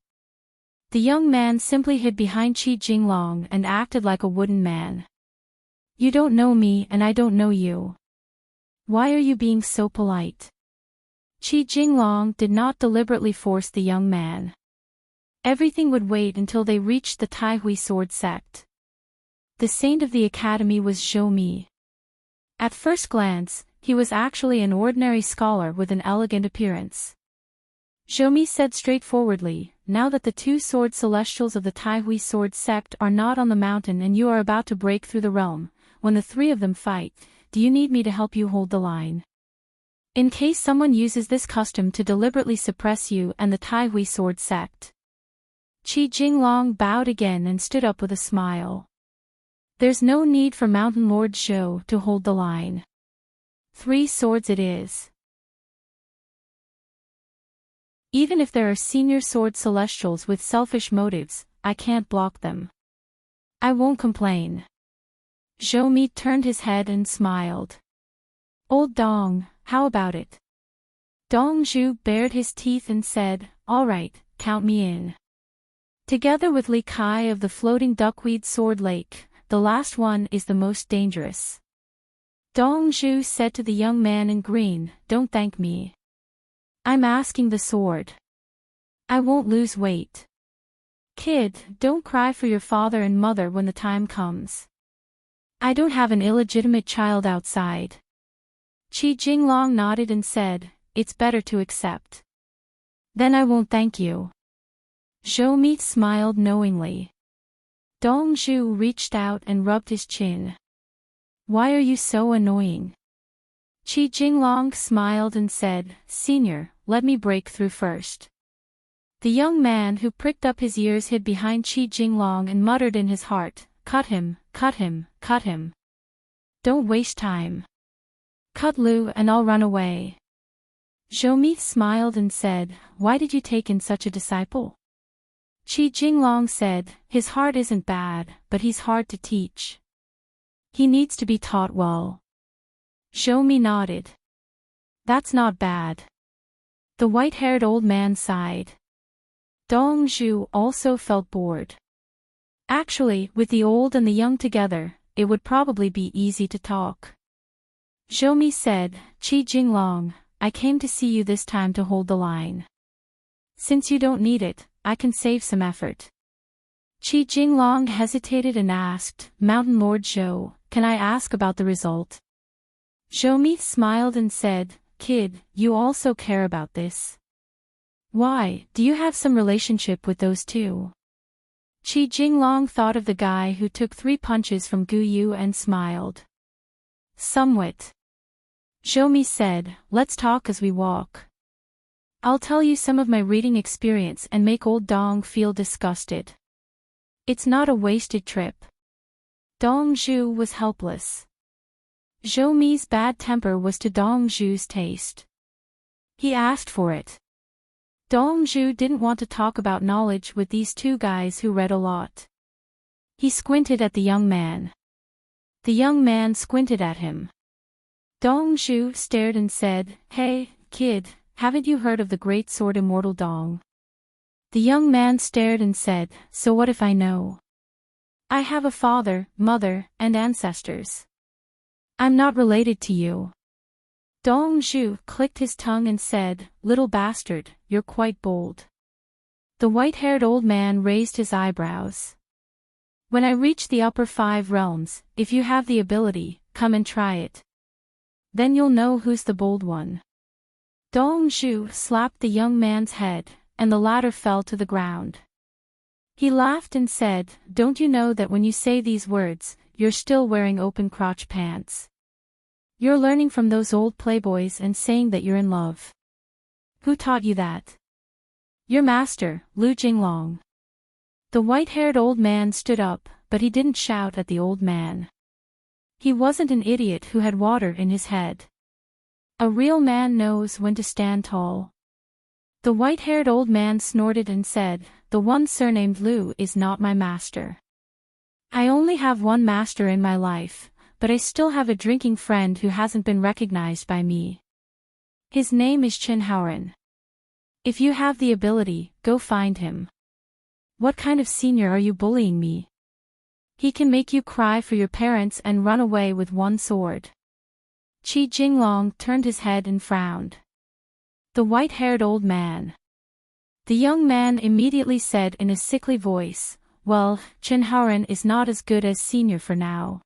The young man simply hid behind Qi Jinglong and acted like a wooden man. You don't know me and I don't know you. Why are you being so polite? Qi Jinglong did not deliberately force the young man. Everything would wait until they reached the Taihui sword sect. The saint of the academy was Zhou Mi. At first glance, he was actually an ordinary scholar with an elegant appearance. Zhou Mi said straightforwardly, now that the 2 sword celestials of the Taihui sword sect are not on the mountain and you are about to break through the realm, when the 3 of them fight, do you need me to help you hold the line? In case someone uses this custom to deliberately suppress you and the Taihui sword sect. Qi Jinglong bowed again and stood up with a smile. There's no need for Mountain Lord Zhou to hold the line. 3 swords it is. Even if there are senior sword celestials with selfish motives, I can't block them. I won't complain. Zhou Mi turned his head and smiled. Old Dong, how about it? Dong Zhu bared his teeth and said, all right, count me in. Together with Li Kai of the floating duckweed sword lake, the last one is the most dangerous. Dong Zhu said to the young man in green, don't thank me. I'm asking the sword. I won't lose weight. Kid, don't cry for your father and mother when the time comes. I don't have an illegitimate child outside. Qi Jinglong nodded and said, it's better to accept. Then I won't thank you. Zhou Mi smiled knowingly. Dong Zhu reached out and rubbed his chin. Why are you so annoying? Qi Jinglong smiled and said, Senior, let me break through first. The young man who pricked up his ears hid behind Qi Jinglong and muttered in his heart, cut him, cut him, cut him. Don't waste time. Cut Lu and I'll run away. Zhou Mi smiled and said, why did you take in such a disciple? Qi Jinglong said, his heart isn't bad, but he's hard to teach. He needs to be taught well. Zhou Mi nodded. That's not bad. The white-haired old man sighed. Dong Zhu also felt bored. Actually, with the old and the young together, it would probably be easy to talk. Zhou Mi said, Qi Jinglong, I came to see you this time to hold the line. Since you don't need it, I can save some effort. Qi Jinglong hesitated and asked, Mountain Lord Zhou, can I ask about the result? Zhou Mi smiled and said, Kid, you also care about this. Why, do you have some relationship with those 2? Qi Jinglong thought of the guy who took 3 punches from Gu Yu and smiled. Somewhat. Zhou Mi said, let's talk as we walk. I'll tell you some of my reading experience and make old Dong feel disgusted. It's not a wasted trip. Dong Zhu was helpless. Zhou Mi's bad temper was to Dong Zhu's taste. He asked for it. Dong Zhu didn't want to talk about knowledge with these 2 guys who read a lot. He squinted at the young man. The young man squinted at him. Dong Zhu stared and said, Hey, kid, haven't you heard of the great sword immortal Dong? The young man stared and said, So what if I know? I have a father, mother, and ancestors. I'm not related to you. Dong Zhu clicked his tongue and said, "Little bastard, you're quite bold." The white-haired old man raised his eyebrows. "When I reach the upper 5 realms, if you have the ability, come and try it. Then you'll know who's the bold one." Dong Zhu slapped the young man's head, and the latter fell to the ground. He laughed and said, "Don't you know that when you say these words, you're still wearing open-crotch pants? You're learning from those old playboys and saying that you're in love. Who taught you that?" "Your master, Lu Jinglong." The white-haired old man stood up, but he didn't shout at the old man. He wasn't an idiot who had water in his head. A real man knows when to stand tall. The white-haired old man snorted and said, "The one surnamed Lu is not my master. I only have one master in my life, but I still have a drinking friend who hasn't been recognized by me. His name is Chen Haoran. If you have the ability, go find him." "What kind of senior are you bullying me? He can make you cry for your parents and run away with one sword." Qi Jinglong turned his head and frowned. The white-haired old man. The young man immediately said in a sickly voice, "Well, Chen Haoran is not as good as senior for now."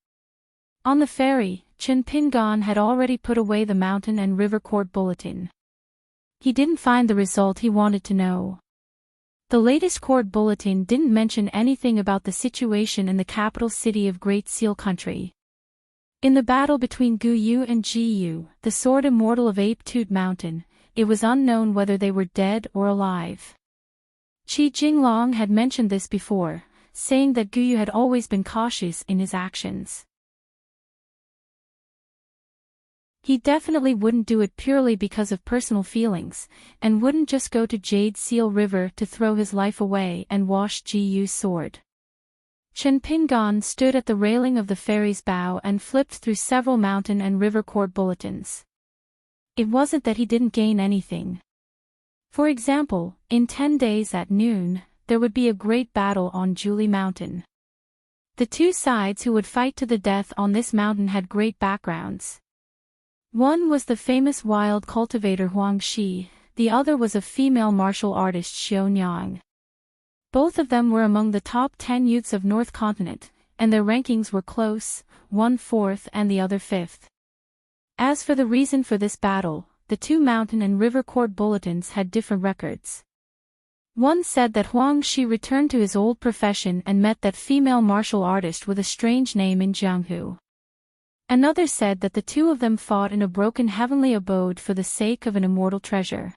On the ferry, Chen Pingan had already put away the mountain and river court bulletin. He didn't find the result he wanted to know. The latest court bulletin didn't mention anything about the situation in the capital city of Great Seal Country. In the battle between Gu Yu and Ji Yu, the sword immortal of Ape Toot Mountain, it was unknown whether they were dead or alive. Qi Jinglong had mentioned this before, saying that Gu Yu had always been cautious in his actions. He definitely wouldn't do it purely because of personal feelings, and wouldn't just go to Jade Seal River to throw his life away and wash Ji Yu's sword. Chen Pingan stood at the railing of the ferry's bow and flipped through several mountain and river court bulletins. It wasn't that he didn't gain anything. For example, in 10 days at noon, there would be a great battle on Julie Mountain. The two sides who would fight to the death on this mountain had great backgrounds. One was the famous wild cultivator Huang Shi, the other was a female martial artist Xiao Nyang. Both of them were among the top 10 youths of North Continent, and their rankings were close, one 4th and the other 5th. As for the reason for this battle, the two mountain and river court bulletins had different records. One said that Huang Shi returned to his old profession and met that female martial artist with a strange name in Jianghu. Another said that the two of them fought in a broken heavenly abode for the sake of an immortal treasure.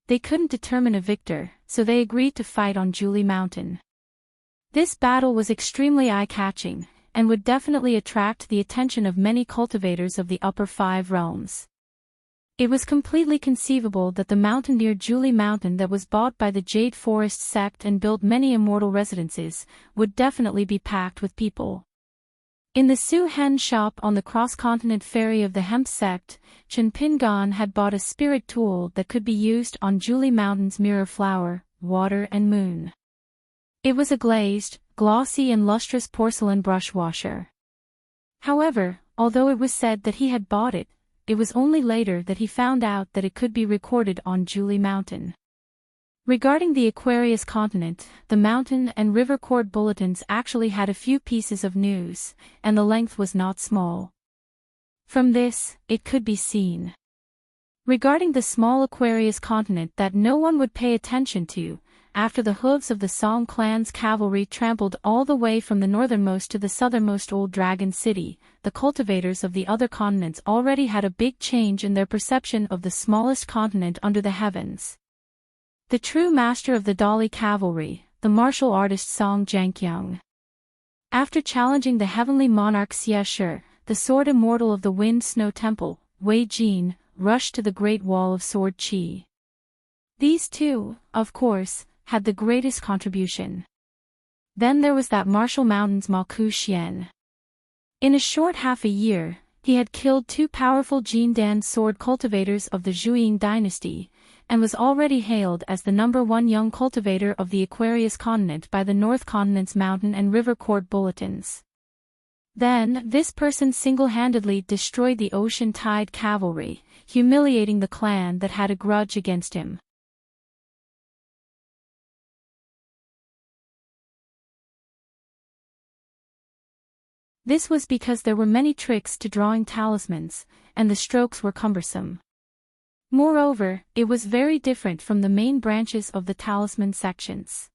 They couldn't determine a victor, so they agreed to fight on Julie Mountain. This battle was extremely eye-catching, and would definitely attract the attention of many cultivators of the upper 5 realms. It was completely conceivable that the mountain near Julie Mountain that was bought by the Jade Forest sect and built many immortal residences, would definitely be packed with people. In the Su Hen shop on the cross-continent ferry of the Hemp sect, Chen Pingan had bought a spirit tool that could be used on Julie Mountain's mirror flower, water and moon. It was a glazed, glossy and lustrous porcelain brush washer. However, although it was said that he had bought it, it was only later that he found out that it could be recorded on Julie Mountain. Regarding the Aquarius continent, the mountain and river court bulletins actually had a few pieces of news, and the length was not small. From this, it could be seen. Regarding the small Aquarius continent that no one would pay attention to, after the hooves of the Song clan's cavalry trampled all the way from the northernmost to the southernmost Old Dragon City, the cultivators of the other continents already had a big change in their perception of the smallest continent under the heavens. The true master of the Dali cavalry, the martial artist Song Jianqiang. After challenging the heavenly monarch Xie Shi, the sword immortal of the Wind Snow Temple, Wei Jin, rushed to the Great Wall of Sword Qi. These two, of course, had the greatest contribution. Then there was that martial mountain's Ma Ku Xian. In a short half a year, he had killed two powerful Jindan sword cultivators of the Zhuiying dynasty, and was already hailed as the #1 young cultivator of the Aquarius continent by the North Continent's mountain and river court bulletins. Then, this person single-handedly destroyed the Ocean Tide Cavalry, humiliating the clan that had a grudge against him. This was because there were many tricks to drawing talismans, and the strokes were cumbersome. Moreover, it was very different from the main branches of the talisman sections.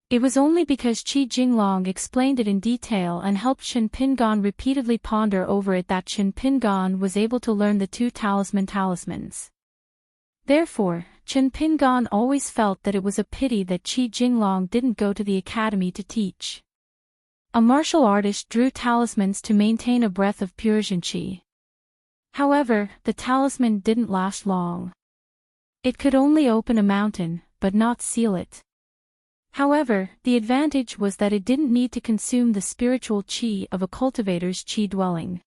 It was only because Qi Jinglong explained it in detail and helped Chen Pingan repeatedly ponder over it that Chen Pingan was able to learn the two talismans. Therefore, Chen Pingan always felt that it was a pity that Qi Jinglong didn't go to the academy to teach. A martial artist drew talismans to maintain a breath of pure Qi. However, the talisman didn't last long. It could only open a mountain, but not seal it. However, the advantage was that it didn't need to consume the spiritual qi of a cultivator's qi dwelling.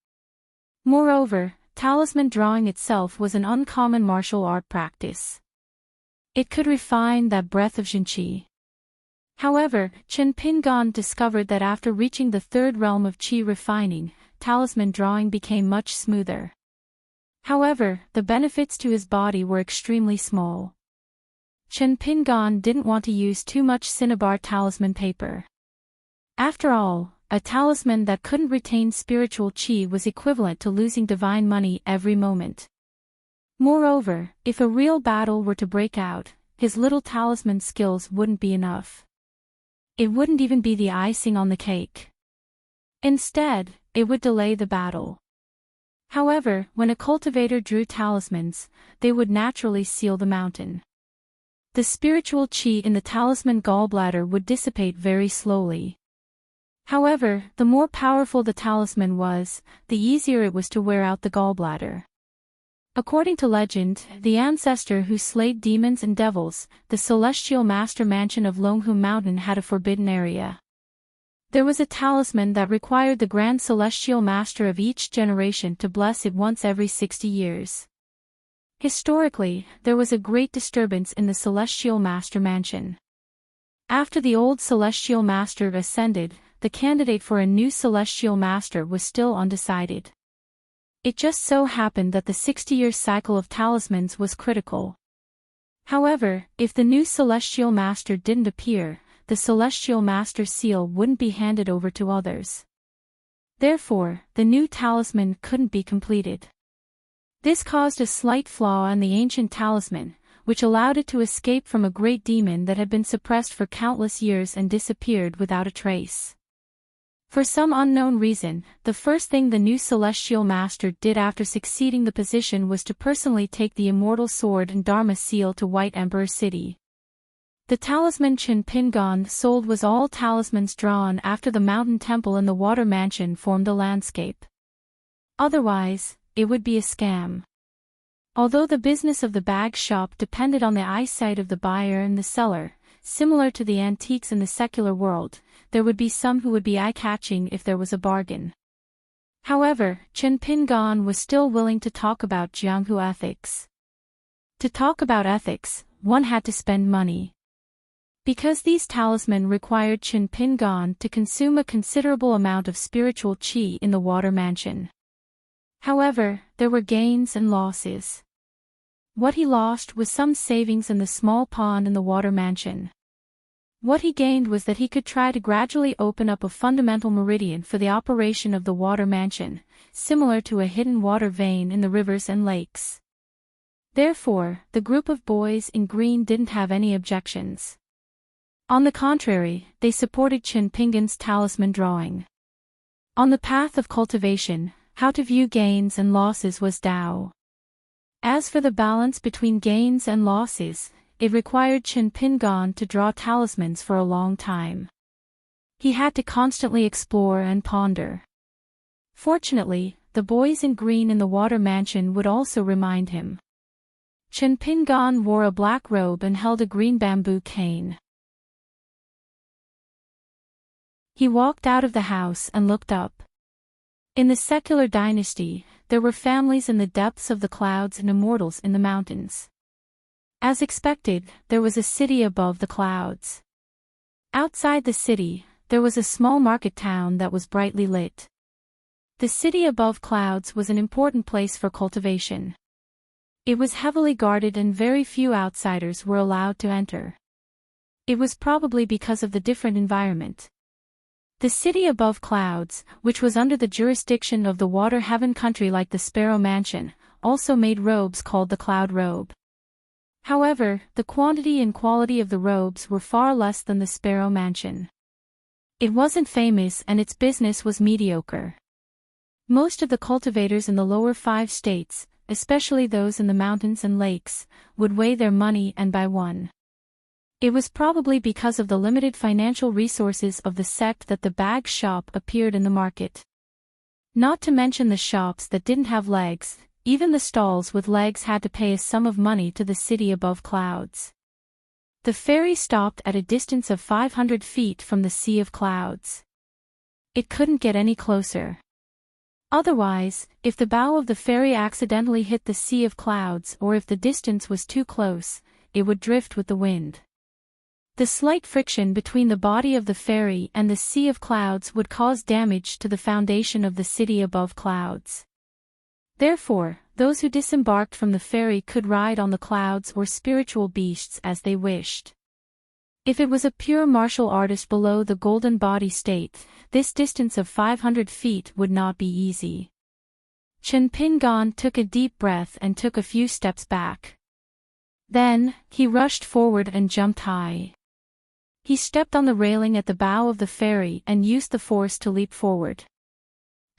Moreover, talisman drawing itself was an uncommon martial art practice. It could refine that breath of qi. However, Chen Pingan discovered that after reaching the third realm of qi refining, talisman drawing became much smoother. However, the benefits to his body were extremely small. Chen Pingan didn't want to use too much cinnabar talisman paper. After all, a talisman that couldn't retain spiritual qi was equivalent to losing divine money every moment. Moreover, if a real battle were to break out, his little talisman skills wouldn't be enough. It wouldn't even be the icing on the cake. Instead, it would delay the battle. However, when a cultivator drew talismans, they would naturally seal the mountain. The spiritual qi in the talisman gallbladder would dissipate very slowly. However, the more powerful the talisman was, the easier it was to wear out the gallbladder. According to legend, the ancestor who slayed demons and devils, the celestial master mansion of Longhu Mountain had a forbidden area. There was a talisman that required the grand celestial master of each generation to bless it once every 60 years. Historically, there was a great disturbance in the celestial master mansion. After the old celestial master ascended, the candidate for a new celestial master was still undecided. It just so happened that the 60-year cycle of talismans was critical. However, if the new celestial master didn't appear, the celestial master seal wouldn't be handed over to others. Therefore, the new talisman couldn't be completed. This caused a slight flaw in the ancient talisman, which allowed it to escape from a great demon that had been suppressed for countless years and disappeared without a trace. For some unknown reason, the first thing the new celestial master did after succeeding the position was to personally take the immortal sword and Dharma seal to White Emperor City. The talisman Chen Pingan sold was all talismans drawn after the mountain temple and the water mansion formed a landscape. Otherwise, it would be a scam. Although the business of the bag shop depended on the eyesight of the buyer and the seller, similar to the antiques in the secular world, there would be some who would be eye-catching if there was a bargain. However, Chen Pingan was still willing to talk about Jianghu ethics. To talk about ethics, one had to spend money. Because these talismans required Chen Pingan to consume a considerable amount of spiritual qi in the water mansion. However, there were gains and losses. What he lost was some savings in the small pond in the water mansion. What he gained was that he could try to gradually open up a fundamental meridian for the operation of the water mansion, similar to a hidden water vein in the rivers and lakes. Therefore, the group of boys in green didn't have any objections. On the contrary, they supported Chen Pingan's talisman drawing. On the path of cultivation, how to view gains and losses was Tao. As for the balance between gains and losses, it required Chen Pingan to draw talismans for a long time. He had to constantly explore and ponder. Fortunately, the boys in green in the water mansion would also remind him. Chen Pingan wore a black robe and held a green bamboo cane. He walked out of the house and looked up. In the secular dynasty, there were families in the depths of the clouds and immortals in the mountains. As expected, there was a city above the clouds. Outside the city, there was a small market town that was brightly lit. The city above clouds was an important place for cultivation. It was heavily guarded and very few outsiders were allowed to enter. It was probably because of the different environment. The city above clouds, which was under the jurisdiction of the water heaven country like the Sparrow Mansion, also made robes called the Cloud Robe. However, the quantity and quality of the robes were far less than the Sparrow Mansion. It wasn't famous and its business was mediocre. Most of the cultivators in the lower 5 states, especially those in the mountains and lakes, would weigh their money and buy one. It was probably because of the limited financial resources of the sect that the bag shop appeared in the market. Not to mention the shops that didn't have legs, even the stalls with legs had to pay a sum of money to the city above clouds. The ferry stopped at a distance of 500 feet from the sea of clouds. It couldn't get any closer. Otherwise, if the bow of the ferry accidentally hit the sea of clouds or if the distance was too close, it would drift with the wind. The slight friction between the body of the ferry and the sea of clouds would cause damage to the foundation of the city above clouds. Therefore, those who disembarked from the ferry could ride on the clouds or spiritual beasts as they wished. If it was a pure martial artist below the golden body state, this distance of 500 feet would not be easy. Chen Pingan took a deep breath and took a few steps back. Then, he rushed forward and jumped high. He stepped on the railing at the bow of the ferry and used the force to leap forward.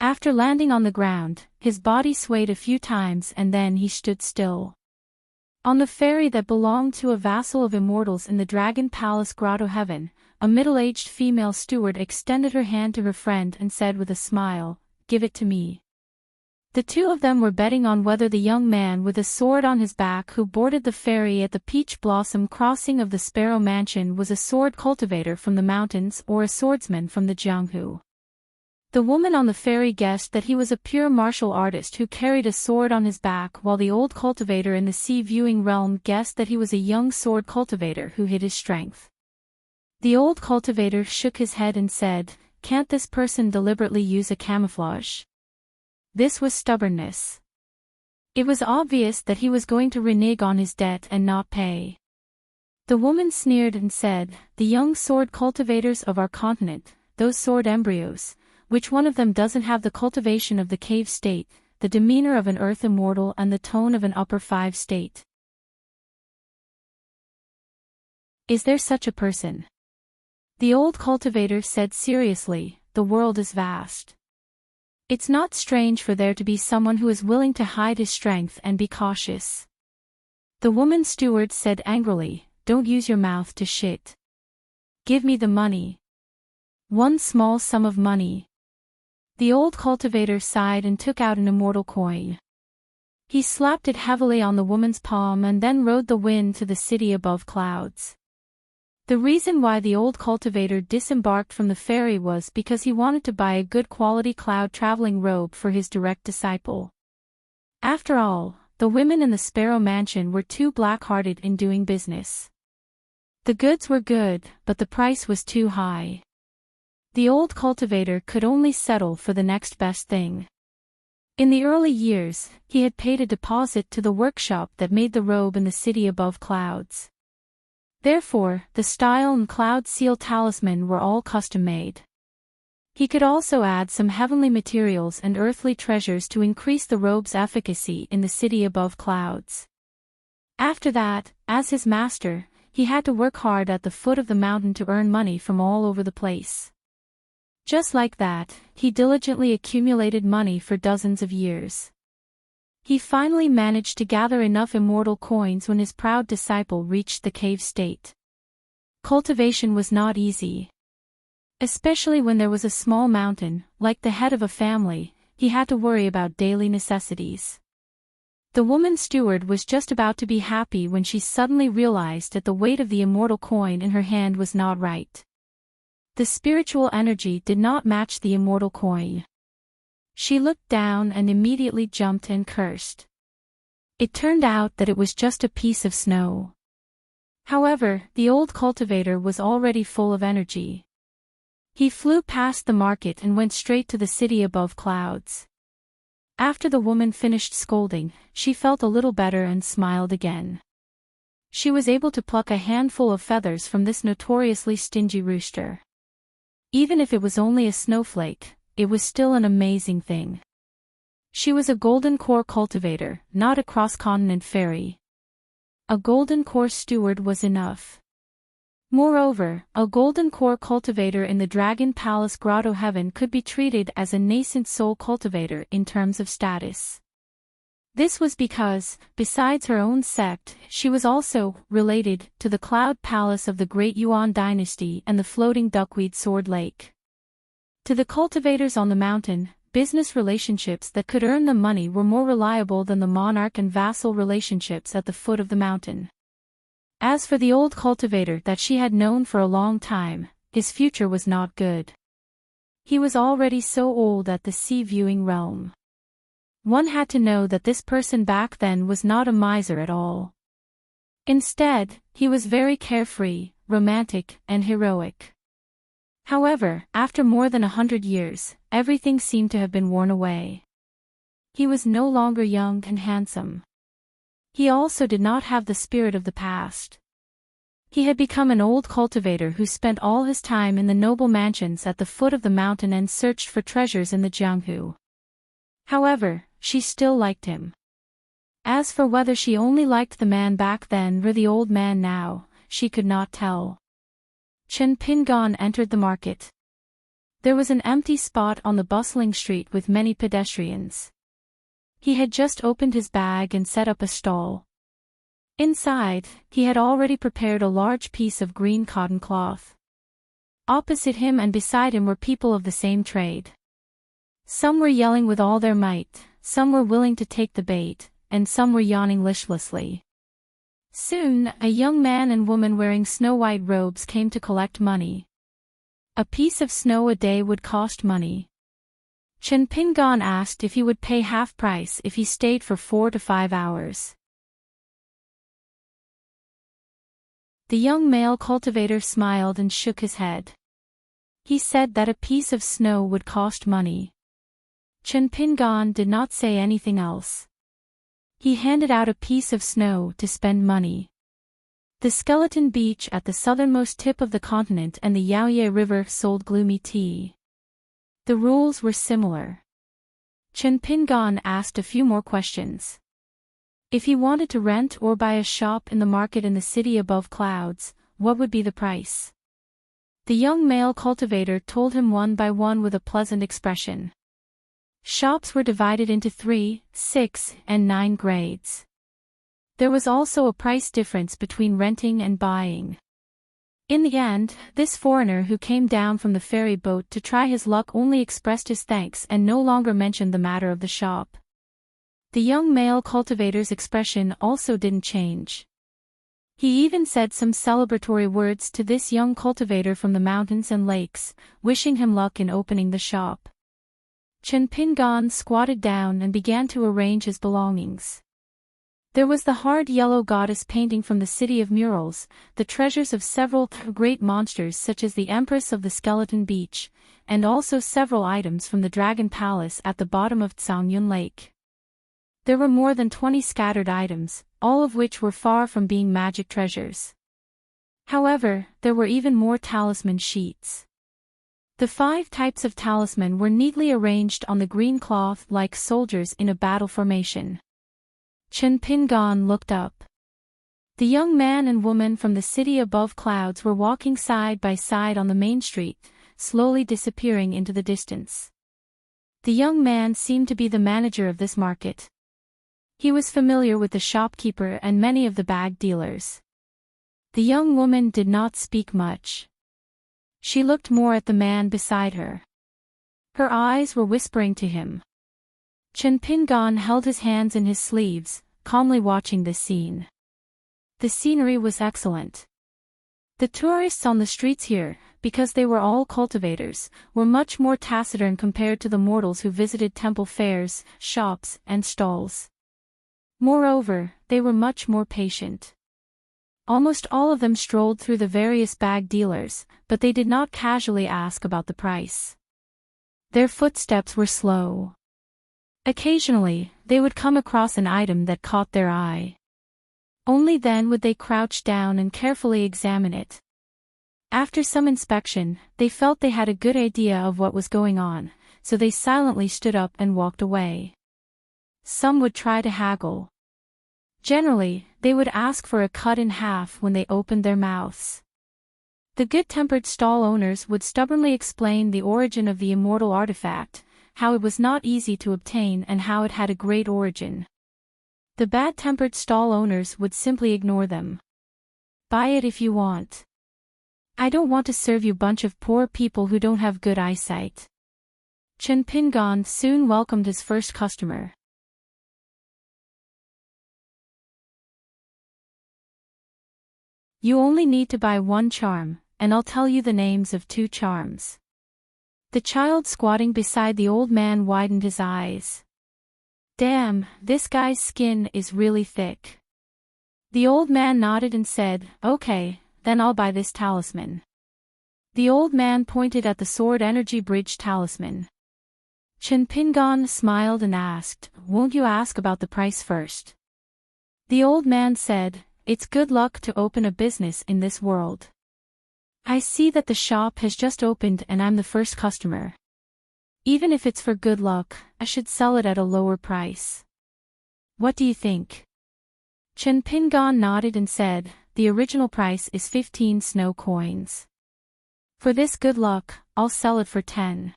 After landing on the ground, his body swayed a few times and then he stood still. On the ferry that belonged to a vassal of immortals in the Dragon Palace Grotto Heaven, a middle-aged female steward extended her hand to her friend and said with a smile, "Give it to me." The two of them were betting on whether the young man with a sword on his back who boarded the ferry at the Peach Blossom crossing of the Sparrow Mansion was a sword cultivator from the mountains or a swordsman from the Jianghu. The woman on the ferry guessed that he was a pure martial artist who carried a sword on his back, while the old cultivator in the sea-viewing realm guessed that he was a young sword cultivator who hid his strength. The old cultivator shook his head and said, "Can't this person deliberately use a camouflage?" This was stubbornness. It was obvious that he was going to renege on his debt and not pay. The woman sneered and said, "The young sword cultivators of our continent, those sword embryos, which one of them doesn't have the cultivation of the cave state, the demeanor of an earth immortal and the tone of an upper 5 state? Is there such a person?" The old cultivator said seriously, "The world is vast. It's not strange for there to be someone who is willing to hide his strength and be cautious." The woman steward said angrily, "Don't use your mouth to shit. Give me the money. One small sum of money." The old cultivator sighed and took out an immortal coin. He slapped it heavily on the woman's palm and then rode the wind to the city above clouds. The reason why the old cultivator disembarked from the ferry was because he wanted to buy a good quality cloud traveling robe for his direct disciple. After all, the women in the Sparrow Mansion were too black-hearted in doing business. The goods were good, but the price was too high. The old cultivator could only settle for the next best thing. In the early years, he had paid a deposit to the workshop that made the robe in the city above clouds. Therefore, the style and cloud seal talisman were all custom-made. He could also add some heavenly materials and earthly treasures to increase the robe's efficacy in the city above clouds. After that, as his master, he had to work hard at the foot of the mountain to earn money from all over the place. Just like that, he diligently accumulated money for dozens of years. He finally managed to gather enough immortal coins when his proud disciple reached the cave state. Cultivation was not easy. Especially when there was a small mountain, like the head of a family, he had to worry about daily necessities. The woman steward was just about to be happy when she suddenly realized that the weight of the immortal coin in her hand was not right. The spiritual energy did not match the immortal coin. She looked down and immediately jumped and cursed. It turned out that it was just a piece of snow. However, the old cultivator was already full of energy. He flew past the market and went straight to the city above clouds. After the woman finished scolding, she felt a little better and smiled again. She was able to pluck a handful of feathers from this notoriously stingy rooster. Even if it was only a snowflake, it was still an amazing thing. She was a golden core cultivator, not a cross-continent fairy. A golden core steward was enough. Moreover, a golden core cultivator in the Dragon Palace Grotto Heaven could be treated as a nascent soul cultivator in terms of status. This was because, besides her own sect, she was also related to the Cloud Palace of the Great Yuan Dynasty and the floating duckweed Sword Lake. To the cultivators on the mountain, business relationships that could earn them money were more reliable than the monarch and vassal relationships at the foot of the mountain. As for the old cultivator that she had known for a long time, his future was not good. He was already so old at the sea-viewing realm. One had to know that this person back then was not a miser at all. Instead, he was very carefree, romantic, and heroic. However, after more than 100 years, everything seemed to have been worn away. He was no longer young and handsome. He also did not have the spirit of the past. He had become an old cultivator who spent all his time in the noble mansions at the foot of the mountain and searched for treasures in the Jianghu. However, she still liked him. As for whether she only liked the man back then or the old man now, she could not tell. Chen Pingan entered the market. There was an empty spot on the bustling street with many pedestrians. He had just opened his bag and set up a stall. Inside, he had already prepared a large piece of green cotton cloth. Opposite him and beside him were people of the same trade. Some were yelling with all their might, some were willing to take the bait, and some were yawning listlessly. Soon, a young man and woman wearing snow-white robes came to collect money. A piece of snow a day would cost money. Chen Pingan asked if he would pay half price if he stayed for 4 to 5 hours. The young male cultivator smiled and shook his head. He said that a piece of snow would cost money. Chen Pingan did not say anything else. He handed out a piece of snow to spend money. The skeleton beach at the southernmost tip of the continent and the Yaoye River sold gloomy tea. The rules were similar. Chen Pingan asked a few more questions. If he wanted to rent or buy a shop in the market in the city above clouds, what would be the price? The young male cultivator told him one by one with a pleasant expression. Shops were divided into 3, 6, and 9 grades. There was also a price difference between renting and buying. In the end, this foreigner who came down from the ferry boat to try his luck only expressed his thanks and no longer mentioned the matter of the shop. The young male cultivator's expression also didn't change. He even said some celebratory words to this young cultivator from the mountains and lakes, wishing him luck in opening the shop. Chen Pingan squatted down and began to arrange his belongings. There was the hard yellow goddess painting from the City of Murals, the treasures of several great monsters such as the Empress of the Skeleton Beach, and also several items from the Dragon Palace at the bottom of Tsangyun Lake. There were more than 20 scattered items, all of which were far from being magic treasures. However, there were even more talisman sheets. The 5 types of talisman were neatly arranged on the green cloth like soldiers in a battle formation. Chen Pingan looked up. The young man and woman from the city above clouds were walking side by side on the main street, slowly disappearing into the distance. The young man seemed to be the manager of this market. He was familiar with the shopkeeper and many of the bag dealers. The young woman did not speak much. She looked more at the man beside her. Her eyes were whispering to him. Chen Pingan held his hands in his sleeves, calmly watching this scene. The scenery was excellent. The tourists on the streets here, because they were all cultivators, were much more taciturn compared to the mortals who visited temple fairs, shops, and stalls. Moreover, they were much more patient. Almost all of them strolled through the various bag dealers, but they did not casually ask about the price. Their footsteps were slow. Occasionally, they would come across an item that caught their eye. Only then would they crouch down and carefully examine it. After some inspection, they felt they had a good idea of what was going on, so they silently stood up and walked away. Some would try to haggle. Generally, they would ask for a cut in half when they opened their mouths. The good-tempered stall owners would stubbornly explain the origin of the immortal artifact, how it was not easy to obtain and how it had a great origin. The bad-tempered stall owners would simply ignore them. Buy it if you want. I don't want to serve you bunch of poor people who don't have good eyesight. Chen Pingon soon welcomed his first customer. You only need to buy one charm, and I'll tell you the names of 2 charms. The child squatting beside the old man widened his eyes. Damn, this guy's skin is really thick. The old man nodded and said, okay, then I'll buy this talisman. The old man pointed at the Sword Energy Bridge talisman. Chen Pingon smiled and asked, won't you ask about the price first? The old man said, it's good luck to open a business in this world. I see that the shop has just opened and I'm the first customer. Even if it's for good luck, I should sell it at a lower price. What do you think? Chen Pingon nodded and said, the original price is 15 snow coins. For this good luck, I'll sell it for 10.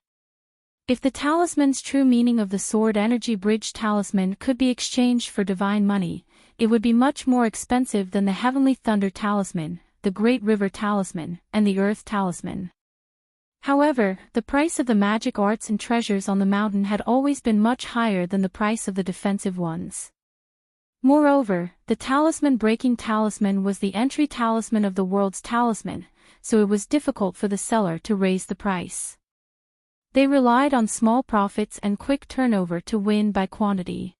If the talisman's true meaning of the Sword Energy Bridge talisman could be exchanged for divine money, it would be much more expensive than the Heavenly Thunder talisman, the Great River talisman, and the Earth talisman. However, the price of the magic arts and treasures on the mountain had always been much higher than the price of the defensive ones. Moreover, the talisman-breaking talisman was the entry talisman of the world's talisman, so it was difficult for the seller to raise the price. They relied on small profits and quick turnover to win by quantity.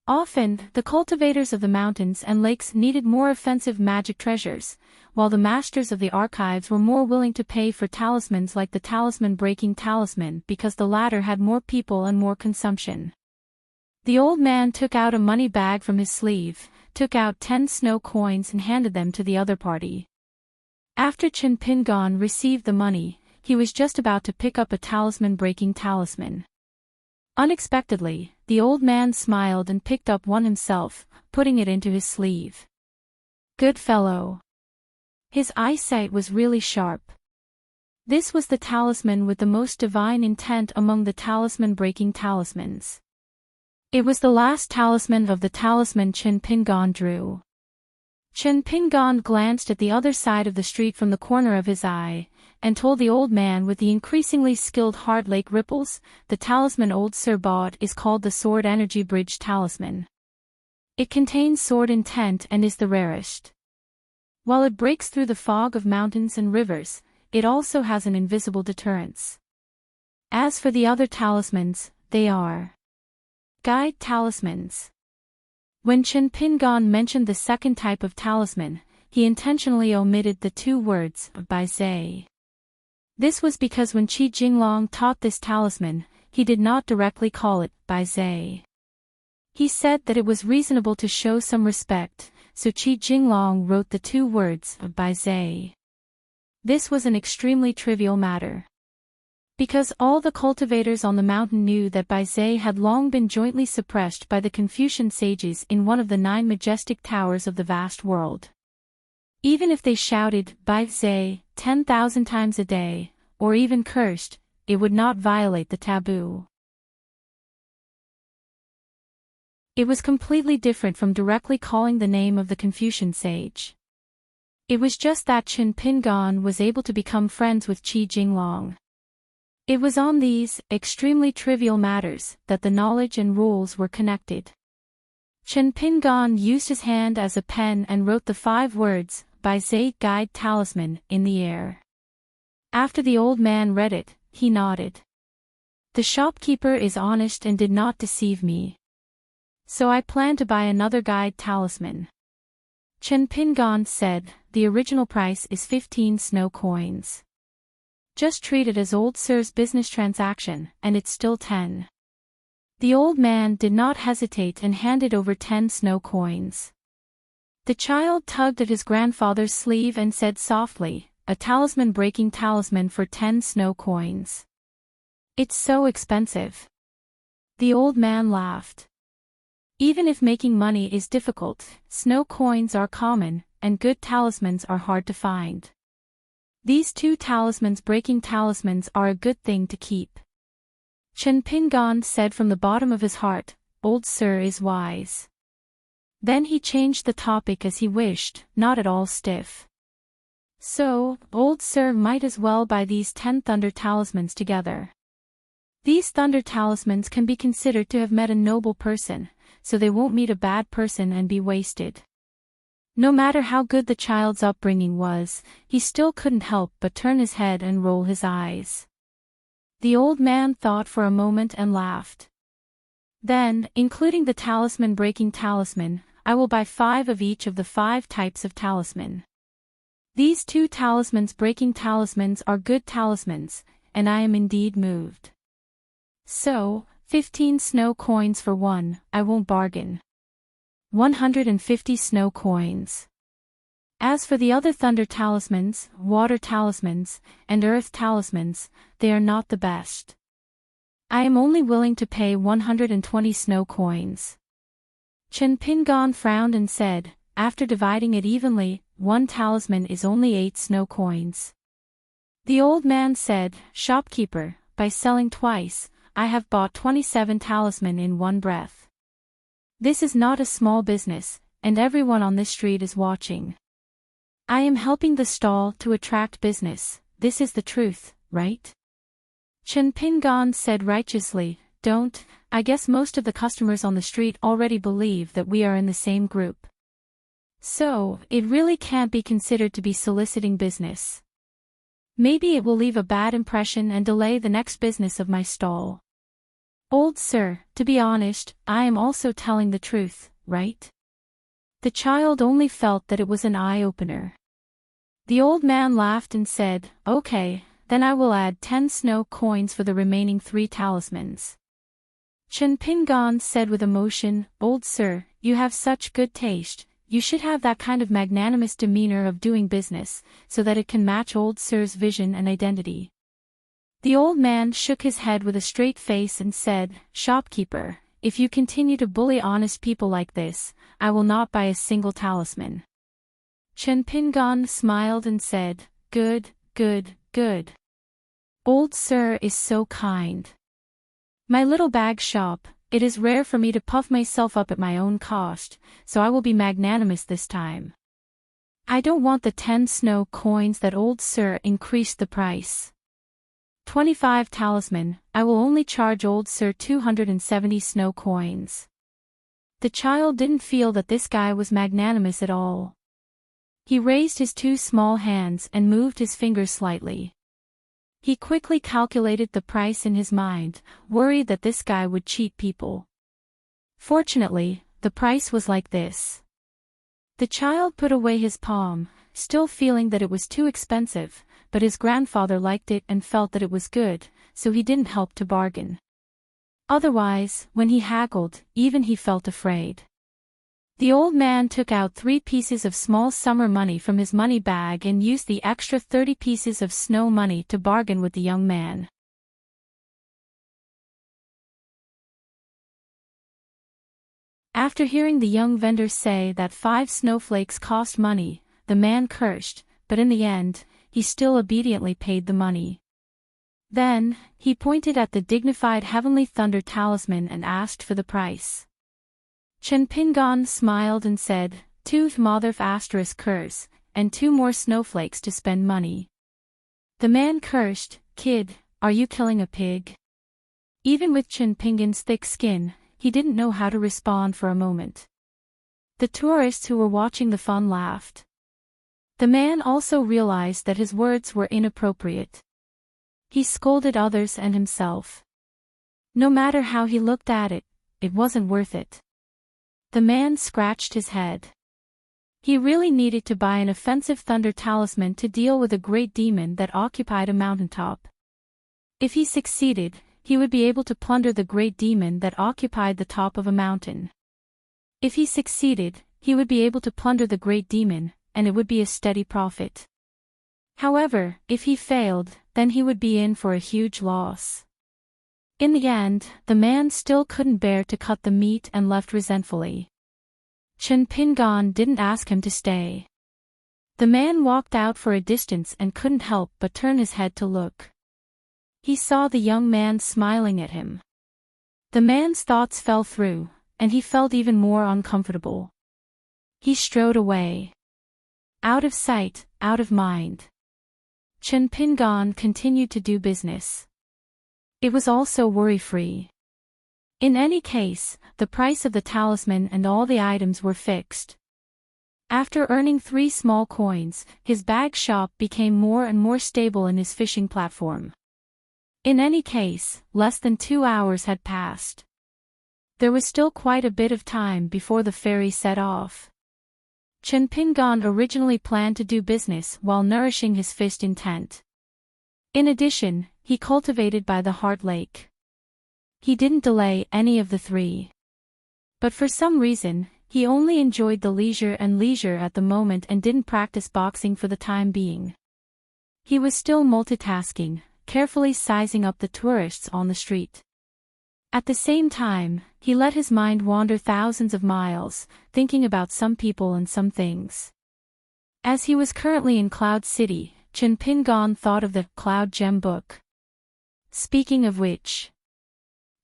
Often, the cultivators of the mountains and lakes needed more offensive magic treasures, while the masters of the archives were more willing to pay for talismans like the talisman-breaking talisman because the latter had more people and more consumption. The old man took out a money bag from his sleeve, took out 10 snow coins and handed them to the other party. After Chen Pingon received the money, he was just about to pick up a talisman-breaking talisman. Unexpectedly, the old man smiled and picked up one himself, putting it into his sleeve. Good fellow. His eyesight was really sharp. This was the talisman with the most divine intent among the talisman-breaking talismans. It was the last talisman of the talisman Chen Pingon drew. Chen Pingon glanced at the other side of the street from the corner of his eye, and told the old man with the increasingly skilled Heart Lake ripples, the talisman old Sir bought is called the Sword Energy Bridge talisman. It contains sword intent and is the rarest. While it breaks through the fog of mountains and rivers, it also has an invisible deterrence. As for the other talismans, they are guide talismans. When Chen Pingon mentioned the second type of talisman, he intentionally omitted the 2 words, by Zai. This was because when Qi Jinglong taught this talisman, he did not directly call it, by Zai. He said that it was reasonable to show some respect, so Qi Jinglong wrote the 2 words, by Zai. This was an extremely trivial matter. Because all the cultivators on the mountain knew that Bai Zai had long been jointly suppressed by the Confucian sages in one of the 9 majestic towers of the vast world. Even if they shouted, Bai Zai, 10,000 times a day, or even cursed, it would not violate the taboo. It was completely different from directly calling the name of the Confucian sage. It was just that Chen Pingon was able to become friends with Qi Jinglong. It was on these, extremely trivial matters, that the knowledge and rules were connected. Chen Pingon used his hand as a pen and wrote the 5 words, by Zai Guide Talisman, in the air. After the old man read it, he nodded. The shopkeeper is honest and did not deceive me. So I plan to buy another guide talisman. Chen Pingon said, the original price is 15 snow coins. Just treat it as old sir's business transaction, and it's still 10. The old man did not hesitate and handed over 10 snow coins. The child tugged at his grandfather's sleeve and said softly, a talisman-breaking talisman for 10 snow coins. It's so expensive. The old man laughed. Even if making money is difficult, snow coins are common, and good talismans are hard to find. These 2 talismans-breaking talismans are a good thing to keep. Chen Pingon said from the bottom of his heart, old sir is wise. Then he changed the topic as he wished, not at all stiff. So, old sir might as well buy these 10 thunder talismans together. These thunder talismans can be considered to have met a noble person, so they won't meet a bad person and be wasted. No matter how good the child's upbringing was, he still couldn't help but turn his head and roll his eyes. The old man thought for a moment and laughed. Then, including the talisman-breaking talisman, I will buy 5 of each of the 5 types of talisman. These 2 talismans-breaking talismans are good talismans, and I am indeed moved. So, 15 snow coins for one, I won't bargain. 150 snow coins. As for the other thunder talismans, water talismans, and earth talismans, they are not the best. I am only willing to pay 120 snow coins. Chen Pingon frowned and said, after dividing it evenly, 1 talisman is only 8 snow coins. The old man said, shopkeeper, by selling twice, I have bought 27 talisman in one breath. This is not a small business, and everyone on this street is watching. I am helping the stall to attract business, this is the truth, right? Chen Pingon said righteously, don't, I guess most of the customers on the street already believe that we are in the same group. So, it really can't be considered to be soliciting business. Maybe it will leave a bad impression and delay the next business of my stall. Old sir, to be honest, I am also telling the truth, right? The child only felt that it was an eye-opener. The old man laughed and said, okay, then I will add 10 snow coins for the remaining 3 talismans. Chen Pingon said with emotion, old sir, you have such good taste, you should have that kind of magnanimous demeanor of doing business, so that it can match old sir's vision and identity. The old man shook his head with a straight face and said, shopkeeper, if you continue to bully honest people like this, I will not buy a single talisman. Chen Pingon smiled and said, good, good, good. Old sir is so kind. My little bag shop, it is rare for me to puff myself up at my own cost, so I will be magnanimous this time. I don't want the 10 snow coins that old sir increased the price. 25 talisman, I will only charge old sir 270 snow coins. The child didn't feel that this guy was magnanimous at all. He raised his 2 small hands and moved his fingers slightly. He quickly calculated the price in his mind, worried that this guy would cheat people. Fortunately, the price was like this. The child put away his palm, still feeling that it was too expensive, but his grandfather liked it and felt that it was good, so he didn't help to bargain. Otherwise, when he haggled, even he felt afraid. The old man took out 3 pieces of small summer money from his money bag and used the extra 30 pieces of snow money to bargain with the young man. After hearing the young vendor say that 5 snowflakes cost money, the man cursed, but in the end, he still obediently paid the money. Then, he pointed at the dignified heavenly thunder talisman and asked for the price. Chen Pingon smiled and said, 2 motherf asterisk curs, and 2 more snowflakes to spend money. The man cursed, kid, are you killing a pig? Even with Chen Pingon's thick skin, he didn't know how to respond for a moment. The tourists who were watching the fun laughed. The man also realized that his words were inappropriate. He scolded others and himself. No matter how he looked at it, it wasn't worth it. The man scratched his head. He really needed to buy an offensive thunder talisman to deal with a great demon that occupied a mountaintop. If he succeeded, he would be able to plunder the great demon that occupied the top of a mountain. If he succeeded, he would be able to plunder the great demon, and it would be a steady profit. However, if he failed, then he would be in for a huge loss. In the end, the man still couldn't bear to cut the meat and left resentfully. Chen Pingan didn't ask him to stay. The man walked out for a distance and couldn't help but turn his head to look. He saw the young man smiling at him. The man's thoughts fell through, and he felt even more uncomfortable. He strode away. Out of sight, out of mind. Chen Pingan continued to do business. It was also worry-free. In any case, the price of the talisman and all the items were fixed. After earning 3 small coins, his bag shop became more and more stable in his fishing platform. In any case, less than 2 hours had passed. There was still quite a bit of time before the ferry set off. Chen Pingan originally planned to do business while nourishing his fist intent. In addition, he cultivated by the Heart Lake. He didn't delay any of the 3. But for some reason, he only enjoyed the leisure at the moment and didn't practice boxing for the time being. He was still multitasking, carefully sizing up the tourists on the street. At the same time, he let his mind wander thousands of miles, thinking about some people and some things. As he was currently in Cloud City, Chen Pingan thought of the Cloud Gem book. Speaking of which,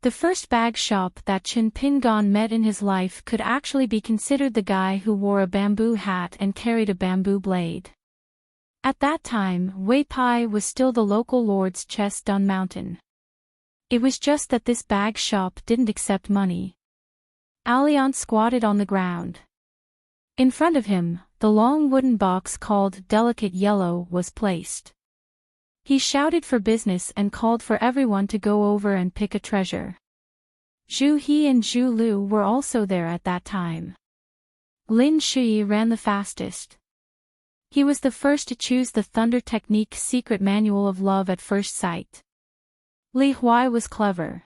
the first bag shop that Chen Pingan met in his life could actually be considered the guy who wore a bamboo hat and carried a bamboo blade. At that time, Wei Pai was still the local lord's chest Dun Mountain. It was just that this bag shop didn't accept money. Alliance squatted on the ground. In front of him, the long wooden box called Delicate Yellow was placed. He shouted for business and called for everyone to go over and pick a treasure. Zhu He and Zhu Lu were also there at that time. Lin Shui ran the fastest. He was the first to choose the Thunder Technique secret manual of love at first sight. Li Huai was clever.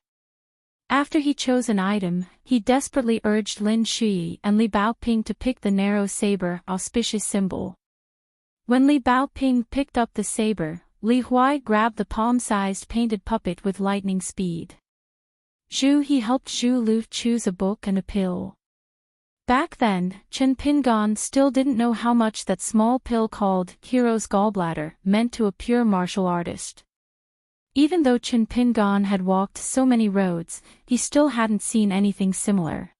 After he chose an item, he desperately urged Lin Shui and Li Baoping to pick the narrow saber, auspicious symbol. When Li Baoping picked up the saber, Li Huai grabbed the palm-sized painted puppet with lightning speed. Zhu He helped Zhu Lu choose a book and a pill. Back then, Chen Pingan still didn't know how much that small pill called Hero's Gallbladder meant to a pure martial artist. Even though Chen Pingan had walked so many roads, he still hadn't seen anything similar.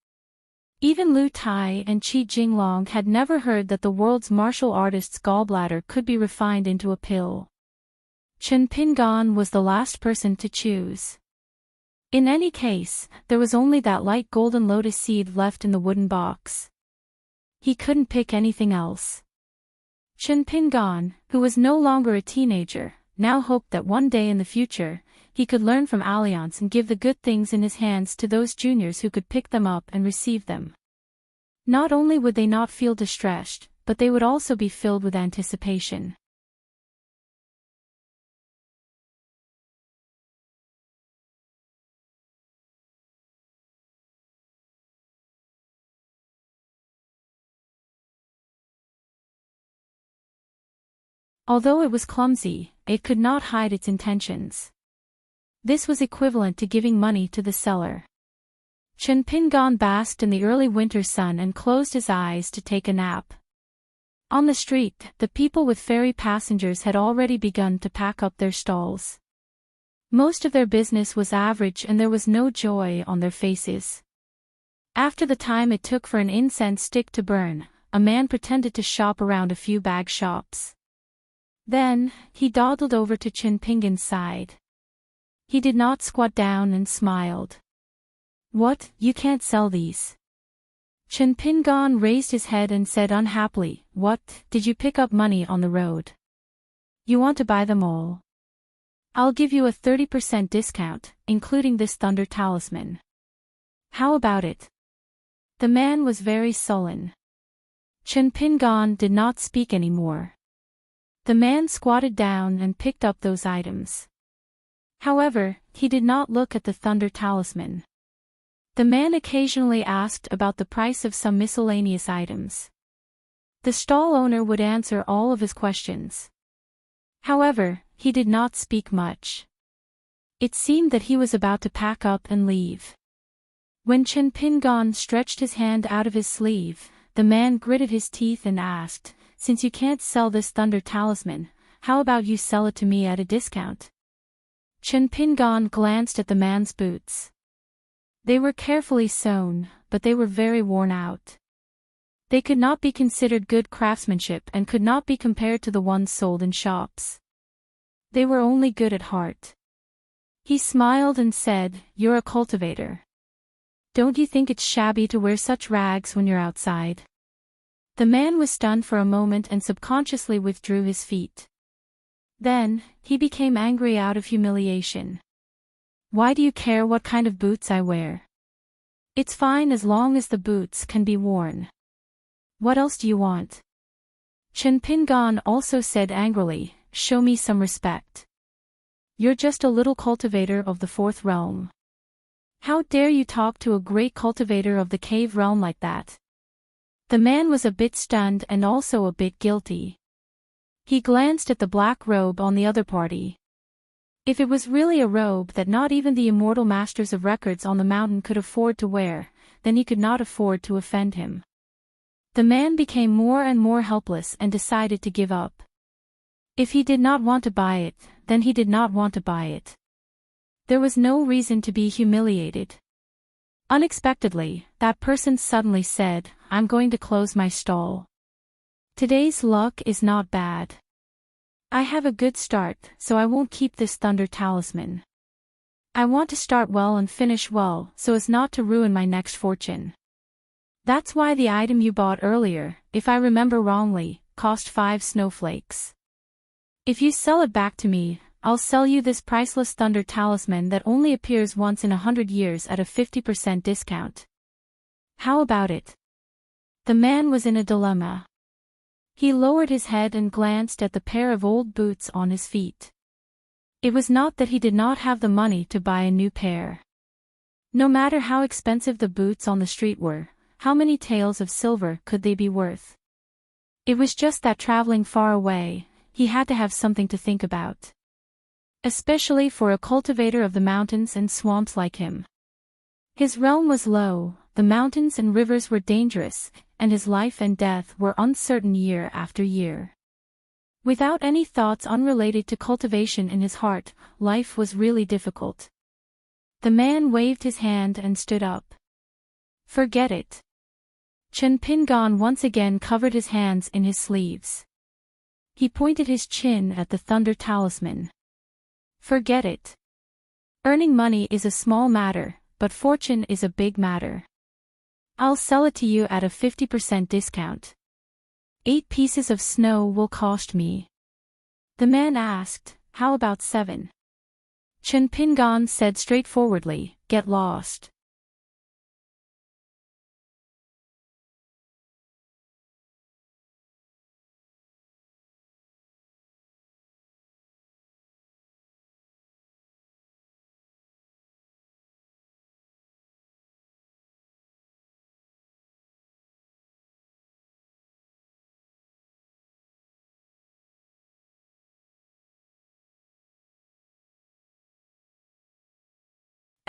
Even Lu Tai and Qi Jinglong had never heard that the world's martial artist's gallbladder could be refined into a pill. Chen Pingan was the last person to choose. In any case, there was only that light golden lotus seed left in the wooden box. He couldn't pick anything else. Chen Pingan, who was no longer a teenager, now hoped that one day in the future, he could learn from Alliance and give the good things in his hands to those juniors who could pick them up and receive them. Not only would they not feel distressed, but they would also be filled with anticipation. Although it was clumsy, it could not hide its intentions. This was equivalent to giving money to the seller. Chen Pingan basked in the early winter sun and closed his eyes to take a nap. On the street, the people with ferry passengers had already begun to pack up their stalls. Most of their business was average and there was no joy on their faces. After the time it took for an incense stick to burn, a man pretended to shop around a few bag shops. Then, he dawdled over to Chen Pingan's side. He did not squat down and smiled. "What, you can't sell these?" Chen Pingan raised his head and said unhappily, "What, did you pick up money on the road? You want to buy them all? I'll give you a 30% discount, including this thunder talisman. How about it?" The man was very sullen. Chen Pingan did not speak anymore. The man squatted down and picked up those items. However, he did not look at the thunder talisman. The man occasionally asked about the price of some miscellaneous items. The stall owner would answer all of his questions. However, he did not speak much. It seemed that he was about to pack up and leave. When Chen Pingan stretched his hand out of his sleeve, the man gritted his teeth and asked, "Since you can't sell this thunder talisman, how about you sell it to me at a discount?" Chen Pingan glanced at the man's boots. They were carefully sewn, but they were very worn out. They could not be considered good craftsmanship and could not be compared to the ones sold in shops. They were only good at heart. He smiled and said, "You're a cultivator. Don't you think it's shabby to wear such rags when you're outside?" The man was stunned for a moment and subconsciously withdrew his feet. Then, he became angry out of humiliation. "Why do you care what kind of boots I wear? It's fine as long as the boots can be worn. What else do you want?" Chen Pingan also said angrily, "Show me some respect. You're just a little cultivator of the fourth realm. How dare you talk to a great cultivator of the cave realm like that?" The man was a bit stunned and also a bit guilty. He glanced at the black robe on the other party. If it was really a robe that not even the immortal masters of records on the mountain could afford to wear, then he could not afford to offend him. The man became more and more helpless and decided to give up. If he did not want to buy it, then he did not want to buy it. There was no reason to be humiliated. Unexpectedly, that person suddenly said, "I'm going to close my stall. Today's luck is not bad. I have a good start, so I won't keep this thunder talisman. I want to start well and finish well so as not to ruin my next fortune. That's why the item you bought earlier, if I remember wrongly, cost 5 snowflakes. If you sell it back to me, I'll sell you this priceless thunder talisman that only appears once in 100 years at a 50% discount. How about it?" The man was in a dilemma. He lowered his head and glanced at the pair of old boots on his feet. It was not that he did not have the money to buy a new pair. No matter how expensive the boots on the street were, how many taels of silver could they be worth? It was just that traveling far away, he had to have something to think about. Especially for a cultivator of the mountains and swamps like him. His realm was low, the mountains and rivers were dangerous, and his life and death were uncertain year after year. Without any thoughts unrelated to cultivation in his heart, life was really difficult. The man waved his hand and stood up. "Forget it." Chen Pingan once again covered his hands in his sleeves. He pointed his chin at the thunder talisman. "Forget it. Earning money is a small matter, but fortune is a big matter. I'll sell it to you at a 50% discount. 8 pieces of snow will cost me." The man asked, "How about 7? Chen Pingan said straightforwardly, "Get lost."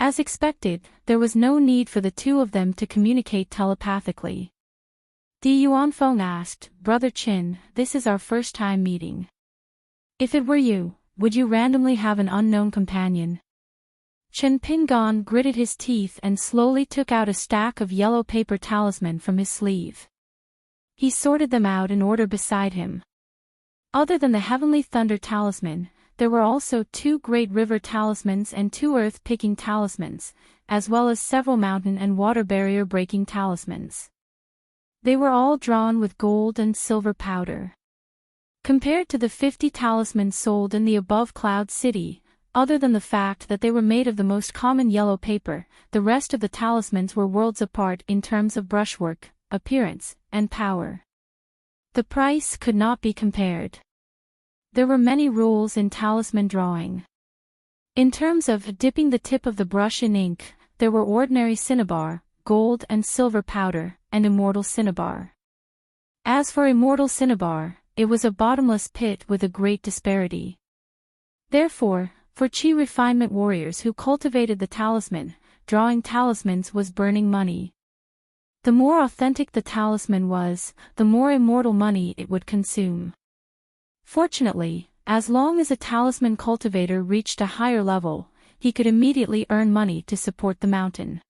As expected, there was no need for the two of them to communicate telepathically. Di Yuanfeng asked, "Brother Qin, this is our first time meeting. If it were you, would you randomly have an unknown companion?" Chen Pingan gritted his teeth and slowly took out a stack of yellow paper talisman from his sleeve. He sorted them out in order beside him. Other than the heavenly thunder talisman, there were also 2 great river talismans and 2 earth-picking talismans, as well as several mountain and water barrier-breaking talismans. They were all drawn with gold and silver powder. Compared to the 50 talismans sold in the above Cloud City, Other than the fact that they were made of the most common yellow paper, the rest of the talismans were worlds apart in terms of brushwork, appearance, and power. The price could not be compared. There were many rules in talisman drawing. In terms of dipping the tip of the brush in ink, there were ordinary cinnabar, gold and silver powder, and immortal cinnabar. As for immortal cinnabar, it was a bottomless pit with a great disparity. Therefore, for chi refinement warriors who cultivated the talisman, drawing talismans was burning money. The more authentic the talisman was, the more immortal money it would consume. Fortunately, as long as a talisman cultivator reached a higher level, he could immediately earn money to support the mountain.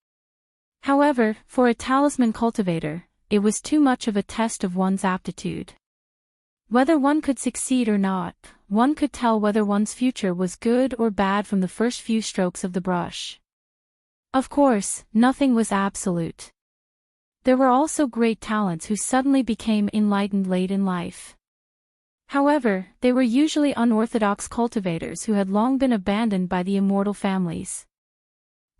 However, for a talisman cultivator, it was too much of a test of one's aptitude. Whether one could succeed or not, one could tell whether one's future was good or bad from the first few strokes of the brush. Of course, nothing was absolute. There were also great talents who suddenly became enlightened late in life. However, they were usually unorthodox cultivators who had long been abandoned by the immortal families.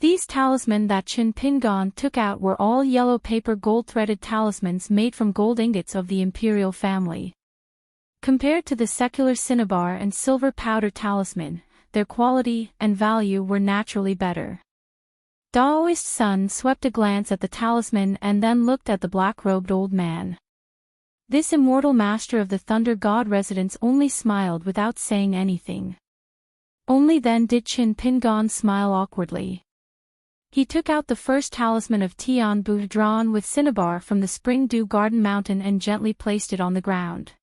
These talisman that Chin Pingon took out were all yellow paper gold-threaded talismans made from gold ingots of the imperial family. Compared to the secular cinnabar and silver powder talisman, their quality and value were naturally better. Daoist Sun swept a glance at the talisman and then looked at the black-robed old man. This immortal master of the Thunder God residence only smiled without saying anything. Only then did Chin Pingon smile awkwardly. He took out the first talisman of Tian Bu drawn with cinnabar from the Spring Dew Garden Mountain and gently placed it on the ground.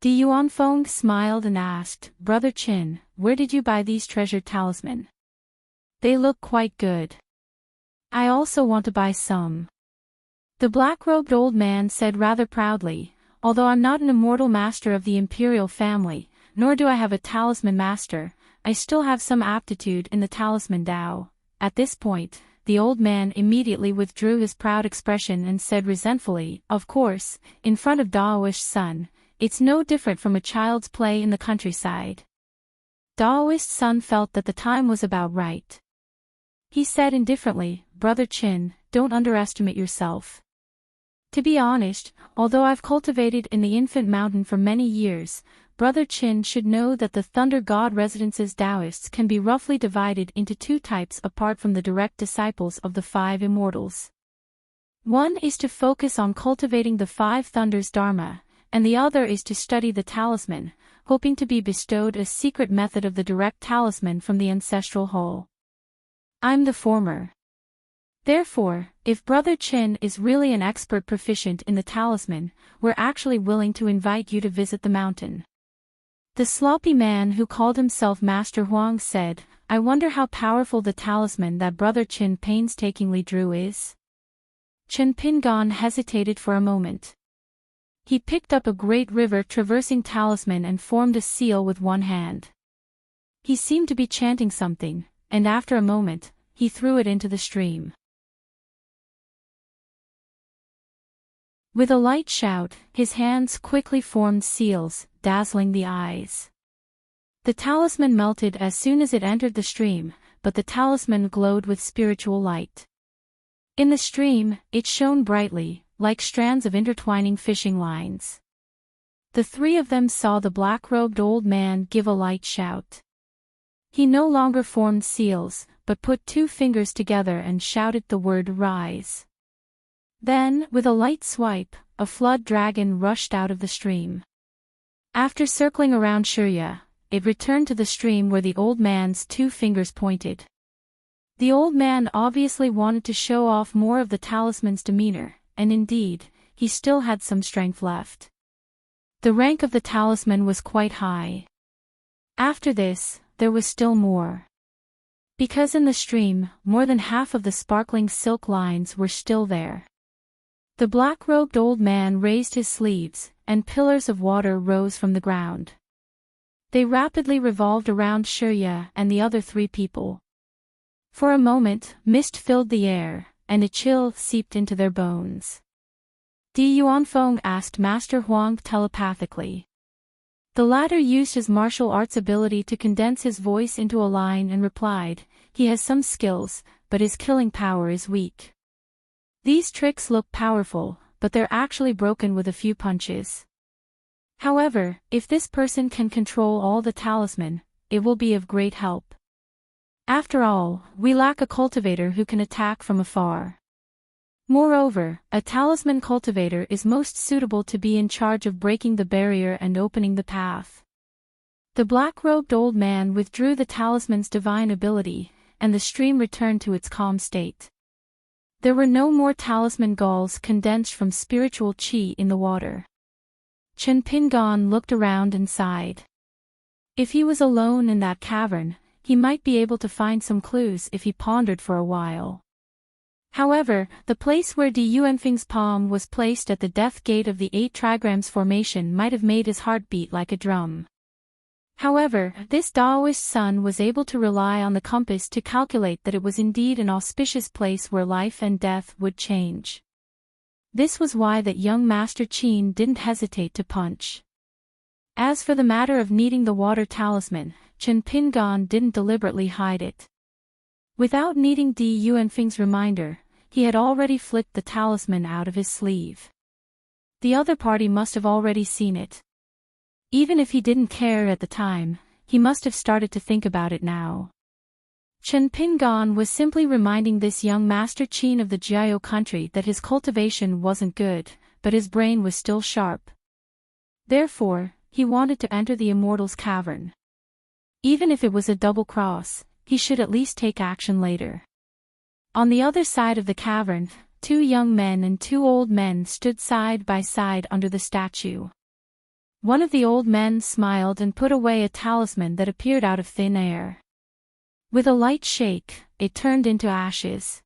Di Yuanfeng smiled and asked, "Brother Chin, where did you buy these treasured talisman? They look quite good. I also want to buy some." The black-robed old man said rather proudly, "Although I'm not an immortal master of the imperial family, nor do I have a talisman master, I still have some aptitude in the talisman Dao." At this point, the old man immediately withdrew his proud expression and said resentfully, "Of course, in front of Daoist Sun, it's no different from a child's play in the countryside." Daoist Sun felt that the time was about right. He said indifferently, "Brother Chin, don't underestimate yourself. To be honest, although I've cultivated in the infant mountain for many years, Brother Chin should know that the Thunder God Residence's Taoists can be roughly divided into two types apart from the direct disciples of the five immortals. One is to focus on cultivating the five thunders Dharma, and the other is to study the talisman, hoping to be bestowed a secret method of the direct talisman from the ancestral hall. I'm the former. Therefore, if Brother Chin is really an expert proficient in the talisman, we're actually willing to invite you to visit the mountain." The sloppy man who called himself Master Huang said, "I wonder how powerful the talisman that Brother Chin painstakingly drew is." Chen Pingon hesitated for a moment. He picked up a great river traversing talisman and formed a seal with one hand. He seemed to be chanting something, and after a moment, he threw it into the stream. With a light shout, his hands quickly formed seals, dazzling the eyes. The talisman melted as soon as it entered the stream, but the talisman glowed with spiritual light. In the stream, it shone brightly, like strands of intertwining fishing lines. The three of them saw the black-robed old man give a light shout. He no longer formed seals, but put two fingers together and shouted the word "rise." Then, with a light swipe, a flood dragon rushed out of the stream. After circling around Shurya, it returned to the stream where the old man's two fingers pointed. The old man obviously wanted to show off more of the talisman's demeanor, and indeed, he still had some strength left. The rank of the talisman was quite high. After this, there was still more. Because in the stream, more than half of the sparkling silk lines were still there. The black-robed old man raised his sleeves, and pillars of water rose from the ground. They rapidly revolved around Shurya and the other three people. For a moment, mist filled the air, and a chill seeped into their bones. Di Yuanfeng asked Master Huang telepathically, The latter used his martial arts ability to condense his voice into a line and replied, "He has some skills, but his killing power is weak. These tricks look powerful, but they're actually broken with a few punches. However, if this person can control all the talisman, it will be of great help. After all, we lack a cultivator who can attack from afar. Moreover, a talisman cultivator is most suitable to be in charge of breaking the barrier and opening the path." The black-robed old man withdrew the talisman's divine ability, and the stream returned to its calm state. There were no more talisman galls condensed from spiritual chi in the water. Chen Pingon looked around and sighed. If he was alone in that cavern, he might be able to find some clues if he pondered for a while. However, the place where Di Yuanfeng's palm was placed at the death gate of the 8 trigrams formation might have made his heart beat like a drum. However, this Daoist son was able to rely on the compass to calculate that it was indeed an auspicious place where life and death would change. This was why that young Master Qin didn't hesitate to punch. As for the matter of needing the water talisman, Chen Pingon didn't deliberately hide it. Without needing Di Yuanfeng's reminder, he had already flicked the talisman out of his sleeve. The other party must have already seen it. Even if he didn't care at the time, he must have started to think about it now. Chen Pingon was simply reminding this young Master Qin of the Jiao country that his cultivation wasn't good, but his brain was still sharp. Therefore, he wanted to enter the Immortal's cavern. Even if it was a double cross, he should at least take action later. On the other side of the cavern, 2 young men and 2 old men stood side by side under the statue. One of the old men smiled and put away a talisman that appeared out of thin air. With a light shake, it turned into ashes.